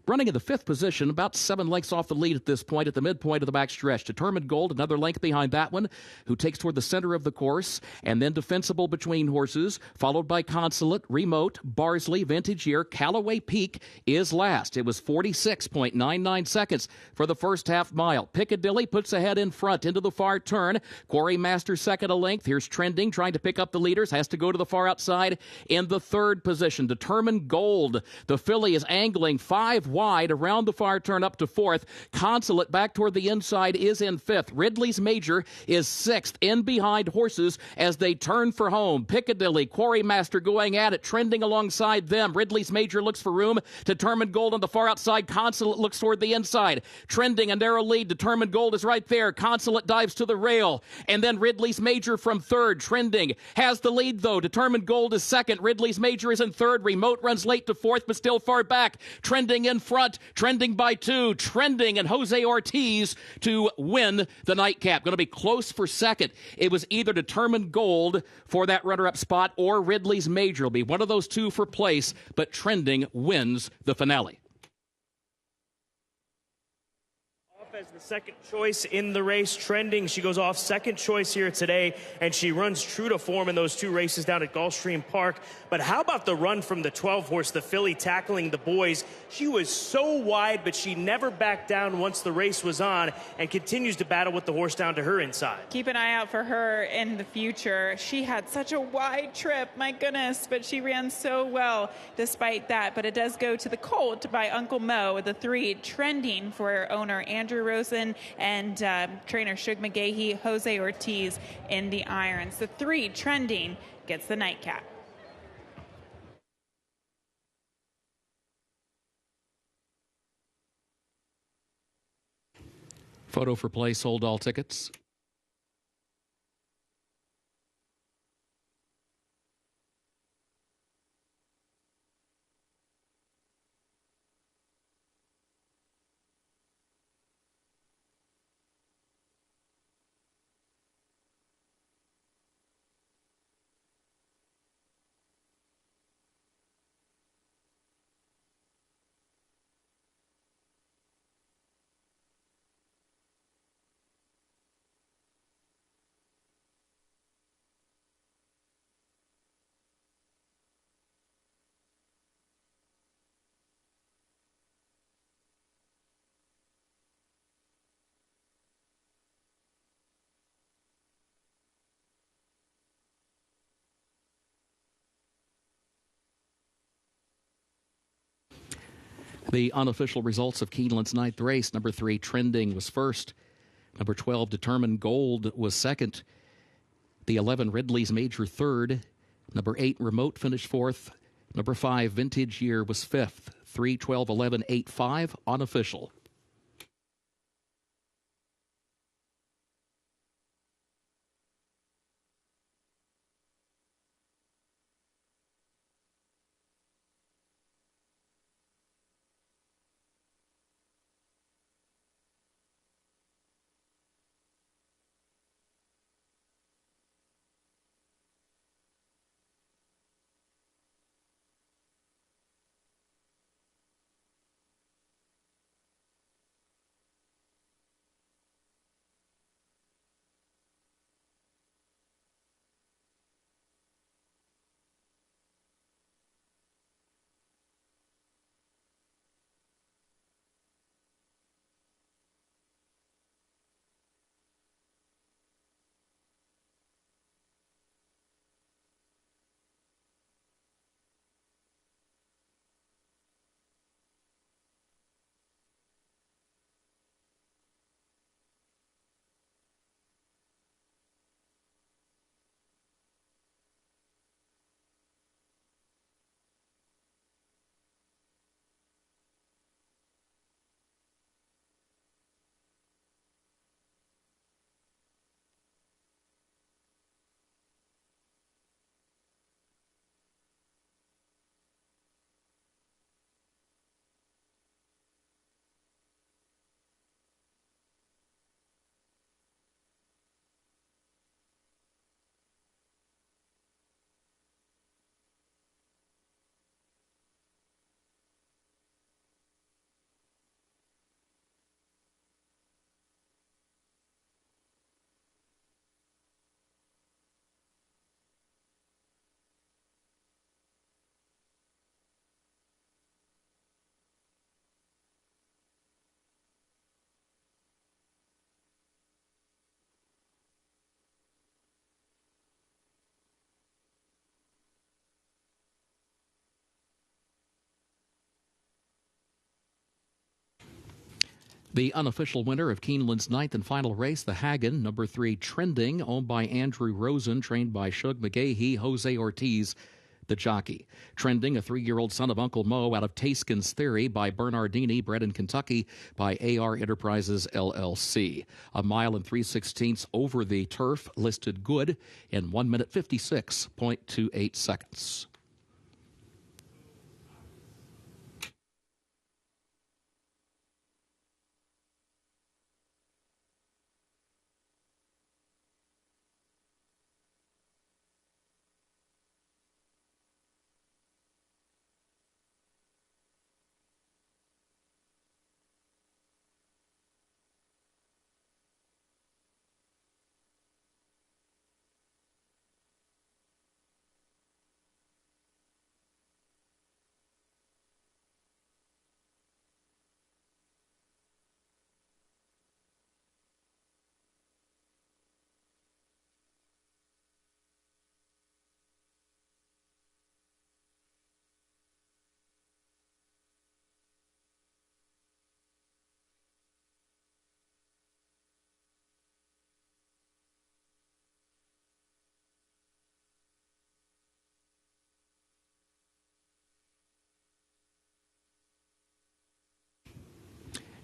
running in the 5th position, about 7 lengths off the lead at this point at the midpoint of the backstretch. Determined Gold, another length behind that one, who takes toward the center of the course, and then Defensible between horses, followed by Consulate, Remote, Barsley, Vintage Year. Callaway Peak is last. It was 46.99 seconds for the first half mile. Piccadilly puts ahead in front into the far turn. Quarry Master second a length. Here's Trending trying to pick up the leaders, has to go to the far outside in the 3rd position. Determined Gold, the filly, is angling 5 wide around the far turn up to 4th. Consulate back toward the inside is in 5th. Ridley's Major is 6th, in behind Horses as they turn for home. Piccadilly, Quarrymaster going at it, trending alongside them. Ridley's Major looks for room. Determined Gold on the far outside. Consulate looks toward the inside. Trending a narrow lead. Determined Gold is right there. Consulate dives to the rail. And then Ridley's Major from 3rd. Trending has the lead, though. Determined Gold is 2nd. Ridley's Major is in 3rd. Remote runs late to 4th, but still far back. Trending in front. Trending by 2. Trending and Jose Ortiz to win the nightcap. Going to be close for 2nd. It was either Determined Gold for that runner-up spot or Ridley's Major. Will be one of those two for place, but Trending wins the finale. As the second choice in the race, Trending. She goes off second choice here today, and she runs true to form in those 2 races down at Gulfstream Park. But how about the run from the 12 horse, the filly tackling the boys? She was so wide, but she never backed down once the race was on and continues to battle with the horse down to her inside. Keep an eye out for her in the future. She had such a wide trip, my goodness, but she ran so well despite that. But it does go to the colt by Uncle Mo, the 3, Trending for owner Andrew Rosen and trainer Shug McGahee, Jose Ortiz in the irons. The 3, Trending, gets the nightcap. Photo for play sold all tickets. The unofficial results of Keeneland's 9th race: number 3, Trending, was first. Number 12, Determined Gold, was second. The 11, Ridley's Major, third. Number 8, Remote, finished fourth. Number 5, Vintage Year, was fifth. 3, 12, 11, 8, 5, unofficial. The unofficial winner of Keeneland's ninth and final race, the Hagen, number 3, Trending, owned by Andrew Rosen, trained by Shug McGahee, Jose Ortiz, the jockey. Trending, a 3-year-old son of Uncle Mo out of Taskin's Theory by Bernardini, bred in Kentucky by AR Enterprises, LLC. A mile and 3/16 over the turf, listed good in 1 minute 56.28 seconds.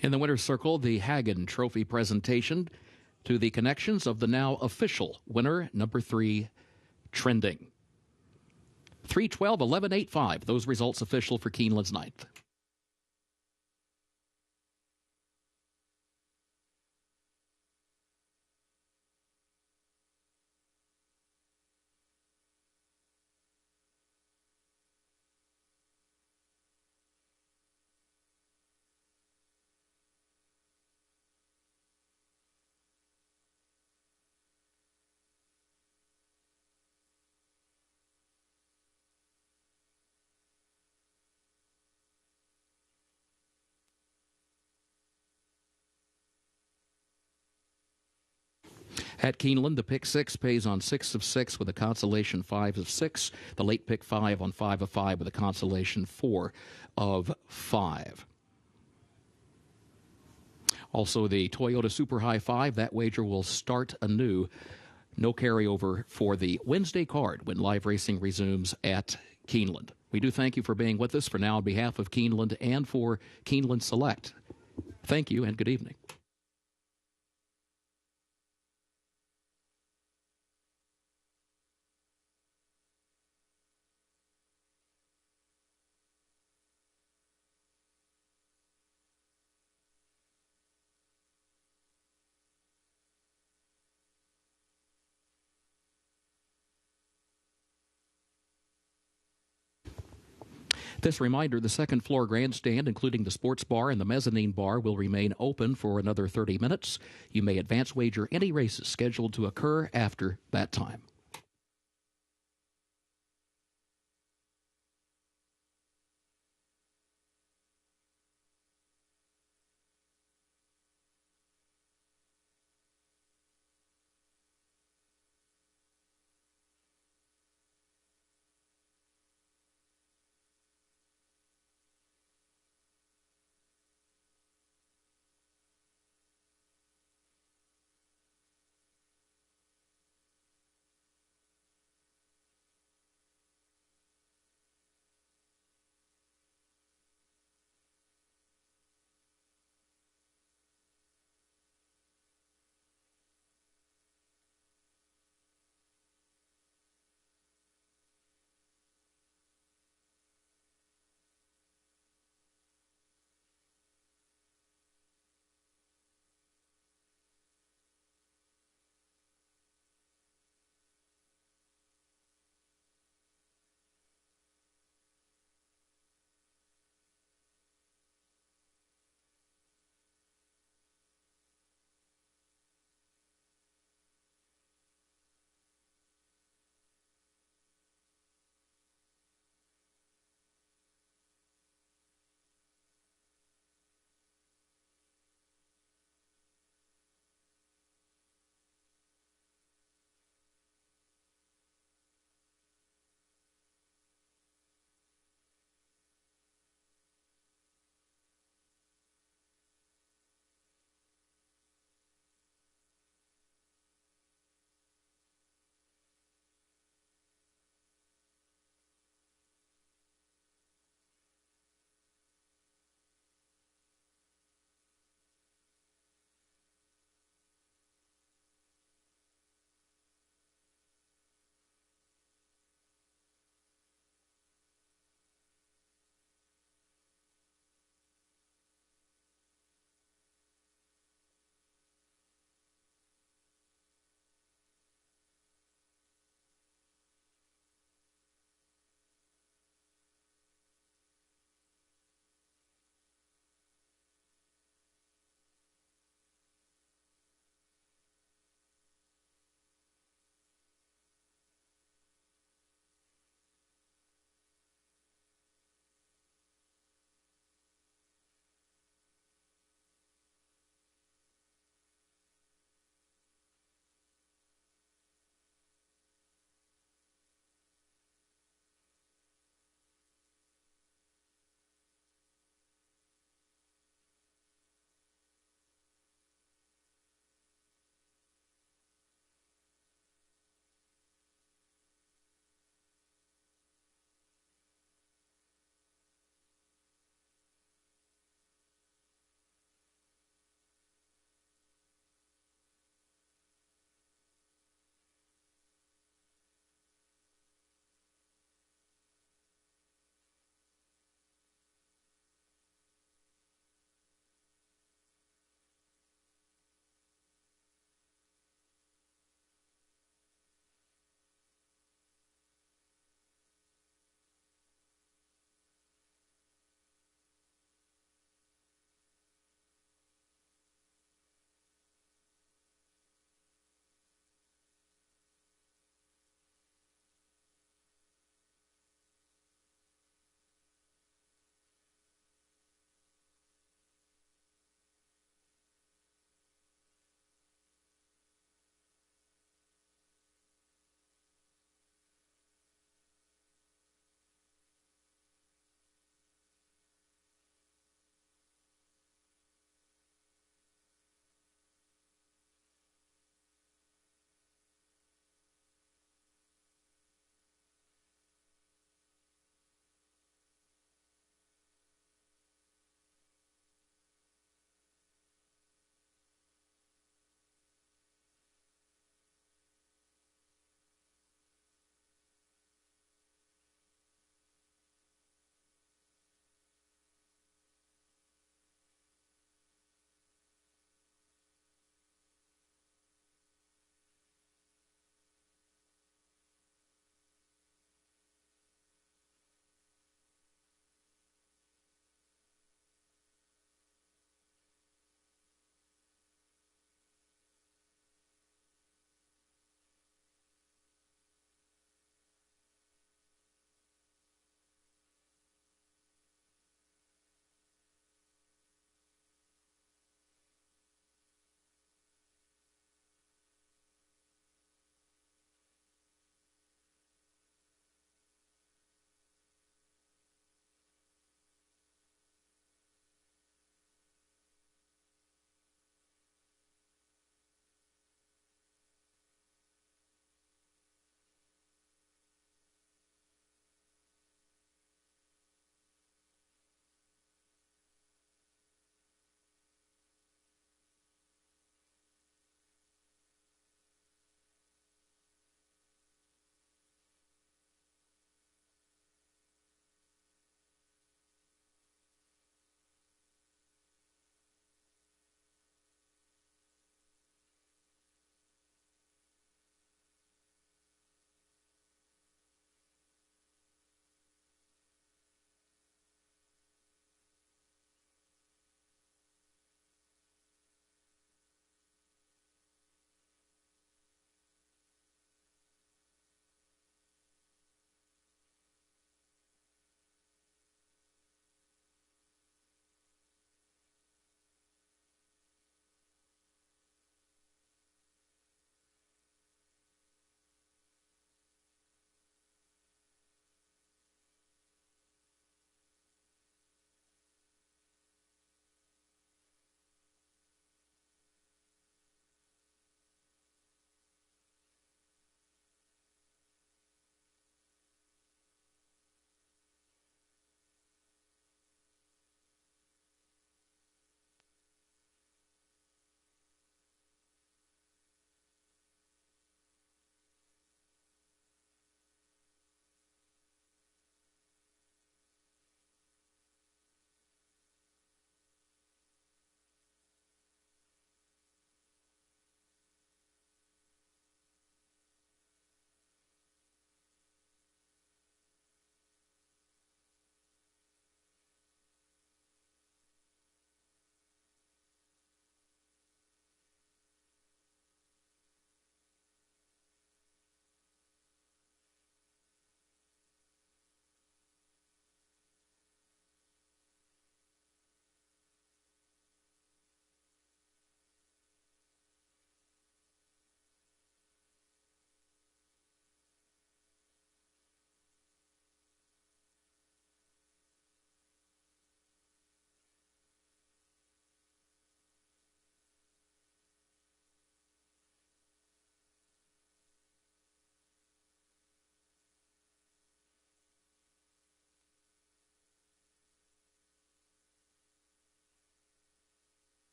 In the winner's circle, the Hagen Trophy presentation to the connections of the now official winner, number 3, Trending. 3:12:11.85. Those results official for Keeneland's ninth. At Keeneland, the pick 6 pays on 6 of 6 with a consolation 5 of 6. The late pick 5 on 5 of 5 with a consolation 4 of 5. Also, the Toyota Super High 5, that wager will start anew. No carryover for the Wednesday card when live racing resumes at Keeneland. We do thank you for being with us. For now, on behalf of Keeneland and for Keeneland Select, thank you and good evening. This reminder, the second floor grandstand, including the sports bar and the mezzanine bar, will remain open for another 30 minutes. You may advance wager any races scheduled to occur after that time.